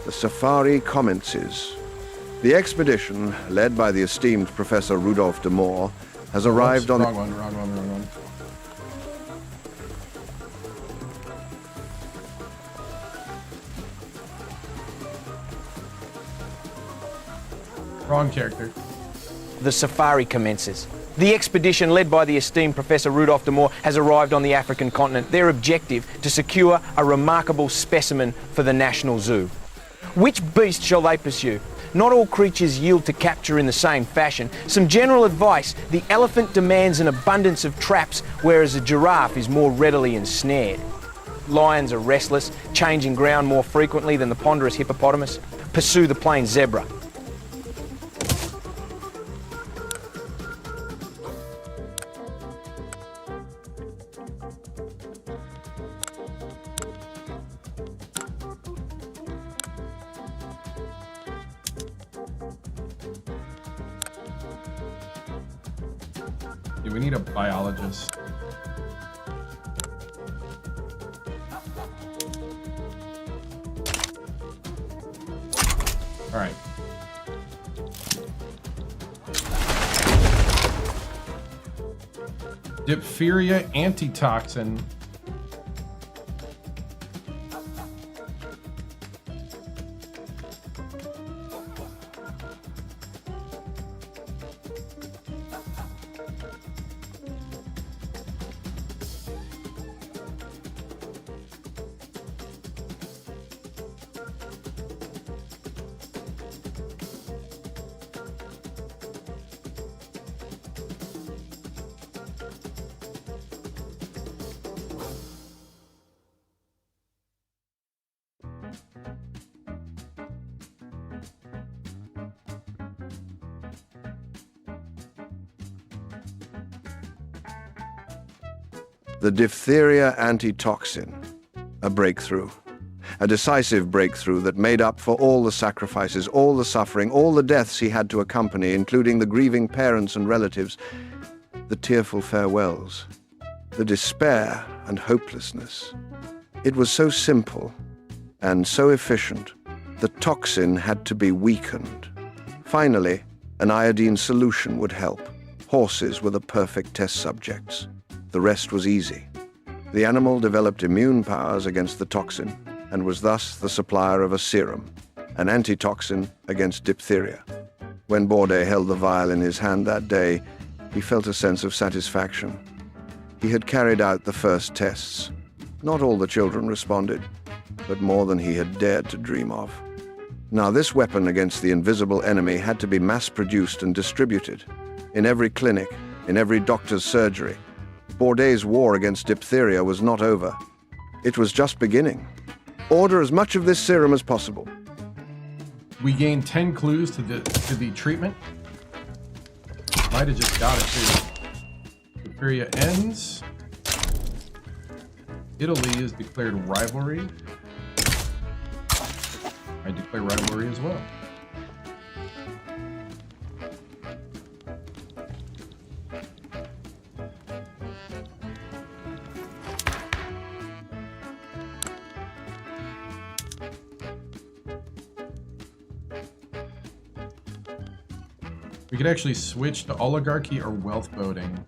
The safari commences. The expedition, led by the esteemed Professor Rudolf de Moor, has arrived on... Wrong one. Wrong character. The safari commences. The expedition, led by the esteemed Professor Rudolf de Moor, has arrived on the African continent. Their objective, to secure a remarkable specimen for the National Zoo. Which beast shall they pursue? Not all creatures yield to capture in the same fashion. Some general advice: the elephant demands an abundance of traps, whereas a giraffe is more readily ensnared. Lions are restless, changing ground more frequently than the ponderous hippopotamus. Pursue the plain zebra. We need a biologist. All right. Diphtheria antitoxin. The Diphtheria Antitoxin. A breakthrough. A decisive breakthrough that made up for all the sacrifices, all the suffering, all the deaths he had to accompany, including the grieving parents and relatives, the tearful farewells, the despair and hopelessness. It was so simple and so efficient. The toxin had to be weakened. Finally, an iodine solution would help. Horses were the perfect test subjects. The rest was easy. The animal developed immune powers against the toxin and was thus the supplier of a serum, an antitoxin against diphtheria. When Bourdais held the vial in his hand that day, he felt a sense of satisfaction. He had carried out the first tests. Not all the children responded, but more than he had dared to dream of. Now this weapon against the invisible enemy had to be mass-produced and distributed. In every clinic, in every doctor's surgery. Bourdais' war against diphtheria was not over. It was just beginning. Order as much of this serum as possible. We gained 10 clues to the treatment. Might have just got it too. Diphtheria ends. Italy is declared rivalry. I declare rivalry as well. We could actually switch to oligarchy or wealth voting.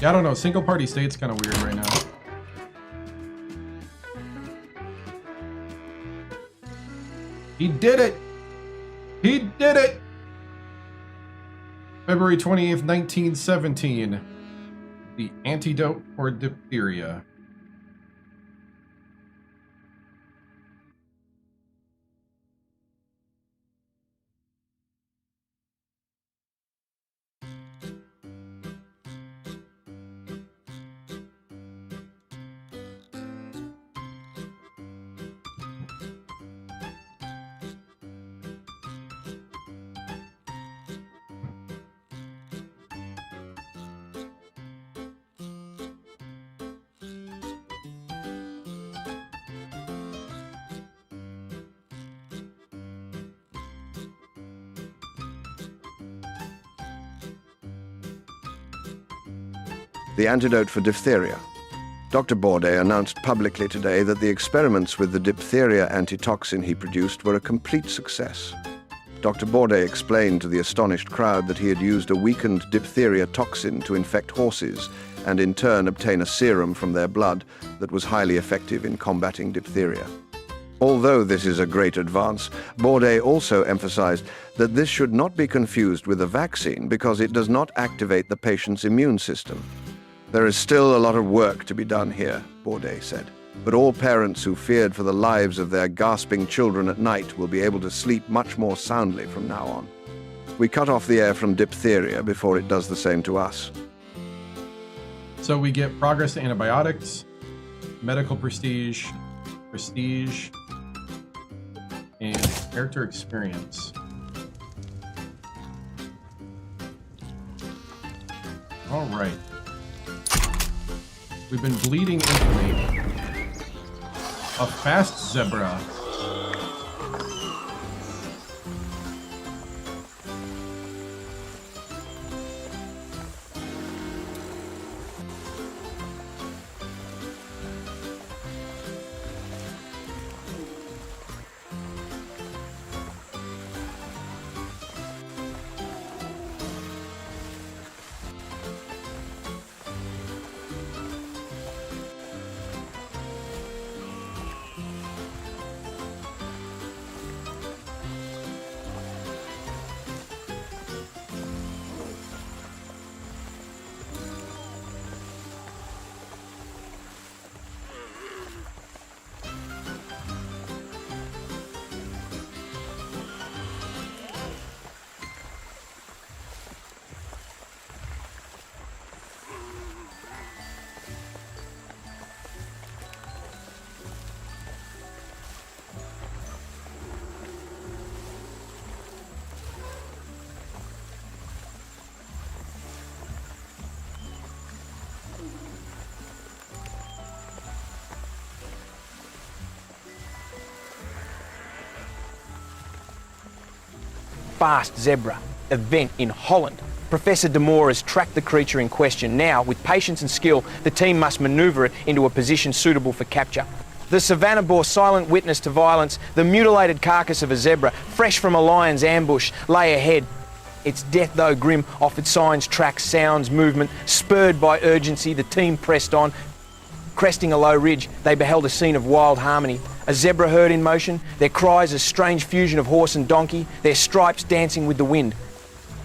Yeah, I don't know. Single party state's kind of weird right now. He did it! He did it! February 28th, 1917. The antidote for diphtheria. The antidote for diphtheria. Dr. Bourdais announced publicly today that the experiments with the diphtheria antitoxin he produced were a complete success. Dr. Bourdais explained to the astonished crowd that he had used a weakened diphtheria toxin to infect horses and in turn obtain a serum from their blood that was highly effective in combating diphtheria. Although this is a great advance, Bourdais also emphasized that this should not be confused with a vaccine because it does not activate the patient's immune system. There is still a lot of work to be done here, Bourdais said, but all parents who feared for the lives of their gasping children at night will be able to sleep much more soundly from now on. We cut off the air from diphtheria before it does the same to us. So we get progress to antibiotics, medical prestige, and character experience. All right. We've been bleeding infamy. A fast zebra. fast zebra. Event in Holland. Professor De Moore has tracked the creature in question. Now, with patience and skill, the team must maneuver it into a position suitable for capture. The savannah bore silent witness to violence. The mutilated carcass of a zebra, fresh from a lion's ambush, lay ahead. Its death, though grim, offered signs, tracks, sounds, movement. Spurred by urgency, the team pressed on. Cresting a low ridge, they beheld a scene of wild harmony. A zebra herd in motion, their cries a strange fusion of horse and donkey, their stripes dancing with the wind.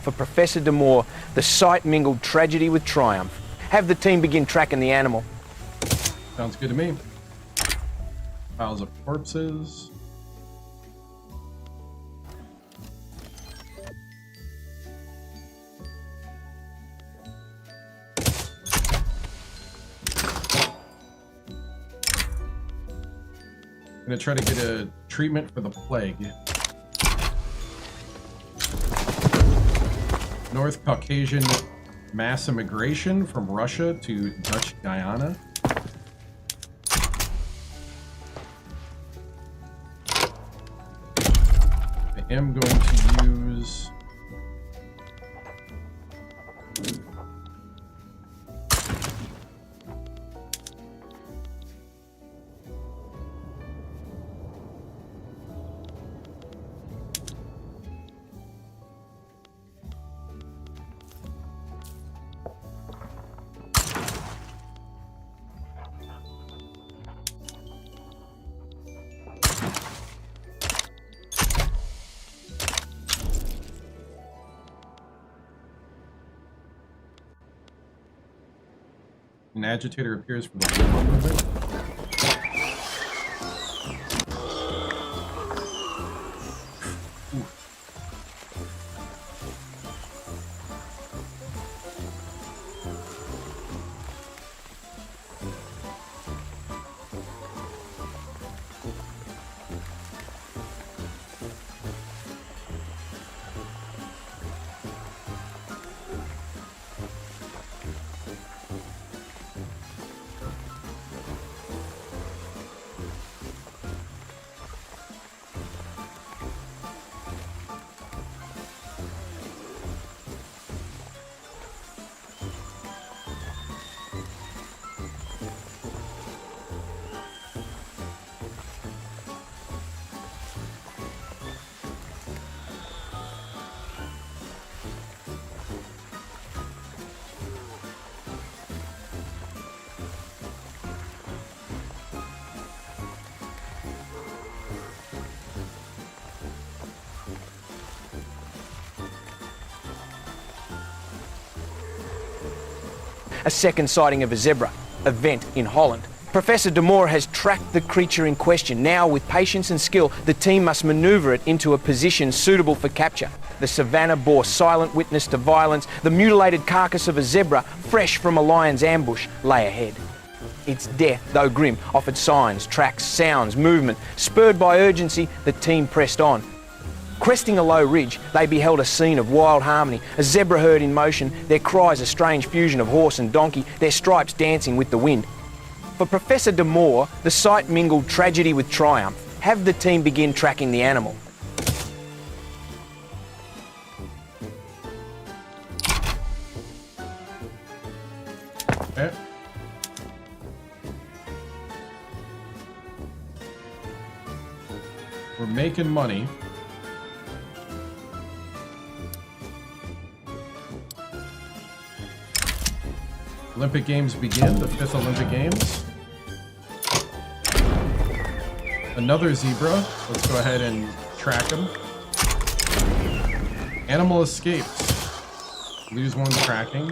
For Professor De Moore, the sight mingled tragedy with triumph. Have the team begin tracking the animal. Sounds good to me. Piles of corpses. I'm gonna try to get a treatment for the plague. North Caucasian mass immigration from Russia to Dutch Guyana. I am going to use an agitator appears from the movement. A second sighting of a zebra. Event in Holland. Professor De Moore has tracked the creature in question. Now, with patience and skill, the team must maneuver it into a position suitable for capture. The savannah bore silent witness to violence. The mutilated carcass of a zebra, fresh from a lion's ambush, lay ahead. Its death, though grim, offered signs, tracks, sounds, movement. Spurred by urgency, the team pressed on. Cresting a low ridge, they beheld a scene of wild harmony, a zebra herd in motion, their cries a strange fusion of horse and donkey, their stripes dancing with the wind. For Professor De Moore, the sight mingled tragedy with triumph. Have the team begin tracking the animal. Okay. We're making money. Olympic Games begin, the 5th Olympic Games. Another zebra. Let's go ahead and track him. Animal escapes. Lose one tracking.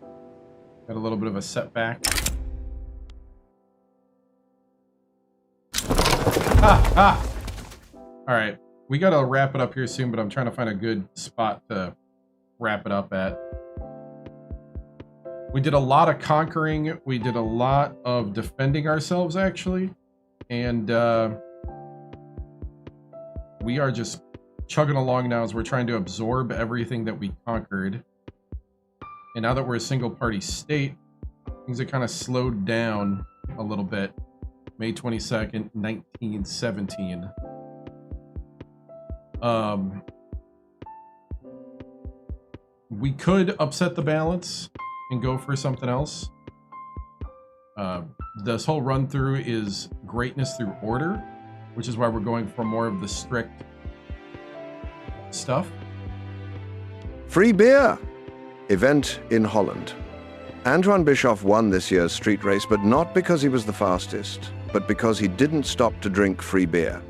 Got a little bit of a setback. Alright, we gotta wrap it up here soon, but I'm trying to find a good spot to wrap it up at. We did a lot of conquering. We did a lot of defending ourselves, actually. And we are just chugging along now as we're trying to absorb everything that we conquered. And now that we're a single-party state, things have kind of slowed down a little bit. May 22nd, 1917. We could upset the balance and go for something else. This whole run through is greatness through order, which is why we're going for more of the strict stuff. Free beer! Event in Holland. Antoine Bischoff won this year's street race, but not because he was the fastest, but because he didn't stop to drink free beer.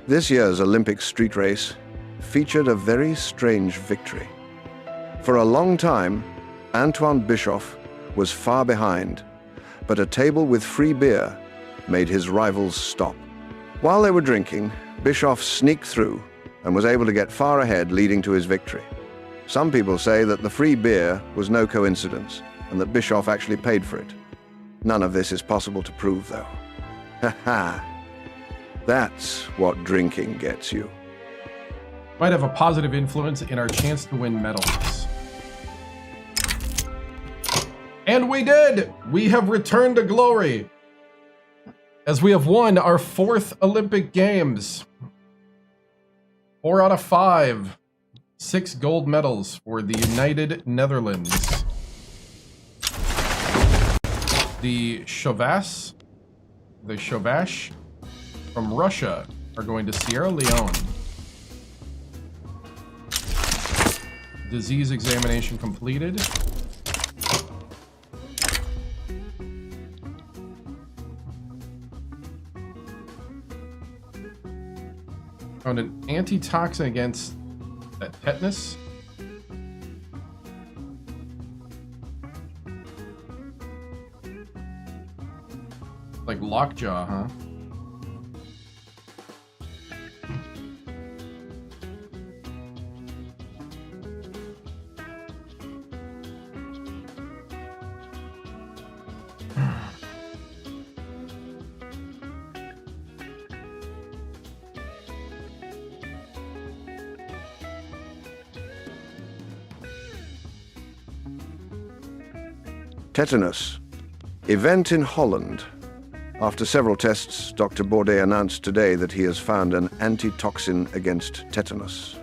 This year's Olympic street race featured a very strange victory. For a long time, Antoine Bischoff was far behind, but a table with free beer made his rivals stop. While they were drinking, Bischoff sneaked through and was able to get far ahead, leading to his victory. Some people say that the free beer was no coincidence and that Bischoff actually paid for it. None of this is possible to prove, though. Ha ha! That's what drinking gets you. Might have a positive influence in our chance to win medals. And we did! We have returned to glory, as we have won our 4th Olympic Games. 4 out of 5. 6 gold medals for the United Netherlands. The Chauvache from Russia are going to Sierra Leone. Disease examination completed. Found an antitoxin against that tetanus. Like lockjaw, huh? Tetanus. Event in Holland. After several tests, Dr. Bourdet announced today that he has found an antitoxin against tetanus.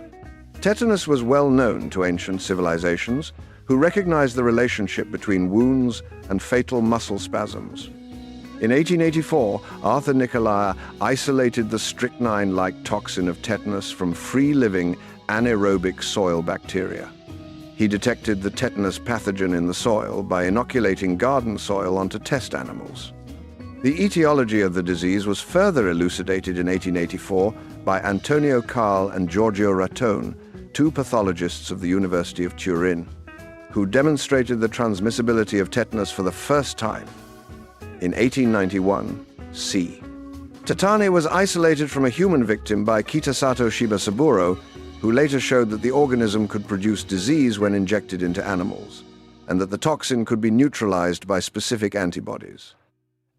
Tetanus was well known to ancient civilizations, who recognized the relationship between wounds and fatal muscle spasms. In 1884, Arthur Nicolai isolated the strychnine-like toxin of tetanus from free-living anaerobic soil bacteria. He detected the tetanus pathogen in the soil by inoculating garden soil onto test animals. The etiology of the disease was further elucidated in 1884 by Antonio Carl and Giorgio Rattone, 2 pathologists of the University of Turin, who demonstrated the transmissibility of tetanus for the first time. In 1891, C. Tetani was isolated from a human victim by Kitasato Shibasaburo, who later showed that the organism could produce disease when injected into animals, and that the toxin could be neutralized by specific antibodies.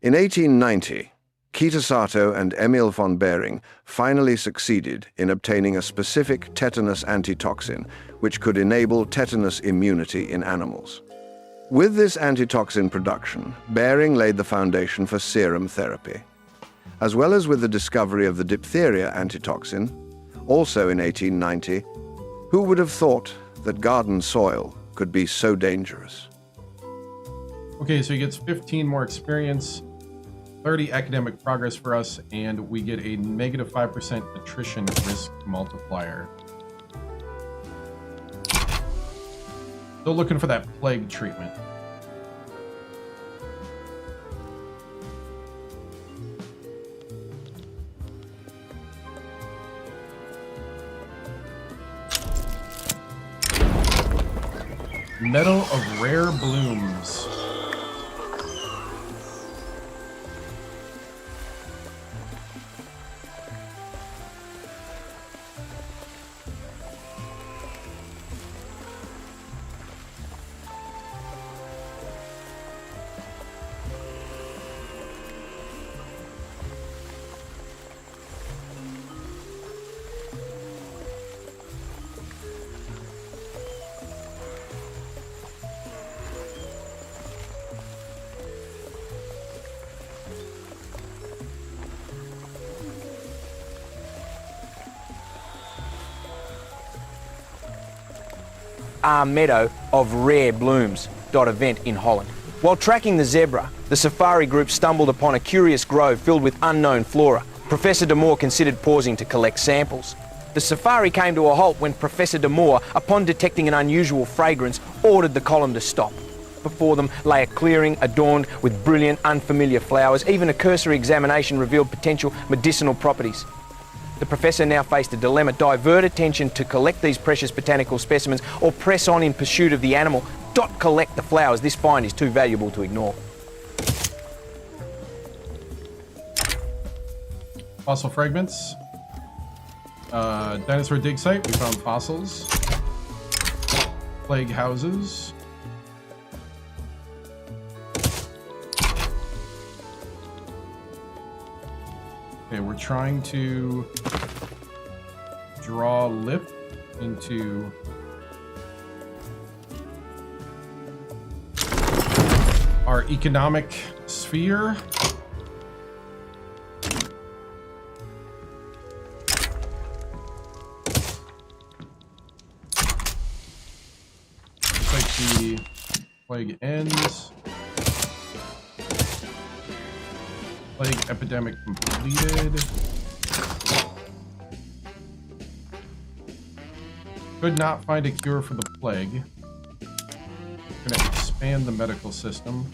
In 1890, Kitasato and Emil von Behring finally succeeded in obtaining a specific tetanus antitoxin, which could enable tetanus immunity in animals. With this antitoxin production, Behring laid the foundation for serum therapy. As well as with the discovery of the diphtheria antitoxin, also in 1890, who would have thought that garden soil could be so dangerous? Okay, so he gets 15 more experience, 30 academic progress for us, and we get a negative 5% attrition risk multiplier. Still looking for that plague treatment. Medal of Rare Blooms. our meadow of rare blooms. Event in Holland. While tracking the zebra, the safari group stumbled upon a curious grove filled with unknown flora. Professor de Moore considered pausing to collect samples. The safari came to a halt when Professor de Moore, upon detecting an unusual fragrance, ordered the column to stop. Before them lay a clearing adorned with brilliant, unfamiliar flowers. Even a cursory examination revealed potential medicinal properties. The professor now faced a dilemma: divert attention to collect these precious botanical specimens or press on in pursuit of the animal. Collect the flowers. This find is too valuable to ignore. Fossil fragments. Dinosaur dig site. We found fossils. Plague houses. Okay, we're trying to draw lip into our economic sphere. Looks like the plague ends. Plague epidemic completed. Could not find a cure for the plague. Gonna expand the medical system.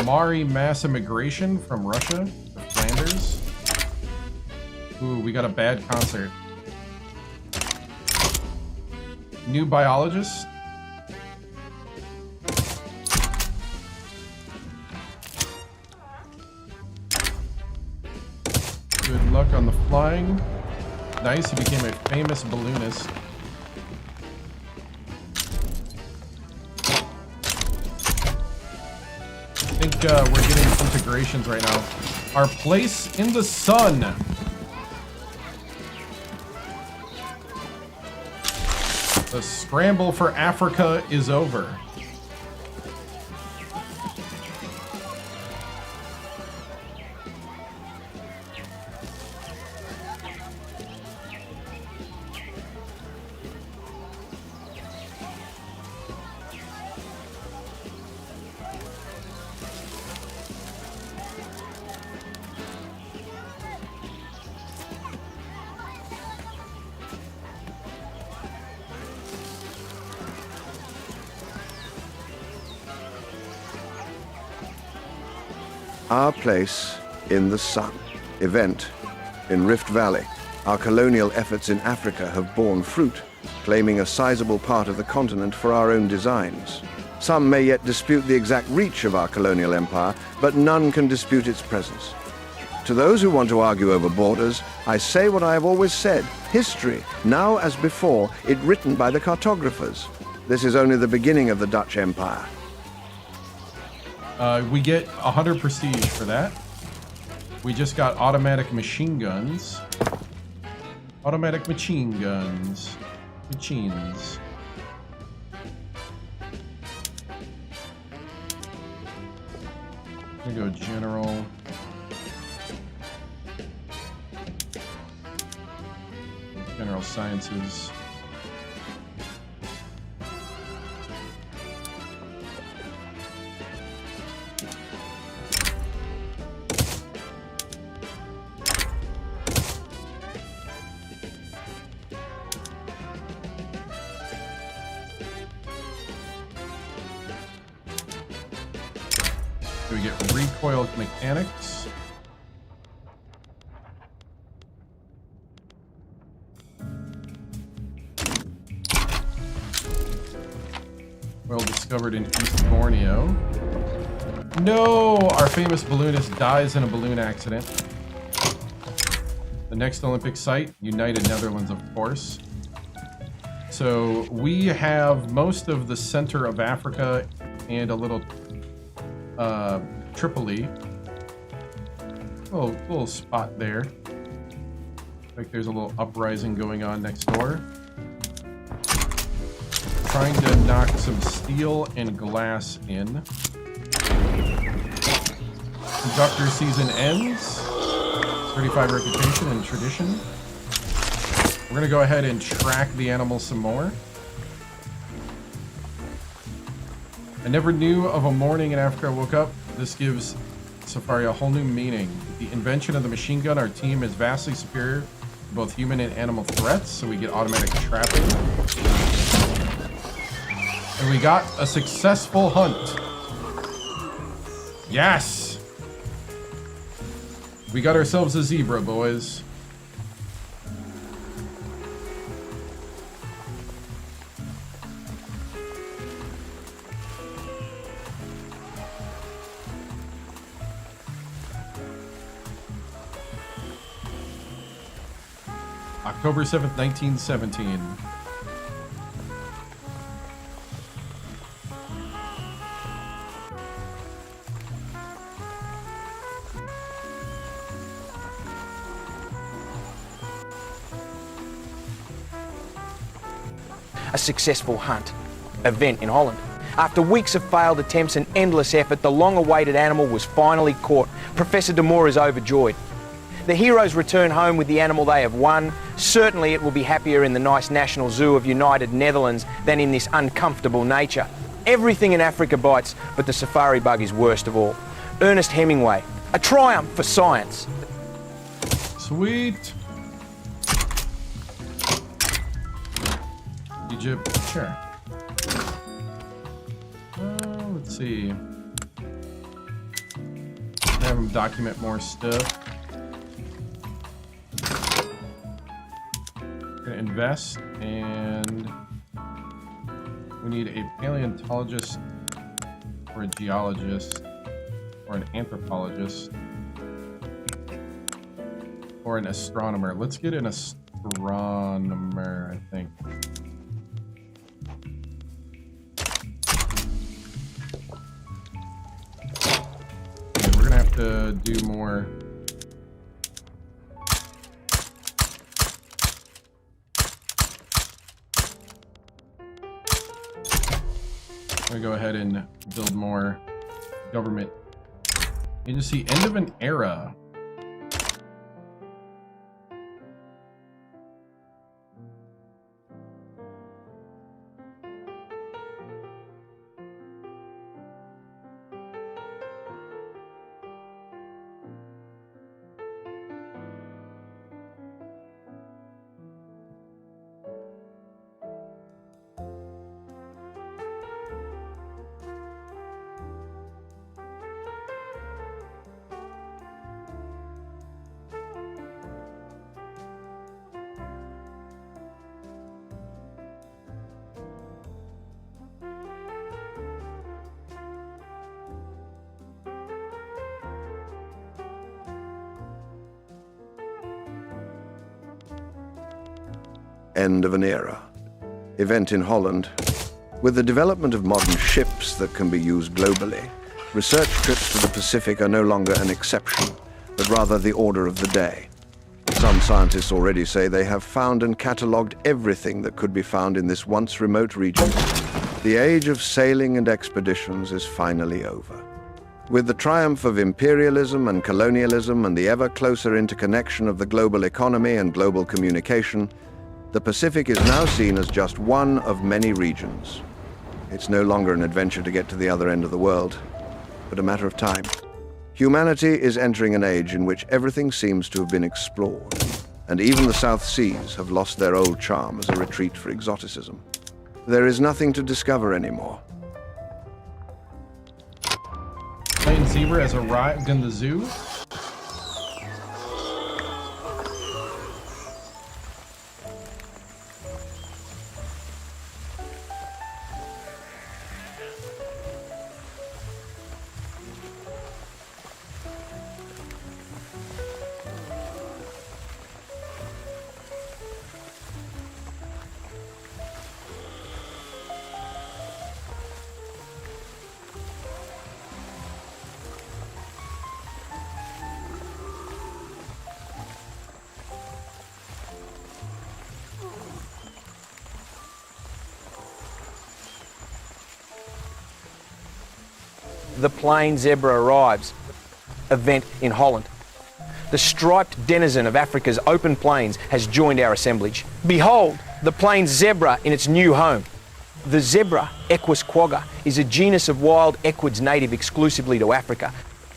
Mari mass immigration from Russia to Flanders. Ooh, we got a bad concert. New biologist. Good luck on the flying. Nice, he became a famous balloonist. I think we're getting integrations right now. Our place in the sun. The scramble for Africa is over. Our place in the sun. Event in Rift Valley. Our colonial efforts in Africa have borne fruit, claiming a sizable part of the continent for our own designs. Some may yet dispute the exact reach of our colonial empire, but none can dispute its presence. To those who want to argue over borders, I say what I have always said. History, now as before, it written by the cartographers. This is only the beginning of the Dutch Empire. We get 100 prestige for that. We just got automatic machine guns. Automatic machine guns. Machines. I'm gonna go general. General sciences. We get recoil mechanics. Well discovered in East Borneo. No! Our famous balloonist dies in a balloon accident. The next Olympic site, United Netherlands, of course. So we have most of the center of Africa and a little Tripoli. Little spot there. Like there's a little uprising going on next door. Trying to knock some steel and glass in. Conductor season ends. 35 reputation and tradition. We're going to go ahead and track the animals some more. I never knew of a morning in Africa I woke up. This gives Safari a whole new meaning. With the invention of the machine gun, our team is vastly superior to both human and animal threats, so we get automatic trapping. And we got a successful hunt. Yes! We got ourselves a zebra, boys. October 7th, 1917. A successful hunt. Event in Holland. After weeks of failed attempts and endless effort, the long-awaited animal was finally caught. Professor de Moor is overjoyed. The heroes return home with the animal they have won. Certainly it will be happier in the nice National Zoo of United Netherlands than in this uncomfortable nature. Everything in Africa bites, but the safari bug is worst of all. Ernest Hemingway, a triumph for science. Sweet. Egypt, sure. Let's see. Have them document more stuff. Gonna invest, and we need a paleontologist or a geologist or an anthropologist or an astronomer. Let's get an astronomer, I think. Okay, we're gonna have to do more. I'm gonna go ahead and build more government agency. End of an era. End of an era. Event in Holland. With the development of modern ships that can be used globally, research trips to the Pacific are no longer an exception, but rather the order of the day. Some scientists already say they have found and catalogued everything that could be found in this once remote region. The age of sailing and expeditions is finally over. With the triumph of imperialism and colonialism and the ever closer interconnection of the global economy and global communication, the Pacific is now seen as just one of many regions. It's no longer an adventure to get to the other end of the world, but a matter of time. Humanity is entering an age in which everything seems to have been explored, and even the South Seas have lost their old charm as a retreat for exoticism. There is nothing to discover anymore. Plain zebra has arrived in the zoo. The plain zebra arrives. Event in Holland. the striped denizen of Africa's open plains has joined our assemblage. Behold, the plains zebra in its new home. The zebra, Equus quagga, is a genus of wild equids native exclusively to Africa.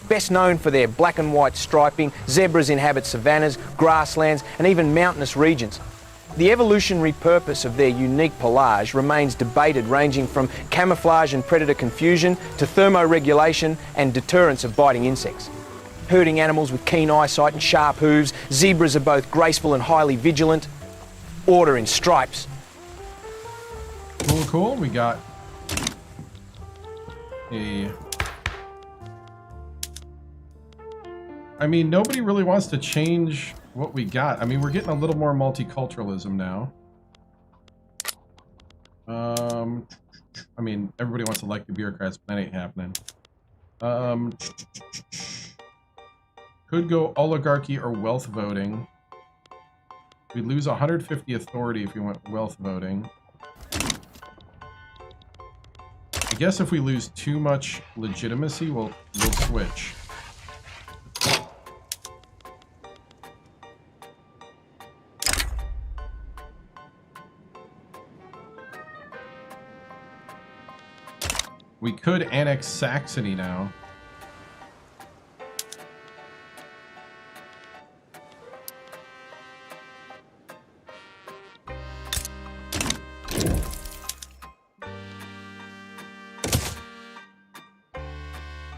Best known for their black and white striping, zebras inhabit savannas, grasslands, and even mountainous regions. The evolutionary purpose of their unique pelage remains debated, ranging from camouflage and predator confusion to thermoregulation and deterrence of biting insects. Herding animals with keen eyesight and sharp hooves, zebras are both graceful and highly vigilant. Order in stripes. Cool, cool. We got a... I mean, nobody really wants to change what we got. I mean, we're getting a little more multiculturalism now. I mean, everybody wants to elect the bureaucrats, but that ain't happening. Could go oligarchy or wealth voting. We lose 150 authority if you want wealth voting. I guess if we lose too much legitimacy, we'll switch. We could annex Saxony now.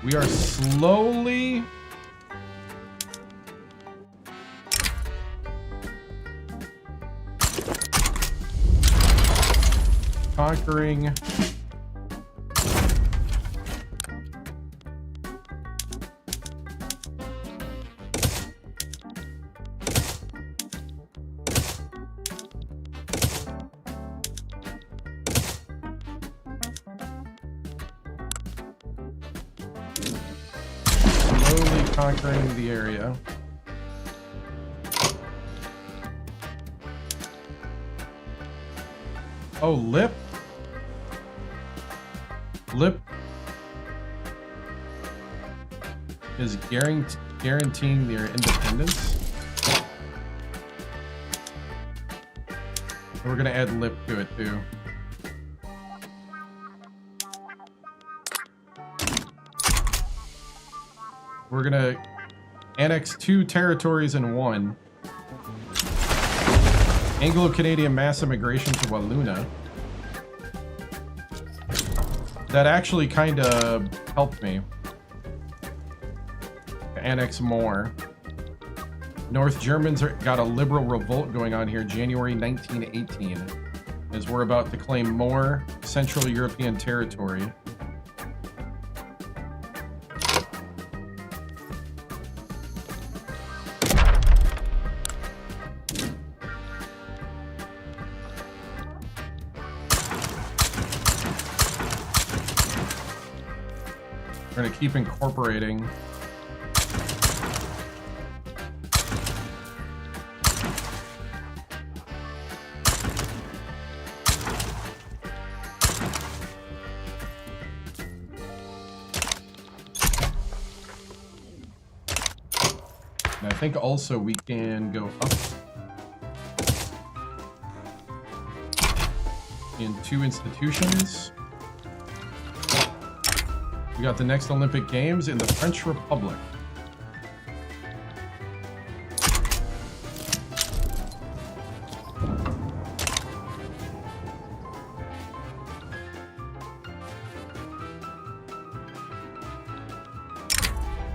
We are slowly conquering conquering the area. Oh, Lip is guaranteeing their independence. We're gonna add Lip to it too. We're gonna annex 2 territories in 1. Anglo-Canadian mass immigration to Walloona. That actually kind of helped me. Annex more. North Germans got a liberal revolt going on here, January 1918, as we're about to claim more Central European territory. We're going to keep incorporating. And I think also we can go up in 2 institutions. We got the next Olympic Games in the French Republic.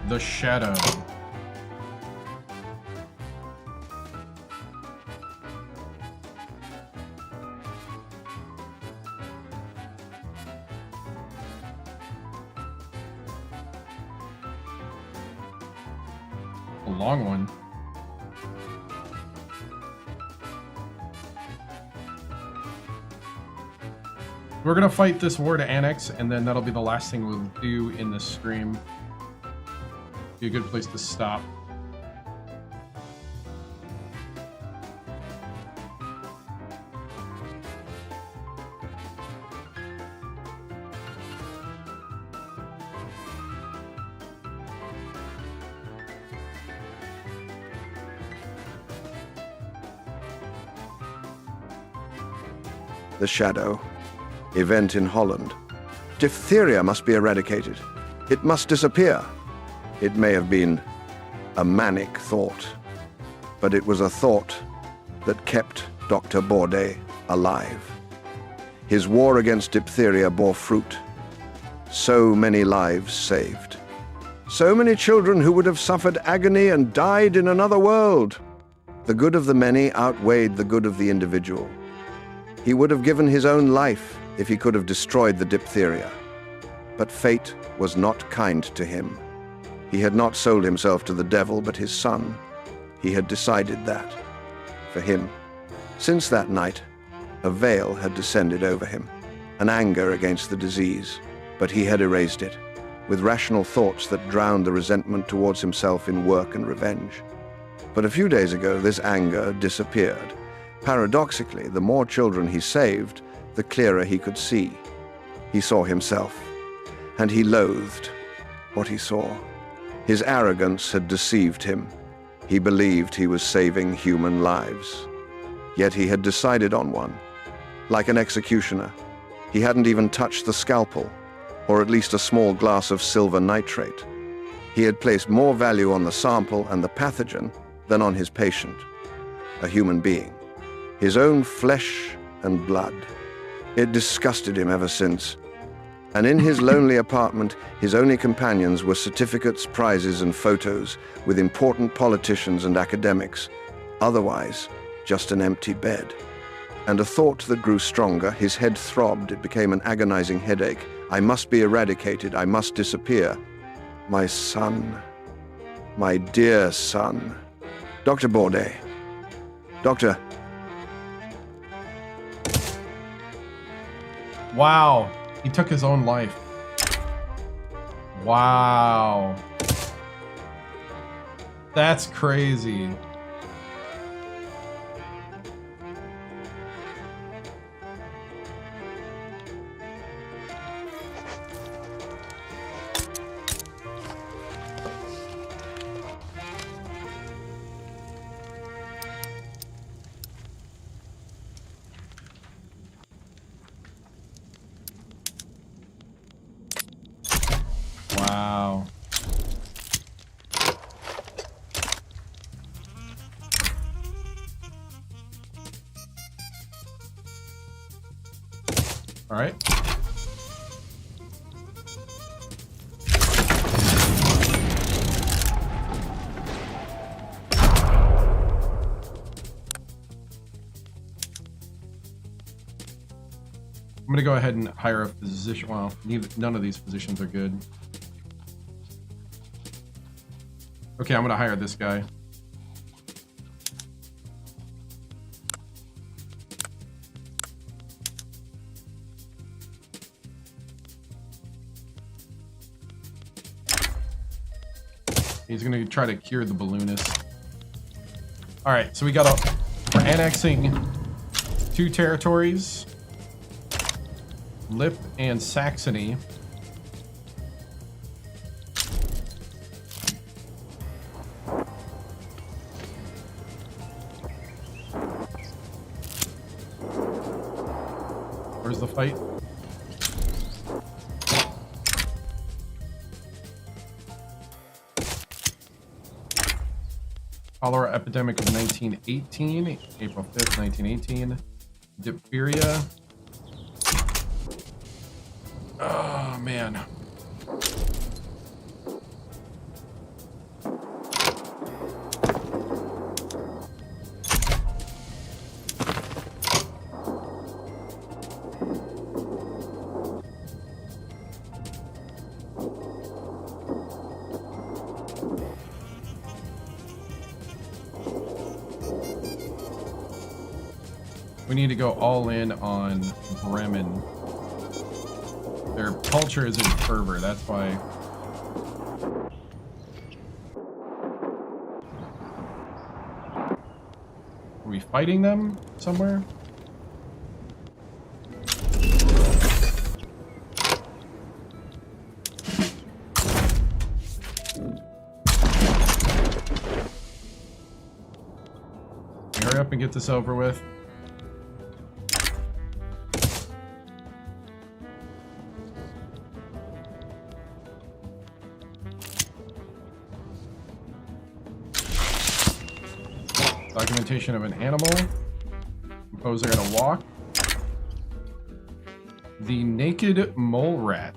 The Shadow. Long one. We're gonna fight this war to annex, and then that'll be the last thing we'll do in this stream. Be a good place to stop. The shadow. Event in Holland. Diphtheria must be eradicated. It must disappear. It may have been a manic thought, but it was a thought that kept Dr. Bourdais alive. His war against diphtheria bore fruit. So many lives saved. So many children who would have suffered agony and died in another world. The good of the many outweighed the good of the individual. He would have given his own life if he could have destroyed the diphtheria. But fate was not kind to him. He had not sold himself to the devil, but his son. He had decided that. For him. Since that night, a veil had descended over him, an anger against the disease, but he had erased it, with rational thoughts that drowned the resentment towards himself in work and revenge. But a few days ago, this anger disappeared. Paradoxically, the more children he saved, the clearer he could see. He saw himself, and he loathed what he saw. His arrogance had deceived him. He believed he was saving human lives. Yet he had decided on one. Like an executioner, he hadn't even touched the scalpel, or at least a small glass of silver nitrate. He had placed more value on the sample and the pathogen than on his patient, a human being, his own flesh and blood. It disgusted him ever since. And in his lonely apartment, his only companions were certificates, prizes, and photos with important politicians and academics. Otherwise, just an empty bed. And a thought that grew stronger, his head throbbed, it became an agonizing headache. I must be eradicated, I must disappear. My son, my dear son. Dr. Bourdais. Doctor. Wow. He took his own life. Wow. That's crazy. Wow. All right. I'm going to go ahead and hire a physician. Well, none of these positions are good. Okay, I'm going to hire this guy. He's going to try to cure the balloonist. All right, so we're annexing 2 territories. Lip and Saxony. Where's the fight? Cholera epidemic of 1918, April 5th, 1918. Diphtheria. Oh, man. We need to go all in on Bremen. Their culture is in fervor, that's why. Are we fighting them somewhere? Hurry up and get this over with. representation of an animal. Suppose they're gonna walk. The naked mole rat.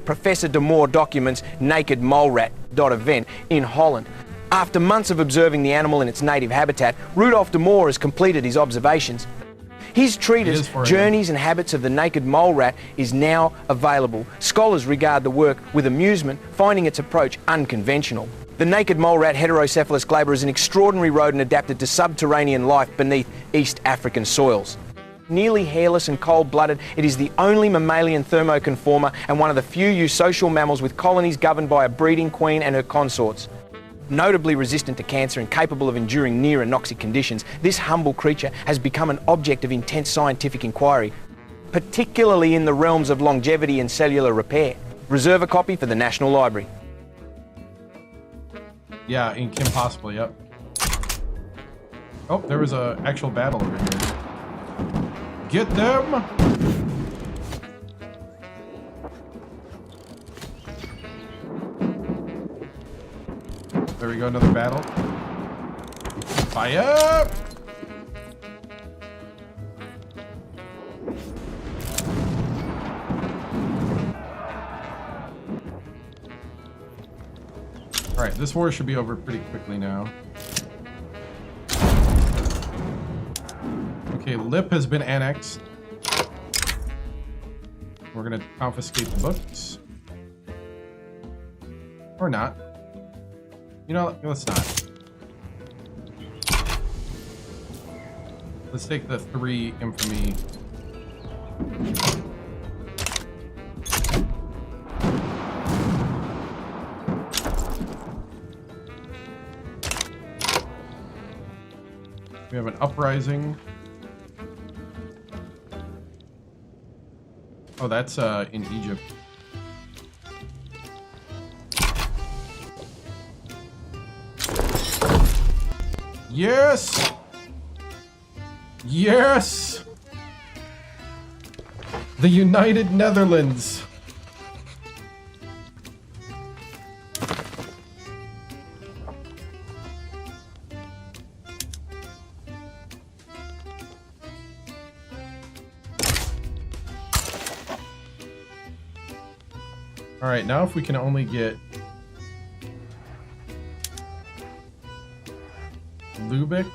Professor de Moor documents naked mole rat event in Holland. After months of observing the animal in its native habitat, Rudolf de Moor has completed his observations. His treatise, Journeys and Habits of the Naked Mole Rat, is now available. Scholars regard the work with amusement, finding its approach unconventional. The naked mole rat, Heterocephalus glaber, is an extraordinary rodent adapted to subterranean life beneath East African soils. Nearly hairless and cold-blooded, it is the only mammalian thermoconformer and one of the few eusocial mammals with colonies governed by a breeding queen and her consorts. Notably resistant to cancer and capable of enduring near anoxic conditions, this humble creature has become an object of intense scientific inquiry, particularly in the realms of longevity and cellular repair. Reserve a copy for the National Library. Yeah, in Kim Possible, yep. Oh, there was a actual battle over here. Get them! There we go, another battle. Fire! Alright, this war should be over pretty quickly now. Okay, Lip has been annexed. We're gonna confiscate the books. Or not. You know, let's not. Let's take the 3 infamy. We have an uprising. Oh, that's in Egypt. Yes! Yes! The United Netherlands. All right, now if we can only get Lubeck.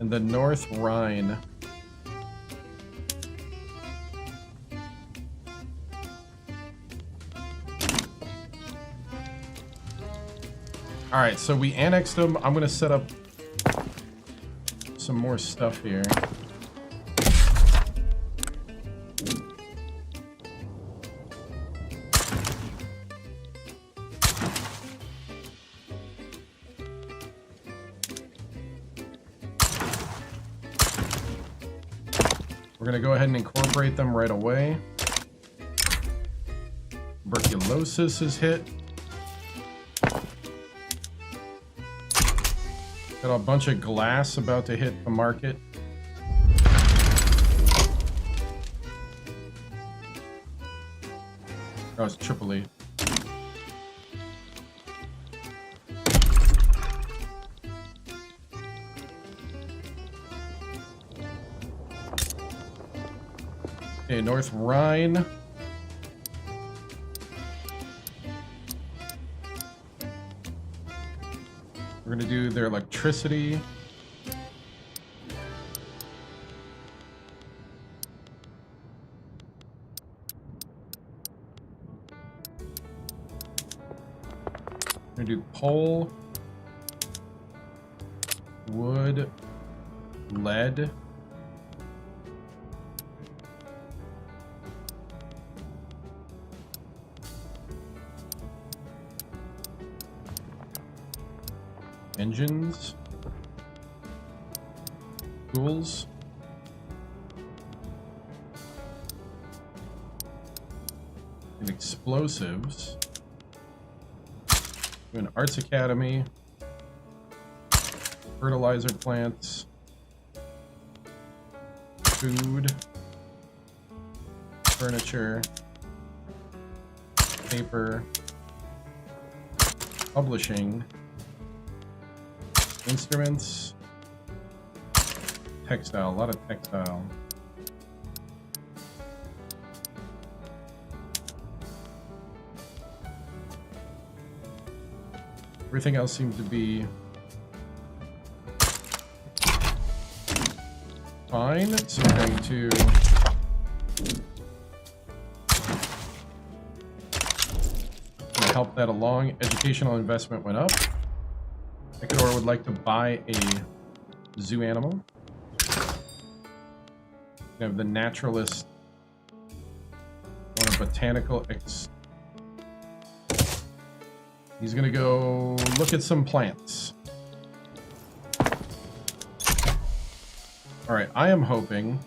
And the North Rhine. All right, so we annexed them. I'm gonna set up some more stuff here. We're gonna go ahead and incorporate them right away. Tuberculosis is hit. Got a bunch of glass about to hit the market. Oh, it's Tripoli. Okay, North Rhine. We're gonna do their electricity. We're gonna do coal, wood, lead. Engines. Tools. And explosives. Do an arts academy. Fertilizer plants. Food. Furniture. Paper. Publishing. Instruments. Textile, a lot of textile. Everything else seems to be fine. So we're going to help that along. Educational investment went up. Ecuador would like to buy a zoo animal. We have the naturalist. Want a botanical He's gonna go look at some plants. All right, I am hoping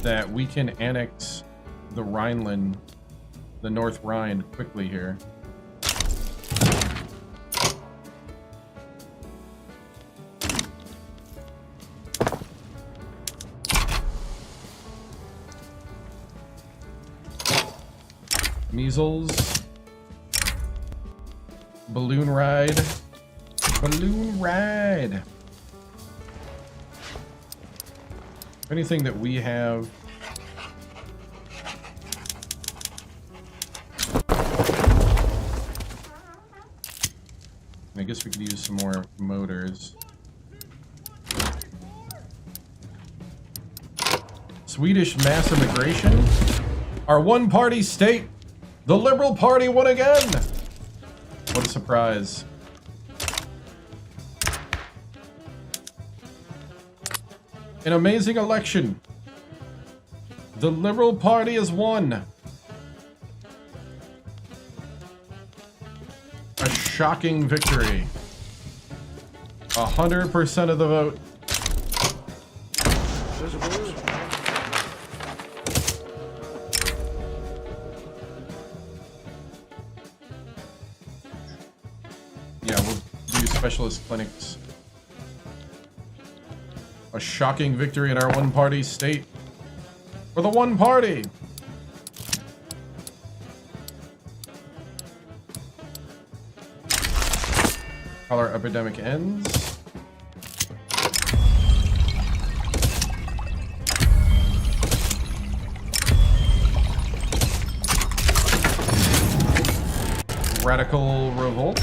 that we can annex the Rhineland, the North Rhine, quickly here. Measles. Balloon ride. Balloon ride. Anything that we have. I guess we could use some more motors. Swedish mass immigration. Our one-party state. The Liberal Party won again! What a surprise. An amazing election. The Liberal Party has won. A shocking victory. 100% of the vote. Specialist clinics. A shocking victory in our one-party state. For the one party! Cholera epidemic ends. Radical revolt.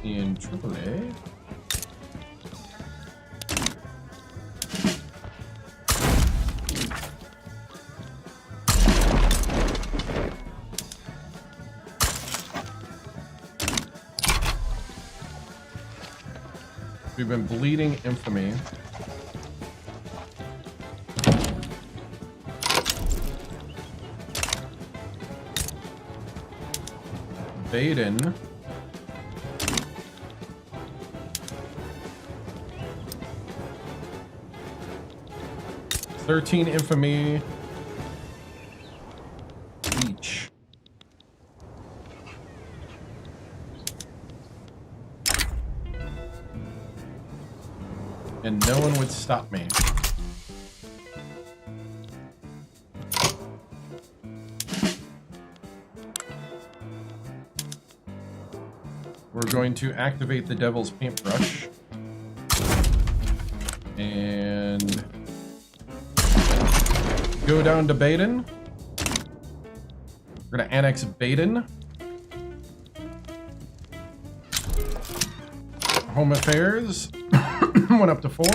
In AAA. We've been bleeding infamy. Baden. 13 infamy each. And no one would stop me. We're going to activate the Devil's Paintbrush. And go down to Baden. We're gonna annex Baden. Home Affairs went up to 4.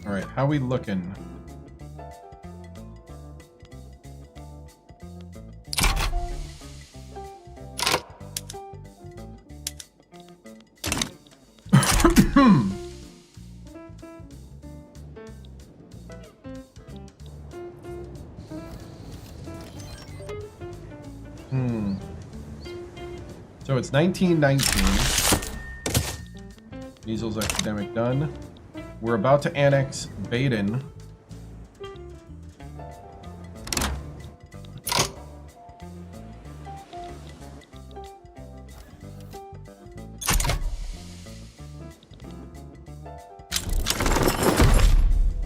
All right, how we looking? So it's 1919. Measles epidemic done. We're about to annex Baden.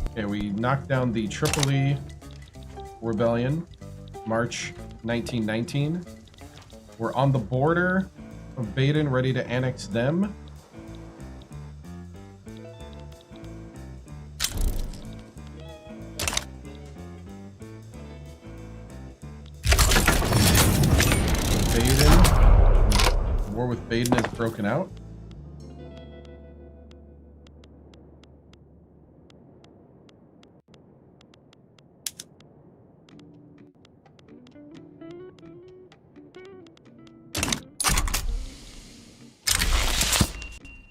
Okay, we knocked down the Tripoli rebellion, March 1919. We're on the border of Baden, ready to annex them. Baden. War with Baden has broken out.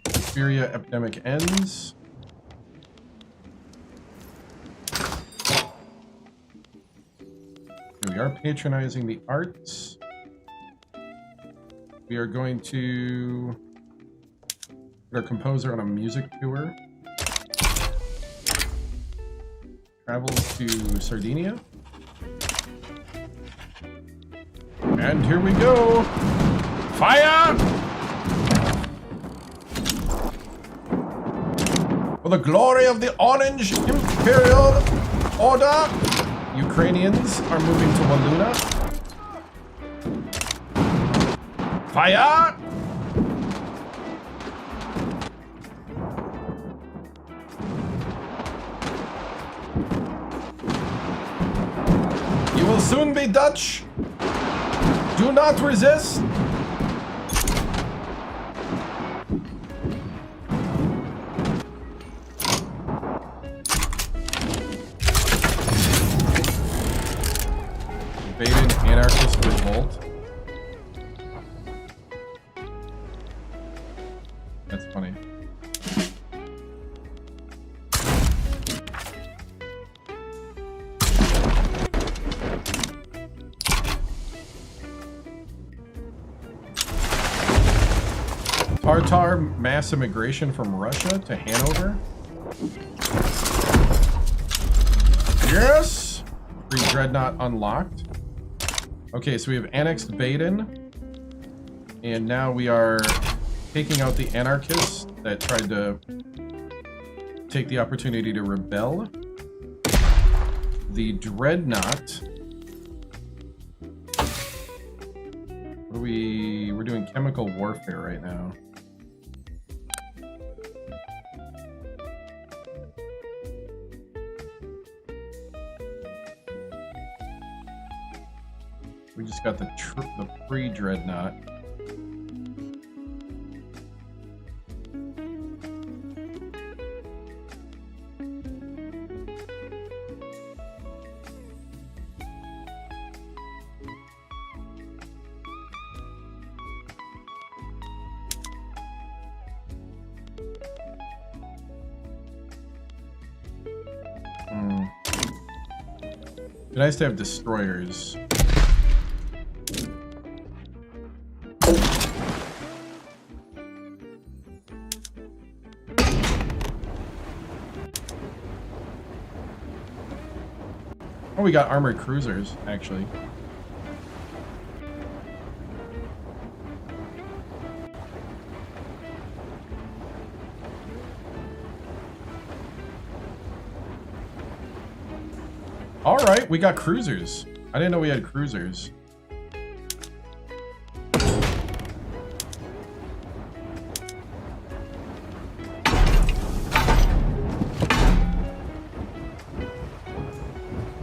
Diphtheria epidemic ends. We are patronizing the arts. We are going to put our composer on a music tour. Travels to Sardinia. And here we go! Fire! For the glory of the Orange Imperial Order, Ukrainians are moving to Waluna. Fire! You will soon be Dutch. Do not resist. Baden anarchist revolt. That's funny. Tartar mass immigration from Russia to Hanover. Yes! Free dreadnought unlocked. Okay, so we have annexed Baden. And now we are taking out the anarchists that tried to take the opportunity to rebel. The dreadnought. What are we're doing chemical warfare right now. We just got the pre-dreadnought. It'd be nice to have destroyers. Oh, we got armored cruisers, actually. All right, we got cruisers. I didn't know we had cruisers.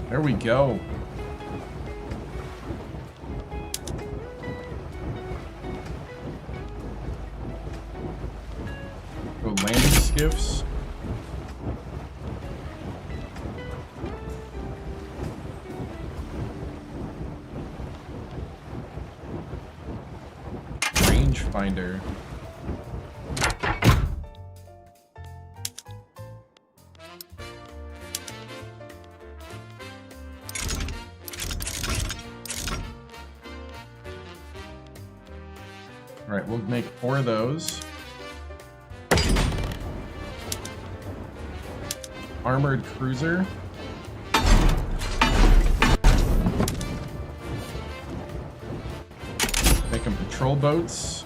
There we go. Go landing skiffs. rangefinder. All right, we'll make 4 of those. Armored cruiser. Make them patrol boats.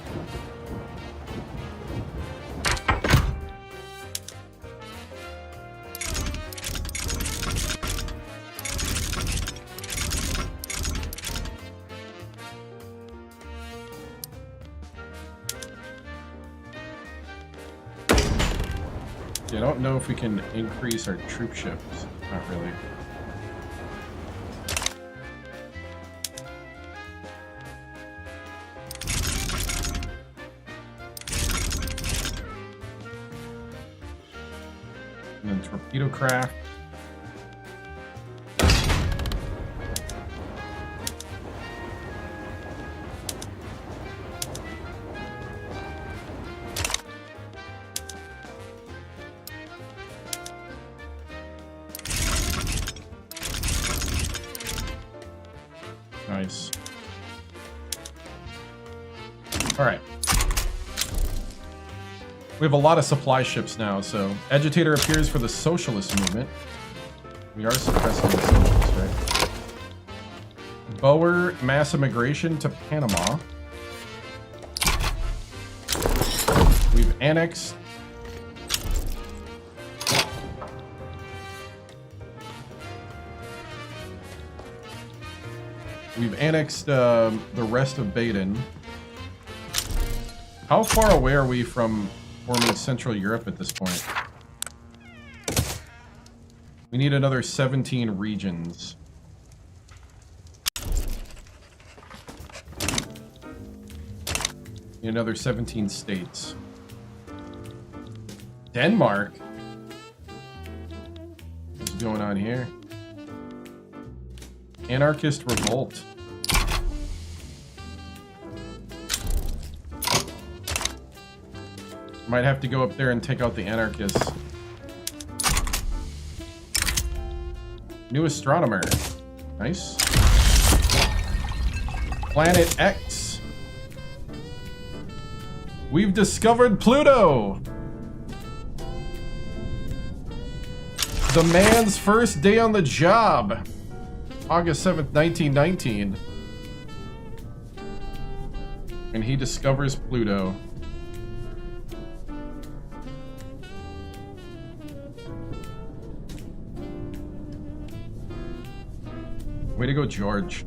I don't know if we can increase our troop ships. Not really. And then torpedo craft. Nice. All right. We have a lot of supply ships now, so agitator appears for the socialist movement. We are suppressing the socialists, right? Boer mass immigration to Panama. We've annexed. We've annexed the rest of Baden. How far away are we from forming Central Europe at this point? We need another 17 regions. Need another 17 states. Denmark? What's going on here? Anarchist revolt. Might have to go up there and take out the anarchists. New astronomer. Nice. Planet X. We've discovered Pluto. The man's first day on the job. August 7th, 1919. And he discovers Pluto. Way to go, George.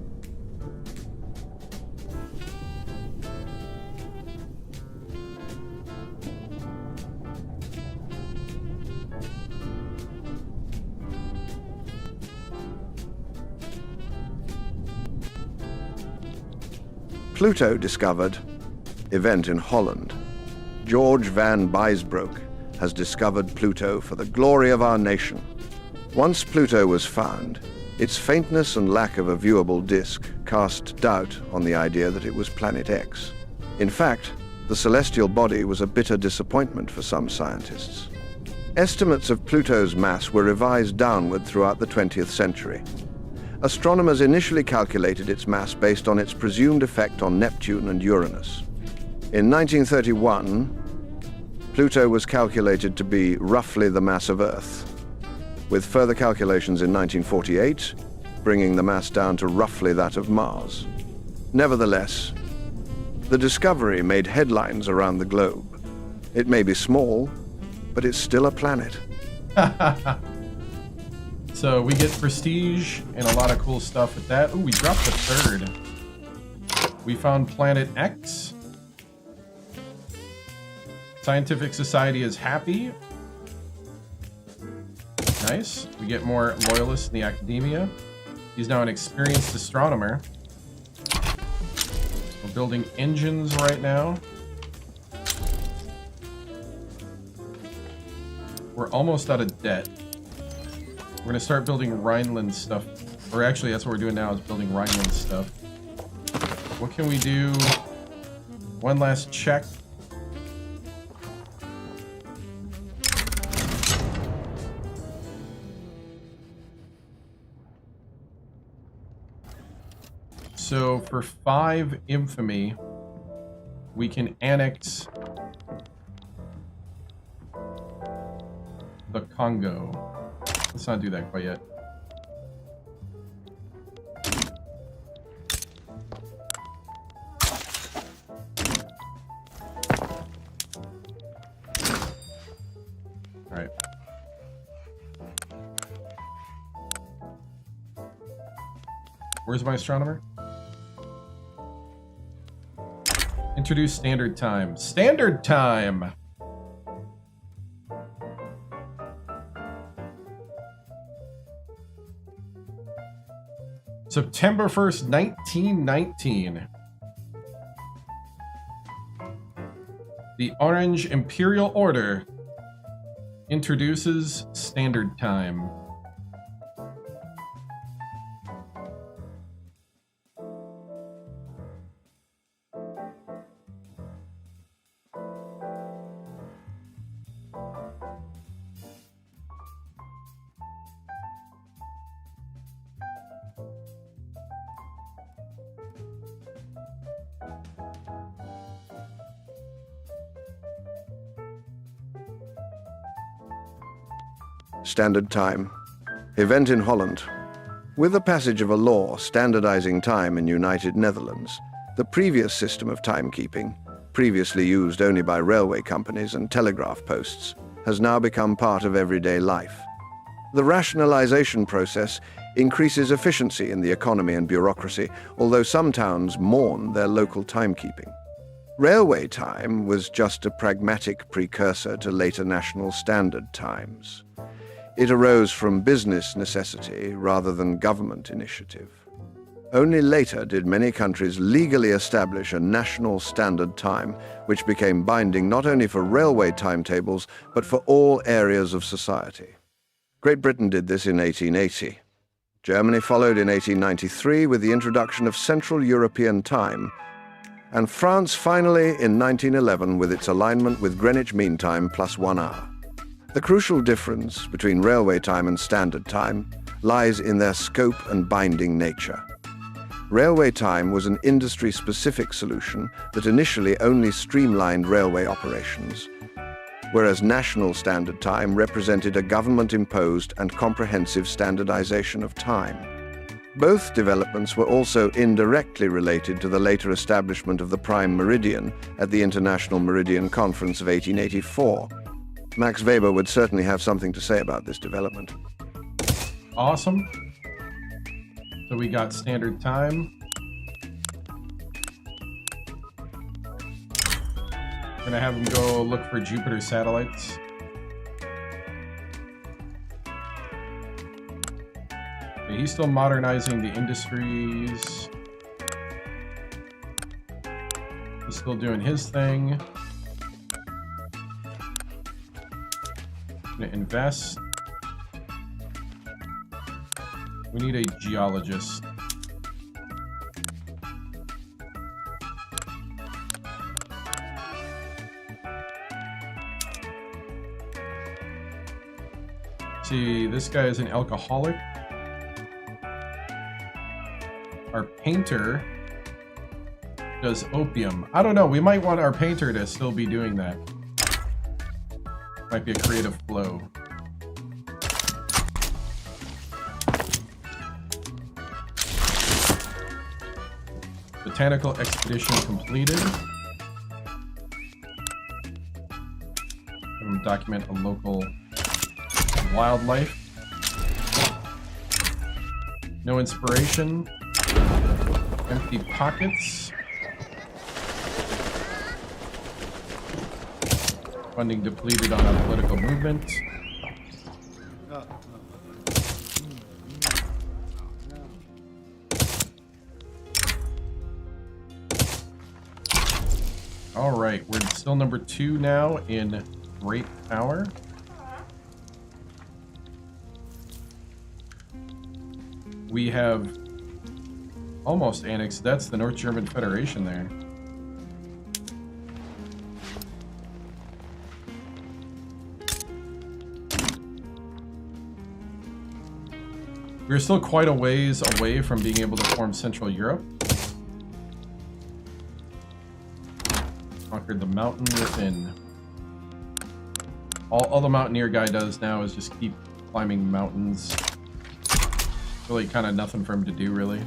Pluto discovered. Event in Holland. George van Biesbroek has discovered Pluto for the glory of our nation. Once Pluto was found, its faintness and lack of a viewable disk cast doubt on the idea that it was Planet X. In fact, the celestial body was a bitter disappointment for some scientists. Estimates of Pluto's mass were revised downward throughout the 20th century. Astronomers initially calculated its mass based on its presumed effect on Neptune and Uranus. In 1931, Pluto was calculated to be roughly the mass of Earth, with further calculations in 1948, bringing the mass down to roughly that of Mars. Nevertheless, the discovery made headlines around the globe. It may be small, but it's still a planet. So we get prestige and a lot of cool stuff with that. Ooh, we dropped the 3rd. We found Planet X. Scientific Society is happy. Nice. We get more loyalists in the academia. He's now an experienced astronomer. We're building engines right now. We're almost out of debt. We're gonna start building Rhineland stuff. Or actually, that's what we're doing now, is building Rhineland stuff. What can we do? One last check. So for 5 infamy, we can annex the Congo. Let's not do that quite yet. All right. Where's my astronomer? Introduce standard time. Standard time! September 1st, 1919. The Orange Imperial Order introduces standard time. Standard time. Event in Holland. With the passage of a law standardizing time in United Netherlands, the previous system of timekeeping, previously used only by railway companies and telegraph posts, has now become part of everyday life. The rationalization process increases efficiency in the economy and bureaucracy, although some towns mourn their local timekeeping. Railway time was just a pragmatic precursor to later national standard times. It arose from business necessity rather than government initiative. Only later did many countries legally establish a national standard time, which became binding not only for railway timetables, but for all areas of society. Great Britain did this in 1880. Germany followed in 1893 with the introduction of Central European Time, and France finally in 1911 with its alignment with Greenwich Mean Time plus 1 hour. The crucial difference between railway time and standard time lies in their scope and binding nature. Railway time was an industry-specific solution that initially only streamlined railway operations, whereas national standard time represented a government-imposed and comprehensive standardization of time. Both developments were also indirectly related to the later establishment of the prime meridian at the International Meridian Conference of 1884. Max Weber would certainly have something to say about this development. Awesome. So we got standard time. Gonna have him go look for Jupiter satellites. Okay, he's still modernizing the industries. He's still doing his thing. Gonna invest. We need a geologist. See, this guy is an alcoholic. Our painter does opium. I don't know, we might want our painter to still be doing that. Might be a creative flow. Botanical expedition completed. Document a local wildlife. No inspiration. Empty pockets. Funding depleted on a political movement. All right, we're still number 2 now in great power. We have almost annexed. That's the North German Federation there. We're still quite a ways away from being able to form Central Europe. Conquered the mountain within. All the mountaineer guy does now is just keep climbing mountains. Really kind of nothing for him to do, really.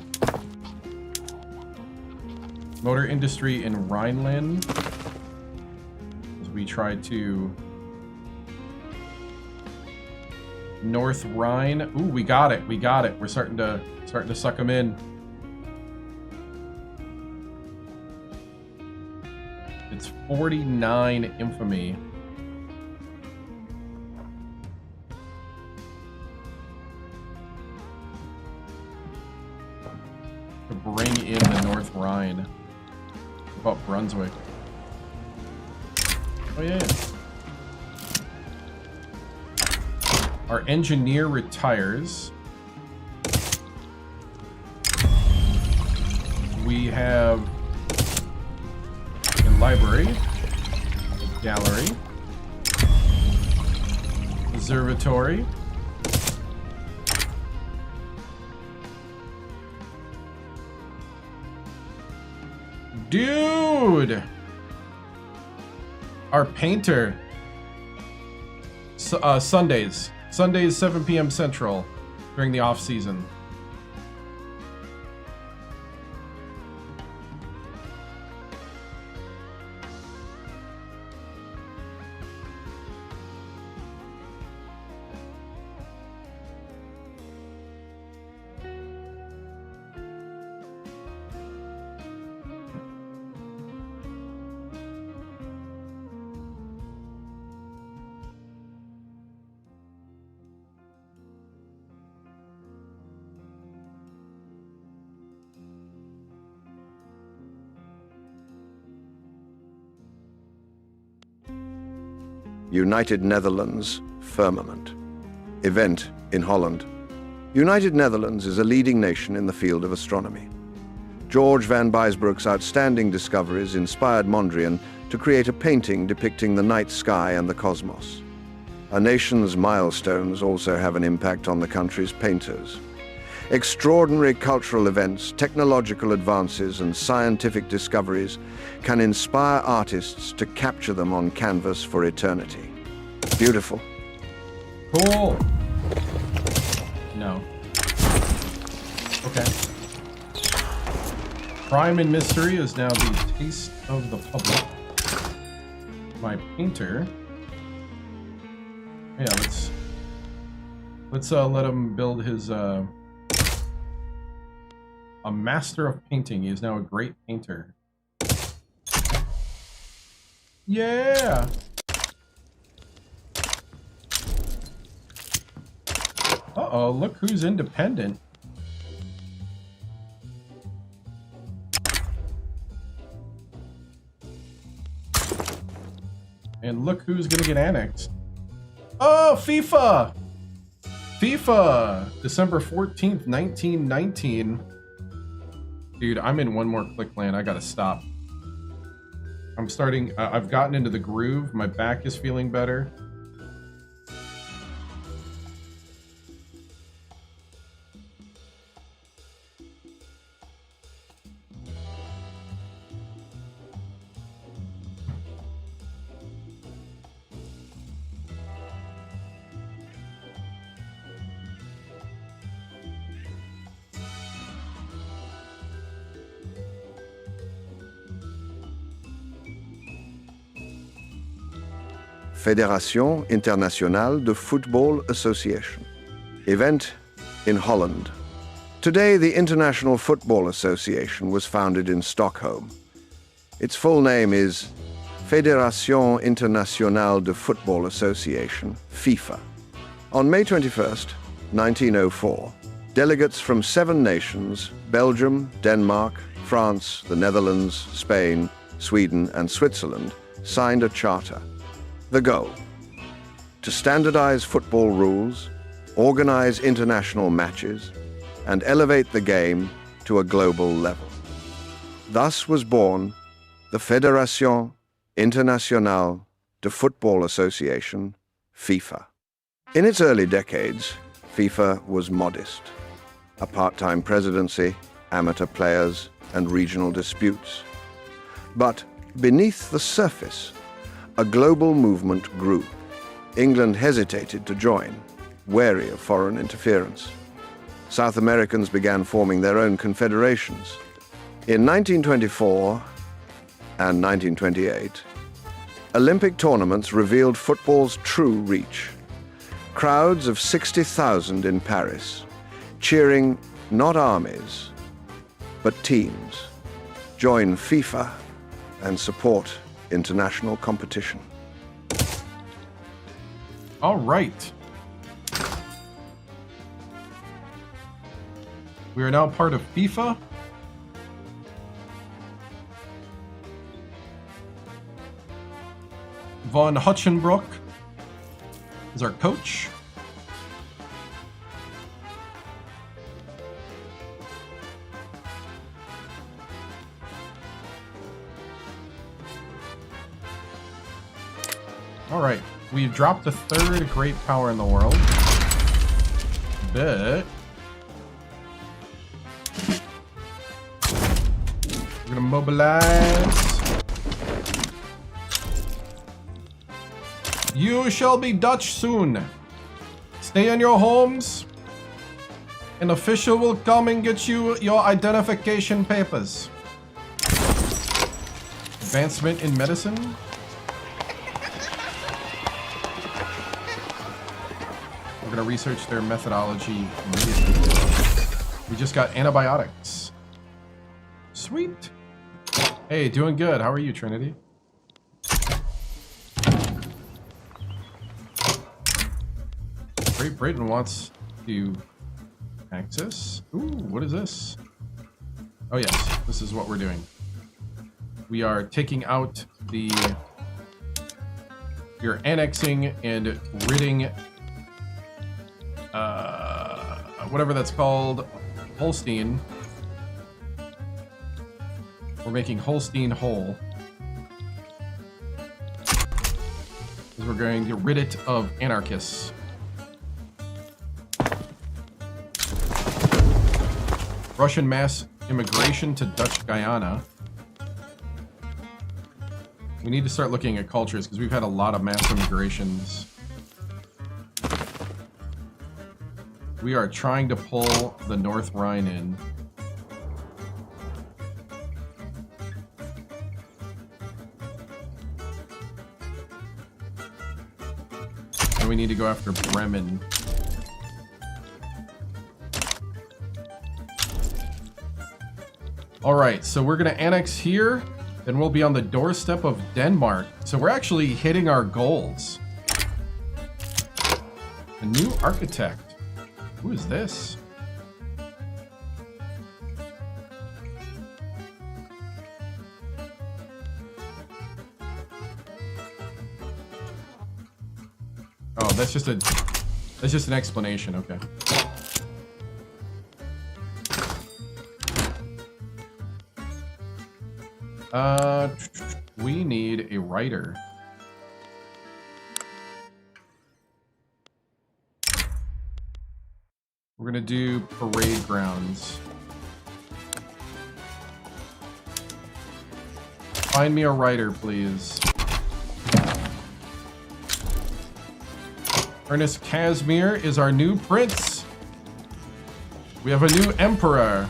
Motor industry in Rhineland. As we try to... North Rhine. Ooh, we got it. We got it. We're starting to suck them in. It's 49 infamy. To bring in the North Rhine. What about Brunswick? Oh yeah. Our engineer retires. We have a library, gallery, observatory, dude, our painter. Sundays, 7 p.m. Central during the off season. United Netherlands firmament. Event in Holland. United Netherlands is a leading nation in the field of astronomy. George van Bijsbrouck's outstanding discoveries inspired Mondrian to create a painting depicting the night sky and the cosmos. A nation's milestones also have an impact on the country's painters. Extraordinary cultural events, technological advances, and scientific discoveries can inspire artists to capture them on canvas for eternity. Beautiful. Cool. No. Okay. Crime and mystery is now the taste of the public. My painter. Yeah, let's let him build his a master of painting. He is now a great painter. Yeah. Uh-oh, look who's independent. And look who's gonna get annexed. Oh, FIFA! FIFA! December 14th, 1919. Dude, I'm in one more click land. I gotta stop. I'm starting... I've gotten into the groove. My back is feeling better. Fédération Internationale de Football Association. Event in Holland. Today, the International Football Association was founded in Stockholm. Its full name is Fédération Internationale de Football Association, FIFA. On May 21st, 1904, delegates from 7 nations, Belgium, Denmark, France, the Netherlands, Spain, Sweden, and Switzerland, signed a charter. The goal: to standardize football rules, organize international matches, and elevate the game to a global level. Thus was born the Fédération Internationale de Football Association, FIFA. In its early decades, FIFA was modest. a part-time presidency, amateur players, and regional disputes. But beneath the surface, a global movement grew. England hesitated to join, wary of foreign interference. South Americans began forming their own confederations. In 1924 and 1928, Olympic tournaments revealed football's true reach. Crowds of 60,000 in Paris, cheering not armies, but teams, join FIFA and support international competition. All right. We are now part of FIFA. Von Hutchenbroek is our coach. All right, we've dropped the third great power in the world, but we're gonna mobilize. You shall be Dutch soon. Stay in your homes. An official will come and get you your identification papers. Advancement in medicine. We're gonna research their methodology immediately. We just got antibiotics. Sweet. Hey, doing good. How are you, Trinity? Great Britain wants to access. Ooh, what is this? Oh yes, this is what we're doing. We are taking out the... You're annexing and ridding... whatever that's called, Holstein. We're making Holstein whole. Because we're going to rid it of anarchists. Russian mass immigration to Dutch Guyana. We need to start looking at cultures because we've had a lot of mass immigrations. We are trying to pull the North Rhine in. And we need to go after Bremen. Alright, so we're going to annex here, and we'll be on the doorstep of Denmark. So we're actually hitting our goals. A new architect. Who is this? Oh, that's just an explanation, okay. We need a writer. We're gonna do parade grounds. Find me a writer, please. Ernest Casimir is our new prince. We have a new emperor.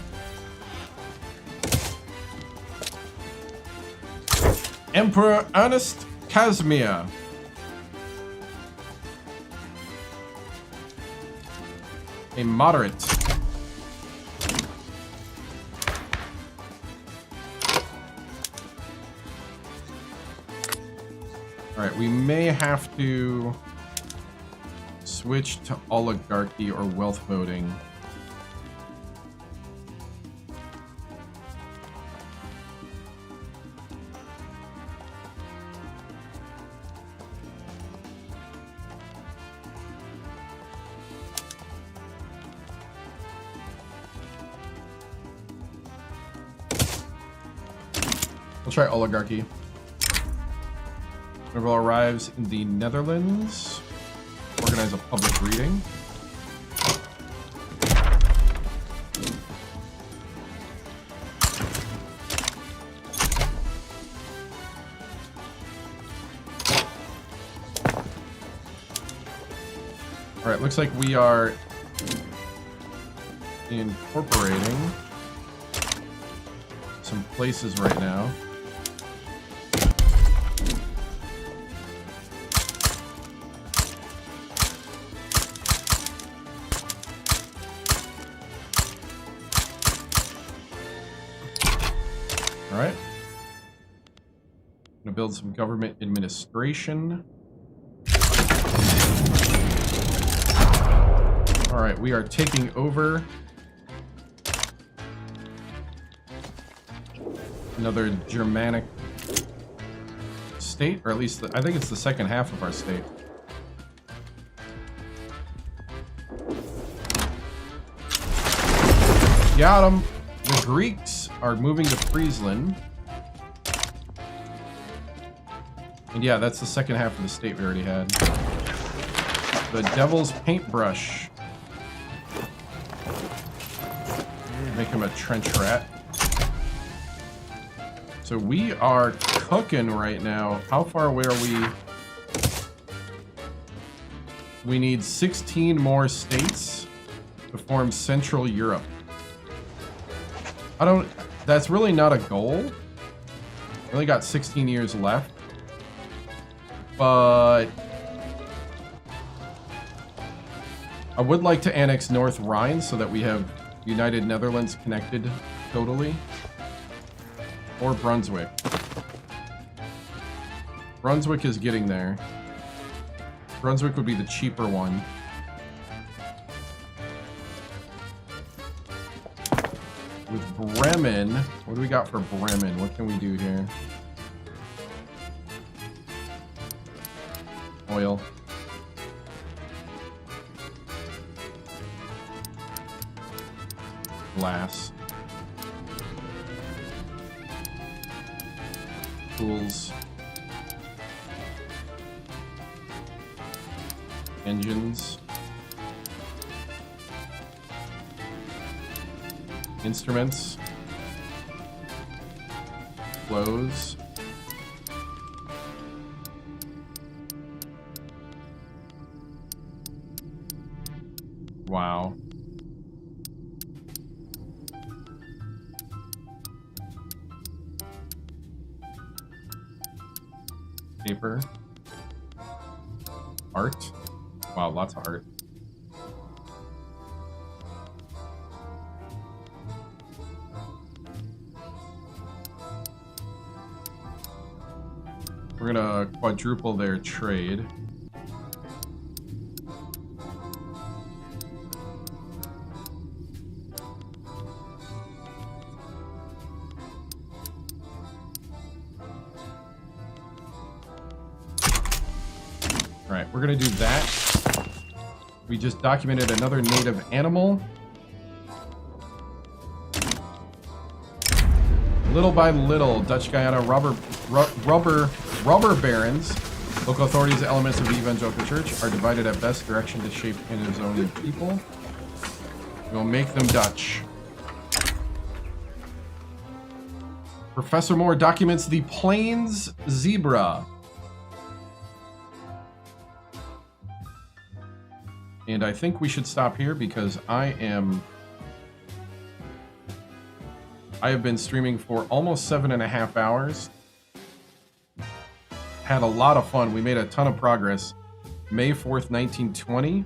Emperor Ernest Casimir. A moderate. Alright, we may have to switch to oligarchy or wealth voting. We'll try oligarchy. Renewal arrives in the Netherlands. Organize a public reading. Alright, looks like we are incorporating some places right now. Alright. Gonna build some government administration. Alright, we are taking over another Germanic state, or at least I think it's the second half of our state. Got him. The Greeks are moving to Friesland. And yeah, that's the second half of the state we already had. The Devil's Paintbrush. Make him a trench rat. So we are cooking right now. How far away are we? We need 16 more states to form Central Europe. That's really not a goal. We only got 16 years left. But I would like to annex North Rhine so that we have United Netherlands connected totally. Or Brunswick. Brunswick is getting there. Brunswick would be the cheaper one. With Bremen, what do we got for Bremen? What can we do here? Oil. Glass. Tools. Engines. Instruments. Clothes. Wow. Paper. Art. Wow, lots of art. We're gonna quadruple their trade. Alright, we're gonna do that. We just documented another native animal. Little by little, Dutch Guyana rubber barons, local authorities, elements of the evangelical church are divided at best direction to shape Amazonian people. We'll make them Dutch. Professor Moore documents the Plains zebra. And I think we should stop here because I have been streaming for almost 7.5 hours. Had a lot of fun. We made a ton of progress. May 4th, 1920.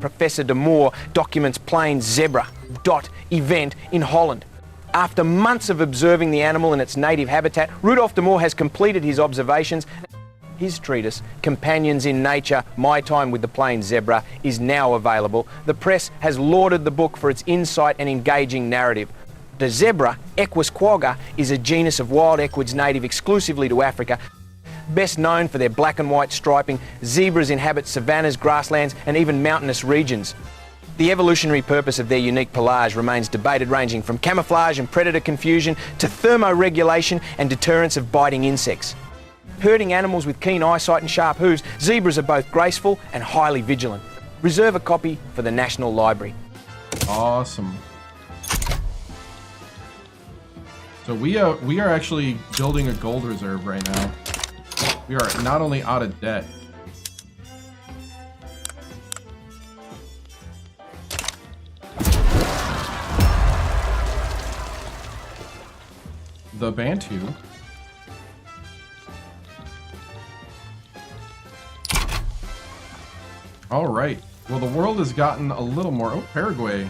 Professor de Moore documents plain zebra event in Holland. After months of observing the animal in its native habitat, Rudolf de Moore has completed his observations. His treatise, Companions in Nature, My Time with the Plain Zebra, is now available. The press has lauded the book for its insight and engaging narrative. The zebra, Equus quagga, is a genus of wild equids native exclusively to Africa. Best known for their black and white striping, zebras inhabit savannas, grasslands, and even mountainous regions. The evolutionary purpose of their unique pelage remains debated, ranging from camouflage and predator confusion to thermoregulation and deterrence of biting insects. Herding animals with keen eyesight and sharp hooves, zebras are both graceful and highly vigilant. Reserve a copy for the National Library. Awesome. So we are actually building a gold reserve right now. We are not only out of debt. The Bantu. All right. Well, the world has gotten a little more... Oh, Paraguay.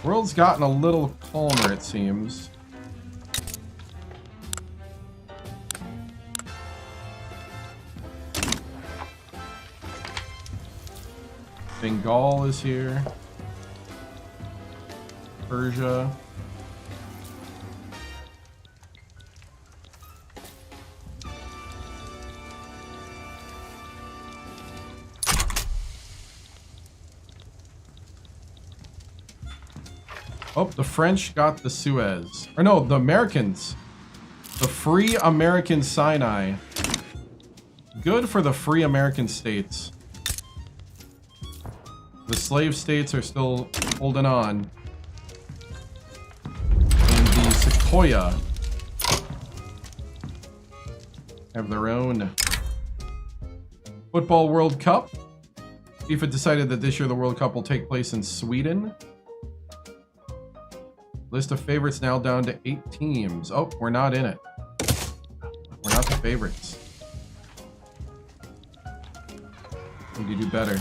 World's gotten a little calmer, it seems. Bengal is here. Persia. Oh, the French got the Suez. Or no, the Americans. The Free American Sinai. Good for the Free American states. The slave states are still holding on. And the Sequoia have their own Football World Cup. FIFA decided that this year the World Cup will take place in Sweden. List of favorites now down to 8 teams. Oh, we're not in it. We're not the favorites. Need to do better.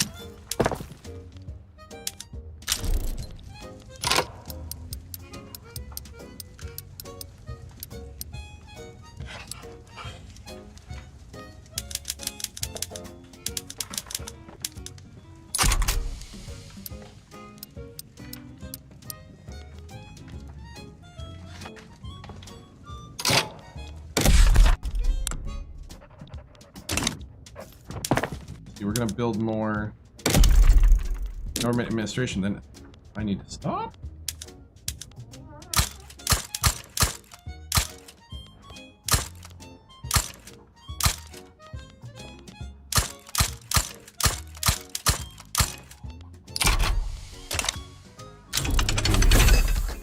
We're gonna build more government administration. Then I need to stop.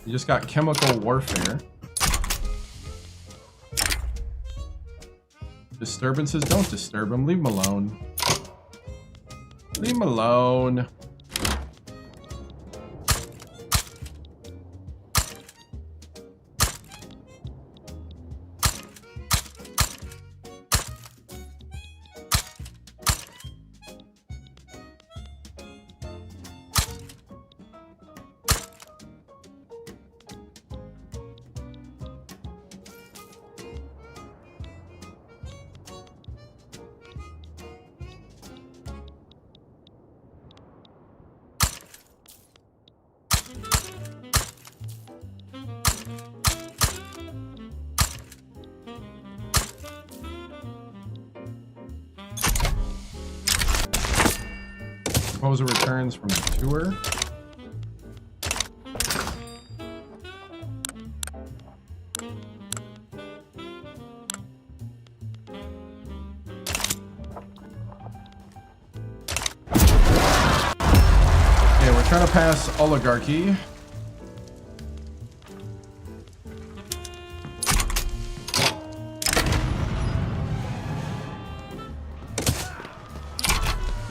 You just got chemical warfare. Disturbances, don't disturb them. Leave them alone. Leave him alone. Proposer returns from the tour. Okay, we're trying to pass oligarchy.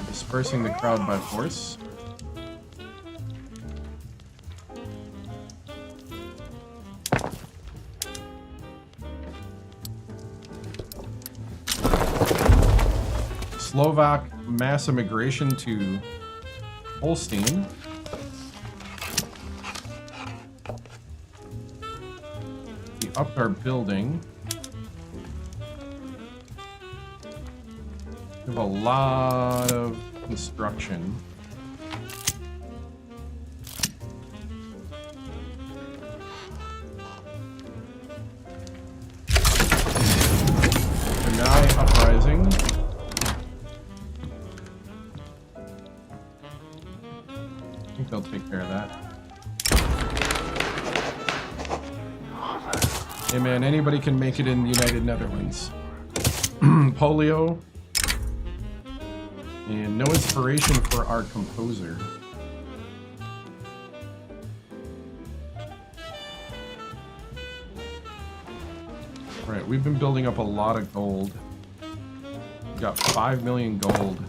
Dispersing the crowd by force. Slovak mass immigration to Holstein. We upped our building. We have a lot of construction. Deny uprising. Hey man, anybody can make it in the United Netherlands. Polio. And no inspiration for our composer. Right, we've been building up a lot of gold. We got 5 million gold.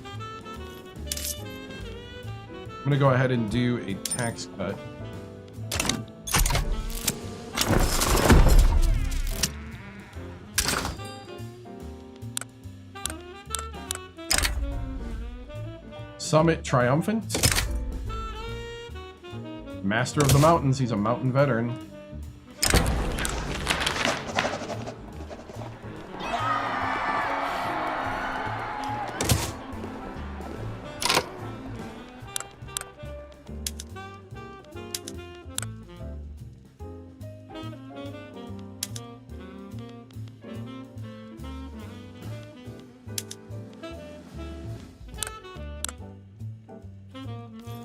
I'm gonna go ahead and do a tax cut. Summit Triumphant. Master of the Mountains, he's a mountain veteran.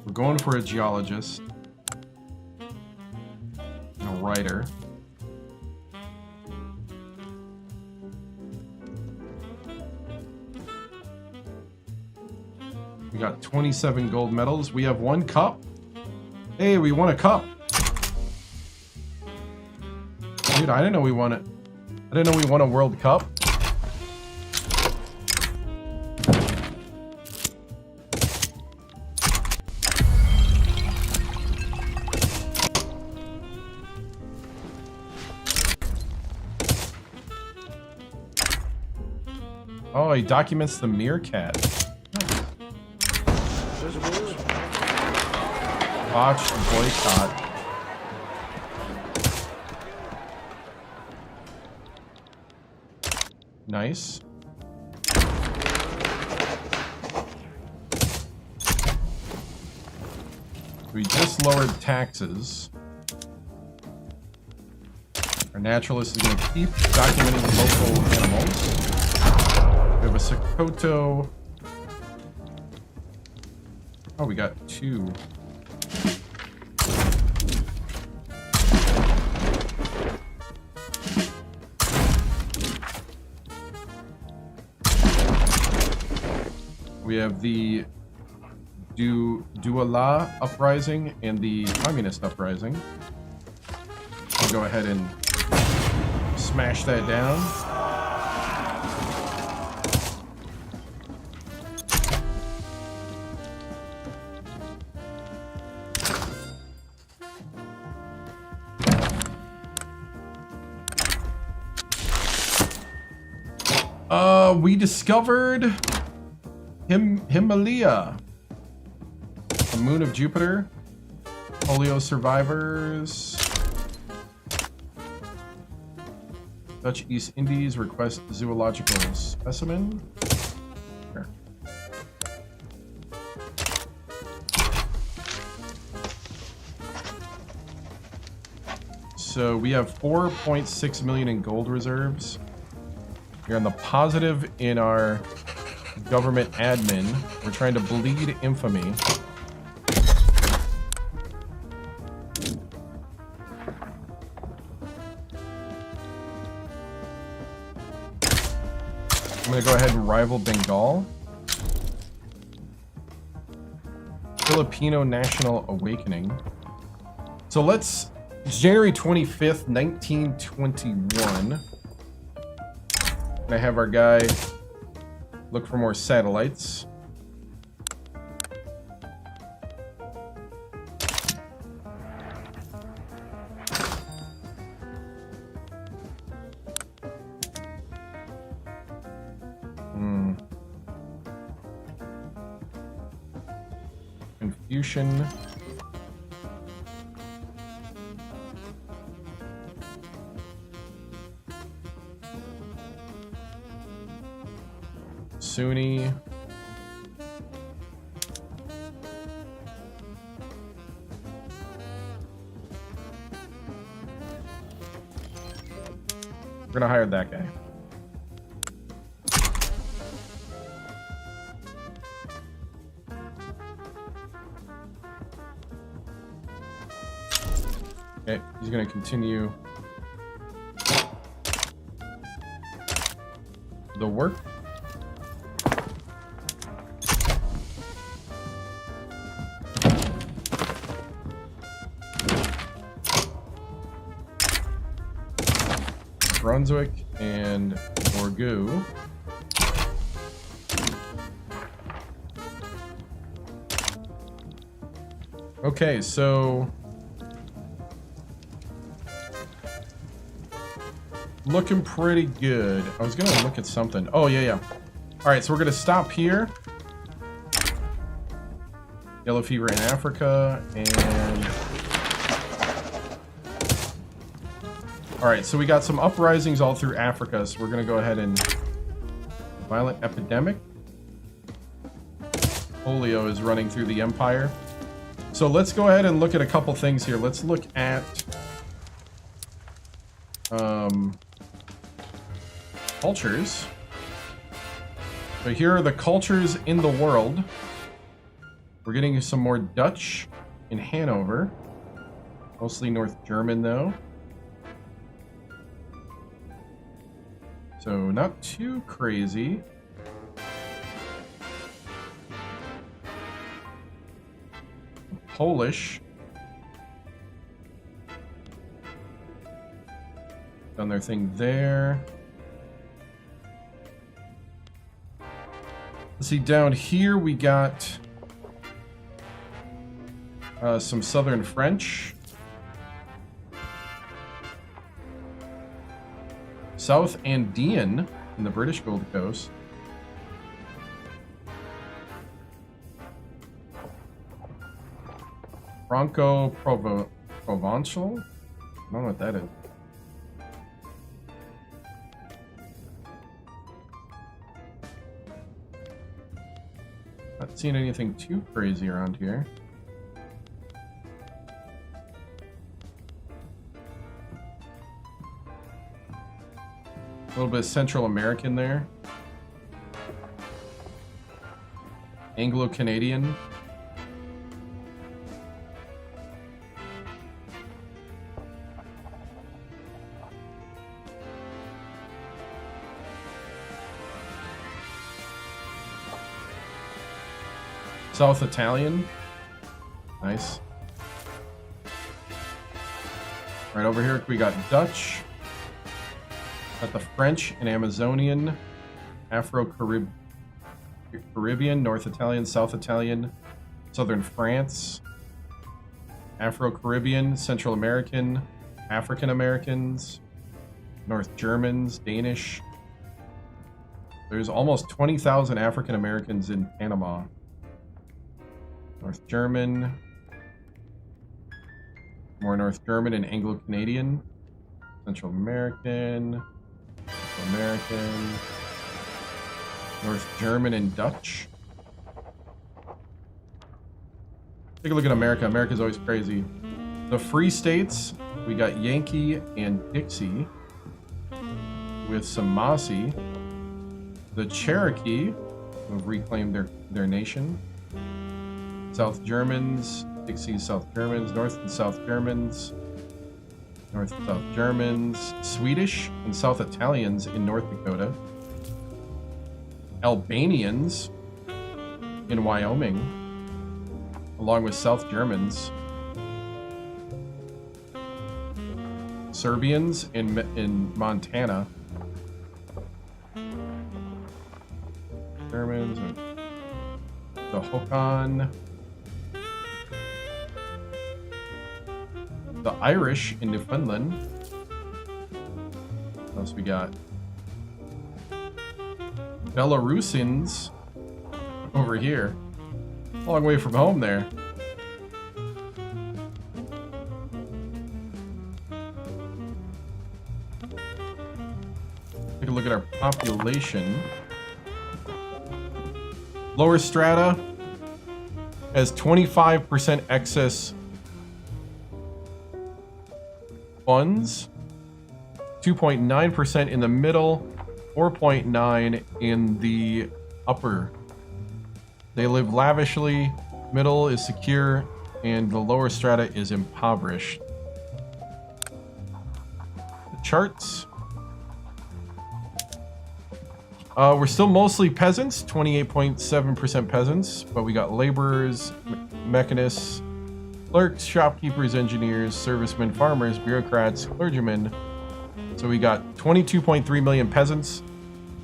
We're going for a geologist. And a writer. We got 27 gold medals. We have 1 cup. Hey, we won a cup. Dude, I didn't know we won it. I didn't know we won a World Cup. Oh, he documents the meerkat. Botched boycott. Nice. We just lowered taxes. Our naturalist is going to keep documenting local animals. We have a Sokoto. Oh, we got 2. We have the Douala uprising and the communist uprising. I'll go ahead and smash that down. We discovered Himalaya, the moon of Jupiter. Polio survivors. Dutch East Indies request zoological specimen. Sure. So we have 4.6 million in gold reserves. We're on the positive in our government admin. We're trying to bleed infamy. I'm going to go ahead and rival Bengal. Filipino National Awakening. So let's... It's January 25th, 1921. I have our guy look for more satellites. Confucian. Sunni. We're gonna hire that guy. Okay, he's gonna continue the work. Brunswick and Borgu. Okay, so looking pretty good. I was gonna look at something. Oh yeah. All right, so we're gonna stop here. Yellow fever in Africa, and all right, so we got some uprisings all through Africa. So we're gonna go ahead and violent epidemic. Polio is running through the empire. So let's go ahead and look at a couple things here. Let's look at cultures. So here are the cultures in the world. We're getting some more Dutch in Hanover. Mostly North German though. So not too crazy. Polish. Done their thing there. Let's see, down here we got some Southern French. South Andean in the British Gold Coast. Franco-Provençal? I don't know what that is. Not seeing anything too crazy around here. A little bit of Central American there. Anglo-Canadian. South Italian. Nice. Right over here we got Dutch. Got the French and Amazonian. Afro-Caribbean, North Italian, South Italian, Southern France. Afro-Caribbean, Central American, African Americans, North Germans, Danish. There's almost 20,000 African Americans in Panama. North German, more North German and Anglo-Canadian, Central American, North German and Dutch. Take a look at America. America's always crazy. The Free States, we got Yankee and Dixie with some Mossy. The Cherokee have reclaimed their nation. South Germans, Dixie South Germans, North and South Germans, North and South Germans, Swedish and South Italians in North Dakota, Albanians in Wyoming, along with South Germans, Serbians in Montana, Germans, the Hokan, the Irish in Newfoundland. What else we got? Belarusians over here. Long way from home there. Take a look at our population. Lower strata has 25% excess funds, 2.9% in the middle, 4.9% in the upper. They live lavishly, middle is secure, and the lower strata is impoverished. The charts. We're still mostly peasants, 28.7% peasants, but we got laborers, mechanists, clerks, shopkeepers, engineers, servicemen, farmers, bureaucrats, clergymen. So we got 22.3 million peasants,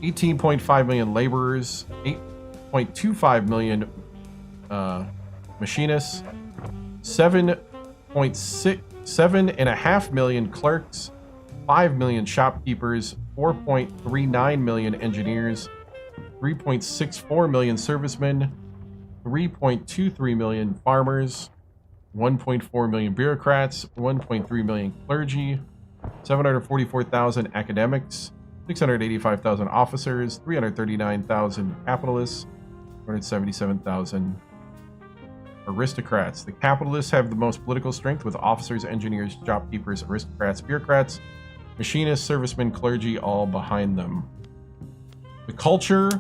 18.5 million laborers, 8.25 million machinists, 7.5 million clerks, 5 million shopkeepers, 4.39 million engineers, 3.64 million servicemen, 3.23 million farmers, 1.4 million bureaucrats, 1.3 million clergy, 744,000 academics, 685,000 officers, 339,000 capitalists, 277,000 aristocrats. The capitalists have the most political strength with officers, engineers, shopkeepers, aristocrats, bureaucrats, machinists, servicemen, clergy all behind them. The culture,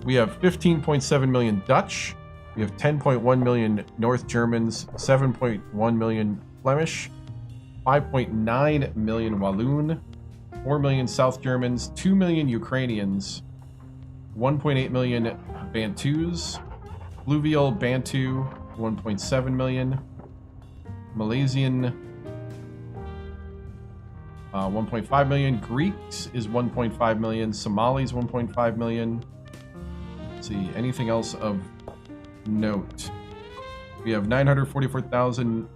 we have 15.7 million Dutch, we have 10.1 million North Germans, 7.1 million Flemish, 5.9 million Walloon, 4 million South Germans, 2 million Ukrainians, 1.8 million Bantus, Fluvial Bantu, 1.7 million, Malaysian, 1.5 million, Greeks is 1.5 million, Somalis 1.5 million. Let's see, anything else of note? We have 944,000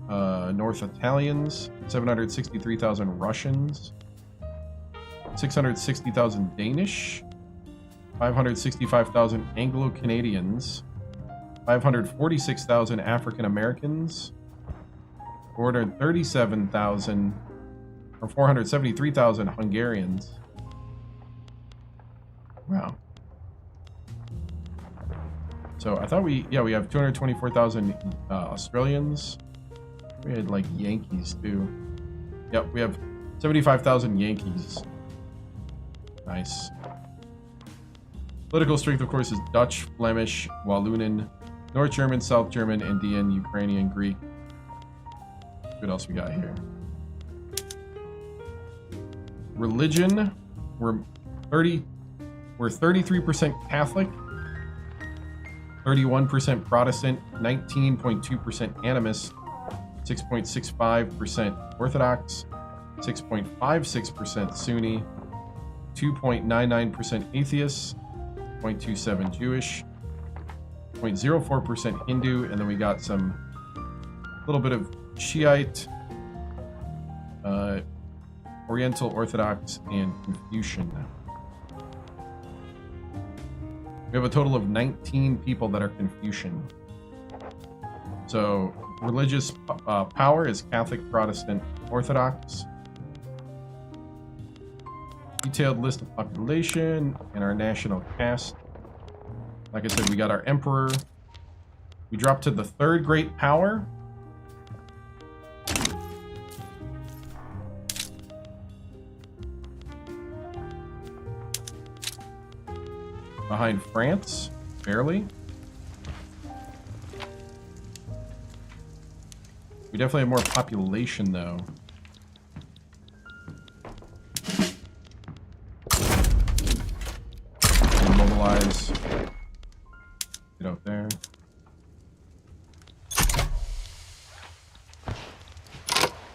North Italians, 763,000 Russians, 660,000 Danish, 565,000 Anglo-Canadians, 546,000 African Americans, 437,000 or 473,000 Hungarians. Wow. So I thought we have 224,000 Australians. We had like Yankees too. Yep, we have 75,000 Yankees. Nice. Political strength, of course, is Dutch, Flemish, Walloonan, North German, South German, Indian, Ukrainian, Greek. What else we got here? Religion, we're 33% Catholic, 31% Protestant, 19.2% Animist, 6.65% Orthodox, 6.56% Sunni, 2.99% Atheists, 0.27% Jewish, 0.04% Hindu, and then we got some little bit of Shiite, Oriental Orthodox, and Confucian. We have a total of 19 people that are Confucian. So religious power is Catholic, Protestant, Orthodox. Detailed list of population and our national caste. Like I said, we got our emperor. We dropped to the third great power. Behind France, barely. We definitely have more population, though. Mobilize. Get out there.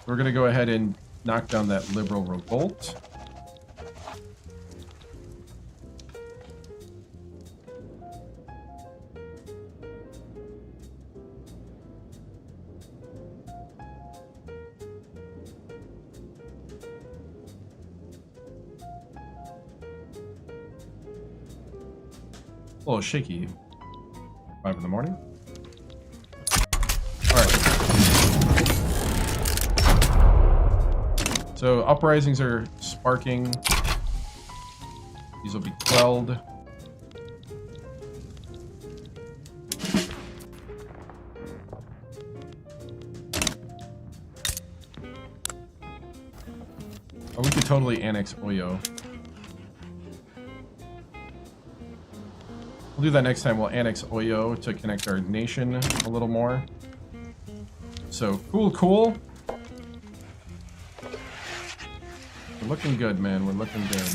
We're going to go ahead and knock down that liberal revolt. A little shaky. 5 in the morning. Alright. So uprisings are sparking. These will be quelled. Oh, we could totally annex Oyo. We'll do that next time. We'll annex Oyo to connect our nation a little more. So, cool. We're looking good, man. We're looking good.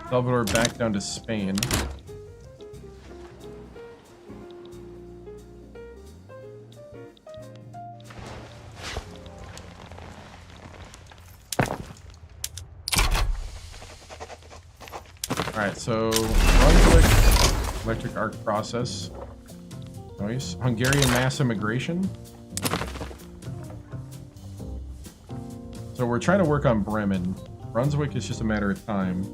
Salvador back down to Spain. Alright, so Brunswick, electric arc process. Nice. Hungarian mass immigration. So we're trying to work on Bremen. Brunswick is just a matter of time.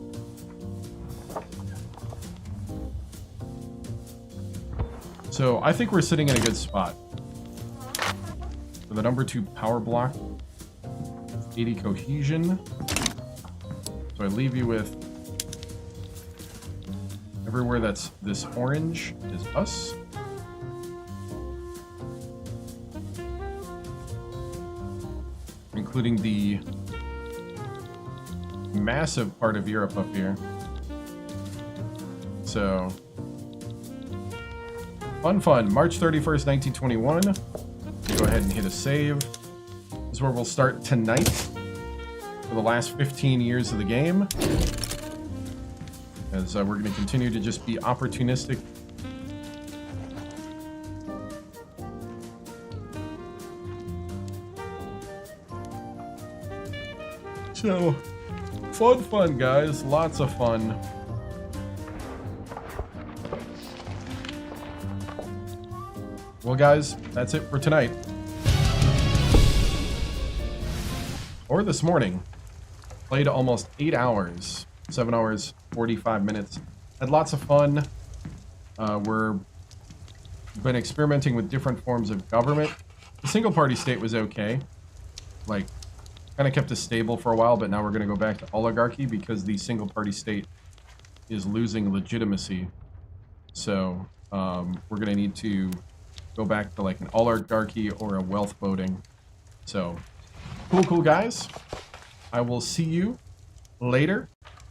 So I think we're sitting in a good spot. For the number 2 power block. 80 cohesion. So I leave you with everywhere that's this orange is us. Including the massive part of Europe up here. So, fun. March 31st, 1921. Go ahead and hit a save. This is where we'll start tonight for the last 15 years of the game. As we're going to continue to just be opportunistic. So, fun, guys. Lots of fun. Well, guys, that's it for tonight. Or this morning. Played almost 8 hours. 7 hours, 45 minutes. Had lots of fun. We've been experimenting with different forms of government. The single-party state was okay. Like, kind of kept us stable for a while, but now we're going to go back to oligarchy because the single-party state is losing legitimacy. So we're going to need to go back to like an oligarchy or a wealth voting. So cool, guys. I will see you later.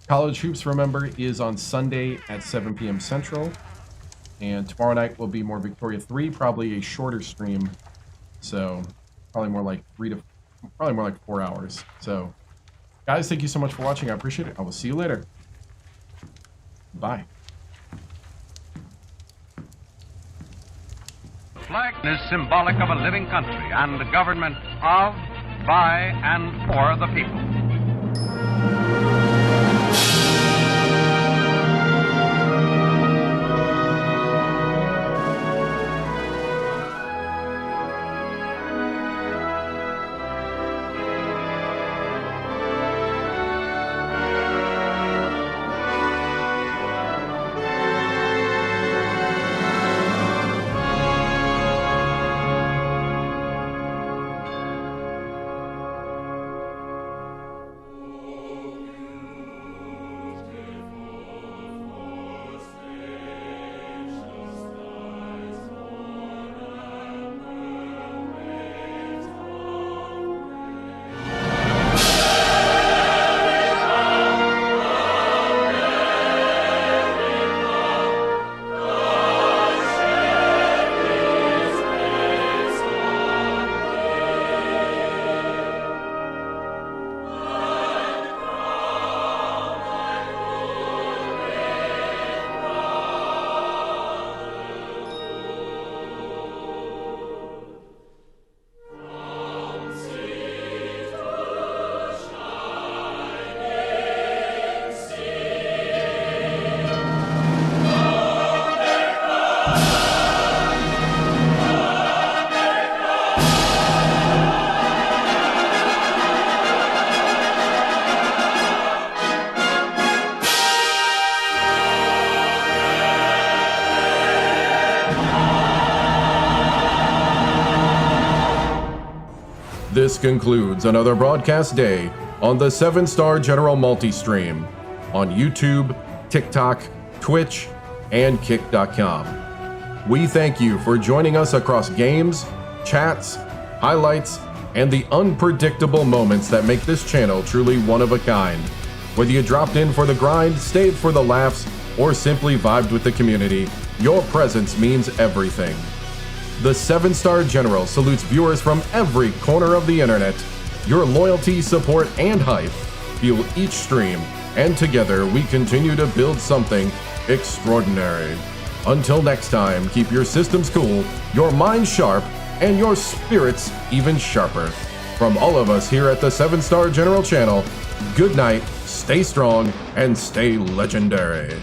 College Hoops, remember, is on Sunday at 7 p.m. Central. And tomorrow night will be more Victoria 3, probably a shorter stream. So probably more like 4 hours. So, guys, thank you so much for watching. I appreciate it. I will see you later. Bye. The flag is symbolic of a living country and a government of, by, and for the people. This concludes another broadcast day on the 7-Star General Multi-Stream on YouTube, TikTok, Twitch, and Kick.com. We thank you for joining us across games, chats, highlights, and the unpredictable moments that make this channel truly one of a kind. Whether you dropped in for the grind, stayed for the laughs, or simply vibed with the community, your presence means everything. The 7-Star General salutes viewers from every corner of the internet. Your loyalty, support, and hype fuel each stream and together we continue to build something extraordinary. Until next time, keep your systems cool, your minds sharp, and your spirits even sharper. From all of us here at the 7-Star General Channel, good night, stay strong, and stay legendary.